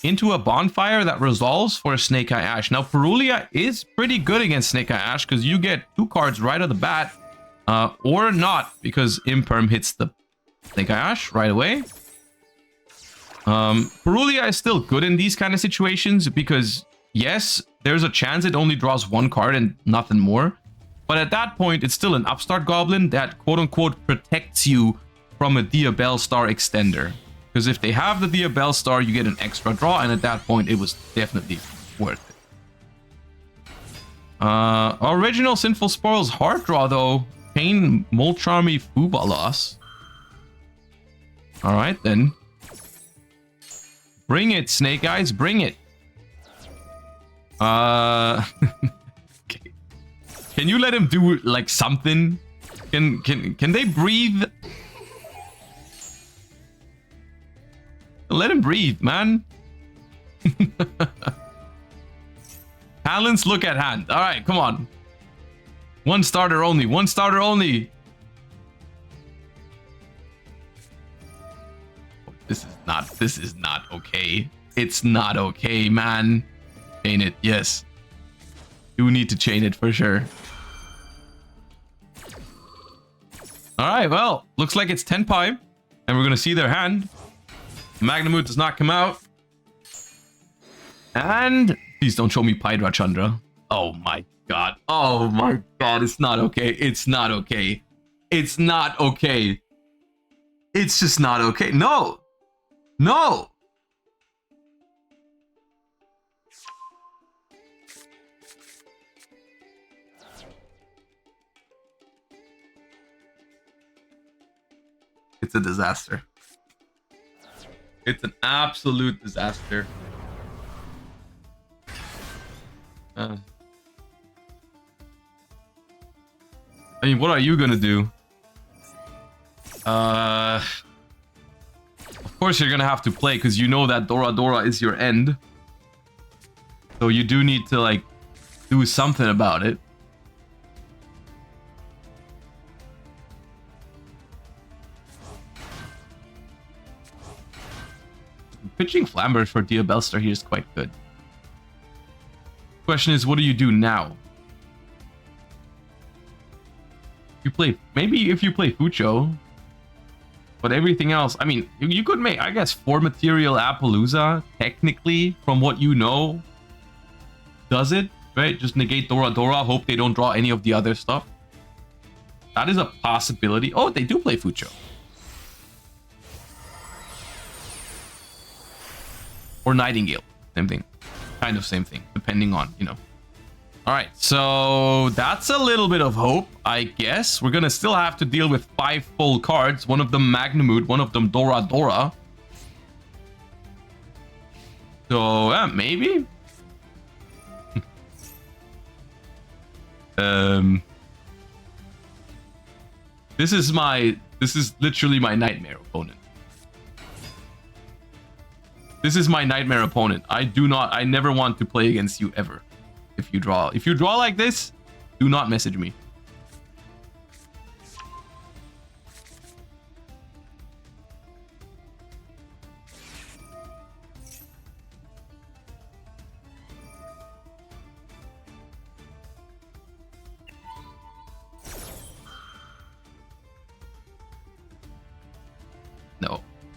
into a bonfire that resolves for Snake Eye Ash. Now, Perulia is pretty good against Snake Eye Ash because you get 2 cards right at the bat, or not, because Imperm hits the Snake Eye Ash right away. Perulia is still good in these kind of situations because, yes, there's a chance it only draws 1 card and nothing more. But at that point, it's still an upstart goblin that quote-unquote protects you from a Diabell Star extender. Because if they have the Diabell Star, you get an extra draw, and at that point, it was definitely worth it. Original Sinful Spoils hard draw, though. Pain, Molcharmy, Fubalos. Alright, then. Bring it, Snake Eyes, bring it. Okay. Can you let him do like something? Can they breathe? Let him breathe, man. Talents, look at hand. All right, come on. 1 starter only. 1 starter only. This is not okay. It's not okay, man. Chain it, yes. You need to chain it for sure. All right, well, looks like it's Tenpai, and we're gonna see their hand. Magnamut does not come out, and please don't show me Pydra Chandra. Oh my god! Oh my god! It's not okay. It's not okay. It's not okay. It's just not okay. No, no. It's a disaster. It's an absolute disaster. I mean, what are you gonna do? Of course you're gonna have to play because you know that Dora Dora is your end. So you do need to like do something about it. Pitching Flamberge for Diabellstar here is quite good. Question is, what do you do now? You play, maybe if you play Fucho, but everything else, I mean, you could make, I guess, 4 material Appaloosa, technically, from what you know, does it, right? Just negate Dora Dora, hope they don't draw any of the other stuff. That is a possibility. Oh, they do play Fucho. Or Nightingale, same thing. Kind of same thing, depending on, you know. All right, so that's a little bit of hope, I guess. We're gonna still have to deal with 5 full cards. One of them Magnemute, one of them Dora Dora. So, yeah, maybe. This is literally my nightmare opponent. This is my nightmare opponent. I never want to play against you ever. If you draw like this, do not message me.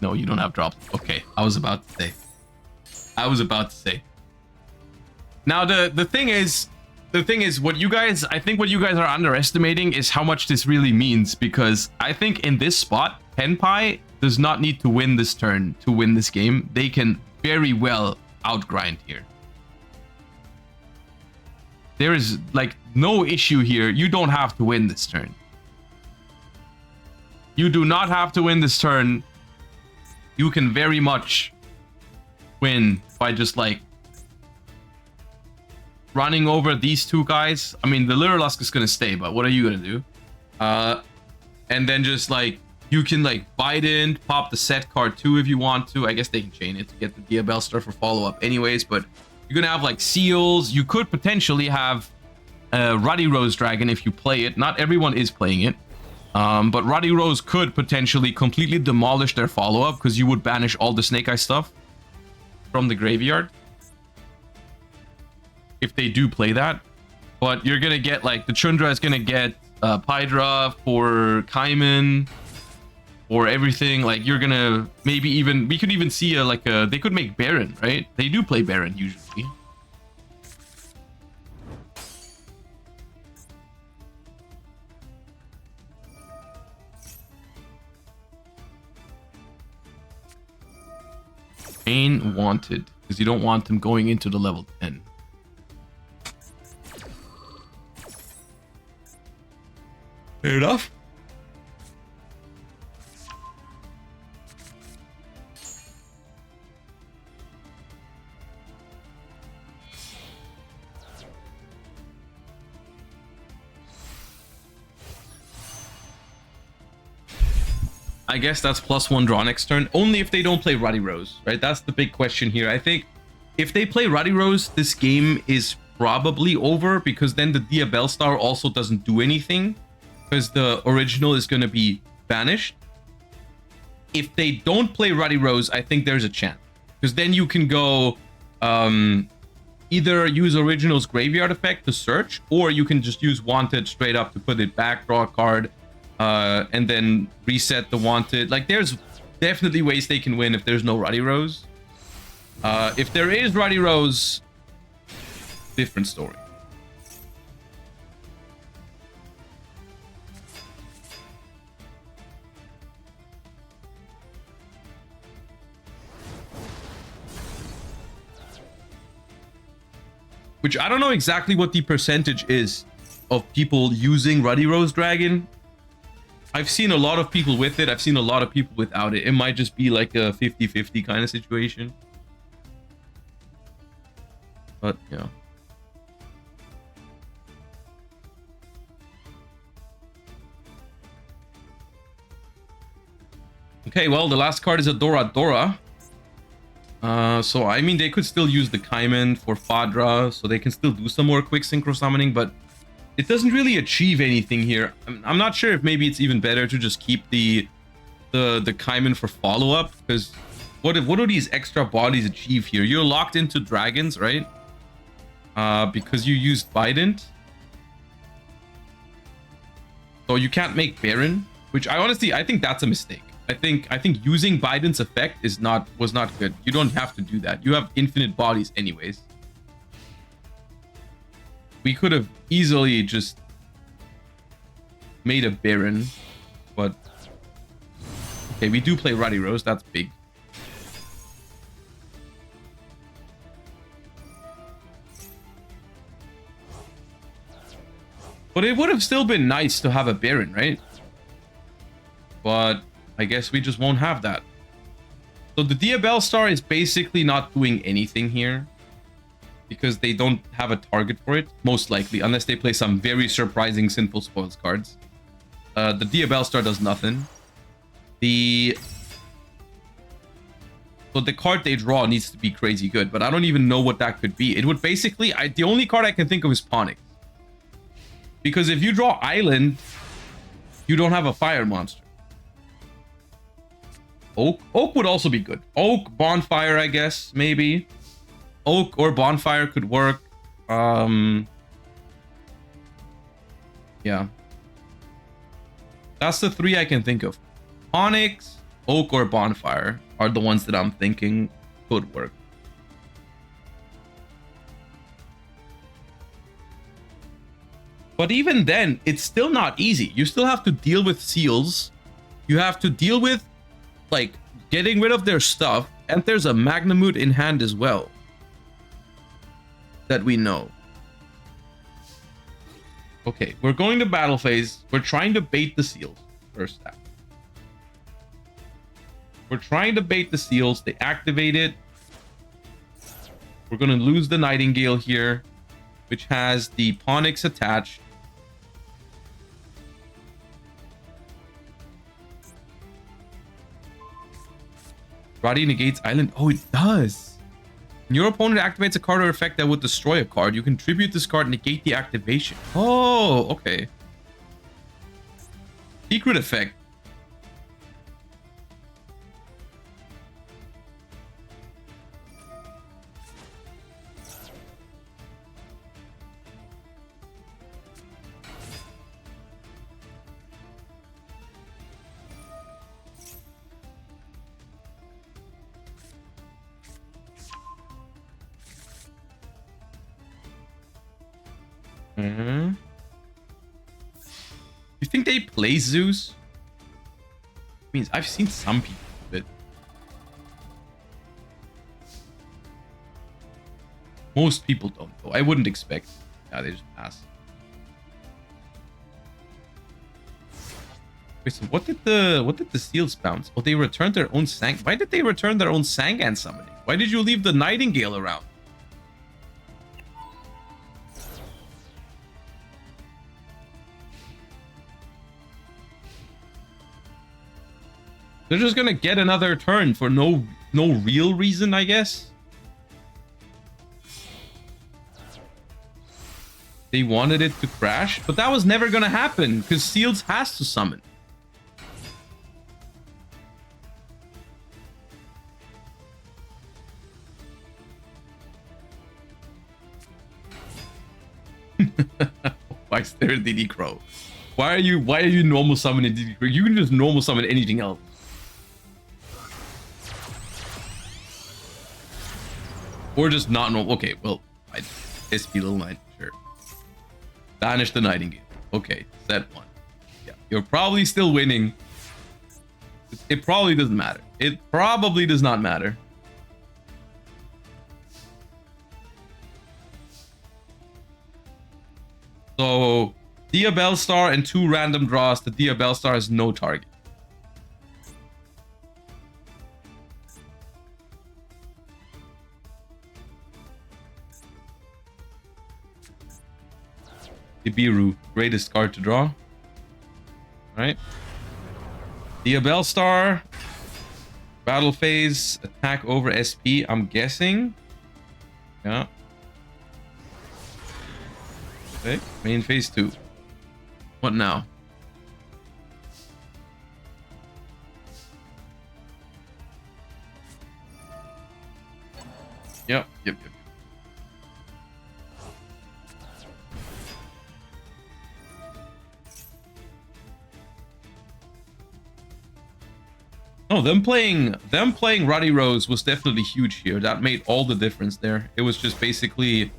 No, you don't have drops. Okay, I was about to say. Now the thing is what you guys, I think what you guys are underestimating is how much this really means, because I think in this spot, Tenpai does not need to win this turn to win this game. They can very well outgrind here. There is like no issue here. You don't have to win this turn. You do not have to win this turn. You can very much win by just like running over these 2 guys. I mean, the Lurlusk is gonna stay, but what are you gonna do? And then just like you can like bite in, pop the set card too if you want to. I guess they can chain it to get the Diabellstar for follow-up anyways, but you're gonna have like Seals. You could potentially have Ruddy Rose Dragon if you play it. Not everyone is playing it. But Ruddy Rose could potentially completely demolish their follow-up because you would banish all the Snake Eye stuff from the graveyard if they do play that. But you're gonna get like the Chundra is gonna get Pydra for Kaiman or everything. Like you're gonna maybe even, we could even see they could make Baron, right? They do play Baron usually. Pain wanted, because you don't want them going into the level 10. Fair enough. I guess that's +1 draw next turn, only if they don't play Ruddy Rose, right? That's the big question here. I think if they play Ruddy Rose, this game is probably over, because then the Diabellstar also doesn't do anything, because the original is going to be banished. If they don't play Ruddy Rose, I think there's a chance, because then you can go either use original's graveyard effect to search, or you can just use Wanted straight up to put it back, draw a card, and then reset the Wanted. Like, there's definitely ways they can win if there's no Ruddy Rose. If there is Ruddy Rose, different story. Which I don't know exactly what the percentage is of people using Ruddy Rose Dragon. I've seen a lot of people with it. I've seen a lot of people without it. It might just be like a 50-50 kind of situation. But yeah. Okay, well, the last card is a Dora Dora. So I mean, they could still use the Kaiman for Fadra, so they can still do some more quick synchro summoning, but it doesn't really achieve anything here. I'm not sure if maybe it's even better to just keep the Kaiman for follow-up, because what do these extra bodies achieve here? You're locked into dragons, right? Because you used Bident. So you can't make Baron, which I think that's a mistake. I think using Bident's effect was not good. You don't have to do that. You have infinite bodies anyways. We could have easily just made a Baron, but okay, we do play Ruddy Rose. That's big. But it would have still been nice to have a Baron, right? But I guess we just won't have that. So the Diabell Star is basically not doing anything here, because they don't have a target for it, most likely, unless they play some very surprising Sinful Spoils cards. The Diabell Star does nothing. So the card they draw needs to be crazy good, but I don't even know what that could be. It would basically... the only card I can think of is Ponyx. Because if you draw Island, you don't have a fire monster. Oak would also be good. Oak, Bonfire, I guess, maybe. Oak or Bonfire could work. Yeah. That's the three I can think of. Onyx, Oak, or Bonfire are the ones that I'm thinking could work. But even then, it's still not easy. You still have to deal with seals. You have to deal with, like, getting rid of their stuff. And there's a Magnamut in hand as well that we know. Okay, we're going to battle phase. We're trying to bait the seals. First step. We're trying to bait the seals. They activate it. We're going to lose the Nightingale here, which has the Ponyx attached. Roddy negates Island. Oh, it does. When your opponent activates a card or effect that would destroy a card, you can tribute this card, negate the activation. Oh, okay. Secret effect. You think they play Zeus? Means I've seen some people, but most people don't though. I wouldn't expect. Yeah, they just pass. Wait, so what did the seals bounce? Oh, they returned their own Sang. Why did they return their own Sangan summoning? Why did you leave the Nightingale around? They're just gonna get another turn for no real reason, I guess. They wanted it to crash, but that was never gonna happen because Seals has to summon. Why is there a DD Crow? Why are you normal summoning DD Crow? You can just normal summon anything else. Or just not normal. Okay, well, SP Little Knight, sure. Banish the Nightingale. Okay, set one. Yeah, you're probably still winning. It probably doesn't matter. It probably does not matter. So Dia Bellstar and 2 random draws. The Dia Bellstar has no target. Ibiru, greatest card to draw. Alright. Dia Bellstar. Battle phase, attack over SP, I'm guessing. Yeah. Okay, main phase 2. What now? Yep. No, them playing Ruddy Rose was definitely huge here. That made all the difference there. It was just basically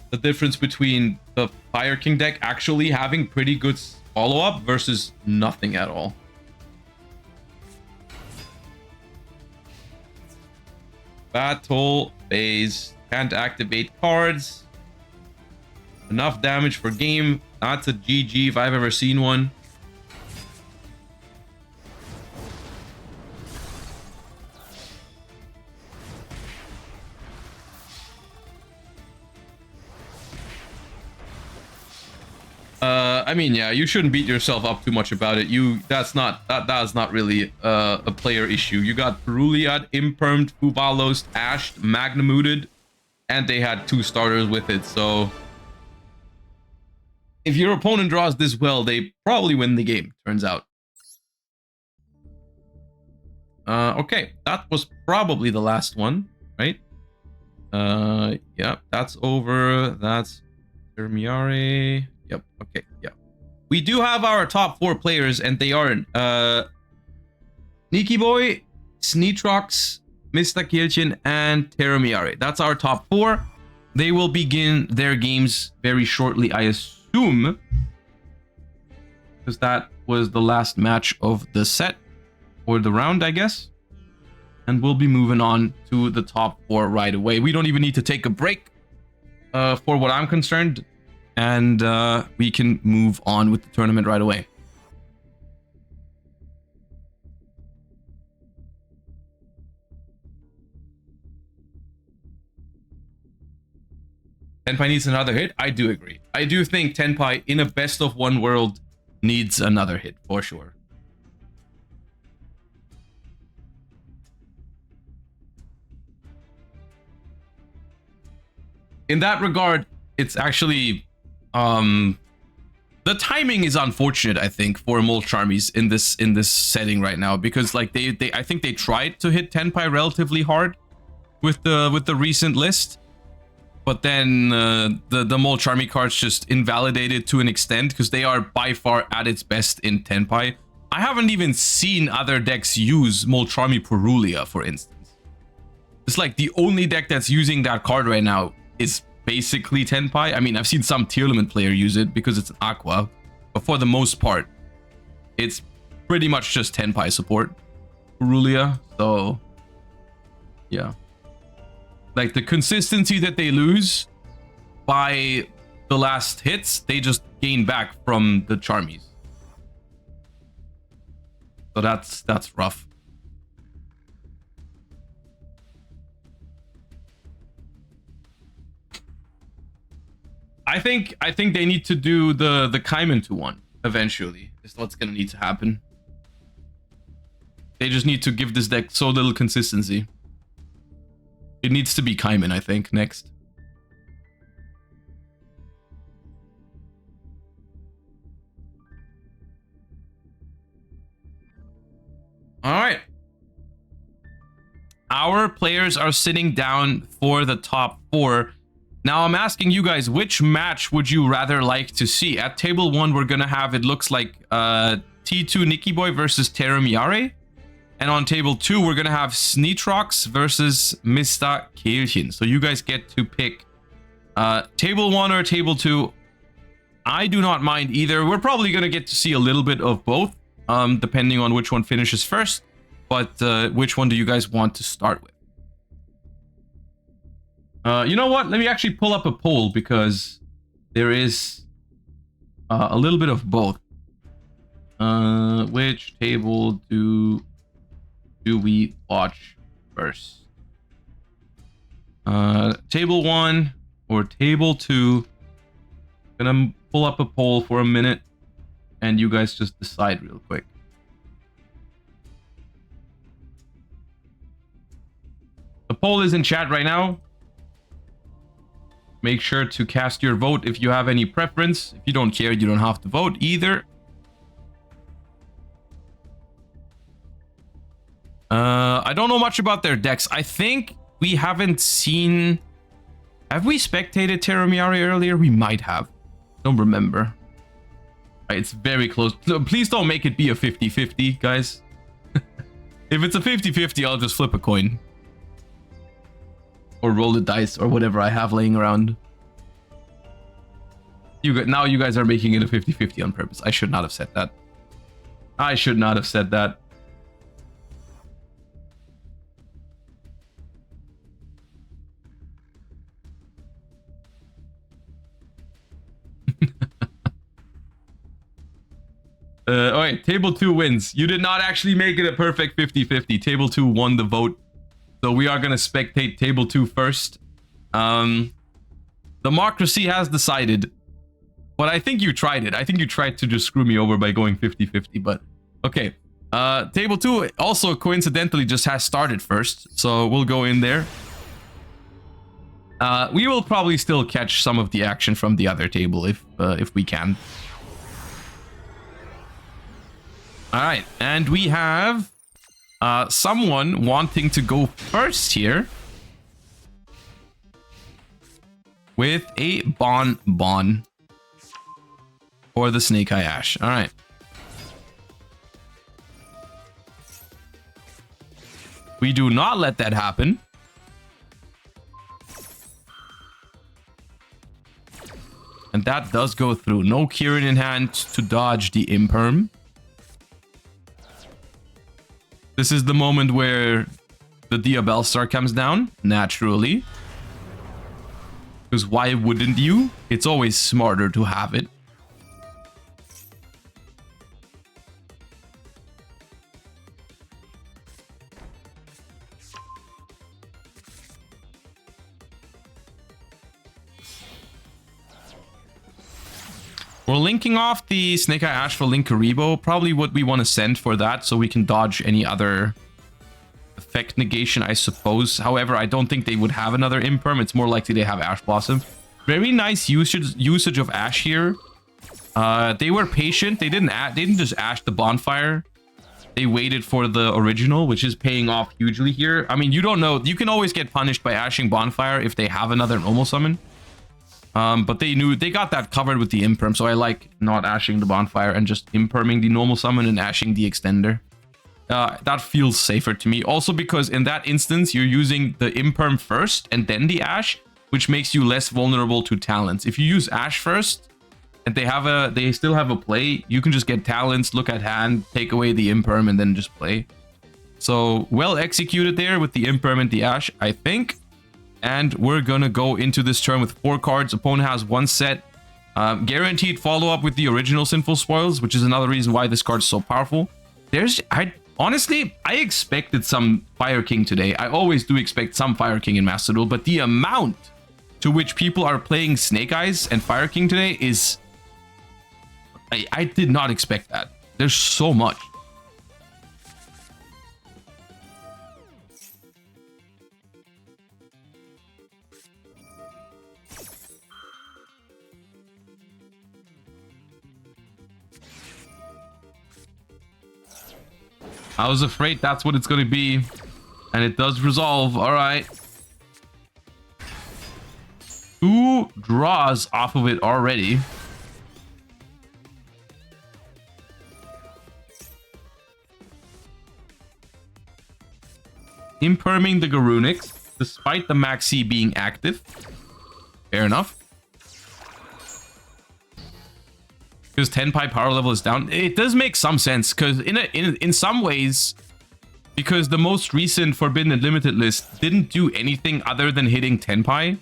the difference between the Fire King deck actually having pretty good follow-up versus nothing at all. Battle phase. Can't activate cards. Enough damage for game. That's a GG if I've ever seen one. I mean, yeah, you shouldn't beat yourself up too much about it. That's not really a player issue. You got Peruliad, Impermed, Fuvalos, Ashed, Magnamooted, and they had 2 starters with it. So if your opponent draws this well, they probably win the game, turns out. Okay, that was probably the last one, right? Yeah, that's over. That's Termiare. Yep, okay, yeah. We do have our top 4 players, and they are Nikki Boy, Sneetrox, Mr. Kielchen, and Termiare. That's our top 4. They will begin their games very shortly, I assume, because that was the last match of the set, or the round, I guess. And we'll be moving on to the top 4 right away. We don't even need to take a break, for what I'm concerned. And we can move on with the tournament right away. Tenpai needs another hit. I do agree. I do think Tenpai in a best of 1 world needs another hit for sure. In that regard, it's actually the timing is unfortunate, I think, for Molcharmies in this setting right now, because like I think they tried to hit Tenpai relatively hard with the recent list, but then the Molcharmy cards just invalidated to an extent, because they are by far at its best in Tenpai. I haven't even seen other decks use Molcharmy Perulia, for instance. It's like the only deck that's using that card right now is basically Tenpai. I mean, I've seen some tier limit player use it because it's an aqua, but for the most part, it's pretty much just Tenpai support, Perulia. So, yeah. Like, the consistency that they lose by the last hits, they just gain back from the Charmies. So that's rough. I think they need to do the Kaiman to 1 eventually. Is what's gonna need to happen. They just need to give this deck so little consistency. It needs to be Kaiman, I think, next. All right. Our players are sitting down for the top 4. Now, I'm asking you guys, which match would you rather like to see? At table 1, we're going to have, it looks like, T2 Nikki Boy versus Termiare. And on table 2, we're going to have Sneetrox versus Mr. Keilchen. So you guys get to pick table 1 or table 2. I do not mind either. We're probably going to get to see a little bit of both, depending on which one finishes first. But which one do you guys want to start with? You know what? Let me actually pull up a poll, because there is a little bit of both. Which table do we watch first? Table 1 or table 2? Gonna pull up a poll for a minute, and you guys just decide real quick. The poll is in chat right now. Make sure to cast your vote if you have any preference. If you don't care, you don't have to vote either. I don't know much about their decks. I think we haven't seen... Have we spectated Terramiari earlier? We might have. Don't remember. It's very close. Please don't make it be a 50-50, guys. If it's a 50-50, I'll just flip a coin. Or roll the dice, or whatever I have laying around. Now you guys are making it a 50-50 on purpose. I should not have said that. I should not have said that. Alright, table 2 wins. You did not actually make it a perfect 50-50. Table 2 won the vote. So we are going to spectate table 2 first. Democracy has decided. But I think you tried it. I think you tried to just screw me over by going 50-50. But okay. Table 2 also coincidentally just has started first. So we'll go in there. We will probably still catch some of the action from the other table if we can. All right, and we have someone wanting to go first here with a Bon for the Snake Eye Ash. All right. We do not let that happen. And that does go through. No Kirin in hand to dodge the Imperm. This is the moment where the Diabellstar comes down, naturally. Because why wouldn't you? It's always smarter to have it. We're linking off the Snake Eye Ash for Linkuriboh. Probably what we want to send for that, so we can dodge any other effect negation, I suppose. However, I don't think they would have another Imperm. It's more likely they have Ash Blossom. Very nice usage of Ash here. They were patient. They didn't just Ash the Bonfire. They waited for the original, which is paying off hugely here. I mean, you don't know. You can always get punished by ashing Bonfire if they have another normal summon. But they got that covered with the Imperm, so I like not ashing the Bonfire and just Imperming the normal summon and ashing the Extender. That feels safer to me. Also because in that instance, you're using the Imperm first and then the Ash, which makes you less vulnerable to Talents. If you use Ash first and they still have a play, you can just get Talents, look at hand, take away the Imperm, and then just play. So well executed there with the Imperm and the Ash, I think. And we're gonna go into this turn with 4 cards. Opponent has 1 set. Guaranteed follow-up with the original Sinful Spoils, which is another reason why this card is so powerful. Honestly, I expected some Fire King today. I always do expect some Fire King in Master Duel, but the amount to which people are playing Snake Eyes and Fire King today is... I did not expect that. There's so much. I was afraid that's what it's going to be. And it does resolve. All right. 2 draws off of it already. Imperming the Garunix, despite the Maxi being active. Fair enough. Because Tenpai power level is down. It does make some sense, because in some ways, because the most recent Forbidden and Limited list didn't do anything other than hitting Tenpai,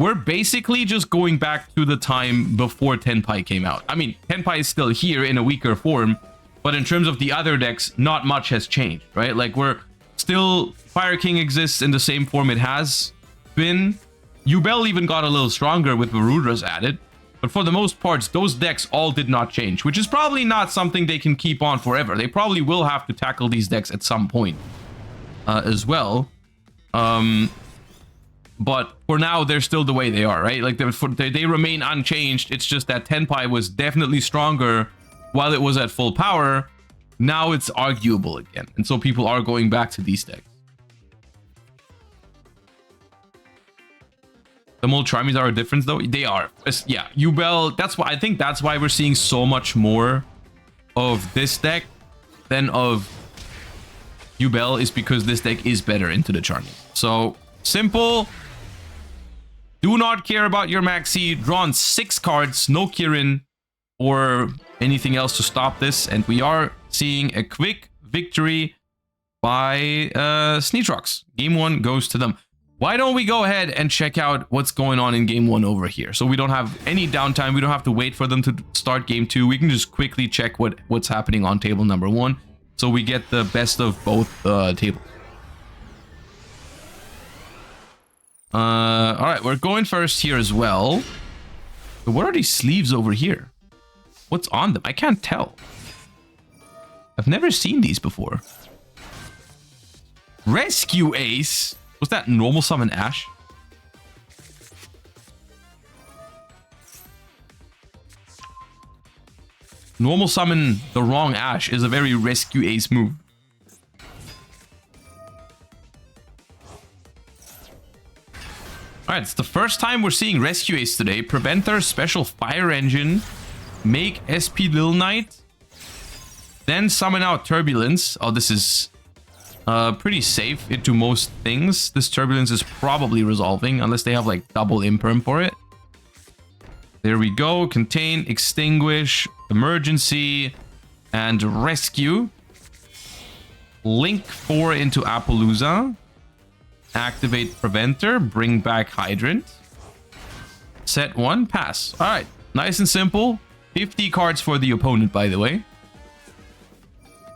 we're basically just going back to the time before Tenpai came out. I mean, Tenpai is still here in a weaker form, but in terms of the other decks, not much has changed, right? Like, we're still... Fire King exists in the same form it has been. Yubel even got a little stronger with Varudra's added. But for the most part, those decks all did not change, which is probably not something they can keep on forever. They probably will have to tackle these decks at some point as well. But for now, they're still the way they are, right? Like, they remain unchanged. It's just that Tenpai was definitely stronger while it was at full power. Now it's arguable again. And so people are going back to these decks. The mold charmies are a difference, though. They are. Yeah, Yubel. That's why I think that's why we're seeing so much more of this deck than of Yubel, is because this deck is better into the charmies. So simple. Do not care about your maxi. Drawn 6 cards, no Kirin or anything else to stop this, and we are seeing a quick victory by Sneetrox. Game 1 goes to them. Why don't we go ahead and check out what's going on in game 1 over here? So we don't have any downtime. We don't have to wait for them to start game 2. We can just quickly check what's happening on table number 1. So we get the best of both tables. All right, we're going first here as well. But what are these sleeves over here? What's on them? I can't tell. I've never seen these before. Rescue Ace. Was that normal summon Ash? Normal summon the wrong Ash is a very Rescue Ace move. Alright, it's the first time we're seeing Rescue Ace today. Preventer, Special Fire Engine, make SP Lil Knight, then summon out Turbulence. Oh, this is pretty safe into most things. This Turbulence is probably resolving unless they have like double imperm for it. There we go. Contain, Extinguish, Emergency, and Rescue. Link 4 into Appaloosa. Activate Preventer, bring back Hydrant. Set 1, pass. Alright, nice and simple. 50 cards for the opponent, by the way.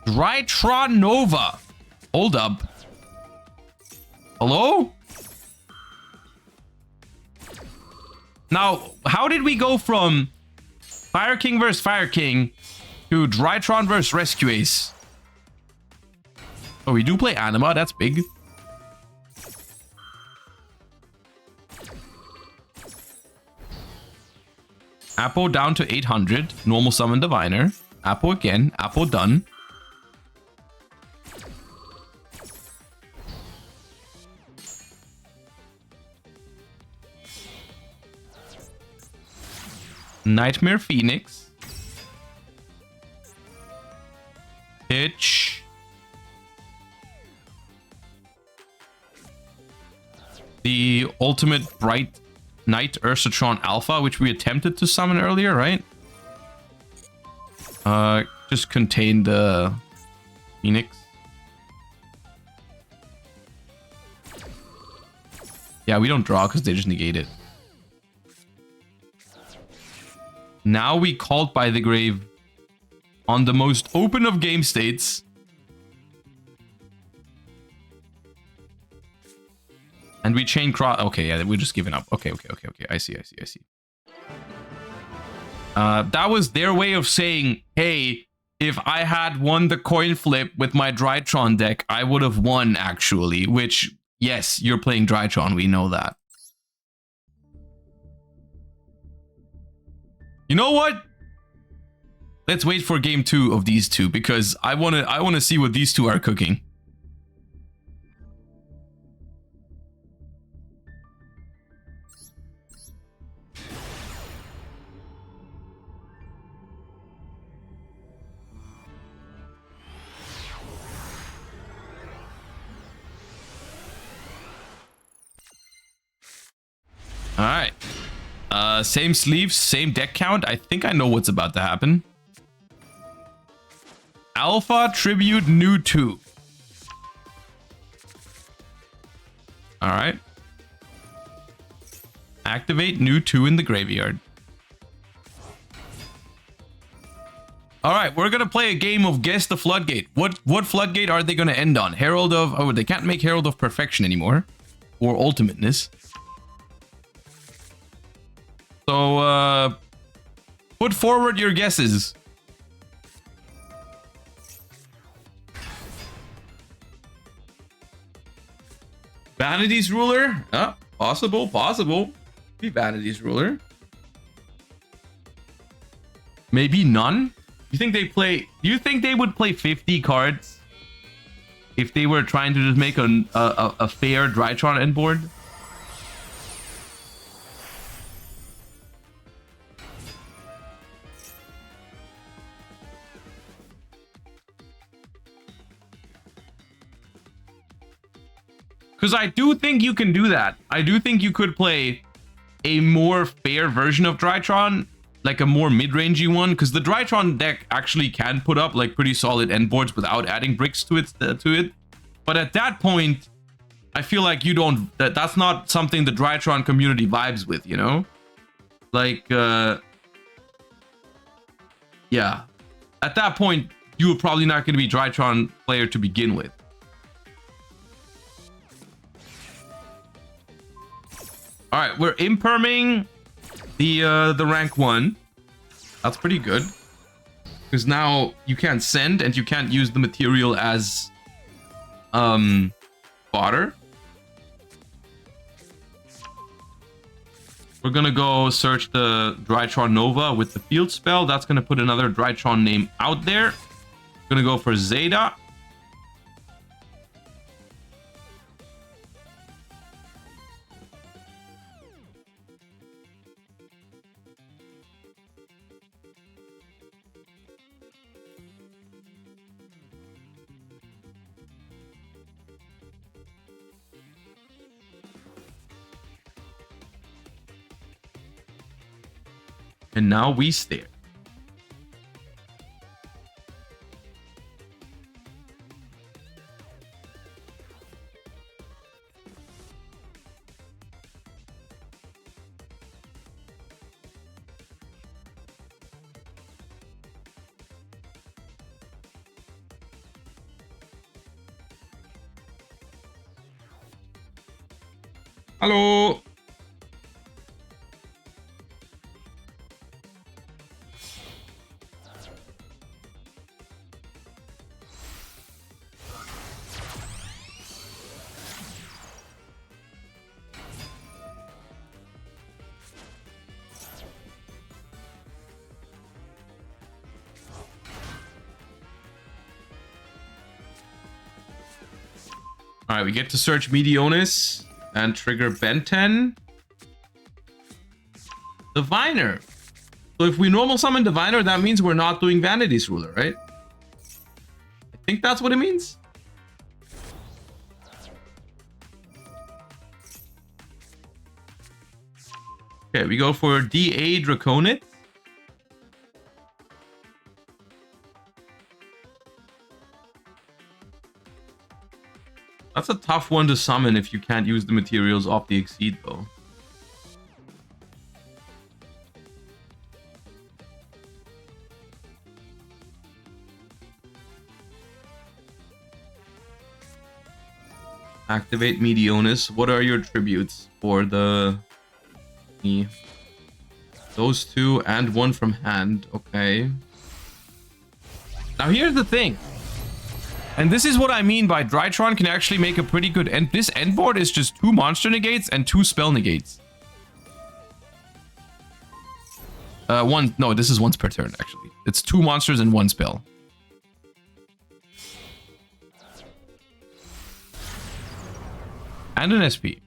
Drytron Nova. Hold up. Hello? Now, how did we go from Fire King versus Fire King to Drytron versus Rescue Ace? Oh, we do play Anima. That's big. Appo down to 800. Normal summon Diviner. Appo again. Appo done. Nightmare Phoenix. Pitch. The ultimate Bright Knight Ursatron Alpha, which we attempted to summon earlier, right? Just contain the Phoenix. Yeah, we don't draw because they just negate it. Now we Called by the Grave on the most open of game states. And we chain cross. Okay, yeah, we're just giving up. Okay. I see. That was their way of saying, hey, if I had won the coin flip with my Drytron deck, I would have won, actually. Which, yes, you're playing Drytron. We know that. You know what? Let's wait for game 2 of these two, because I wanna see what these two are cooking. All right. Same sleeves, same deck count. I think I know what's about to happen. Alpha Tribute New 2. All right. Activate new 2 in the graveyard. All right, we're gonna play a game of Guess the Floodgate. What floodgate are they gonna end on? Herald of... Oh, they can't make Herald of Perfection anymore. Or Ultimateness. So, put forward your guesses. Vanity's Ruler? Possible. Be Vanity's Ruler. Maybe none? You think they play... Do you think they would play 50 cards if they were trying to just make a fair Drytron end board? Because I do think you can do that. I do think you could play a more fair version of Drytron, like a more mid-rangey one, because the Drytron deck actually can put up like pretty solid end boards without adding bricks to it. But at that point, I feel like you don't... That's not something the Drytron community vibes with, you know? Like, yeah. At that point, you were probably not going to be Drytron player to begin with. All right, we're imperming the rank 1. That's pretty good. Because now you can't send and you can't use the material as fodder. We're gonna go search the Drytron Nova with the field spell. That's gonna put another Drytron name out there. Gonna go for Zeta. And now we stare. Hello. All right, we get to search Medionis and trigger Benten. Diviner. So if we normal summon Diviner, that means we're not doing Vanity's Ruler, right? I think that's what it means. Okay, we go for DA Draconid. That's a tough one to summon if you can't use the materials off the Exceed, though. Activate Medionis. What are your tributes for the... Those 2 and 1 from hand. Okay. Now here's the thing. And this is what I mean by Drytron can actually make a pretty good end. This end board is just 2 monster negates and 2 spell negates. No, this is once per turn, actually. It's 2 monsters and 1 spell. And an SP.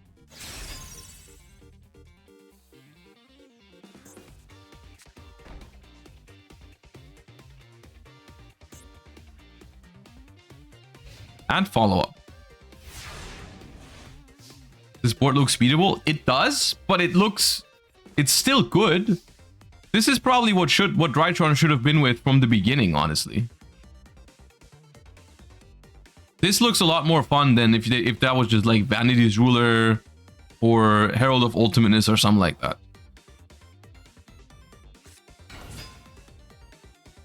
And follow-up. This board looks beatable. It does, but it's still good. This is probably what Drytron should have been with from the beginning, honestly. This looks a lot more fun than if that was just like Vanity's Ruler or Herald of Ultimateness or something like that.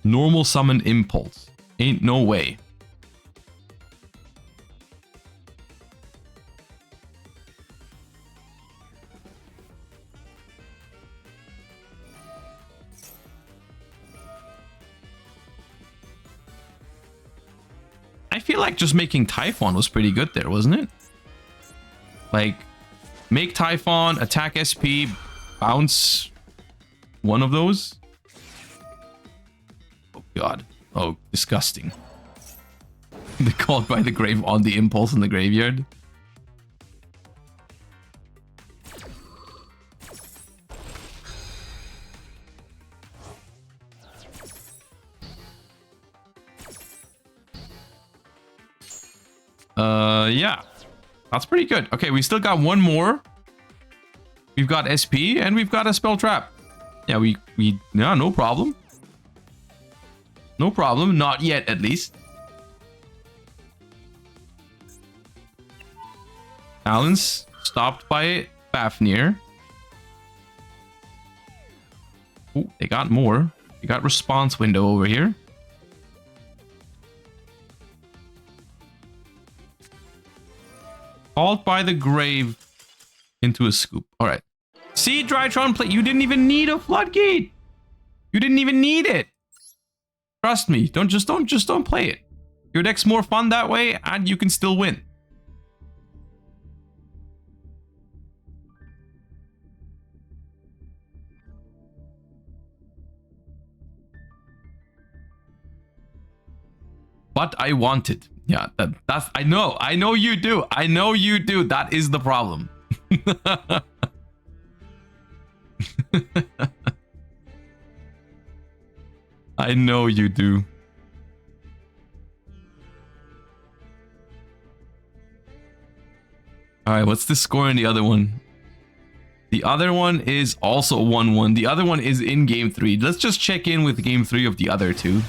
Normal summon Impulse. Ain't no way. I feel like just making Typhon was pretty good there, wasn't it? Like, make Typhon, attack SP, bounce one of those. Oh god. Oh, disgusting. The Called by the Grave on the Impulse in the graveyard. Yeah. That's pretty good. Okay, we still got one more. We've got SP and we've got a spell trap. Yeah, yeah, no problem. No problem. Not yet, at least. Alan's stopped by Fafnir. Oh, they got more. They got response window over here. Called by the Grave into a scoop. All right. See, Drytron play. You didn't even need a floodgate. You didn't even need it. Trust me. Don't play it. Your deck's more fun that way, and you can still win. But I want it. Yeah, that's I know you do. I know you do. That is the problem. I know you do. All right, what's the score in the other one? The other one is also 1-1. The other one is in game 3. Let's just check in with game 3 of the other two.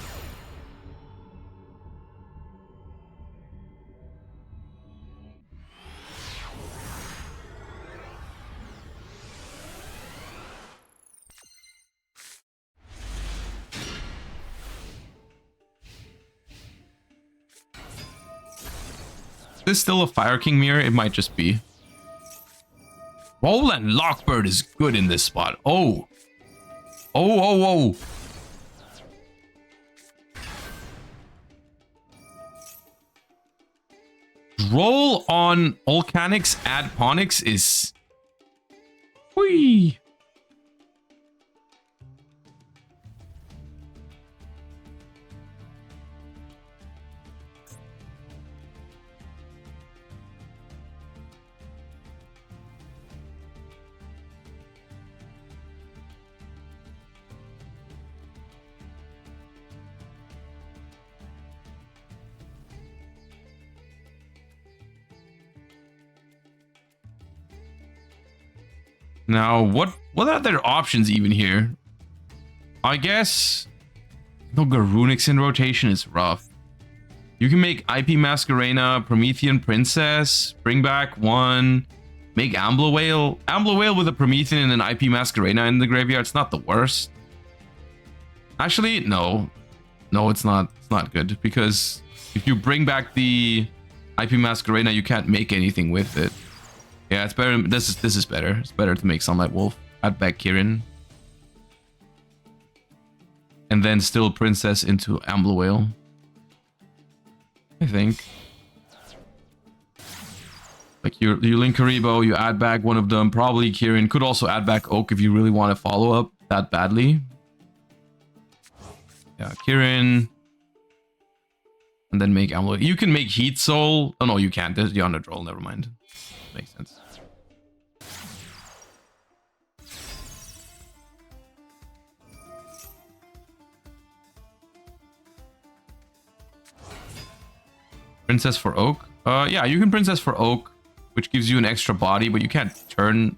Is this still a Fire King mirror? It might just be. Roland Lockbird is good in this spot. Oh. Oh. Roll on Volcanics add Ponix is... Whee. Now, what are their options even here? I guess... No, Garunix in rotation is rough. You can make IP Masquerena, Promethean Princess, bring back one, make Ambler Whale. Ambler Whale with a Promethean and an IP Masquerena in the graveyard. It's not the worst. Actually, no. No, it's not. It's not good, because if you bring back the IP Masquerena, you can't make anything with it. Yeah, it's better. This is better. It's better to make Sunlight Wolf, add back Kirin, and then still Princess into Ambler Whale, I think. Like you link Karibo, you add back one of them, probably Kirin. Could also add back Oak if you really want to follow up that badly. Yeah, Kirin, and then make Ambler. You can make Heat Soul. Oh no, you can't. There's the Underdraw. Never mind. Makes sense. Princess for Oak? Yeah, you can Princess for Oak, which gives you an extra body, but you can't turn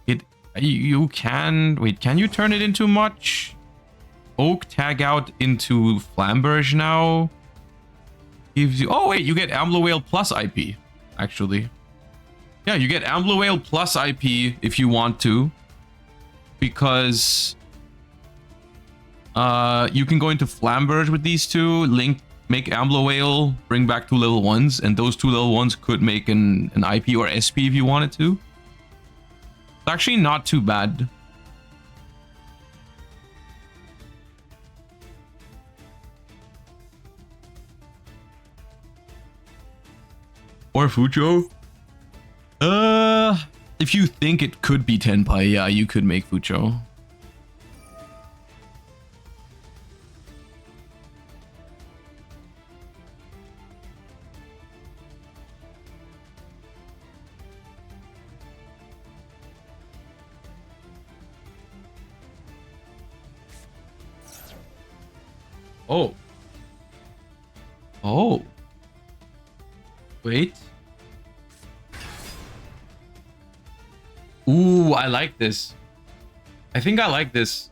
it. You can... Wait, can you turn it into much? Oak tag out into Flamberge now. Gives you... Oh, wait, you get Ambler Whale plus IP, actually. Yeah, you get Ambler Whale plus IP if you want to, because you can go into Flamberge with these two, link, make Ambler Whale, bring back 2 level 1s, and those 2 level 1s could make an IP or SP if you wanted to. It's actually not too bad. Or Fucho? If you think it could be Tenpai, yeah, you could make Fucho. Oh. Oh. Wait. Ooh, I like this. I think I like this.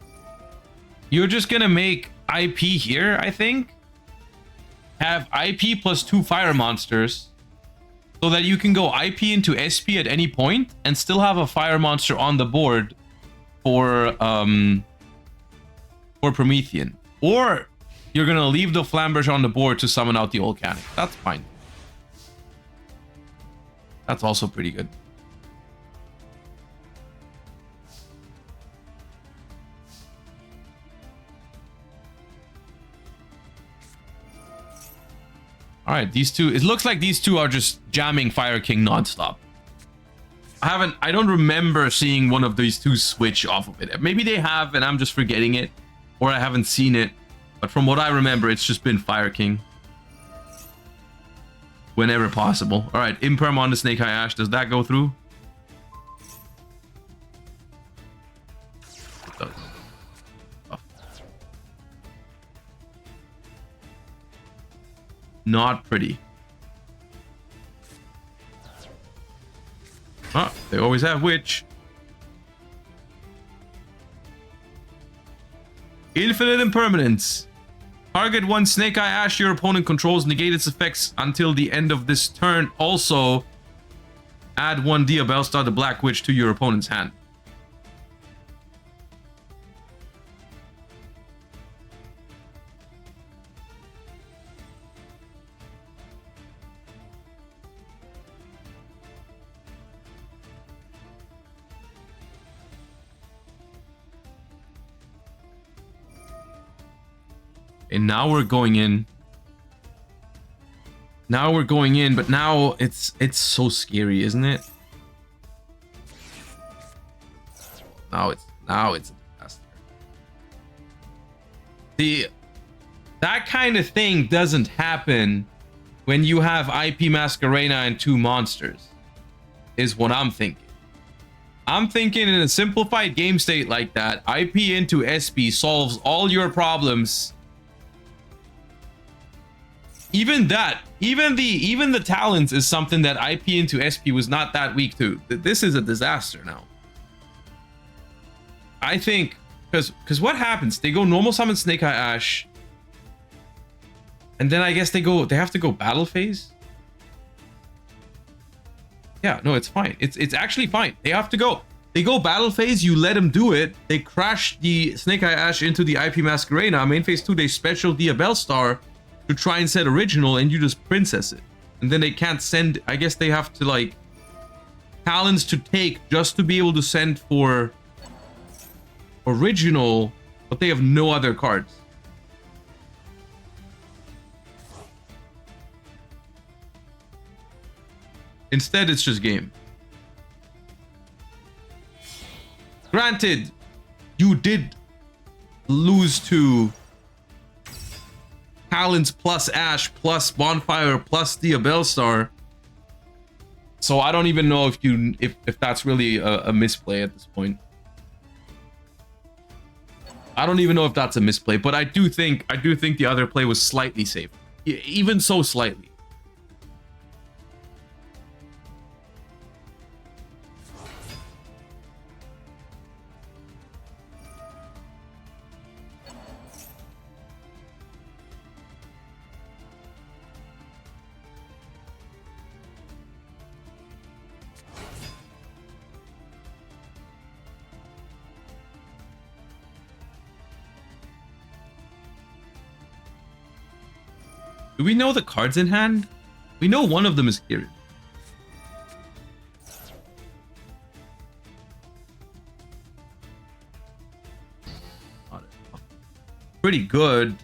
You're just gonna make IP here, I think. Have IP plus 2 fire monsters. So that you can go IP into SP at any point and still have a fire monster on the board for Promethean. Or you're gonna leave the Flamberge on the board to summon out the Volcanic. That's fine. That's also pretty good. All right, these two, it looks like these two are just jamming Fire King nonstop. I don't remember seeing one of these two switch off of it. Maybe they have and I'm just forgetting it, or I haven't seen it. But from what I remember, it's just been Fire King. Whenever possible. All right, Imperm on the Snake Eye Ash. Does that go through? It does. Oh. Not pretty. Ah, they always have Witch. Infinite Impermanence. Target 1 Snake Eye Ash your opponent controls, negate its effects until the end of this turn. Also, add 1 Diabellstar the Black Witch to your opponent's hand. And now we're going in. Now we're going in, but now it's so scary, isn't it? Now it's a disaster. See, that kind of thing doesn't happen when you have IP Masquerena and 2 monsters, is what I'm thinking. I'm thinking in a simplified game state like that, IP into SP solves all your problems. Even that, even the talents is something that IP into SP was not that weak to. This is a disaster now. I think because what happens? They go normal summon Snake Eye Ash, and then I guess they have to go battle phase. Yeah, no, it's fine. It's actually fine. They have to go. They go battle phase. You let them do it. They crash the Snake Eye Ash into the IP Masquerena. Main phase 2, they special Diabellstar to try and set original, and you just princess it. And then they can't send, I guess they have to like talents to take just to be able to send for original, but they have no other cards. Instead, it's just game. Granted, you did lose to Talents plus Ash plus Bonfire plus Diabellstar. So I don't even know if that's really a misplay at this point. I don't even know if that's a misplay, but I do think the other play was slightly safer. Even so slightly. Do we know the cards in hand? We know one of them is Kirin. Pretty good.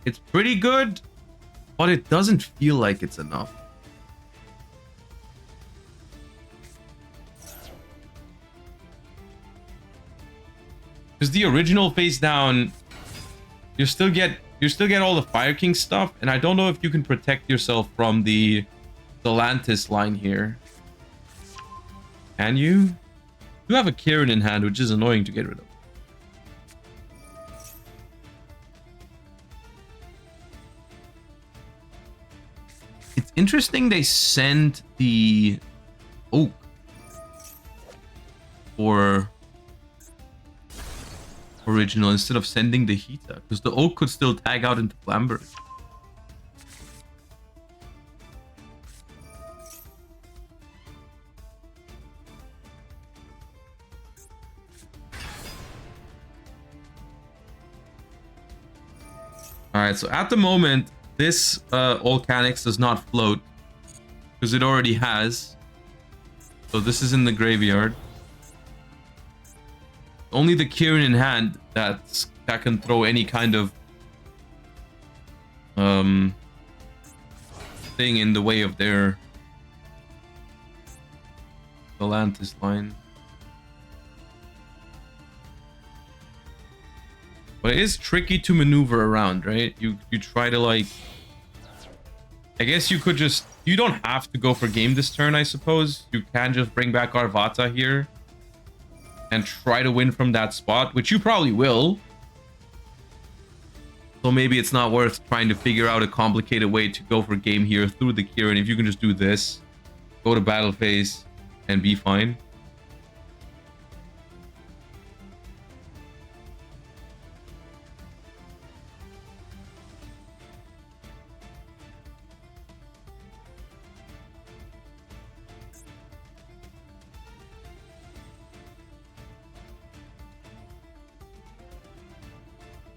It's pretty good, but it doesn't feel like it's enough. Because the original face down, you still get all the Fire King stuff, and I don't know if you can protect yourself from the Atlantis line here. Can you? You have a Kirin in hand, which is annoying to get rid of. It's interesting they sent the Oak for original instead of sending the Hita, because the Oak could still tag out into Flamberg. Alright, so at the moment, this Volcanics does not float because it already has. So this is in the graveyard. Only the Kirin in hand that can throw any kind of thing in the way of their Atlantis line. But it is tricky to maneuver around, right? You try to, like, I guess you could just, you don't have to go for game this turn, I suppose. You can just bring back Arvata here and try to win from that spot, which you probably will. So maybe it's not worth trying to figure out a complicated way to go for game here through the Kirin. If you can just do this, go to battle phase, and be fine.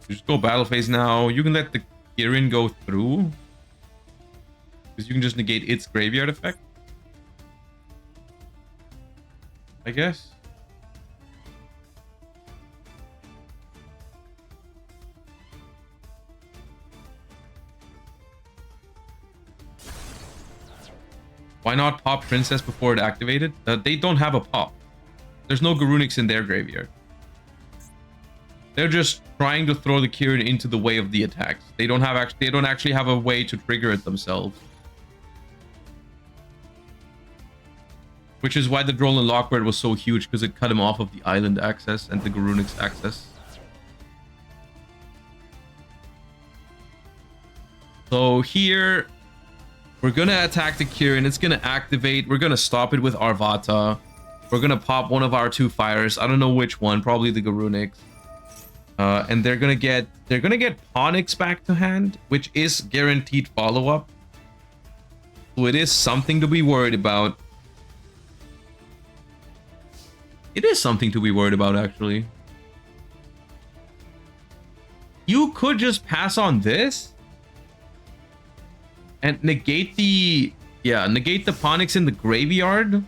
Just go battle phase now. You can let the Kirin go through, because you can just negate its graveyard effect, I guess. Why not pop Princess before it activated? They don't have a pop. There's no Garunics in their graveyard. They're just trying to throw the Kirin into the way of the attacks. They don't actually have a way to trigger it themselves. Which is why the Droll Lockbird was so huge, because it cut him off of the island access and the Garunix access. So here, we're gonna attack the Kirin. It's gonna activate. We're gonna stop it with Arvata. We're gonna pop one of our two fires. I don't know which one. Probably the Garunix. And they're gonna get Ponix back to hand, which is guaranteed follow-up. So it is something to be worried about. It is something to be worried about, actually. You could just pass on this and negate the Ponix in the graveyard,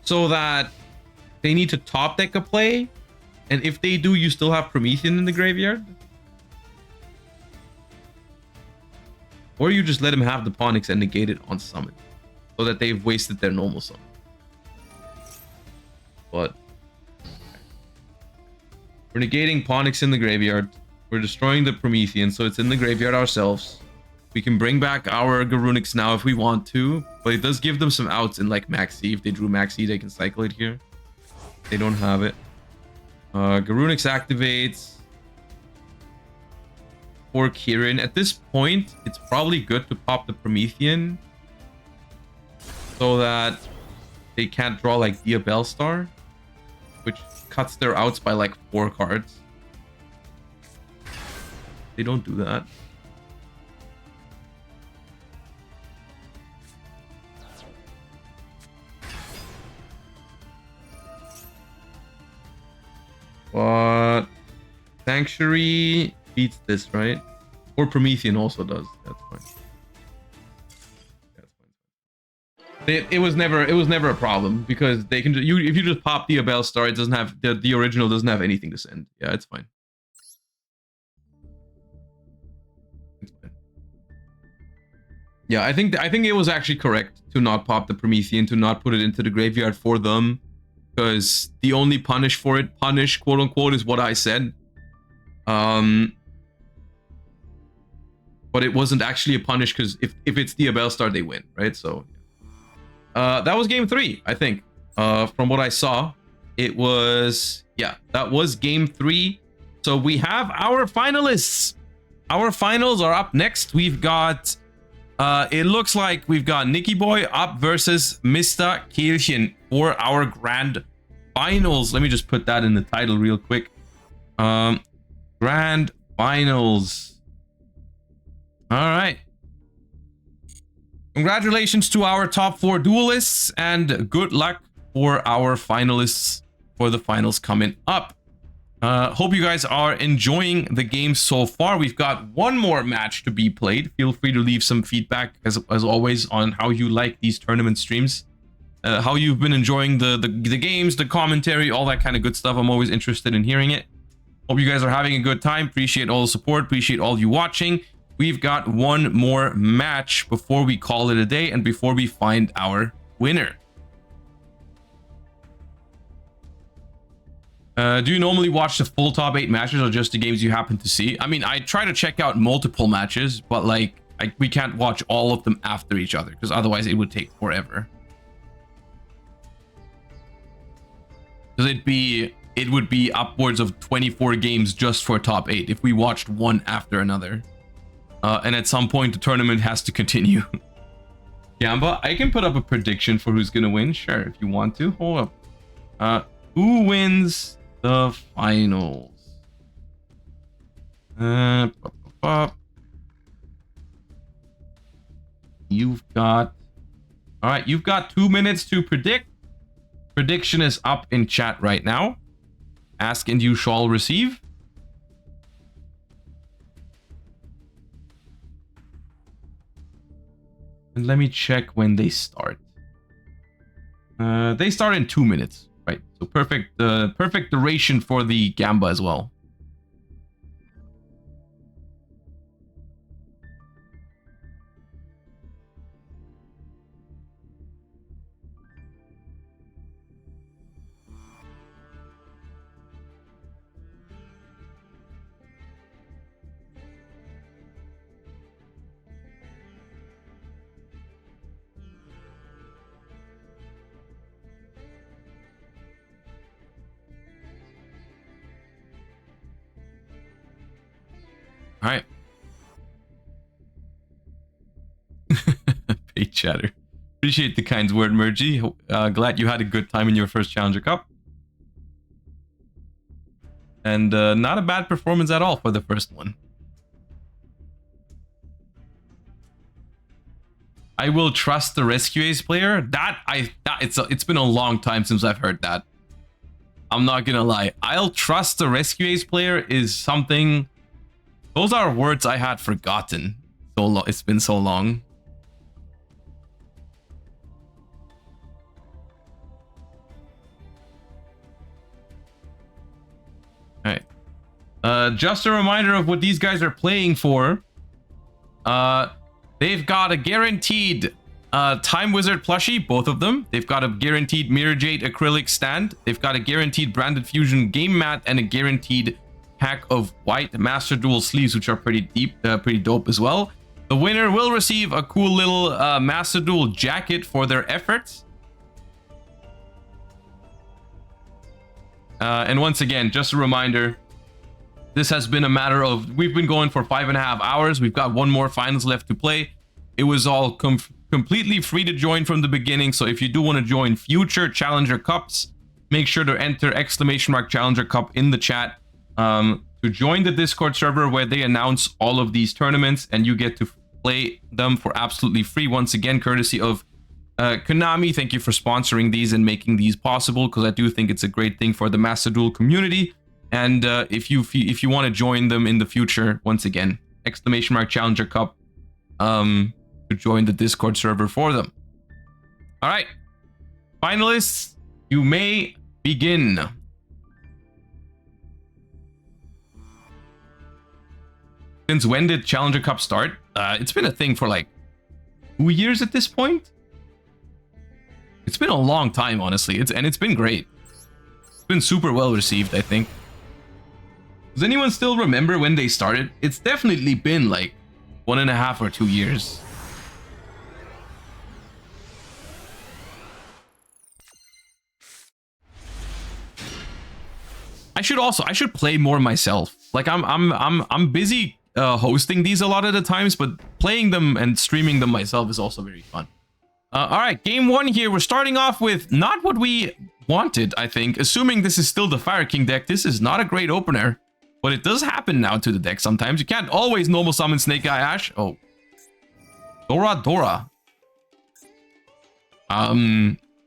so that they need to top deck a play. And if they do, you still have Promethean in the graveyard. Or you just let him have the Ponix and negate it on summon, so that they've wasted their normal summon. But we're negating Ponix in the graveyard. We're destroying the Promethean, so it's in the graveyard ourselves. We can bring back our Garunix now if we want to, but it does give them some outs in, like, Maxi. If they drew Maxi, they can cycle it here. They don't have it. Garunix activates for Kirin. At this point, it's probably good to pop the Promethean, so that they can't draw, like, Dia Bellstar, which cuts their outs by, like, 4 cards. They don't do that. But Sanctuary defeats this, right? Or Promethean also does. That's fine. That's fine. It was never a problem because they can if you just pop the Abel Star, it doesn't have the original doesn't have anything to send. Yeah, it's fine. It's fine. Yeah, I think it was actually correct to not pop the Promethean, to not put it into the graveyard for them, because the only punish for it, punish quote unquote, is what I said. But it wasn't actually a punish because if it's the Abel Star, they win, right? So that was game 3, I think. From what I saw, it was, yeah, that was game 3. So we have our finalists. Our finals are up next. We've got, it looks like we've got Nicky Boy up versus Mr. Kehlchen for our grand finals. Let me just put that in the title real quick. Grand finals. All right. Congratulations to our top 4 duelists and good luck for our finalists for the finals coming up. Hope you guys are enjoying the game so far. We've got one more match to be played. Feel free to leave some feedback as always on how you like these tournament streams, how you've been enjoying the games, the commentary, all that kind of good stuff. I'm always interested in hearing it. Hope you guys are having a good time. Appreciate all the support. Appreciate all you watching. We've got one more match before we call it a day and before we find our winner. Do you normally watch the full top 8 matches or just the games you happen to see? I mean, I try to check out multiple matches, but like we can't watch all of them after each other because otherwise it would take forever. Because it would be upwards of 24 games just for top 8 if we watched one after another. And at some point the tournament has to continue. Gamba, I can put up a prediction for who's gonna win. Sure, if you want to. Hold up. Who wins the finals? You've got... Alright, you've got 2 minutes to predict. Prediction is up in chat right now. Ask and you shall receive. And let me check when they start. They start in 2 minutes, right? So perfect duration for the Gamba as well. All right. Paid chatter. Appreciate the kind word, Mergy. Glad you had a good time in your first Challenger Cup. And not a bad performance at all for the first one. I will trust the Rescue Ace player. It's been a long time since I've heard that. I'm not gonna lie. I'll trust the Rescue Ace player is something. Those are words I had forgotten. So long. It's been so long. All right. Just a reminder of what these guys are playing for. They've got a guaranteed Time Wizard plushie, both of them. They've got a guaranteed Mirror Jade acrylic stand. They've got a guaranteed Branded Fusion game mat and a guaranteed pack of white Master Duel sleeves, which are pretty dope as well. The winner will receive a cool little Master Duel jacket for their efforts. And once again, just a reminder, this has been a matter of, we've been going for 5.5 hours. We've got one more finals left to play. It was all completely free to join from the beginning. So if you do want to join future Challenger Cups, make sure to enter !Challenger Cup in the chat. To join the Discord server where they announce all of these tournaments and you get to play them for absolutely free. Once again, courtesy of Konami. Thank you for sponsoring these and making these possible, because I do think it's a great thing for the Master Duel community. And if you want to join them in the future, once again, !Challenger Cup, to join the Discord server for them. All right, finalists, you may begin. Since when did Challenger Cup start? It's been a thing for like 2 years at this point. It's been a long time, honestly. It's been great. It's been super well received, I think. Does anyone still remember when they started? It's definitely been like 1.5 or 2 years. I should play more myself. Like I'm busy hosting these a lot of the times, but playing them and streaming them myself is also very fun. All right, game 1 here. We're starting off with not what we wanted, I think. Assuming this is still the Fire King deck, this is not a great opener, but it does happen now to the deck sometimes. You can't always normal summon Snake Eye Ash. Oh, Dora.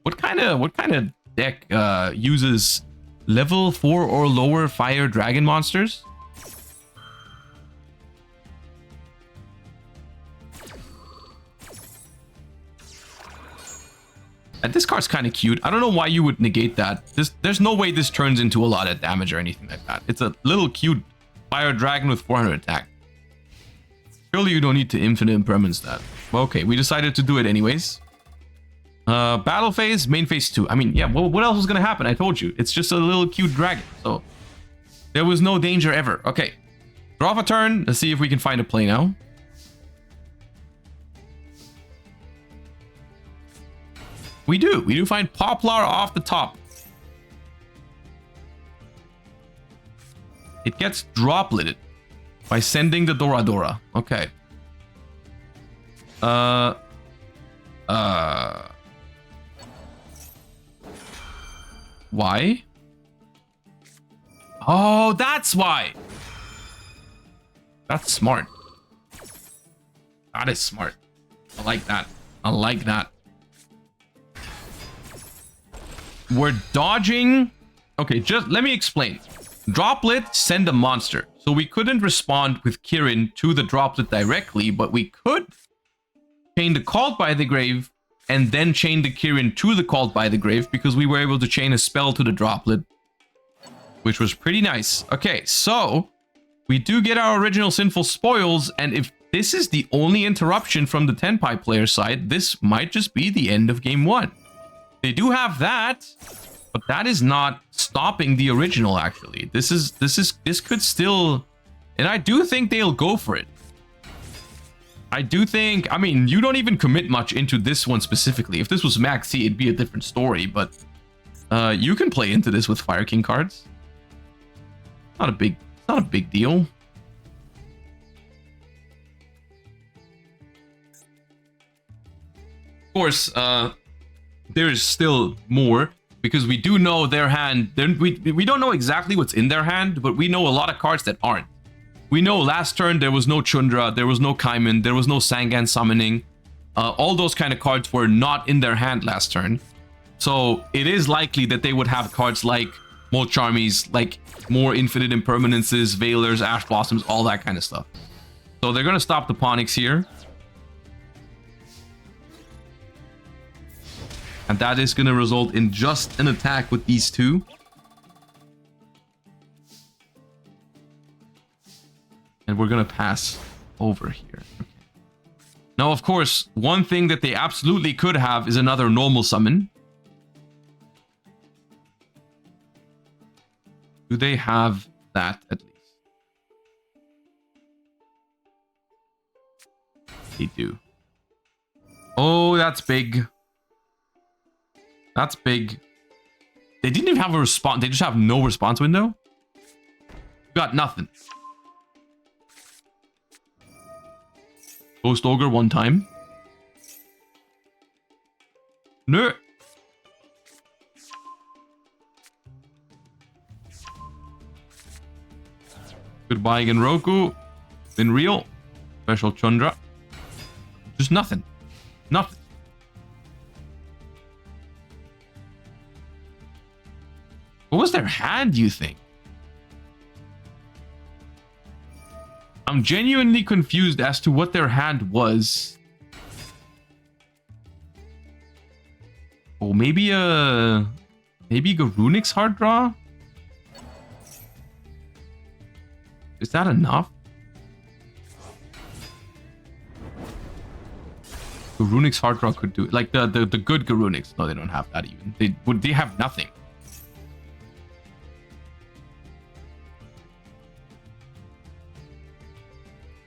What kind of deck uses level 4 or lower fire dragon monsters? And this card's kind of cute. I don't know why you would negate that. There's no way this turns into a lot of damage or anything like that. It's a little cute fire dragon with 400 attack. Surely you don't need to infinite impermanence that. Okay, we decided to do it anyways. Battle phase, main phase 2. I mean, yeah, what else was gonna happen? I told you. It's just a little cute dragon. So there was no danger ever. Okay. Draw off a turn. Let's see if we can find a play now. We do find Poplar off the top. It gets dropleted by sending the Dora. Okay. Why? Oh, that's why. That's smart. That is smart. I like that. I like that. We're dodging. Okay, just let me explain. Droplet, send a monster. So we couldn't respond with Kirin to the droplet directly, but we could chain the Called by the Grave and then chain the Kirin to the Called by the Grave, because we were able to chain a spell to the droplet, which was pretty nice. Okay, so we do get our original Sinful Spoils, and if this is the only interruption from the Tenpai player side, this might just be the end of game 1. They do have that, but that is not stopping the original, actually. This could still, and I do think they'll go for it. I do think, I mean, you don't even commit much into this one specifically. If this was Max C, it'd be a different story, but you can play into this with Fire King cards. Not a big deal. Of course, there's still more, because we do know their hand. We don't know exactly what's in their hand, but we know a lot of cards that aren't. We know last turn there was no Chundra, there was no Kaiman, there was no Sangan summoning. All those kind of cards were not in their hand last turn. So it is likely that they would have cards like more Charmies, like more Infinite Impermanences, Veilers, Ash Blossoms, all that kind of stuff. So they're going to stop the Ponyx here. And that is going to result in just an attack with these two. And we're going to pass over here. Okay. Now, of course, one thing that they absolutely could have is another normal summon. Do they have that at least? They do. Oh, that's big. That's big. They didn't even have a response. They just have no response window. Got nothing. Ghost Ogre one time. No. Goodbye Genroku. Been real. Special Chundra. Just nothing. Nothing. What was their hand, do you think? I'm genuinely confused as to what their hand was. Oh, maybe Garunic's hard draw? Is that enough? Garunic's hard draw could do it. Like the good Garunic's. No, they don't have that even. They have nothing.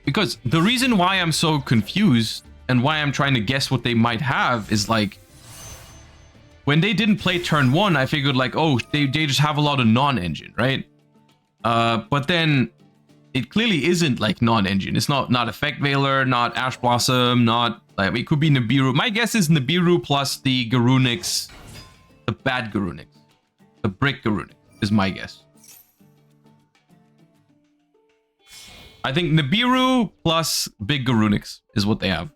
Because the reason why I'm so confused and why I'm trying to guess what they might have is like when they didn't play turn 1, I figured like, oh, they just have a lot of non-engine, right? But then it clearly isn't like non-engine. It's not Effect Veiler, not Ash Blossom, not like it could be Nibiru. My guess is Nibiru plus the Garunic's, the bad Garunic's, the brick Garunic is my guess. I think Nibiru plus big Garunic's is what they have.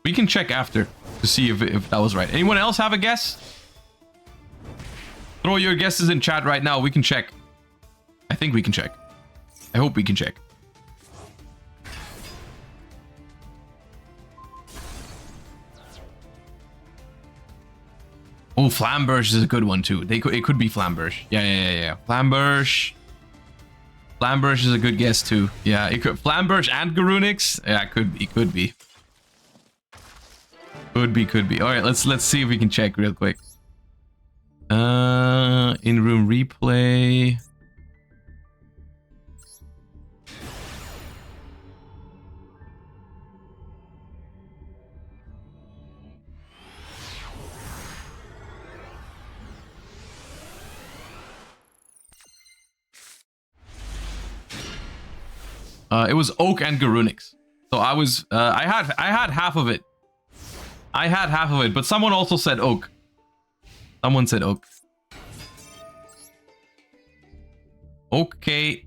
We can check after to see if that was right. Anyone else have a guess? Throw your guesses in chat right now. We can check. I think we can check. I hope we can check. Oh, Flamberge is a good one too. It could be Flamberge. Yeah. Flamberge is a good guess too. Yeah, it could Flamberge and Garunic's. Yeah, it could be. Could be. All right, let's see if we can check real quick. In-room replay. It was Oak and Garunic's. So I was I had half of it. I had half of it, but someone also said Oak. Someone said Oak. Okay.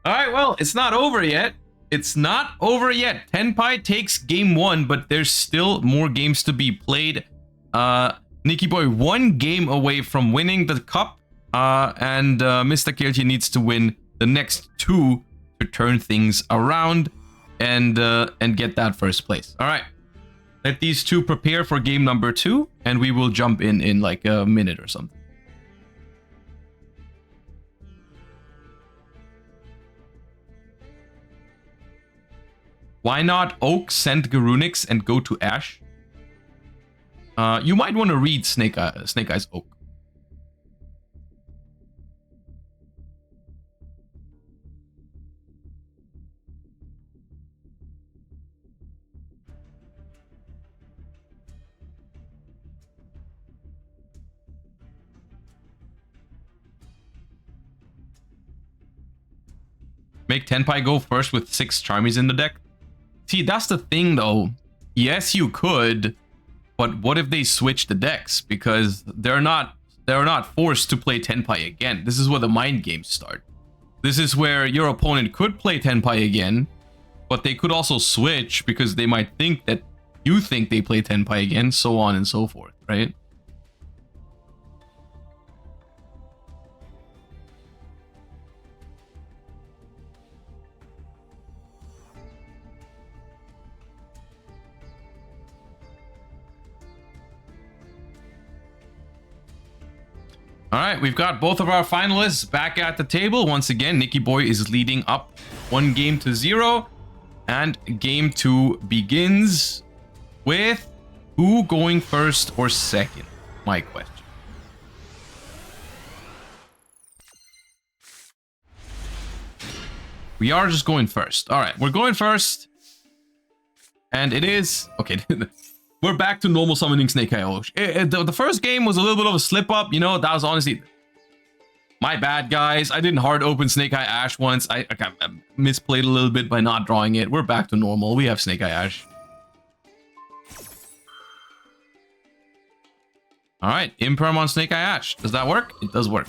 Alright, well, it's not over yet. It's not over yet. Tenpai takes game 1, but there's still more games to be played. Nicky Boy 1 game away from winning the cup. And Mr. Kelchi needs to win the next 2 to turn things around and get that first place. All right, let these 2 prepare for game number 2, and we will jump in like a minute or something. Why not Oak send Garunic's and go to Ash? You might want to read Snake Eyes Oak. Make Tenpai go first with 6 Charmies in the deck. See, that's the thing though. Yes, you could, but what if they switch the decks? Because they're not forced to play Tenpai again. This is where the mind games start. This is where your opponent could play Tenpai again, but they could also switch because they might think that you think they play Tenpai again, so on and so forth, right? All right, we've got both of our finalists back at the table. Once again, Nicky Boy is leading up 1-0, and game 2 begins with who going first or second? My question. We are just going first. All right, we're going first. And it is... Okay, we're back to normal summoning Snake Eye Osh. The first game was a little bit of a slip up, you know. That was honestly my bad, guys. I didn't hard open Snake Eye Ash once. I misplayed a little bit by not drawing it. We're back to normal. We have Snake Eye Ash. All right, Imperm on Snake Eye Ash. Does that work? It does work.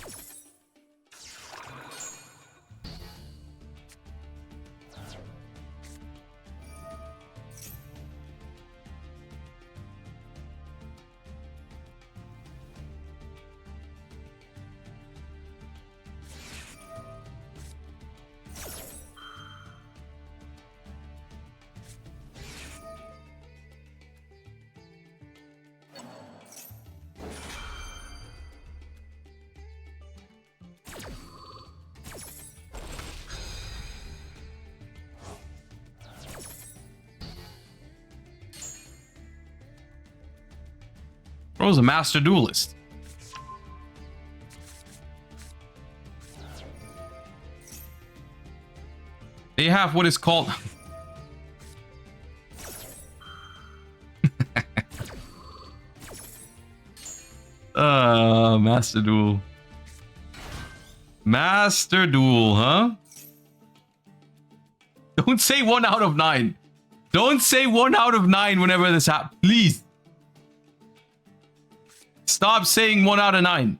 Bro's a master duelist. They have what is called... Master Duel. Master Duel, huh? Don't say 1 out of 9. Don't say 1 out of 9 whenever this happens. Please. Stop saying 1 out of 9.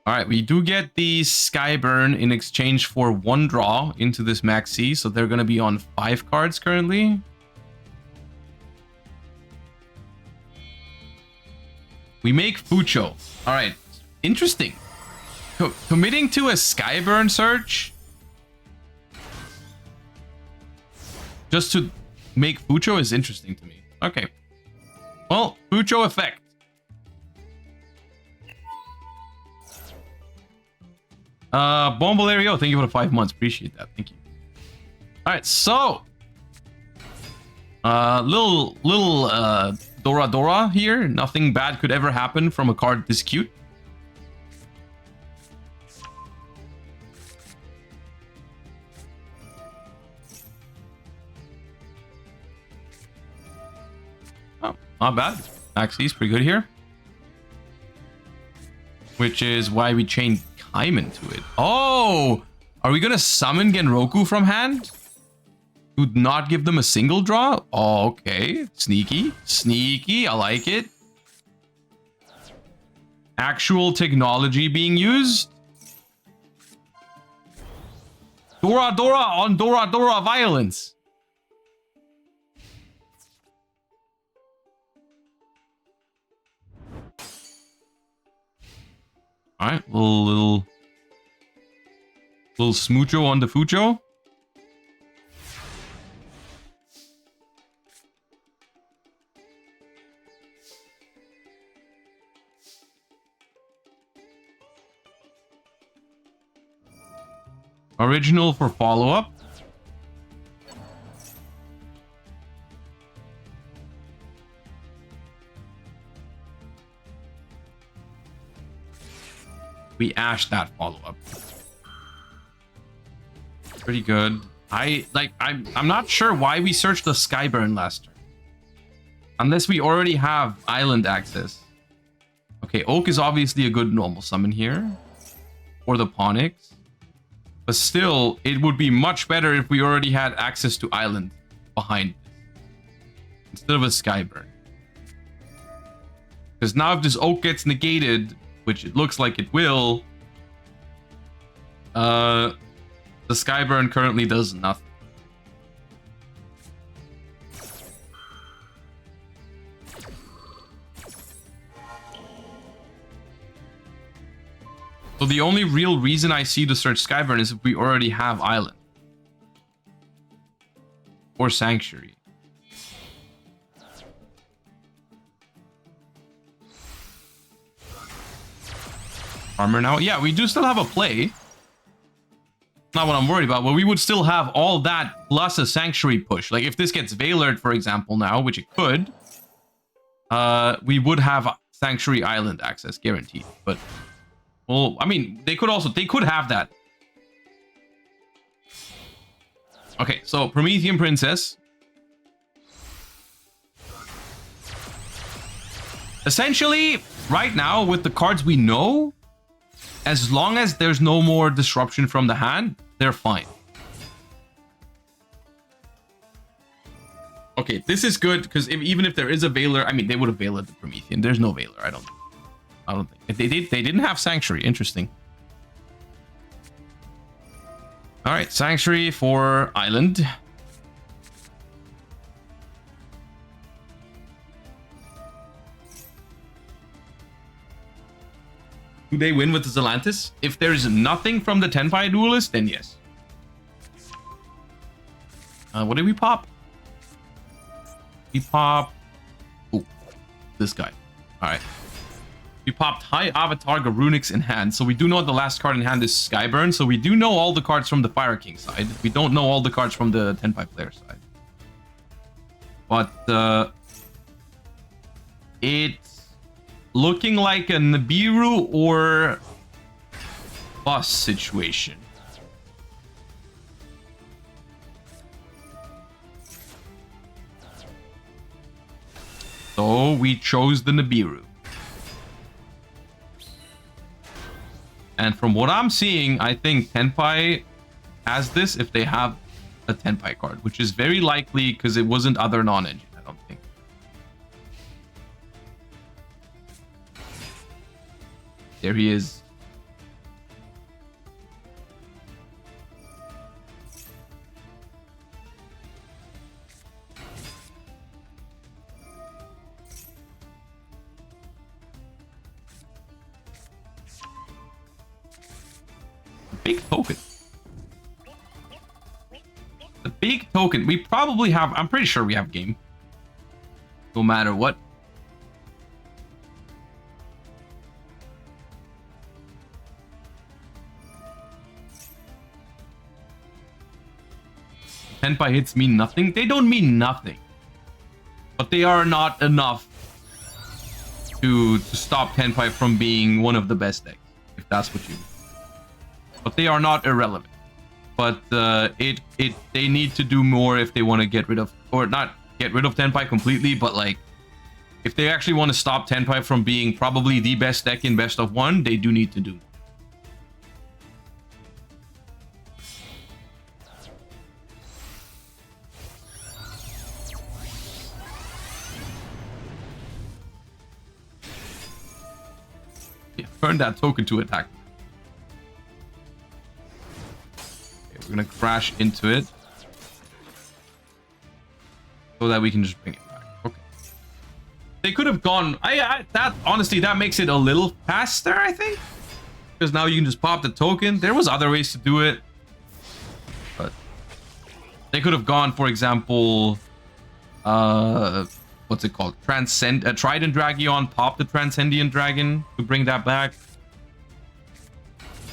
All right, we do get the Skyburn in exchange for 1 draw into this maxi, so they're going to be on 5 cards currently. We make Fucho. All right, interesting. Committing to a Skyburn search just to make Fucho is interesting to me. Okay. Well, Fucho effect. Bombolario, thank you for the 5 months. Appreciate that. Thank you. All right, so little Dora Dora here. Nothing bad could ever happen from a card this cute. Oh, not bad. Actually, it's pretty good here. Which is why we chained Kaiman to it. Oh! Are we gonna summon Genroku from hand? Do not give them a single draw? Oh, okay. Sneaky. Sneaky. I like it. Actual technology being used. Dora Dora on Dora Dora violence. All right, little smoocho on the fucho. Original for follow-up. We ashed that follow-up. Pretty good. I'm not sure why we searched the Skyburn last turn. Unless we already have island access. Okay, Oak is obviously a good normal summon here. Or the Ponix. But still, it would be much better if we already had access to island behind this. Instead of a Skyburn. Because now if this Oak gets negated, which it looks like it will, the Skyburn currently does nothing. So the only real reason I see to search Skyburn is if we already have Island. Or Sanctuary. Armor now? Yeah, we do still have a play. Not what I'm worried about, but we would still have all that plus a Sanctuary push. Like if this gets Veilered, for example, now, which it could, we would have Sanctuary Island access guaranteed. But, well, I mean, they could have that. Okay, so Promethean Princess. Essentially, right now, with the cards we know, as long as there's no more disruption from the hand, they're fine. Okay, this is good, because even if there is a Veiler, I mean, they would have Veilered the Promethean. There's no Veiler, I don't think. They didn't have Sanctuary. Interesting. All right, Sanctuary for Island. Do they win with the Zelantis? If there's nothing from the Tenpai Duelist, then yes. What did we pop? We pop... Oh, this guy. Alright. We popped High Avatar Garunix in hand. So we do know the last card in hand is Skyburn. So we do know all the cards from the Fire King side. We don't know all the cards from the Tenpai player side. But it's looking like a Nibiru or Bus situation. So we chose the Nibiru. And from what I'm seeing, I think Tenpai has this if they have a Tenpai card, which is very likely because it wasn't other non-engine, I don't think. There he is. Big token. The big token. We probably have... I'm pretty sure we have game. No matter what. Tenpai hits mean nothing. They don't mean nothing. But they are not enough to stop Tenpai from being one of the best decks. If that's what you mean. But they are not irrelevant. But they need to do more if they want to get rid of, or not get rid of Tenpai completely, but like if they actually want to stop Tenpai from being probably the best deck in best of one, they do need to do. Yeah, turn that token to attack. We're gonna crash into it so that we can just bring it back. Okay. They could have gone. That honestly, that makes it a little faster, I think, because now you can just pop the token. There was other ways to do it, but they could have gone, for example, what's it called? Trident Dragion, pop the Transcendian Dragon to bring that back,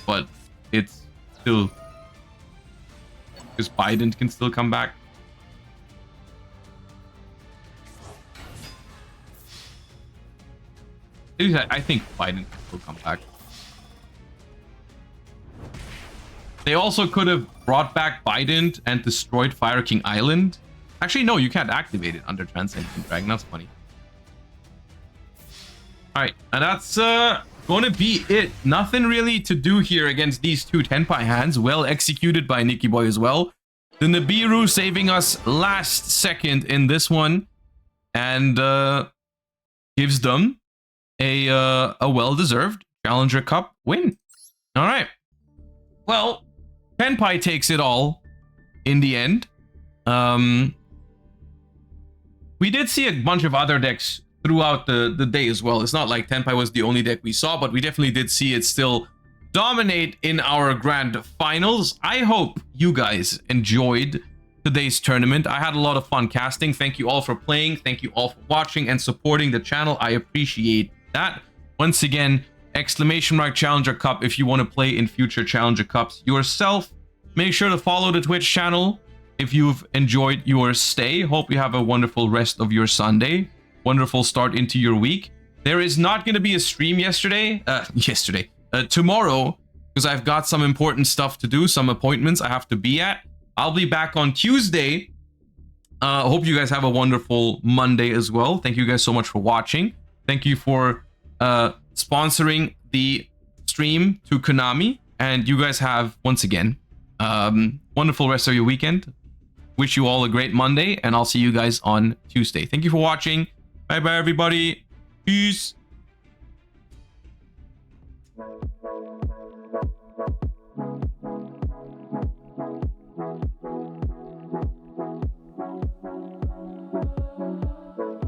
but it's still. Because Biden can still come back. I think Biden can still come back. They also could have brought back Biden and destroyed Fire King Island. Actually, no, you can't activate it under Transcendent Dragon. That's funny. Alright, and that's gonna be it. Nothing really to do here against these two Tenpai hands. Well executed by Nicky Boy as well. The Nibiru saving us last second in this one, and gives them a well-deserved Challenger Cup win. All right. Well, Tenpai takes it all in the end. We did see a bunch of other decks throughout the day as well. It's not like Tenpai was the only deck we saw, but we definitely did see it still dominate in our grand finals. I hope you guys enjoyed today's tournament. I had a lot of fun casting. Thank you all for playing. Thank you all for watching and supporting the channel. I appreciate that. Once again, !Challenger Cup if you want to play in future Challenger Cups yourself. Make sure to follow the Twitch channel if you've enjoyed your stay. Hope you have a wonderful rest of your Sunday. Wonderful start into your week. There is not going to be a stream tomorrow, because I've got some important stuff to do, some appointments I have to be at. I'll be back on Tuesday. Hope you guys have a wonderful Monday as well. Thank you guys so much for watching. Thank you for sponsoring the stream to Konami. And you guys have, once again, wonderful rest of your weekend. Wish you all a great Monday, and I'll see you guys on Tuesday. Thank you for watching. Bye bye, everybody. Peace.